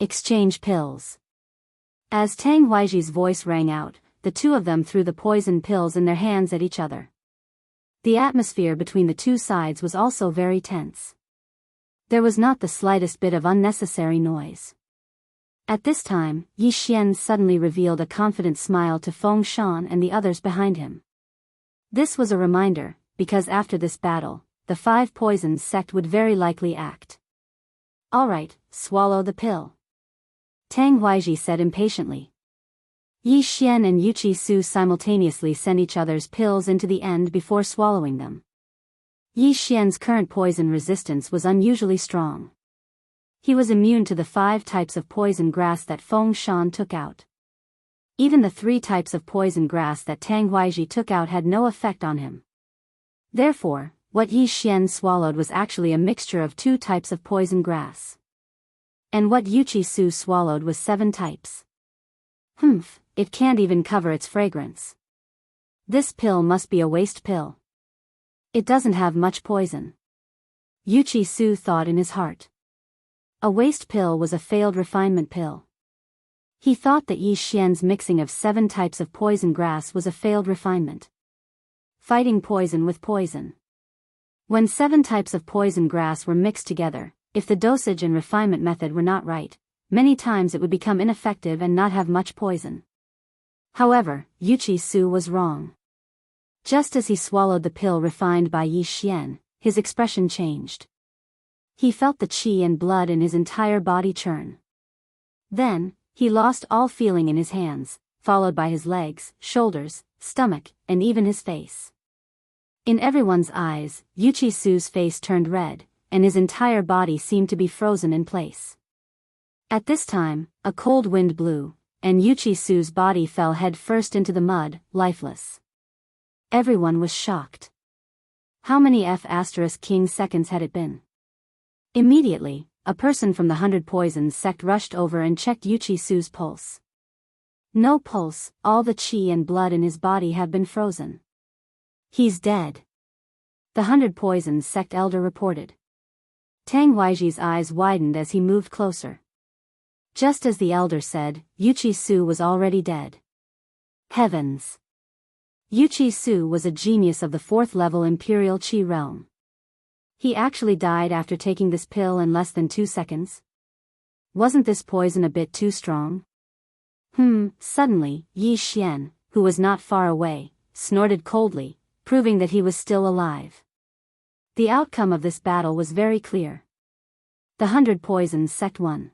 Exchange pills. As Tang Huaizhi's voice rang out, the two of them threw the poison pills in their hands at each other. The atmosphere between the two sides was also very tense. There was not the slightest bit of unnecessary noise. At this time, Yi Xian suddenly revealed a confident smile to Feng Shan and the others behind him. This was a reminder, because after this battle, the 5 Poisons sect would very likely act. All right, swallow the pill. Tang Huaizhi said impatiently. Yi Xian and Yuchi Su simultaneously sent each other's pills into the end before swallowing them. Yi Xian's current poison resistance was unusually strong. He was immune to the 5 types of poison grass that Feng Shan took out. Even the 3 types of poison grass that Tang Huaizhi took out had no effect on him. Therefore, what Yi Xian swallowed was actually a mixture of 2 types of poison grass. And what Yuchi Su swallowed was 7 types. Humph, it can't even cover its fragrance. This pill must be a waste pill. It doesn't have much poison. Yuchi Su thought in his heart. A waste pill was a failed refinement pill. He thought that Yi Xian's mixing of 7 types of poison grass was a failed refinement. Fighting poison with poison. When 7 types of poison grass were mixed together, if the dosage and refinement method were not right, many times it would become ineffective and not have much poison. However, Yuchi Su was wrong. Just as he swallowed the pill refined by Yi Xian, his expression changed. He felt the qi and blood in his entire body churn. Then, he lost all feeling in his hands, followed by his legs, shoulders, stomach, and even his face. In everyone's eyes, Yuchi Su's face turned red, and his entire body seemed to be frozen in place. At this time, a cold wind blew, and Yuchi Su's body fell head first into the mud, lifeless. Everyone was shocked. How many King seconds had it been? Immediately, a person from the 100 Poisons sect rushed over and checked Yuchi Su's pulse. No pulse, all the qi and blood in his body have been frozen. He's dead. The 100 Poisons sect elder reported. Tang Weiji's eyes widened as he moved closer. Just as the elder said, Yuchi Su was already dead. Heavens! Yuchi Su was a genius of the 4th level Imperial Qi realm. He actually died after taking this pill in less than 2 seconds. Wasn't this poison a bit too strong? Suddenly, Yi Xian, who was not far away, snorted coldly, proving that he was still alive. The outcome of this battle was very clear. The 100 Poisons sect won.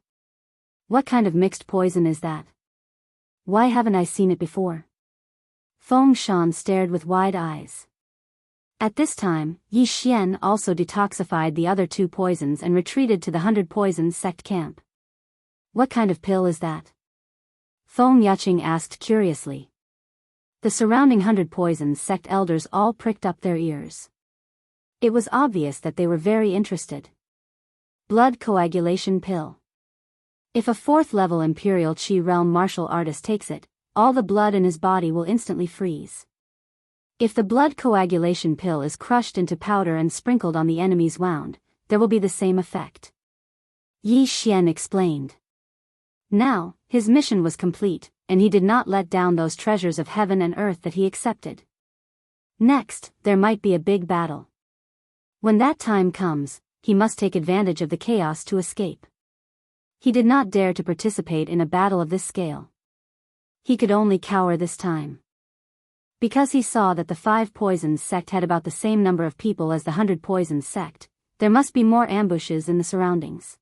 What kind of mixed poison is that? Why haven't I seen it before? Feng Shan stared with wide eyes. At this time, Yi Xian also detoxified the other 2 poisons and retreated to the 100 Poisons sect camp. What kind of pill is that? Feng Yaqing asked curiously. The surrounding 100 Poisons sect elders all pricked up their ears. It was obvious that they were very interested. Blood coagulation pill. If a 4th level Imperial Qi realm martial artist takes it, all the blood in his body will instantly freeze. If the blood coagulation pill is crushed into powder and sprinkled on the enemy's wound, there will be the same effect. Yi Xian explained. Now, his mission was complete, and he did not let down those treasures of heaven and earth that he accepted. Next, there might be a big battle. When that time comes, he must take advantage of the chaos to escape. He did not dare to participate in a battle of this scale. He could only cower this time. Because he saw that the 5 Poisons sect had about the same number of people as the 100 Poisons sect, there must be more ambushes in the surroundings.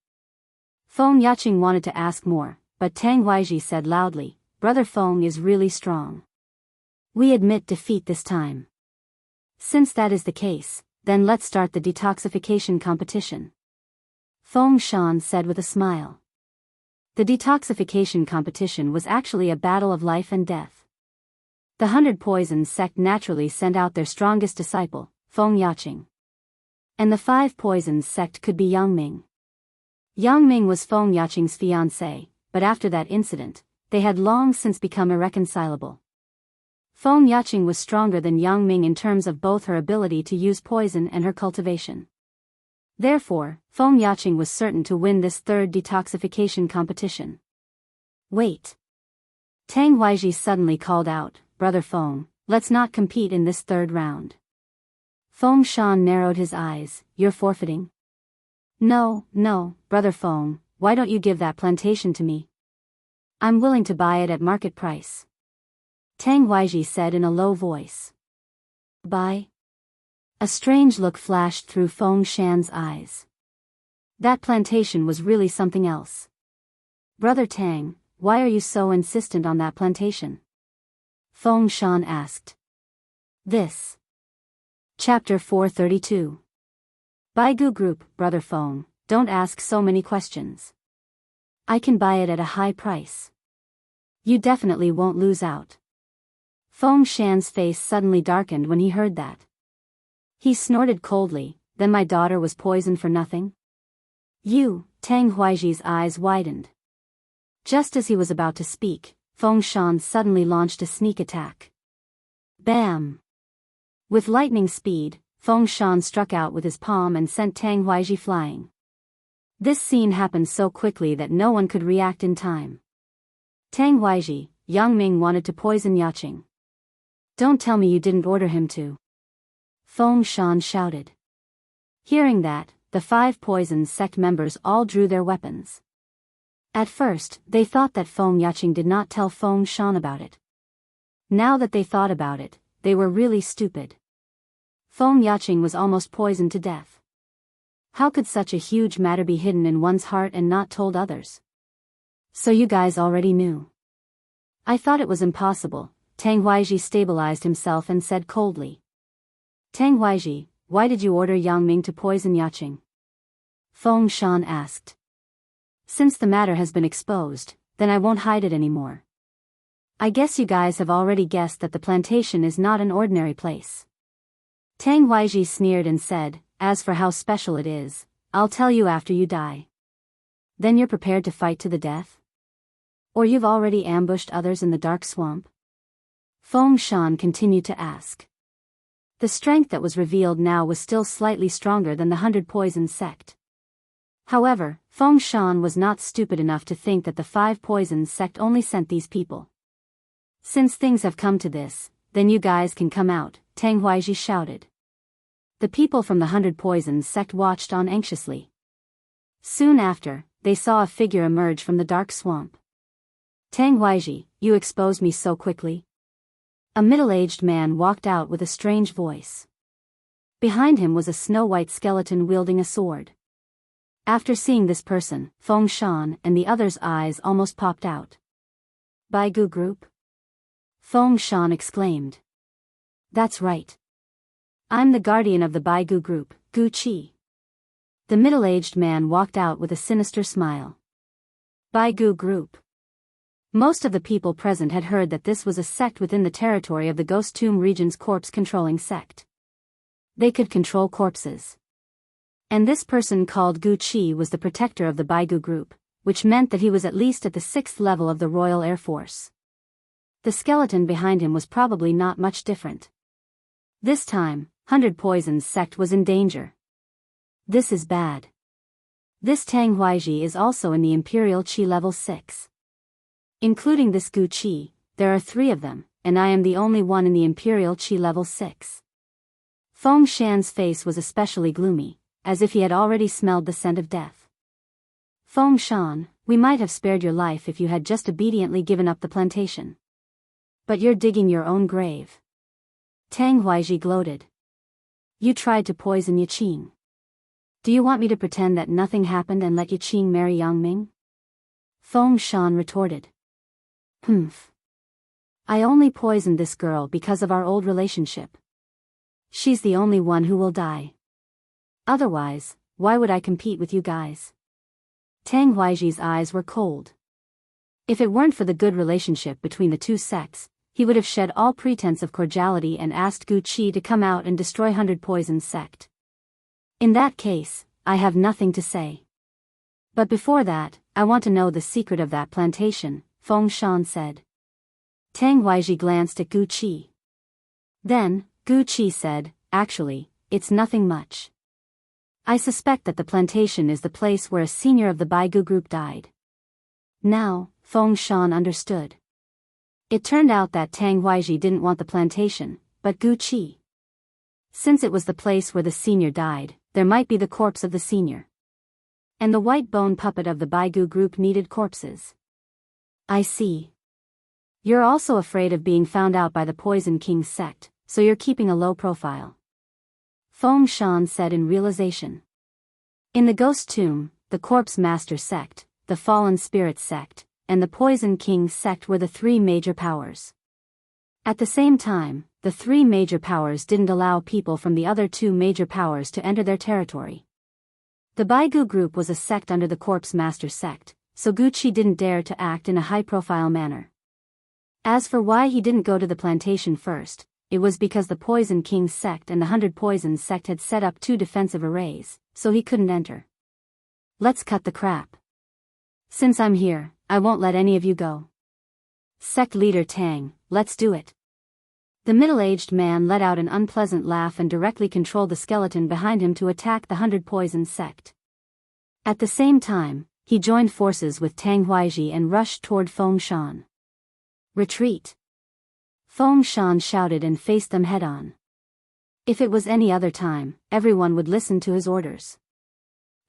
Feng Yaqing wanted to ask more, but Tang Weiji said loudly, "Brother Feng is really strong. We admit defeat this time. Since that is the case, then let's start the detoxification competition." Feng Shan said with a smile. The detoxification competition was actually a battle of life and death. The 100 Poisons sect naturally sent out their strongest disciple, Feng Yaqing. And the 5 Poisons sect could be Yang Ming. Yang Ming was Feng Yaqing's fiancée, but after that incident, they had long since become irreconcilable. Feng Yaqing was stronger than Yang Ming in terms of both her ability to use poison and her cultivation. Therefore, Feng Yaqing was certain to win this 3rd detoxification competition. Wait! Tang Weiji suddenly called out, "Brother Feng, let's not compete in this 3rd round." Feng Shan narrowed his eyes, "You're forfeiting?" No, Brother Feng, why don't you give that plantation to me? I'm willing to buy it at market price. Tang Weiji said in a low voice. Buy? A strange look flashed through Feng Shan's eyes. That plantation was really something else. Brother Tang, why are you so insistent on that plantation? Feng Shan asked. This. Chapter 432. Baigu Group, Brother Feng, don't ask so many questions. I can buy it at a high price. You definitely won't lose out. Feng Shan's face suddenly darkened when he heard that. He snorted coldly, "Then my daughter was poisoned for nothing?" Tang Huaiji's eyes widened. Just as he was about to speak, Feng Shan suddenly launched a sneak attack. Bam! With lightning speed, Feng Shan struck out with his palm and sent Tang Huaiji flying. This scene happened so quickly that no one could react in time. Tang Huaiji, Yang Ming wanted to poison Yaqing. Don't tell me you didn't order him to. Feng Shan shouted. Hearing that, the 5 Poisons sect members all drew their weapons. At first, they thought that Feng Yaqing did not tell Feng Shan about it. Now that they thought about it, they were really stupid. Feng Yaqing was almost poisoned to death. How could such a huge matter be hidden in one's heart and not told others? So you guys already knew. I thought it was impossible. Tang Huaiji stabilized himself and said coldly. Tang Huaiji, why did you order Yang Ming to poison Yaqing? Feng Shan asked. Since the matter has been exposed, then I won't hide it anymore. I guess you guys have already guessed that the plantation is not an ordinary place. Tang Huaiji sneered and said, as for how special it is, I'll tell you after you die. Then you're prepared to fight to the death? Or you've already ambushed others in the dark swamp? Feng Shan continued to ask. The strength that was revealed now was still slightly stronger than the 100 Poison sect. However, Feng Shan was not stupid enough to think that the 5 Poisons sect only sent these people. Since things have come to this, then you guys can come out, Tang Huaiji shouted. The people from the 100 Poisons sect watched on anxiously. Soon after, they saw a figure emerge from the dark swamp. Tang Huaiji, you exposed me so quickly? A middle-aged man walked out with a strange voice. Behind him was a snow-white skeleton wielding a sword. After seeing this person, Feng Shan and the others' eyes almost popped out. Baigu Group? Feng Shan exclaimed. That's right. I'm the guardian of the Baigu Group, Gu Qi. The middle-aged man walked out with a sinister smile. Baigu Group. Most of the people present had heard that this was a sect within the territory of the Ghost Tomb region's corpse-controlling sect. They could control corpses. And this person called Gu Qi was the protector of the Baigu Group, which meant that he was at least at the 6th level of the Royal Air Force. The skeleton behind him was probably not much different. This time, 100 Poisons sect was in danger. This is bad. This Tang Huaiji is also in the Imperial Qi level 6. Including this Gu Qi, there are 3 of them, and I am the only one in the Imperial Qi level 6. Feng Shan's face was especially gloomy, as if he had already smelled the scent of death. Feng Shan, we might have spared your life if you had just obediently given up the plantation. But you're digging your own grave. Tang Huaiji gloated. You tried to poison Yaqing. Do you want me to pretend that nothing happened and let Yaqing marry Yang Ming? Feng Shan retorted. Humph. I only poisoned this girl because of our old relationship. She's the only one who will die. Otherwise, why would I compete with you guys? Tang Huaiji's eyes were cold. If it weren't for the good relationship between the 2 sects, he would have shed all pretense of cordiality and asked Gu Qi to come out and destroy 100 Poison sect. In that case, I have nothing to say. But before that, I want to know the secret of that plantation, Feng Shan said. Tang Huaiji glanced at Gu Qi. Then, Gu Qi said, actually, it's nothing much. I suspect that the plantation is the place where a senior of the Baigu Group died. Now, Feng Shan understood. It turned out that Tang Huaiji didn't want the plantation, but Gu Qi. Since it was the place where the senior died, there might be the corpse of the senior. And the white bone puppet of the Baigu Group needed corpses. I see. You're also afraid of being found out by the Poison King sect, so you're keeping a low profile. Feng Shan said in realization. In the Ghost Tomb, the Corpse Master sect, the Fallen Spirit sect, and the Poison King sect were the 3 major powers. At the same time, the 3 major powers didn't allow people from the other 2 major powers to enter their territory. The Baigu Group was a sect under the Corpse Master sect, so Gu Qi didn't dare to act in a high-profile manner. As for why he didn't go to the plantation first, it was because the Poison King sect and the 100 Poisons sect had set up 2 defensive arrays, so he couldn't enter. Let's cut the crap. Since I'm here, I won't let any of you go. Sect leader Tang, let's do it. The middle-aged man let out an unpleasant laugh and directly controlled the skeleton behind him to attack the 100 Poisons sect. At the same time, he joined forces with Tang Huaiji and rushed toward Feng Shan. Retreat! Feng Shan shouted and faced them head-on. If it was any other time, everyone would listen to his orders.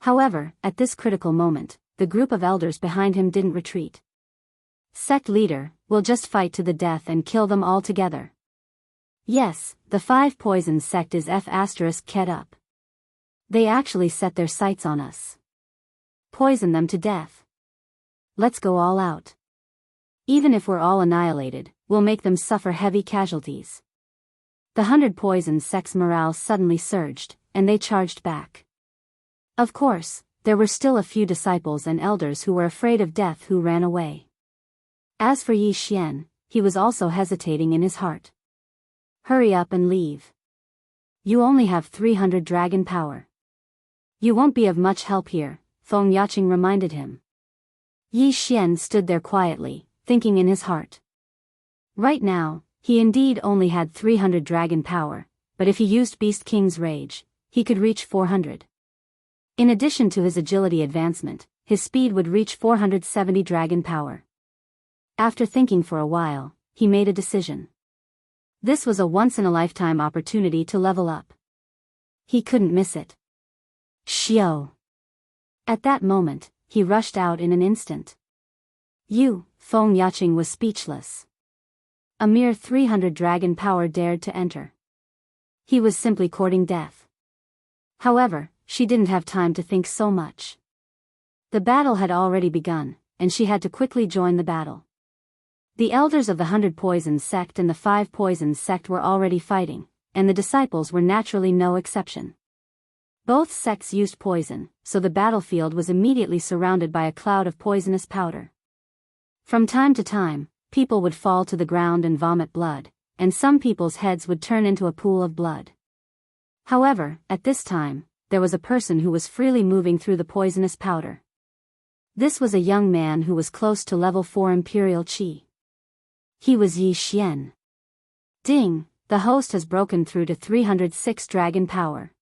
However, at this critical moment, the group of elders behind him didn't retreat. Sect leader, we'll just fight to the death and kill them all together. Yes, the 5 poison sect is F***ed up. They actually set their sights on us. Poison them to death. Let's go all out. Even if we're all annihilated, we'll make them suffer heavy casualties. The 100 poison sect's morale suddenly surged, and they charged back. Of course, there were still a few disciples and elders who were afraid of death who ran away. As for Yi Xian, he was also hesitating in his heart. Hurry up and leave. You only have 300 dragon power. You won't be of much help here, Feng Yaqing reminded him. Yi Xian stood there quietly, thinking in his heart. Right now, he indeed only had 300 dragon power, but if he used Beast King's Rage, he could reach 400. In addition to his agility advancement, his speed would reach 470 dragon power. After thinking for a while, he made a decision. This was a once-in-a-lifetime opportunity to level up. He couldn't miss it. Xiao. At that moment, he rushed out in an instant. Feng Yaqing was speechless. A mere 300 dragon power dared to enter. He was simply courting death. However, she didn't have time to think so much. The battle had already begun, and she had to quickly join the battle. The elders of the 100 Poison sect and the 5 Poison sect were already fighting, and the disciples were naturally no exception. Both sects used poison, so the battlefield was immediately surrounded by a cloud of poisonous powder. From time to time, people would fall to the ground and vomit blood, and some people's heads would turn into a pool of blood. However, at this time, there was a person who was freely moving through the poisonous powder. This was a young man who was close to level 4 Imperial Qi. He was Yi Xian. Ding, the host has broken through to 306 dragon power.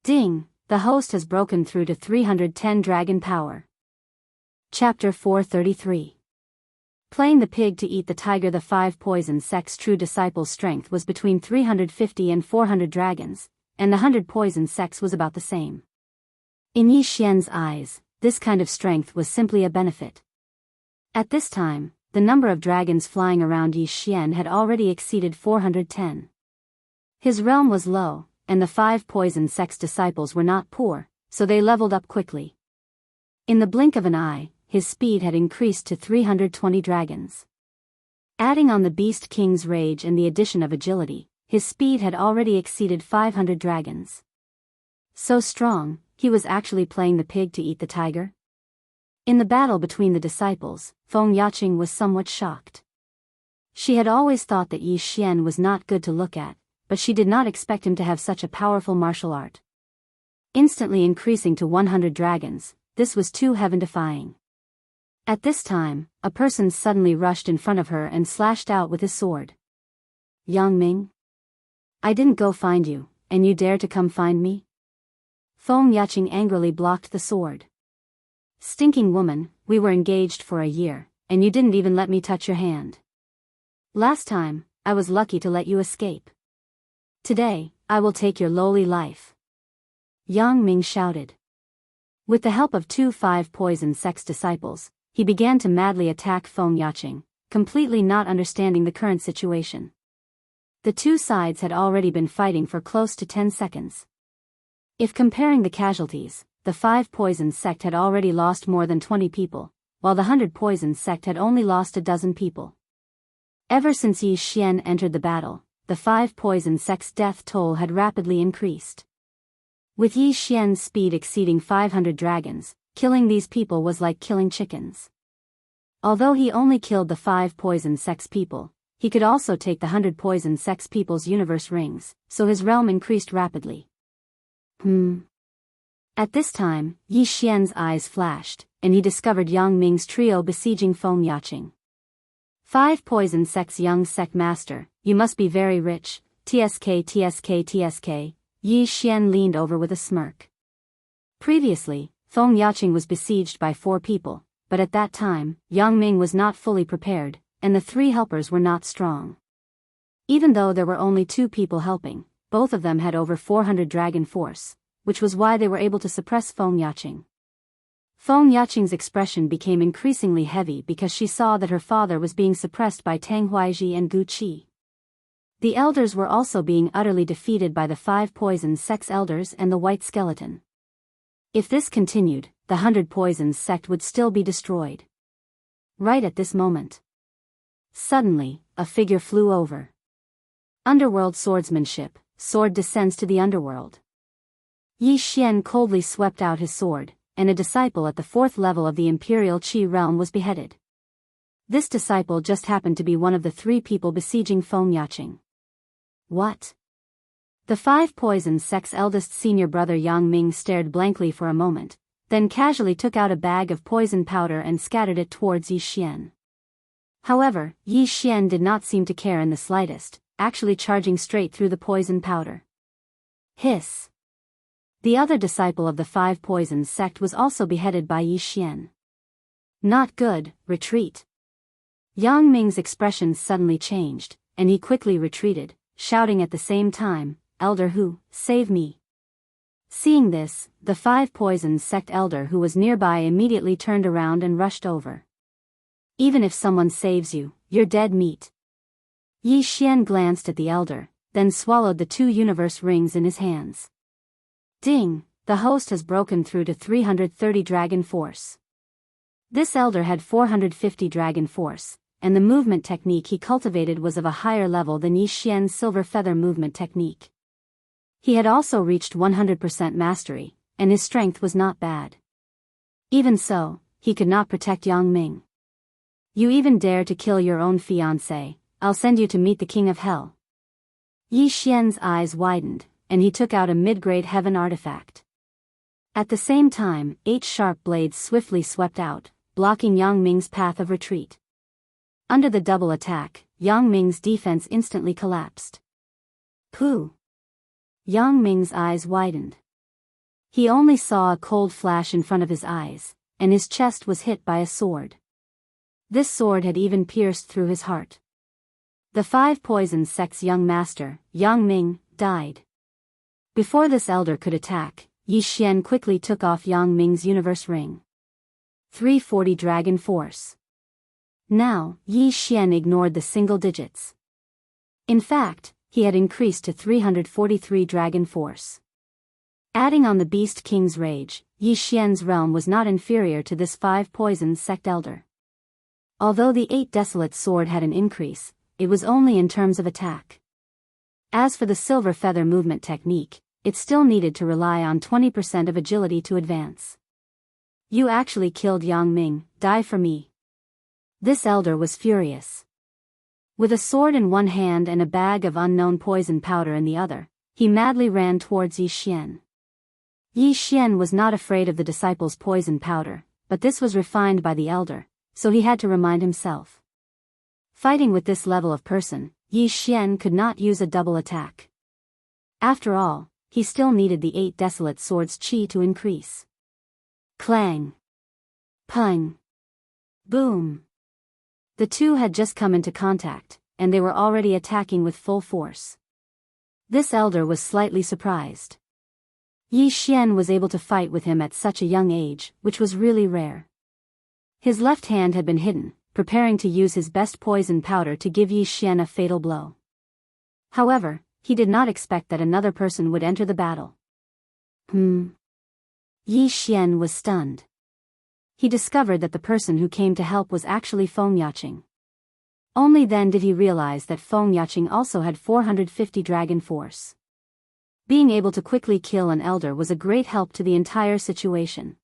Ding, the host has broken through to 310 dragon power. Chapter 433. Playing the pig to eat the tiger. The 5 poison sect's true disciples' strength was between 350 and 400 dragons, and the 100 poison sects was about the same. In Yi Xian's eyes, this kind of strength was simply a benefit. At this time, the number of dragons flying around Yi Xian had already exceeded 410. His realm was low, and the 5 poison sect's disciples were not poor, so they leveled up quickly. In the blink of an eye, his speed had increased to 320 dragons. Adding on the Beast King's Rage and the addition of agility, his speed had already exceeded 500 dragons. So strong, he was actually playing the pig to eat the tiger? In the battle between the disciples, Feng Yaqing was somewhat shocked. She had always thought that Yi Xian was not good to look at, but she did not expect him to have such a powerful martial art. Instantly increasing to 100 dragons, this was too heaven-defying. At this time, a person suddenly rushed in front of her and slashed out with his sword. Yang Ming? I didn't go find you, and you dare to come find me? Feng Yaqing angrily blocked the sword. Stinking woman, we were engaged for a year, and you didn't even let me touch your hand. Last time, I was lucky to let you escape. Today, I will take your lowly life. Yang Ming shouted. With the help of 2 5 poison sect's disciples, he began to madly attack Feng Yaqing, completely not understanding the current situation. The two sides had already been fighting for close to 10 seconds. If comparing the casualties, the 5 poison sect had already lost more than 20 people, while the 100 poison sect had only lost a dozen people. Ever since Yi Xian entered the battle, the 5 poison sect's death toll had rapidly increased. With Yi Xian's speed exceeding 500 dragons, killing these people was like killing chickens. Although he only killed the 5 poison sect's people, he could also take the 100 poison sect's people's universe rings, so his realm increased rapidly. At this time, Yi Xian's eyes flashed, and he discovered Yang Ming's trio besieging Feng Yaqing. 5 poison sect's young sect master, you must be very rich, tsk. Yi Xian leaned over with a smirk. Previously, Feng Yaqing was besieged by 4 people, but at that time, Yang Ming was not fully prepared, and the 3 helpers were not strong. Even though there were only 2 people helping, both of them had over 400 dragon force, which was why they were able to suppress Feng Yaqing. Feng Yaqing's expression became increasingly heavy because she saw that her father was being suppressed by Tang Huaiji and Gu Qi. The elders were also being utterly defeated by the 5 poison sects elders and the white skeleton. If this continued, the 100 poisons sect would still be destroyed. Right at this moment. Suddenly, a figure flew over. Underworld swordsmanship, sword descends to the underworld. Yi Xian coldly swept out his sword, and a disciple at the 4th level of the Imperial Qi realm was beheaded. This disciple just happened to be one of the 3 people besieging Feng Yaqing. What? The 5 poison sect's eldest senior brother Yang Ming stared blankly for a moment, then casually took out a bag of poison powder and scattered it towards Yi Xian. However, Yi Xian did not seem to care in the slightest, actually charging straight through the poison powder. Hiss. The other disciple of the 5 poisons sect was also beheaded by Yi Xian. Not good, retreat. Yang Ming's expression suddenly changed, and he quickly retreated, shouting at the same time, "Elder Hu, save me." Seeing this, the 5 poisons sect elder who was nearby immediately turned around and rushed over. Even if someone saves you, you're dead meat. Yi Xian glanced at the elder, then swallowed the 2 universe rings in his hands. Ding, the host has broken through to 330 dragon force. This elder had 450 dragon force, and the movement technique he cultivated was of a higher level than Yi Xian's silver feather movement technique. He had also reached 100% mastery, and his strength was not bad. Even so, he could not protect Yang Ming. You even dare to kill your own fiancé, I'll send you to meet the king of hell. Yi Xian's eyes widened, and he took out a mid-grade heaven artifact. At the same time, 8 sharp blades swiftly swept out, blocking Yang Ming's path of retreat. Under the double attack, Yang Ming's defense instantly collapsed. Pooh! Yang Ming's eyes widened. He only saw a cold flash in front of his eyes, and his chest was hit by a sword. This sword had even pierced through his heart. The 5 poison sect's young master, Yang Ming, died. Before this elder could attack, Yi Xian quickly took off Yang Ming's universe ring. 340 dragon force. Now, Yi Xian ignored the single digits. In fact, he had increased to 343 dragon force. Adding on the Beast King's rage, Yi Xian's realm was not inferior to this 5 poison sect elder. Although the 8 desolate sword had an increase, it was only in terms of attack. As for the silver feather movement technique, it still needed to rely on 20% of agility to advance. You actually killed Yang Ming, die for me. This elder was furious. With a sword in one hand and a bag of unknown poison powder in the other, he madly ran towards Yi Xian. Yi Xian was not afraid of the disciple's poison powder, but this was refined by the elder, so he had to remind himself. Fighting with this level of person, Yi Xian could not use a double attack. After all, he still needed the 8 desolate swords' chi to increase. Clang! Pung! Boom! The 2 had just come into contact, and they were already attacking with full force. This elder was slightly surprised. Yi Xian was able to fight with him at such a young age, which was really rare. His left hand had been hidden, preparing to use his best poison powder to give Yi Xian a fatal blow. However, he did not expect that another person would enter the battle. Yi Xian was stunned. He discovered that the person who came to help was actually Feng Yaqing. Only then did he realize that Feng Yaqing also had 450 dragon force. Being able to quickly kill an elder was a great help to the entire situation.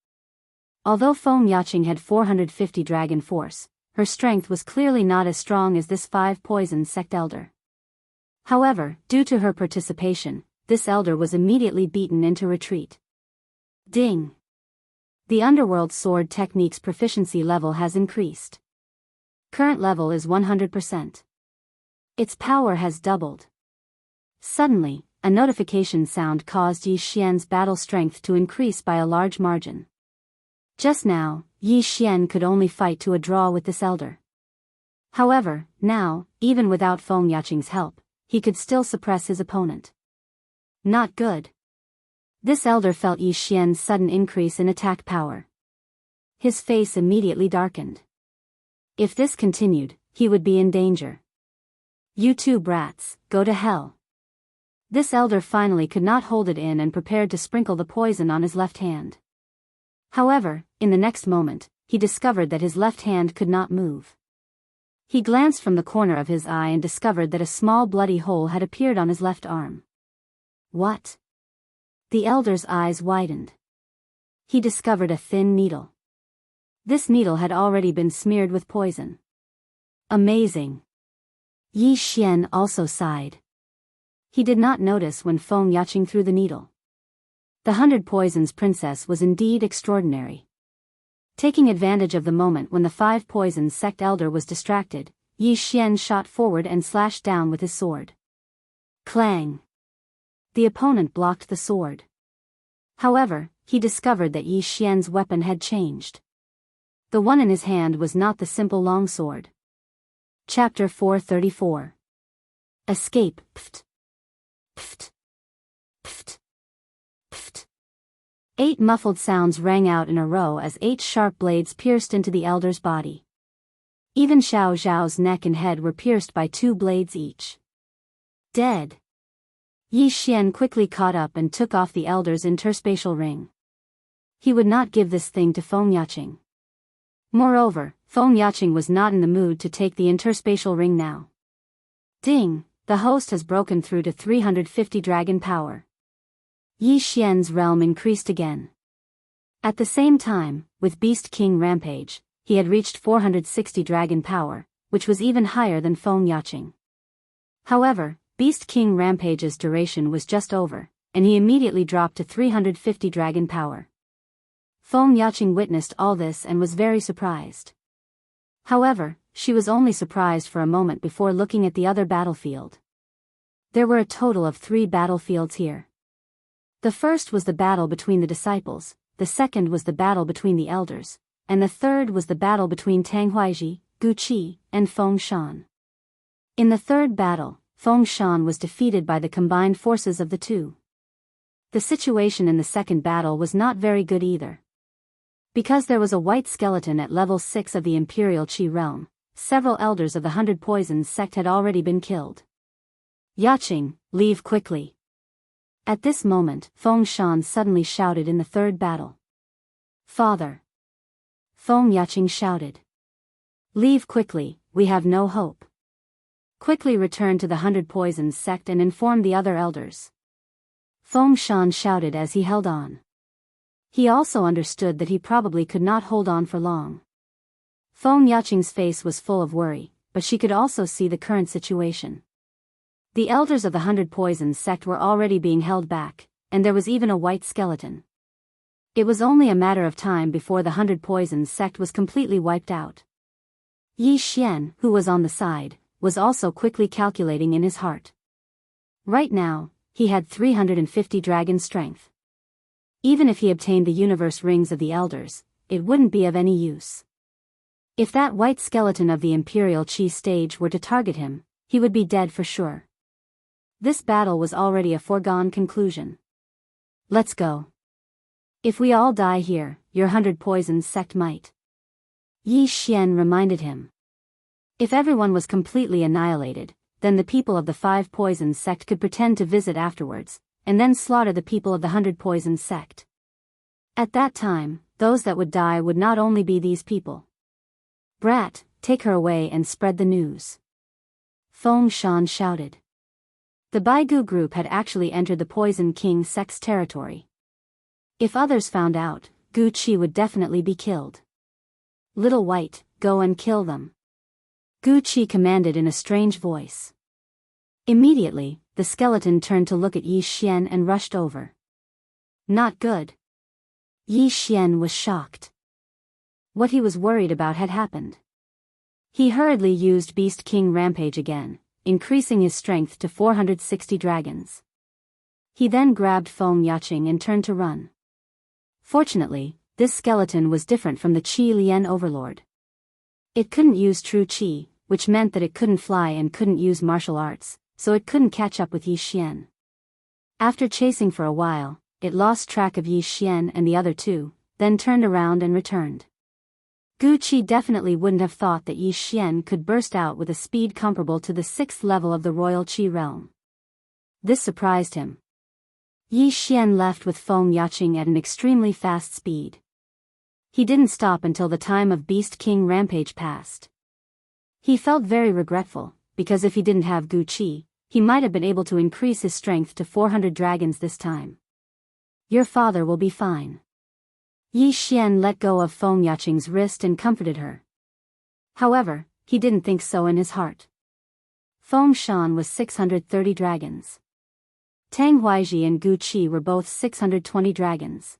Although Feng Yaqing had 450 dragon force, her strength was clearly not as strong as this 5 poison sect elder. However, due to her participation, this elder was immediately beaten into retreat. Ding! The underworld sword technique's proficiency level has increased. Current level is 100%. Its power has doubled. Suddenly, a notification sound caused Yi Xian's battle strength to increase by a large margin. Just now, Yi Xian could only fight to a draw with this elder. However, now, even without Feng Yaqing's help, he could still suppress his opponent. Not good. This elder felt Yi Xian's sudden increase in attack power. His face immediately darkened. If this continued, he would be in danger. You two brats, go to hell. This elder finally could not hold it in and prepared to sprinkle the poison on his left hand. However, in the next moment, he discovered that his left hand could not move. He glanced from the corner of his eye and discovered that a small bloody hole had appeared on his left arm. What? The elder's eyes widened. He discovered a thin needle. This needle had already been smeared with poison. Amazing. Yi Xian also sighed. He did not notice when Feng Yaqing threw the needle. The 100 Poisons princess was indeed extraordinary. Taking advantage of the moment when the 5 Poisons sect elder was distracted, Yi Xian shot forward and slashed down with his sword. Clang! The opponent blocked the sword. However, he discovered that Yi Xian's weapon had changed. The one in his hand was not the simple long sword. Chapter 434. Escape. Pft. Pft. Pft. Pft. 8 muffled sounds rang out in a row as 8 sharp blades pierced into the elder's body. Even Xiao Zhao's neck and head were pierced by 2 blades each. Dead. Yi Xian quickly caught up and took off the elder's interspatial ring. He would not give this thing to Feng Yaqing. Moreover, Feng Yaqing was not in the mood to take the interspatial ring now. Ding! The host has broken through to 350 dragon power. Yi Xian's realm increased again. At the same time, with Beast King Rampage, he had reached 460 dragon power, which was even higher than Feng Yaqing. However, Beast King Rampage's duration was just over, and he immediately dropped to 350 dragon power. Feng Yaqing witnessed all this and was very surprised. However, she was only surprised for a moment before looking at the other battlefield. There were a total of 3 battlefields here. The first was the battle between the disciples, the second was the battle between the elders, and the third was the battle between Tang Huaiji, Gu Qi, and Feng Shan. In the third battle, Feng Shan was defeated by the combined forces of the two. The situation in the second battle was not very good either. Because there was a white skeleton at level 6 of the Imperial Qi realm, several elders of the 100 Poisons sect had already been killed. Yaqing, leave quickly. At this moment, Feng Shan suddenly shouted in the third battle. Father! Feng Yaqing shouted. Leave quickly, we have no hope. Quickly return to the 100 Poisons sect and inform the other elders. Feng Shan shouted as he held on. He also understood that he probably could not hold on for long. Feng Yaqing's face was full of worry, but she could also see the current situation. The elders of the 100 Poisons sect were already being held back, and there was even a white skeleton. It was only a matter of time before the 100 Poisons sect was completely wiped out. Yi Xian, who was on the side, was also quickly calculating in his heart. Right now, he had 350 dragon strength. Even if he obtained the universe rings of the elders, it wouldn't be of any use. If that white skeleton of the Imperial Qi stage were to target him, he would be dead for sure. This battle was already a foregone conclusion. Let's go. If we all die here, your 100 Poisons sect might. Yi Xian reminded him. If everyone was completely annihilated, then the people of the 5 Poisons sect could pretend to visit afterwards, and then slaughter the people of the 100 Poisons sect. At that time, those that would die would not only be these people. Brat, take her away and spread the news. Feng Shan shouted. The Baigu group had actually entered the Poison King sect's territory. If others found out, Gu Qi would definitely be killed. Little White, go and kill them. Gu Qi commanded in a strange voice. Immediately, the skeleton turned to look at Yi Xian and rushed over. Not good. Yi Xian was shocked. What he was worried about had happened. He hurriedly used Beast King Rampage again, increasing his strength to 460 dragons. He then grabbed Feng Yaqing and turned to run. Fortunately, this skeleton was different from the Qi Lian Overlord. It couldn't use true Qi, which meant that it couldn't fly and couldn't use martial arts, so it couldn't catch up with Yi Xian. After chasing for a while, it lost track of Yi Xian and the other two, then turned around and returned. Gu Qi definitely wouldn't have thought that Yi Xian could burst out with a speed comparable to the 6th level of the royal Qi realm. This surprised him. Yi Xian left with Feng Yaqing at an extremely fast speed. He didn't stop until the time of Beast King Rampage passed. He felt very regretful, because if he didn't have Gu Qi, he might have been able to increase his strength to 400 dragons this time. Your father will be fine. Yi Xian let go of Feng Yaqing's wrist and comforted her. However, he didn't think so in his heart. Feng Shan was 630 dragons. Tang Huaiji and Gu Qi were both 620 dragons.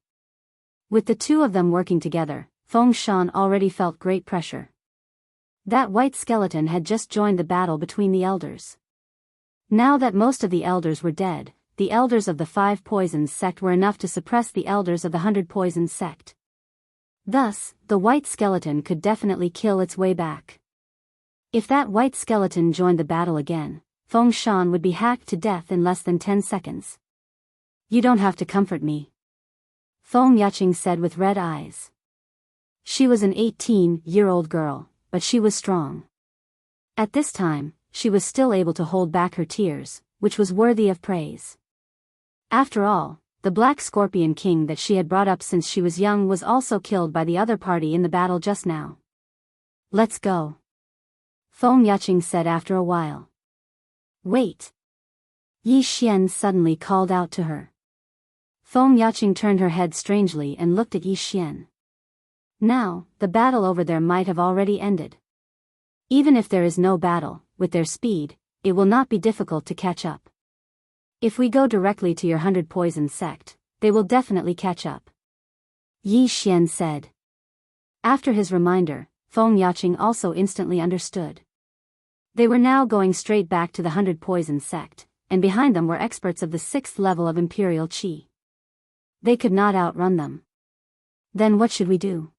With the two of them working together, Feng Shan already felt great pressure. That white skeleton had just joined the battle between the elders. Now that most of the elders were dead, the elders of the 5 Poisons sect were enough to suppress the elders of the 100 Poisons sect. Thus, the white skeleton could definitely kill its way back. If that white skeleton joined the battle again, Feng Shan would be hacked to death in less than 10 seconds. You don't have to comfort me, Feng Yaqing said with red eyes. She was an 18-year-old girl, but she was strong. At this time, she was still able to hold back her tears, which was worthy of praise. After all, the Black Scorpion King that she had brought up since she was young was also killed by the other party in the battle just now. Let's go, Feng Yaqing said after a while. Wait. Yi Xian suddenly called out to her. Feng Yaqing turned her head strangely and looked at Yi Xian. Now, the battle over there might have already ended. Even if there is no battle, with their speed, it will not be difficult to catch up. If we go directly to your 100 Poison sect, they will definitely catch up, Yi Xian said. After his reminder, Feng Yaqing also instantly understood. They were now going straight back to the 100 Poison sect, and behind them were experts of the 6th level of Imperial Qi. They could not outrun them. Then what should we do?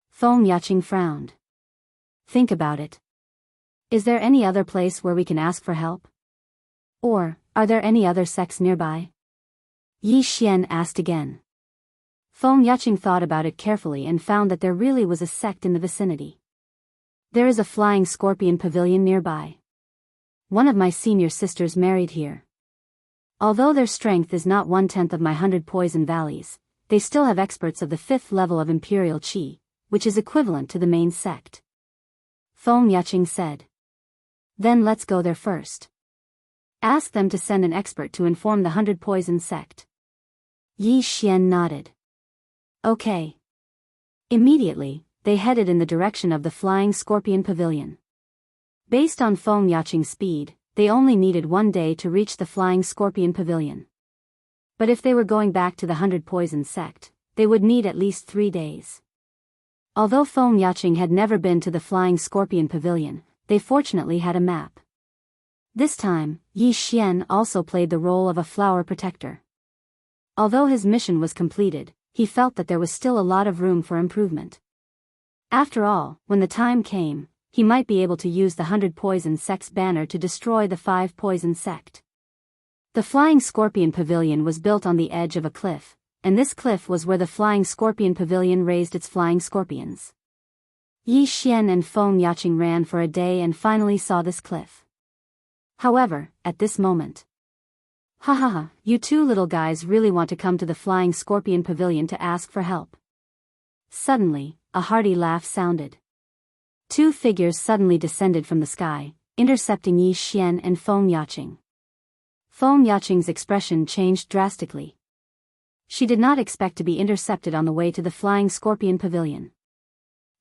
Feng Yaqing frowned. Think about it. Is there any other place where we can ask for help? Or, are there any other sects nearby? Yi Xian asked again. Feng Yaqing thought about it carefully and found that there really was a sect in the vicinity. There is a flying scorpion pavilion nearby. One of my senior sisters married here. Although their strength is not 1/10 of my 100 Poison Valleys, they still have experts of the 5th level of Imperial Qi, which is equivalent to the main sect, Feng Yaqing said. Then let's go there first. Ask them to send an expert to inform the 100 Poison sect. Yi Xian nodded. Okay. Immediately, they headed in the direction of the Flying Scorpion Pavilion. Based on Feng Yaqing's speed, they only needed 1 day to reach the Flying Scorpion Pavilion. But if they were going back to the 100 Poison sect, they would need at least 3 days. Although Feng Yaqing had never been to the Flying Scorpion Pavilion, they fortunately had a map. This time, Yi Xian also played the role of a flower protector. Although his mission was completed, he felt that there was still a lot of room for improvement. After all, when the time came, he might be able to use the 100 Poison sect's banner to destroy the 5 Poison sect. The Flying Scorpion Pavilion was built on the edge of a cliff, and this cliff was where the Flying Scorpion Pavilion raised its flying scorpions. Yi Xian and Feng Yaqing ran for a day and finally saw this cliff. However, at this moment, ha ha ha, you two little guys really want to come to the Flying Scorpion Pavilion to ask for help. Suddenly, a hearty laugh sounded. 2 figures suddenly descended from the sky, intercepting Yi Xian and Feng Yaqing. Feng Yaqing's expression changed drastically. She did not expect to be intercepted on the way to the Flying Scorpion Pavilion.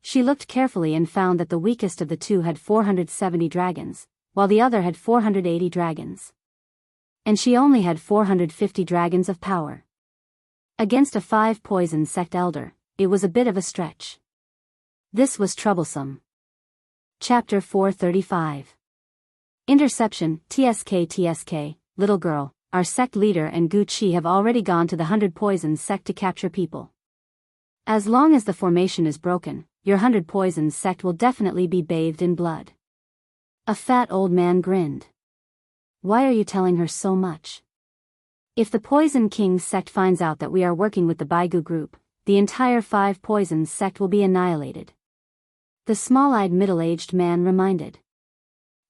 She looked carefully and found that the weakest of the two had 470 dragons, while the other had 480 dragons. And she only had 450 dragons of power. Against a 5 Poison sect elder, it was a bit of a stretch. This was troublesome. Chapter 435. Interception. TSK, little girl, our sect leader and Gu Qi have already gone to the 100 Poison sect to capture people. As long as the formation is broken, your 100 Poison sect will definitely be bathed in blood. A fat old man grinned. Why are you telling her so much? If the Poison King sect finds out that we are working with the Baigu group, the entire 5 Poisons sect will be annihilated. The small-eyed middle-aged man reminded.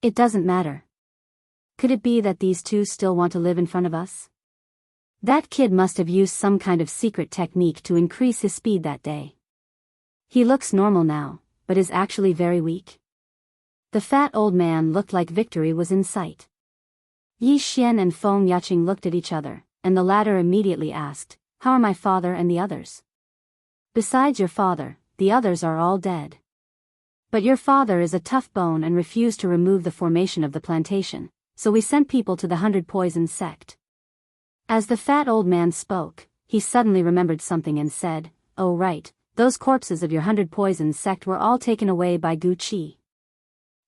It doesn't matter. Could it be that these two still want to live in front of us? That kid must have used some kind of secret technique to increase his speed that day. He looks normal now, but is actually very weak. The fat old man looked like victory was in sight. Yi Xian and Feng Yaqing looked at each other, and the latter immediately asked, "How are my father and the others?" "Besides your father, the others are all dead. But your father is a tough bone and refused to remove the formation of the plantation, so we sent people to the 100 Poison sect." As the fat old man spoke, he suddenly remembered something and said, "Oh right, those corpses of your 100 Poison sect were all taken away by Gu Qi.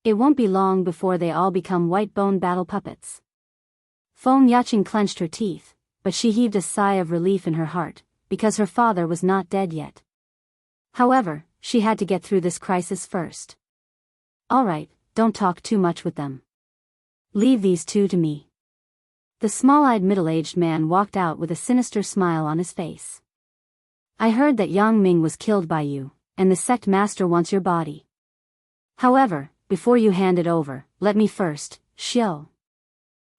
It won't be long before they all become white bone battle puppets." Feng Yaqing clenched her teeth, but she heaved a sigh of relief in her heart, because her father was not dead yet. However, she had to get through this crisis first. "All right, don't talk too much with them. Leave these two to me." The small-eyed middle-aged man walked out with a sinister smile on his face. "I heard that Yang Ming was killed by you, and the sect master wants your body. However, before you hand it over, let me first, show."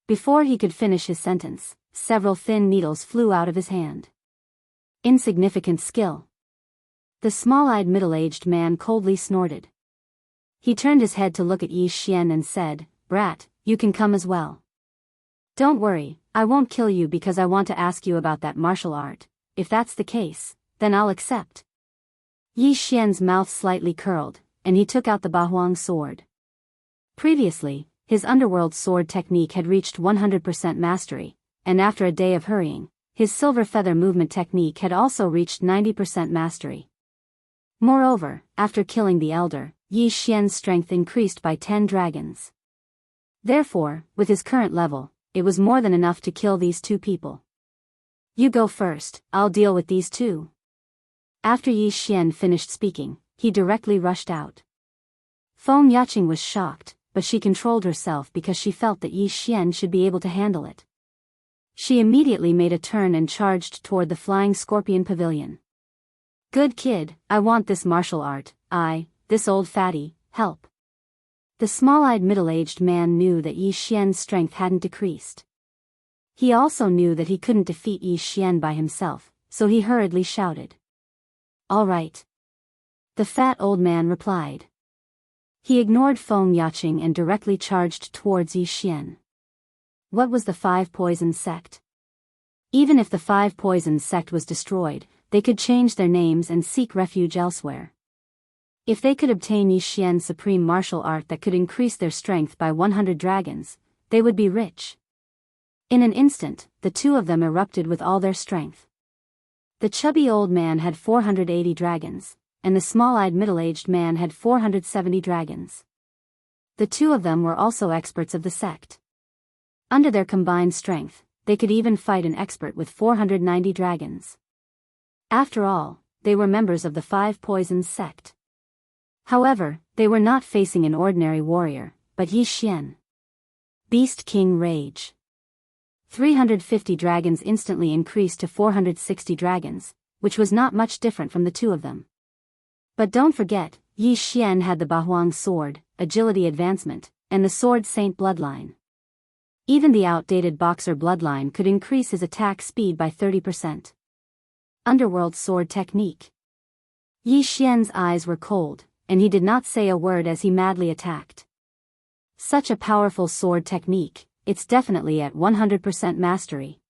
Before he could finish his sentence, several thin needles flew out of his hand. Insignificant skill. The small-eyed middle-aged man coldly snorted. He turned his head to look at Yi Xian and said, "Brat, you can come as well. Don't worry, I won't kill you because I want to ask you about that martial art. If that's the case, then I'll accept." Yi Xian's mouth slightly curled, and he took out the Bahuang sword. Previously, his underworld sword technique had reached 100% mastery, and after a day of hurrying, his silver feather movement technique had also reached 90% mastery. Moreover, after killing the elder, Yi Xian's strength increased by 10 dragons. Therefore, with his current level, it was more than enough to kill these two people. "You go first, I'll deal with these two." After Yi Xian finished speaking, he directly rushed out. Feng Yaqing was shocked, but she controlled herself because she felt that Yi Xian should be able to handle it. She immediately made a turn and charged toward the flying scorpion pavilion. "Good kid, I want this martial art, this old fatty, help." The small-eyed middle-aged man knew that Yi Xian's strength hadn't decreased. He also knew that he couldn't defeat Yi Xian by himself, so he hurriedly shouted. "All right." The fat old man replied. He ignored Feng Yaqing and directly charged towards Yi Xian. What was the 5 Poison sect? Even if the 5 Poison sect was destroyed, they could change their names and seek refuge elsewhere. If they could obtain Yi Xian's supreme martial art that could increase their strength by 100 dragons, they would be rich. In an instant, the two of them erupted with all their strength. The chubby old man had 480 dragons, and the small-eyed middle-aged man had 470 dragons. The two of them were also experts of the sect. Under their combined strength, they could even fight an expert with 490 dragons. After all, they were members of the 5 Poison sect. However, they were not facing an ordinary warrior, but Yi Xian. Beast King Rage. 350 dragons instantly increased to 460 dragons, which was not much different from the two of them. But don't forget, Yi Xian had the Bahuang sword, agility advancement, and the Sword Saint bloodline. Even the outdated boxer bloodline could increase his attack speed by 30%. Underworld sword technique. Yi Xian's eyes were cold, and he did not say a word as he madly attacked. Such a powerful sword technique, it's definitely at 100% mastery.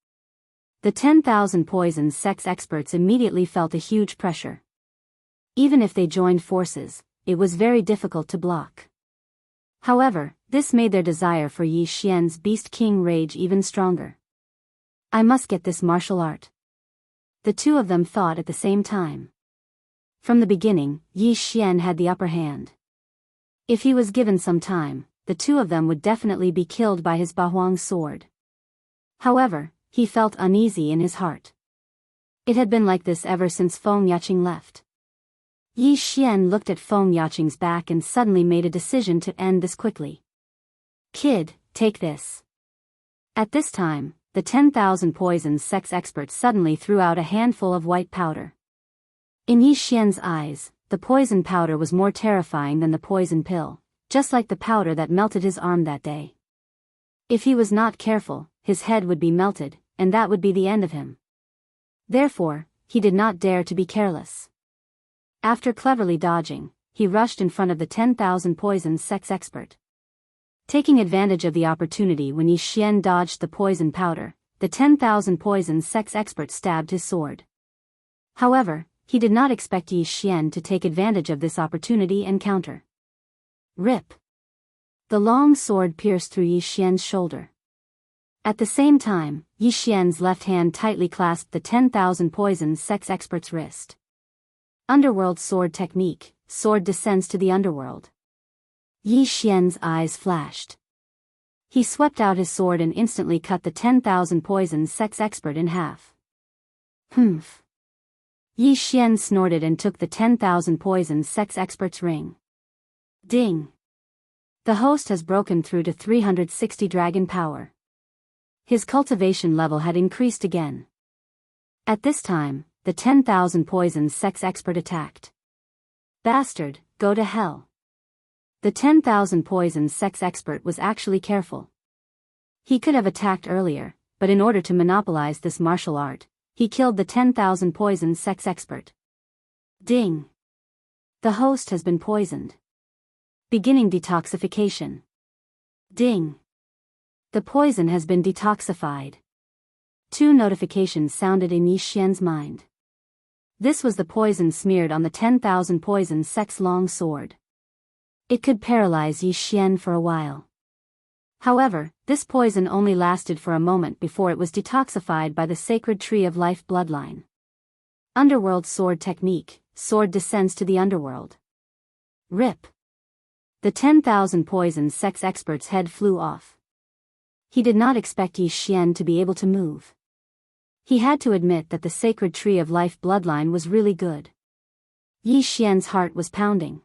The 10,000 Poison Sect's experts immediately felt a huge pressure. Even if they joined forces, it was very difficult to block. However, this made their desire for Yi Xian's Beast King Rage even stronger. "I must get this martial art." The two of them thought at the same time. From the beginning, Yi Xian had the upper hand. If he was given some time, the two of them would definitely be killed by his Bahuang sword. However, he felt uneasy in his heart. It had been like this ever since Feng Yaqing left. Yi Xian looked at Feng Yaqing's back and suddenly made a decision to end this quickly. "Kid, take this." At this time, the 10,000 Poison Sect's experts suddenly threw out a handful of white powder. In Yi Xian's eyes, the poison powder was more terrifying than the poison pill, just like the powder that melted his arm that day. If he was not careful, his head would be melted, and that would be the end of him. Therefore, he did not dare to be careless. After cleverly dodging, he rushed in front of the 10,000 poisons sex expert. Taking advantage of the opportunity when Yi Xian dodged the poison powder, the 10,000 poisons sex expert stabbed his sword. However, he did not expect Yi Xian to take advantage of this opportunity and counter. Rip! The long sword pierced through Yi Xian's shoulder. At the same time, Yi Xian's left hand tightly clasped the 10,000 poisons sex expert's wrist. Underworld sword technique, sword descends to the underworld. Yi Xian's eyes flashed. He swept out his sword and instantly cut the 10,000 poisons sex expert in half. Humph! Yi Xian snorted and took the 10,000 poisons sex expert's ring. Ding! The host has broken through to 360 dragon power. His cultivation level had increased again. At this time, the 10,000 poisons sex expert attacked. Bastard, go to hell. The 10,000 poisons sex expert was actually careful. He could have attacked earlier, but in order to monopolize this martial art, he killed the 10,000 poisons sex expert. Ding! The host has been poisoned. Beginning detoxification. Ding! The poison has been detoxified. 2 notifications sounded in Yi Xian's mind. This was the poison smeared on the 10,000 poison sex long sword. It could paralyze Yi Xian for a while. However, this poison only lasted for a moment before it was detoxified by the sacred tree of life bloodline. Underworld sword technique, sword descends to the underworld. Rip! The 10,000 poison sex expert's head flew off. He did not expect Yi Xian to be able to move. He had to admit that the sacred tree of life bloodline was really good. Yi Xian's heart was pounding.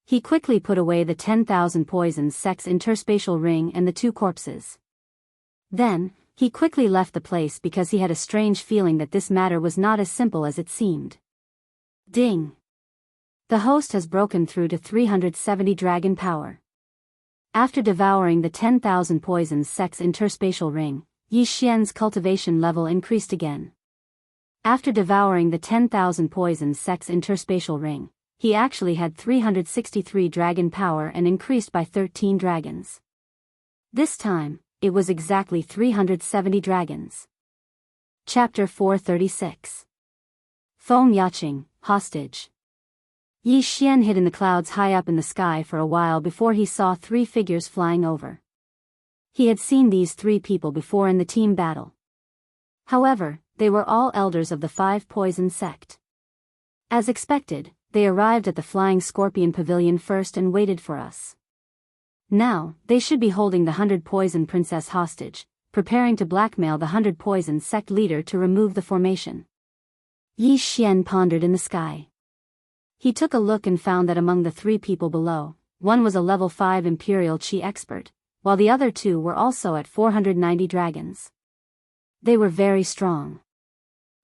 He quickly put away the 10,000 poisons sex interspatial ring and the 2 corpses. Then, he quickly left the place because he had a strange feeling that this matter was not as simple as it seemed. Ding! The host has broken through to 370 dragon power. After devouring the 10,000 poisons sex interspatial ring, Yi Xian's cultivation level increased again. After devouring the 10,000 poisons sex interspatial ring, he actually had 363 dragon power and increased by 13 dragons. This time, it was exactly 370 dragons. Chapter 436. Feng Yaqing, hostage. Yi Xian hid in the clouds high up in the sky for a while before he saw 3 figures flying over. He had seen these 3 people before in the team battle. However, they were all elders of the 5 poison sect. As expected, they arrived at the Flying Scorpion Pavilion first and waited for us. Now, they should be holding the 100 Poison Princess hostage, preparing to blackmail the 100 Poison sect leader to remove the formation. Yi Xian pondered in the sky. He took a look and found that among the 3 people below, one was a level 5 Imperial Qi expert, while the other 2 were also at 490 dragons. They were very strong.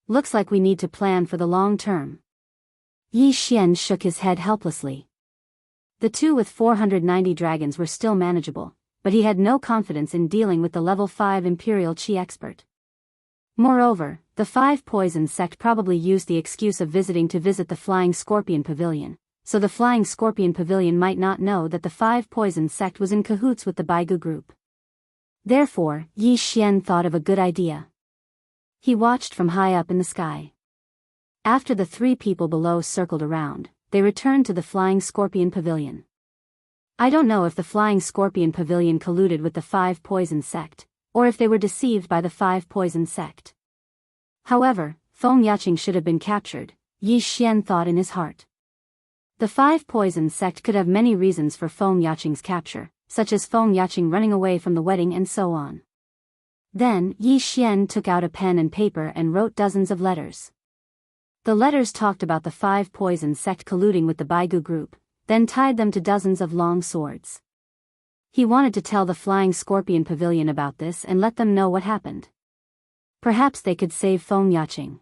Looks like we need to plan for the long term. Yi Xian shook his head helplessly. The 2 with 490 dragons were still manageable, but he had no confidence in dealing with the level 5 Imperial Qi expert. Moreover, the 5 poison sect probably used the excuse of visiting to visit the Flying Scorpion Pavilion, so the Flying Scorpion Pavilion might not know that the 5 poison sect was in cahoots with the Baigu group. Therefore, Yi Xian thought of a good idea. He watched from high up in the sky. After the 3 people below circled around, they returned to the Flying Scorpion Pavilion. I don't know if the Flying Scorpion Pavilion colluded with the 5 poison sect, or if they were deceived by the 5 poison sect. However, Feng Yaqing should have been captured, Yi Xian thought in his heart. The 5 poison sect could have many reasons for Feng Yaqing's capture, such as Feng Yaqing running away from the wedding and so on. Then, Yi Xian took out a pen and paper and wrote dozens of letters. The letters talked about the 5 poison sect colluding with the Baigu group, then tied them to dozens of long swords. He wanted to tell the Flying Scorpion Pavilion about this and let them know what happened. Perhaps they could save Feng Yaqing.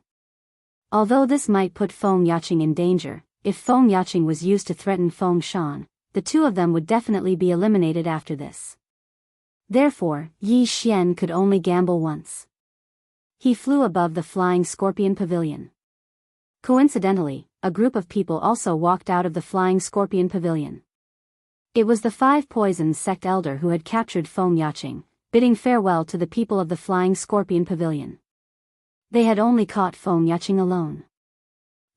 Although this might put Feng Yaqing in danger, if Feng Yaqing was used to threaten Feng Shan, the two of them would definitely be eliminated after this. Therefore, Yi Xian could only gamble once. He flew above the flying scorpion pavilion. Coincidentally, a group of people also walked out of the flying scorpion pavilion. It was the 5 Poisons sect elder who had captured Feng Yaqing, bidding farewell to the people of the flying scorpion pavilion. They had only caught Feng Yaqing alone.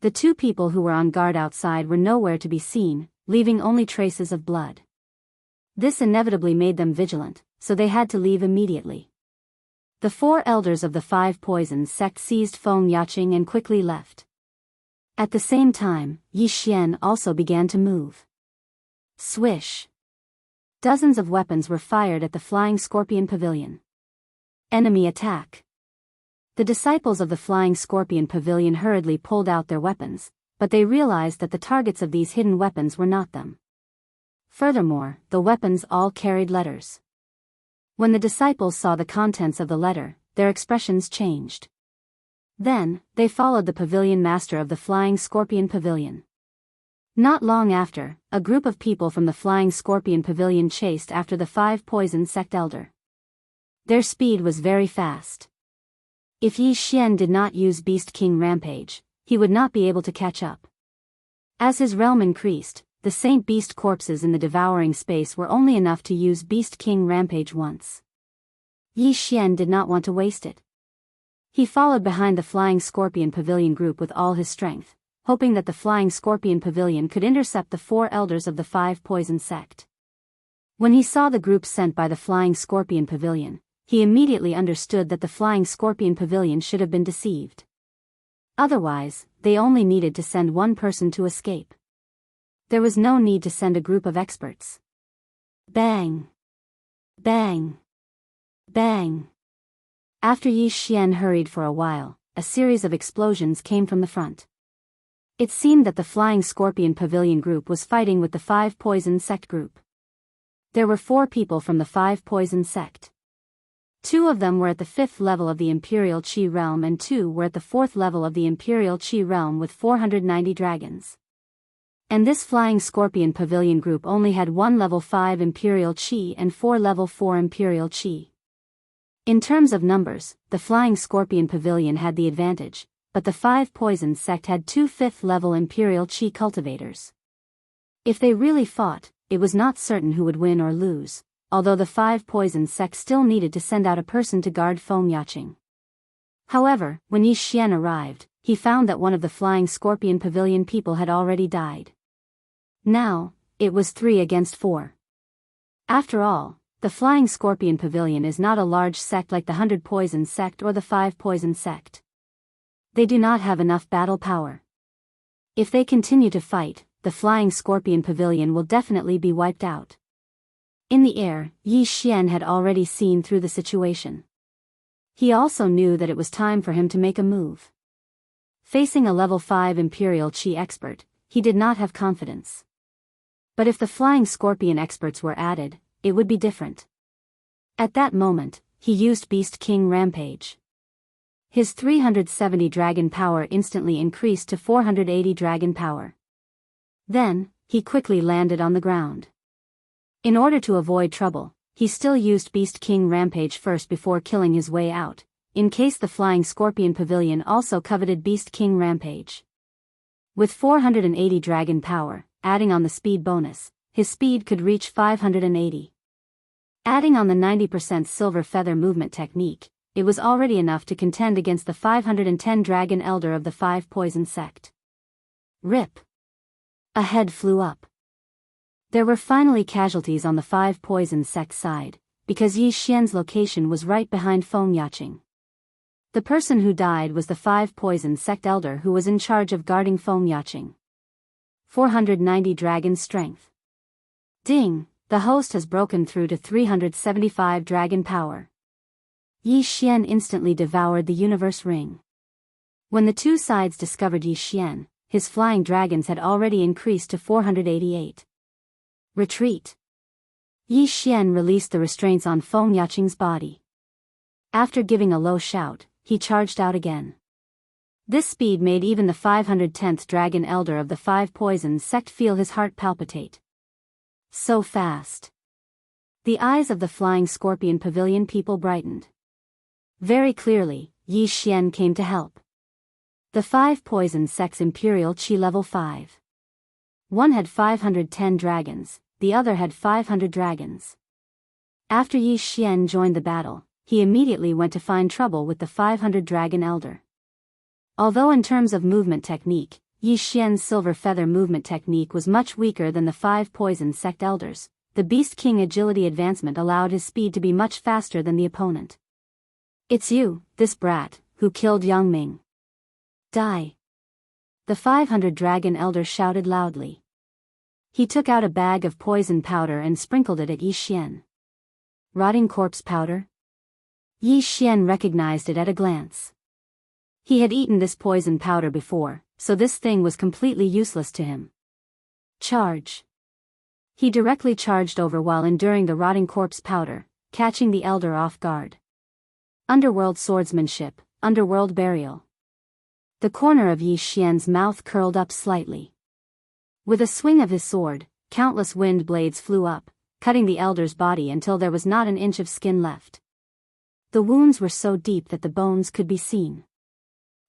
The 2 people who were on guard outside were nowhere to be seen, leaving only traces of blood. This inevitably made them vigilant, so they had to leave immediately. The 4 elders of the 5 Poisons sect seized Feng Yaqing and quickly left. At the same time, Yi Xian also began to move. Swish! Dozens of weapons were fired at the flying scorpion pavilion. Enemy attack! The disciples of the flying scorpion pavilion hurriedly pulled out their weapons, but they realized that the targets of these hidden weapons were not them. Furthermore, the weapons all carried letters. When the disciples saw the contents of the letter, their expressions changed. Then, they followed the pavilion master of the flying scorpion pavilion. Not long after, a group of people from the flying scorpion pavilion chased after the 5 Poison sect elder. Their speed was very fast. If Yi Xian did not use Beast King Rampage, he would not be able to catch up. As his realm increased, the Saint Beast corpses in the devouring space were only enough to use Beast King Rampage once. Yi Xian did not want to waste it. He followed behind the flying scorpion pavilion group with all his strength, hoping that the flying scorpion pavilion could intercept the 4 elders of the 5 Poison sect. When he saw the group sent by the flying scorpion pavilion, he immediately understood that the flying scorpion pavilion should have been deceived. Otherwise, they only needed to send one person to escape. There was no need to send a group of experts. Bang! Bang! Bang! After Yi Xian hurried for a while, a series of explosions came from the front. It seemed that the flying scorpion pavilion group was fighting with the 5 Poison sect group. There were 4 people from the 5 Poison sect. 2 of them were at the 5th level of the Imperial Qi realm and 2 were at the 4th level of the Imperial Qi realm with 490 dragons. And this flying scorpion pavilion group only had 1 level 5 Imperial Qi and 4 level 4 Imperial Qi. In terms of numbers, the flying scorpion pavilion had the advantage, but the 5 Poison sect had 2 5th level Imperial Qi cultivators. If they really fought, it was not certain who would win or lose, although the 5 Poison sect still needed to send out a person to guard Feng Yaqing. However, when Yi Xian arrived, he found that one of the flying scorpion pavilion people had already died. Now, it was 3 against 4. After all, the flying scorpion pavilion is not a large sect like the 100 Poison sect or the 5 Poison sect. They do not have enough battle power. If they continue to fight, the flying scorpion pavilion will definitely be wiped out. In the air, Yi Xian had already seen through the situation. He also knew that it was time for him to make a move. Facing a level 5 Imperial Qi expert, he did not have confidence. But if the flying scorpion experts were added, it would be different. At that moment, he used Beast King Rampage. His 370 dragon power instantly increased to 480 dragon power. Then, he quickly landed on the ground. In order to avoid trouble, he still used Beast King Rampage first before killing his way out, in case the flying scorpion pavilion also coveted Beast King Rampage. With 480 dragon power, adding on the speed bonus, his speed could reach 580. Adding on the 90% silver feather movement technique, it was already enough to contend against the 510 dragon elder of the 5 Poison sect. Rip! A head flew up. There were finally casualties on the 5 Poison sect side, because Yi Xian's location was right behind Feng Yaqing. The person who died was the 5 Poison sect elder who was in charge of guarding Feng Yaqing. 490 dragon strength. Ding! The host has broken through to 375 dragon power. Yi Xian instantly devoured the universe ring. When the 2 sides discovered Yi Xian, his flying dragons had already increased to 488. Retreat! Yi Xian released the restraints on Feng Yaqing's body. After giving a low shout, he charged out again. This speed made even the 510th Dragon Elder of the Five Poisons sect feel his heart palpitate. So fast. The eyes of the Flying Scorpion Pavilion people brightened. Very clearly, Yi Xian came to help. The Five Poisons sect's Imperial Qi level 5. One had 510 dragons, the other had 500 dragons. After Yi Xian joined the battle, he immediately went to find trouble with the 500 Dragon Elder. Although in terms of movement technique, Yi Xian's Silver Feather movement technique was much weaker than the Five Poison Sect Elders, the Beast King agility advancement allowed his speed to be much faster than the opponent. "It's you, this brat, who killed Yang Ming. Die!" The 500 Dragon Elder shouted loudly. He took out a bag of poison powder and sprinkled it at Yi Xian. Rotting corpse powder? Yi Xian recognized it at a glance. He had eaten this poison powder before, so this thing was completely useless to him. Charge! He directly charged over while enduring the rotting corpse powder, catching the elder off guard. Underworld swordsmanship, underworld burial. The corner of Yi Xian's mouth curled up slightly. With a swing of his sword, countless wind blades flew up, cutting the elder's body until there was not an inch of skin left. The wounds were so deep that the bones could be seen.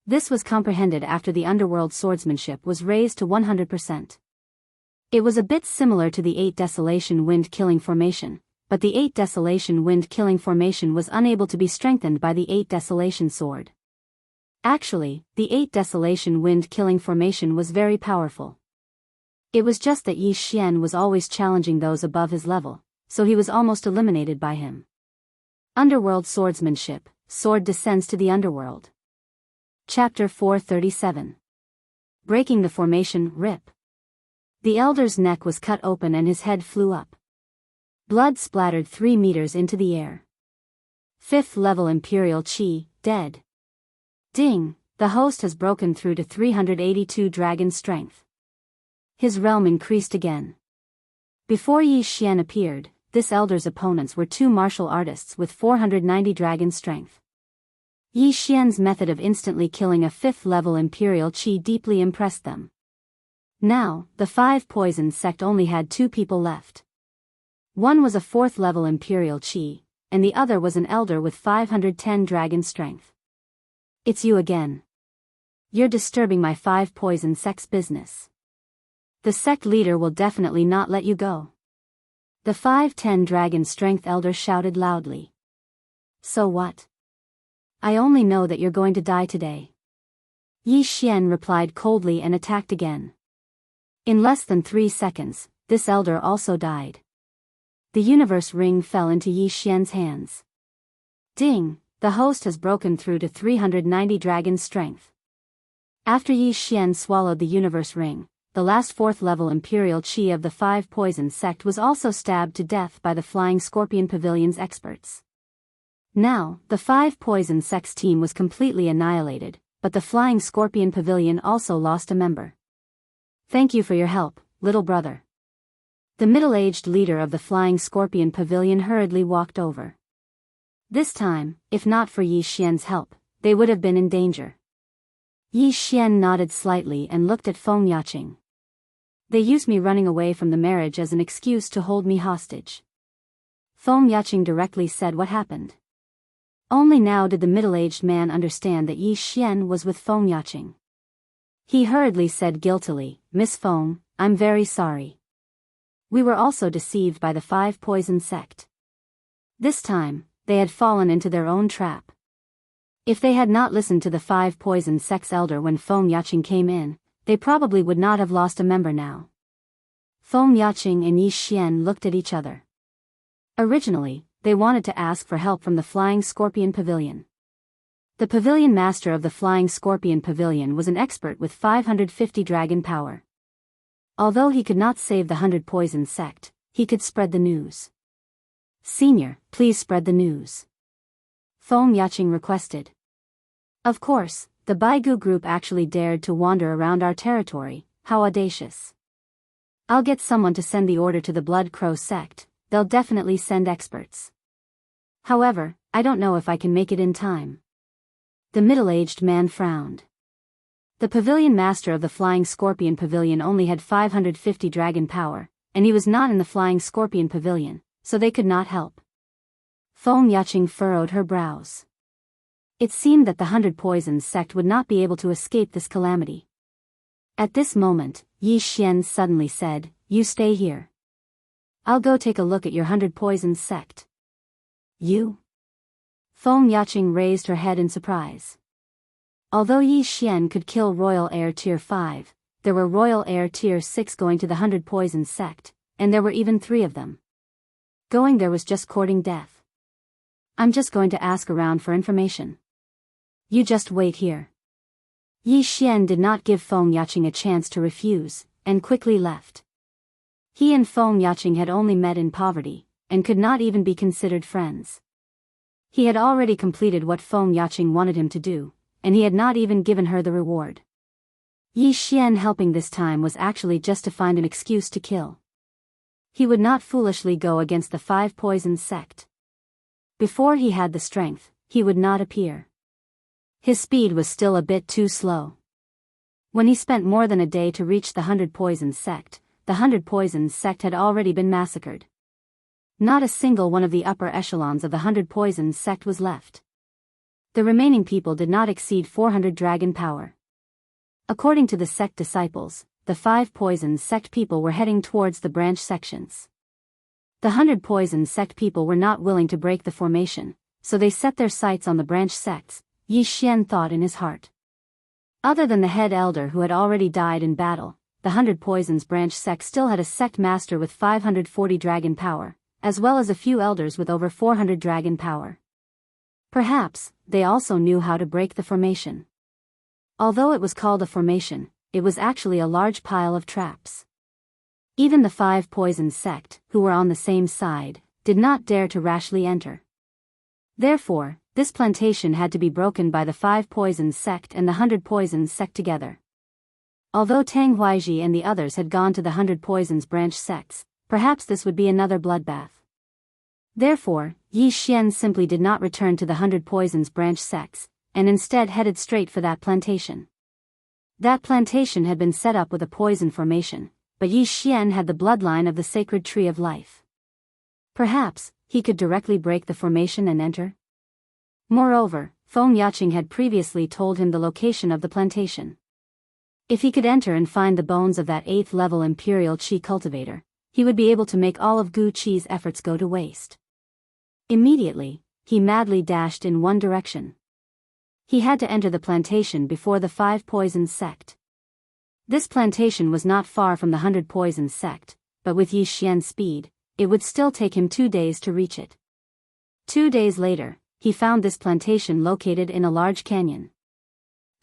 This was comprehended after the underworld swordsmanship was raised to 100%. It was a bit similar to the 8 Desolation Wind Killing Formation, but the 8 Desolation Wind Killing Formation was unable to be strengthened by the 8 Desolation Sword. Actually, the 8 Desolation Wind Killing Formation was very powerful. It was just that Yi Xian was always challenging those above his level, so he was almost eliminated by him. Underworld swordsmanship, sword descends to the underworld. Chapter 437. Breaking the formation, rip. The elder's neck was cut open and his head flew up. Blood splattered 3 meters into the air. 5th level Imperial Qi, dead. Ding, the host has broken through to 382 dragon strength. His realm increased again. Before Yi Xian appeared, this elder's opponents were 2 martial artists with 490 dragon strength. Yi Xian's method of instantly killing a 5th level Imperial Qi deeply impressed them. Now, the Five Poisons sect only had 2 people left. One was a 4th level Imperial Qi, and the other was an elder with 510 dragon strength. "It's you again. You're disturbing my Five Poison sect's business. The sect leader will definitely not let you go." The 510 dragon strength elder shouted loudly. "So what? I only know that you're going to die today." Yi Xian replied coldly and attacked again. In less than 3 seconds, this elder also died. The universe ring fell into Yi Xian's hands. Ding, the host has broken through to 390 dragon strength. After Yi Xian swallowed the universe ring, the last 4th level Imperial Qi of the Five Poison sect was also stabbed to death by the Flying Scorpion Pavilion's experts. Now, the Five Poison sect's team was completely annihilated, but the Flying Scorpion Pavilion also lost a member. "Thank you for your help, little brother." The middle-aged leader of the Flying Scorpion Pavilion hurriedly walked over. This time, if not for Yi Xian's help, they would have been in danger. Yi Xian nodded slightly and looked at Feng Yaqing. "They used me running away from the marriage as an excuse to hold me hostage." Feng Yaqing directly said what happened. Only now did the middle-aged man understand that Yi Xian was with Feng Yaqing. He hurriedly said guiltily, "Miss Feng, I'm very sorry. We were also deceived by the Five Poison sect." This time, they had fallen into their own trap. If they had not listened to the Five Poison sect's elder when Feng Yaqing came in, they probably would not have lost a member now. Feng Yaqing and Yi Xian looked at each other. Originally, they wanted to ask for help from the Flying Scorpion Pavilion. The Pavilion Master of the Flying Scorpion Pavilion was an expert with 550 dragon power. Although he could not save the 100 Poison sect, he could spread the news. "Senior, please spread the news," Feng Yaqing requested. "Of course, the Baigu group actually dared to wander around our territory, how audacious. I'll get someone to send the order to the Blood Crow sect, they'll definitely send experts. However, I don't know if I can make it in time." The middle-aged man frowned. The pavilion master of the Flying Scorpion Pavilion only had 550 dragon power, and he was not in the Flying Scorpion Pavilion, so they could not help. Feng Yaqing furrowed her brows. It seemed that the 100 Poisons sect would not be able to escape this calamity. At this moment, Yi Xian suddenly said, "You stay here. I'll go take a look at your 100 Poisons sect." "You?" Feng Yaqing raised her head in surprise. Although Yi Xian could kill Royal Heir Tier 5, there were Royal Heir Tier 6 going to the 100 Poisons sect, and there were even 3 of them. Going there was just courting death. "I'm just going to ask around for information. You just wait here." Yi Xian did not give Feng Yaqing a chance to refuse, and quickly left. He and Feng Yaqing had only met in poverty, and could not even be considered friends. He had already completed what Feng Yaqing wanted him to do, and he had not even given her the reward. Yi Xian helping this time was actually just to find an excuse to kill. He would not foolishly go against the 5 Poisons sect. Before he had the strength, he would not appear. His speed was still a bit too slow. When he spent more than a day to reach the 100 Poisons sect, the 100 Poisons sect had already been massacred. Not a single one of the upper echelons of the 100 Poisons sect was left. The remaining people did not exceed 400 dragon power. According to the sect disciples, the 5 Poisons sect people were heading towards the branch sections. The 100 Poisons sect people were not willing to break the formation, so they set their sights on the branch sects, Yi Xian thought in his heart. Other than the head elder who had already died in battle, the 100 Poisons branch sect still had a sect master with 540 dragon power, as well as a few elders with over 400 dragon power. Perhaps, they also knew how to break the formation. Although it was called a formation, it was actually a large pile of traps. Even the 5 Poisons sect, who were on the same side, did not dare to rashly enter. Therefore, this plantation had to be broken by the 5 Poisons sect and the 100 Poisons sect together. Although Tang Huaiji and the others had gone to the 100 Poisons branch sects, perhaps this would be another bloodbath. Therefore, Yi Xian simply did not return to the 100 Poisons branch sects, and instead headed straight for that plantation. That plantation had been set up with a poison formation, but Yi Xian had the bloodline of the sacred tree of life. Perhaps, he could directly break the formation and enter? Moreover, Feng Yaqing had previously told him the location of the plantation. If he could enter and find the bones of that 8th level Imperial Qi cultivator, he would be able to make all of Gu Qi's efforts go to waste. Immediately, he madly dashed in one direction. He had to enter the plantation before the 5 Poisons sect. This plantation was not far from the 100 Poisons sect, but with Yi Xian's speed, it would still take him 2 days to reach it. 2 days later, he found this plantation located in a large canyon.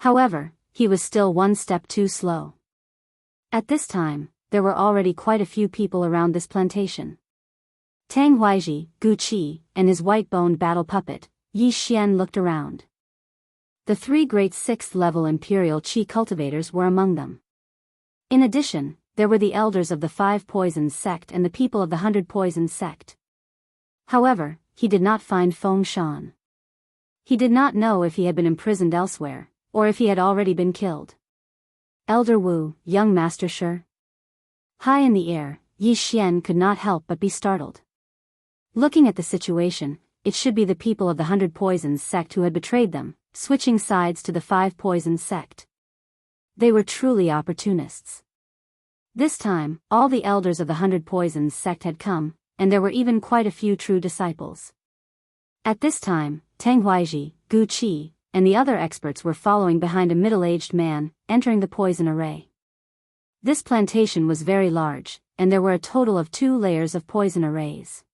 However, he was still one step too slow. At this time, there were already quite a few people around this plantation. Tang Huaiji, Gu Qi, and his white-boned battle puppet, Yi Xian looked around. The 3 great 6th-level Imperial Qi cultivators were among them. In addition, there were the elders of the 5 Poisons sect and the people of the 100 Poisons sect. However, he did not find Feng Shan. He did not know if he had been imprisoned elsewhere, or if he had already been killed. Elder Wu, young Master Shi. High in the air, Yi Xian could not help but be startled. Looking at the situation, it should be the people of the 100 Poisons sect who had betrayed them, switching sides to the 5 Poisons sect. They were truly opportunists. This time, all the elders of the 100 Poisons sect had come, and there were even quite a few true disciples. At this time, Tang Huaiji, Gu Qi, and the other experts were following behind a middle-aged man, entering the poison array. This plantation was very large, and there were a total of 2 layers of poison arrays.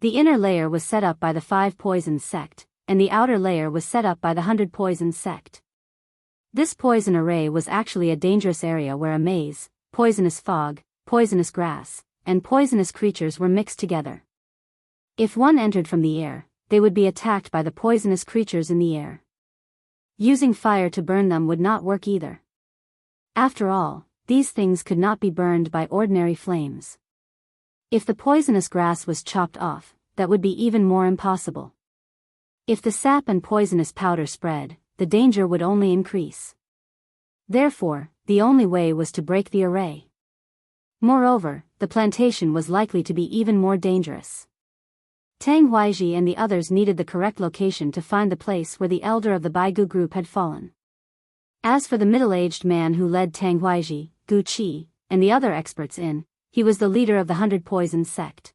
The inner layer was set up by the 5 Poisons sect, and the outer layer was set up by the 100 Poisons sect. This poison array was actually a dangerous area where a maze, poisonous fog, poisonous grass, and poisonous creatures were mixed together. If one entered from the air, they would be attacked by the poisonous creatures in the air. Using fire to burn them would not work either. After all, these things could not be burned by ordinary flames. If the poisonous grass was chopped off, that would be even more impossible. If the sap and poisonous powder spread, the danger would only increase. Therefore, the only way was to break the array. Moreover, the plantation was likely to be even more dangerous. Tang Huaiji and the others needed the correct location to find the place where the elder of the Baigu group had fallen. As for the middle-aged man who led Tang Huaiji, Gu Qi, and the other experts in, he was the leader of the 100 Poisons sect.